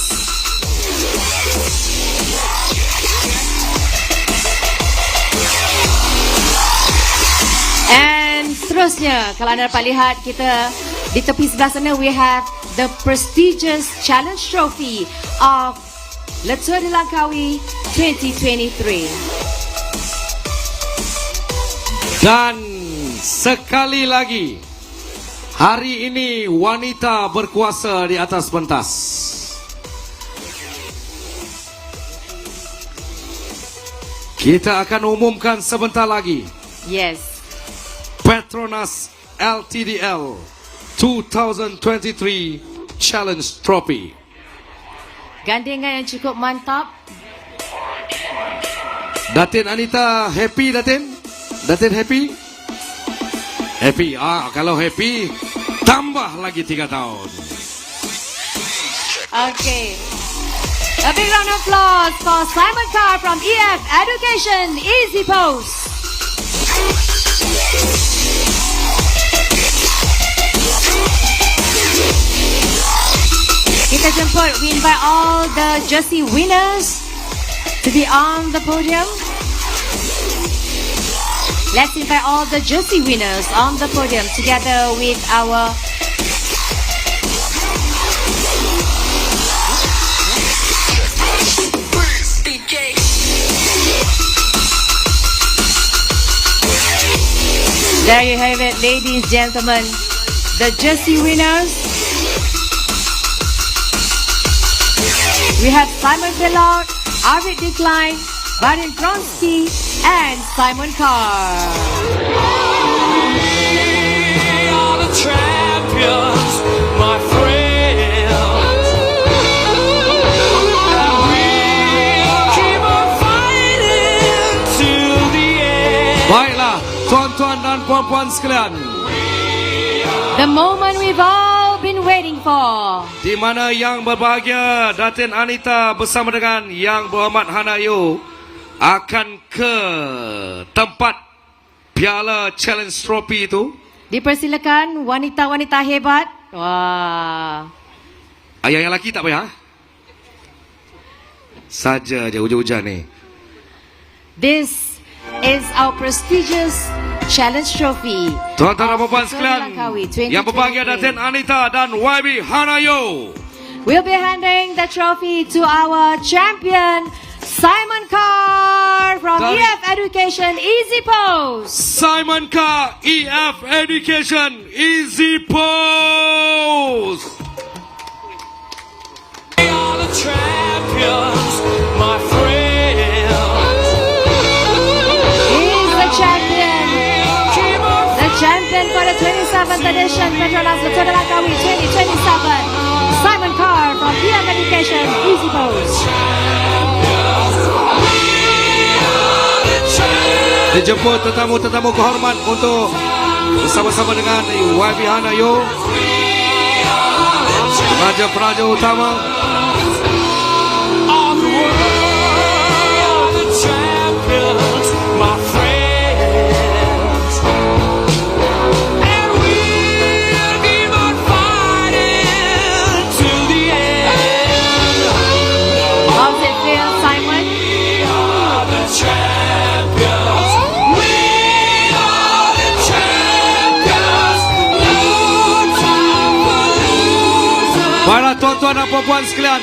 And seterusnya, kalau anda dapat lihat, kita di tepi sebelah sana we have the prestigious challenge trophy of the Tour de Langkawi 2023. Dan sekali lagi, hari ini wanita berkuasa di atas pentas. Kita akan umumkan sebentar lagi. Yes. Petronas LTDL 2023 Challenge Trophy. Gandengan yang cukup mantap. Datin Anita happy, Datin? Datin happy? Happy. Kalau happy, tambah lagi 3 tahun. Okay. A big round of applause for Simon Carr from EF Education Easy Post. Kita jemput, we invite all the jersey winners to be on the podium. Let's invite all the jersey winners on the podium together with our There you have it, ladies, gentlemen, the jersey winners. We have Simon Bellot, Arvid Decline, Barin Kronsky, and Simon Carr. We are the champions, my friends. And we'll keep on fighting till the end. Baiklah, tuan-tuan dan puan-puan sekalian. The moment we've all been waiting for. Di mana yang berbahagia Datin Anita bersama dengan Yang Berhormat Hanayo akan ke tempat piala challenge trophy itu. Dipersilakan wanita-wanita hebat. Wah. Yang lelaki tak payah. Saja je hujan-hujan ni. This is our prestigious challenge trophy. Tuan-tuan dan puan-puan sekalian, yang berbahagia Datin Anita dan YB Hanayo. We'll be handing the trophy to our champion Simon Carr from EF Education Easy Post. Simon Carr, EF Education Easy Post. We are the champions, my friends. He's the champion. The champion for the 27th edition Petronas Tour de Langkawi 2027. Simon Carr from EF Education Easy Post. Dijemput tetamu-tetamu kehormat untuk bersama-sama dengan YB Hanayo, Raja-Peraja Utama. Para tuan-tuan dan puan-puan sekalian,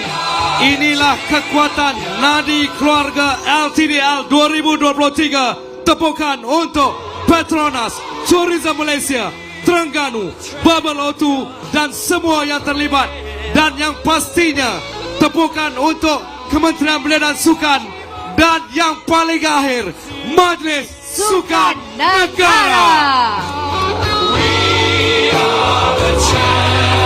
inilah kekuatan nadi keluarga LTDL 2023. Tepukan untuk Petronas, Tourism Malaysia, Terengganu, Bubble O2 dan semua yang terlibat. Dan yang pastinya tepukan untuk Kementerian Belia dan Sukan. Dan yang paling akhir, Majlis Sukan Negara. We are the champions.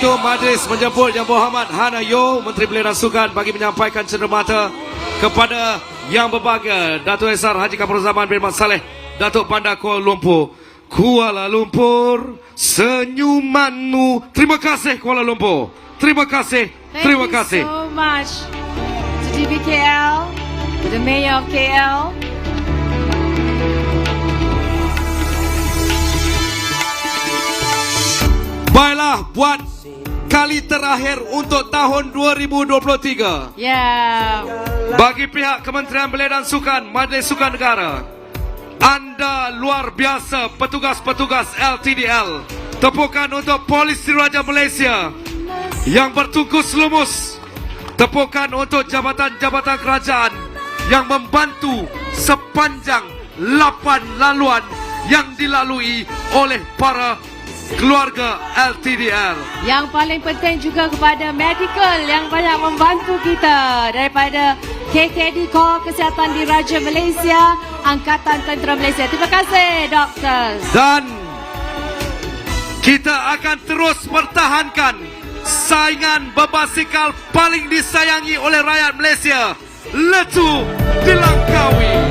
itu majlis menjemput Yang Berhormat Hanayo, Menteri Belia dan Sukan, bagi menyampaikan cenderamata kepada Yang Berbahagia Datuk Esar Haji Kapur Zaman bin Mat Saleh, Datuk Bandar Kuala Lumpur. Kuala Lumpur, senyumanmu. Terima kasih Kuala Lumpur. Terima kasih. Terima kasih. Thank you so much to DBKL, to the Mayor of KL. Baiklah, buat kali terakhir untuk tahun 2023. Yeah. Bagi pihak Kementerian Belia dan Sukan, Majlis Sukan Negara, anda luar biasa petugas-petugas LTDL. Tepukan untuk Polis Diraja Malaysia yang bertungkus lumus. Tepukan untuk jabatan-jabatan kerajaan yang membantu sepanjang 8 laluan yang dilalui oleh para keluarga LTDL. Yang paling penting juga kepada medical yang banyak membantu kita, daripada KKD Korps Kesihatan Diraja Malaysia, Angkatan Tentera Malaysia. Terima kasih, doktor. Dan kita akan terus pertahankan saingan berbasikal paling disayangi oleh rakyat Malaysia, Tour de Langkawi.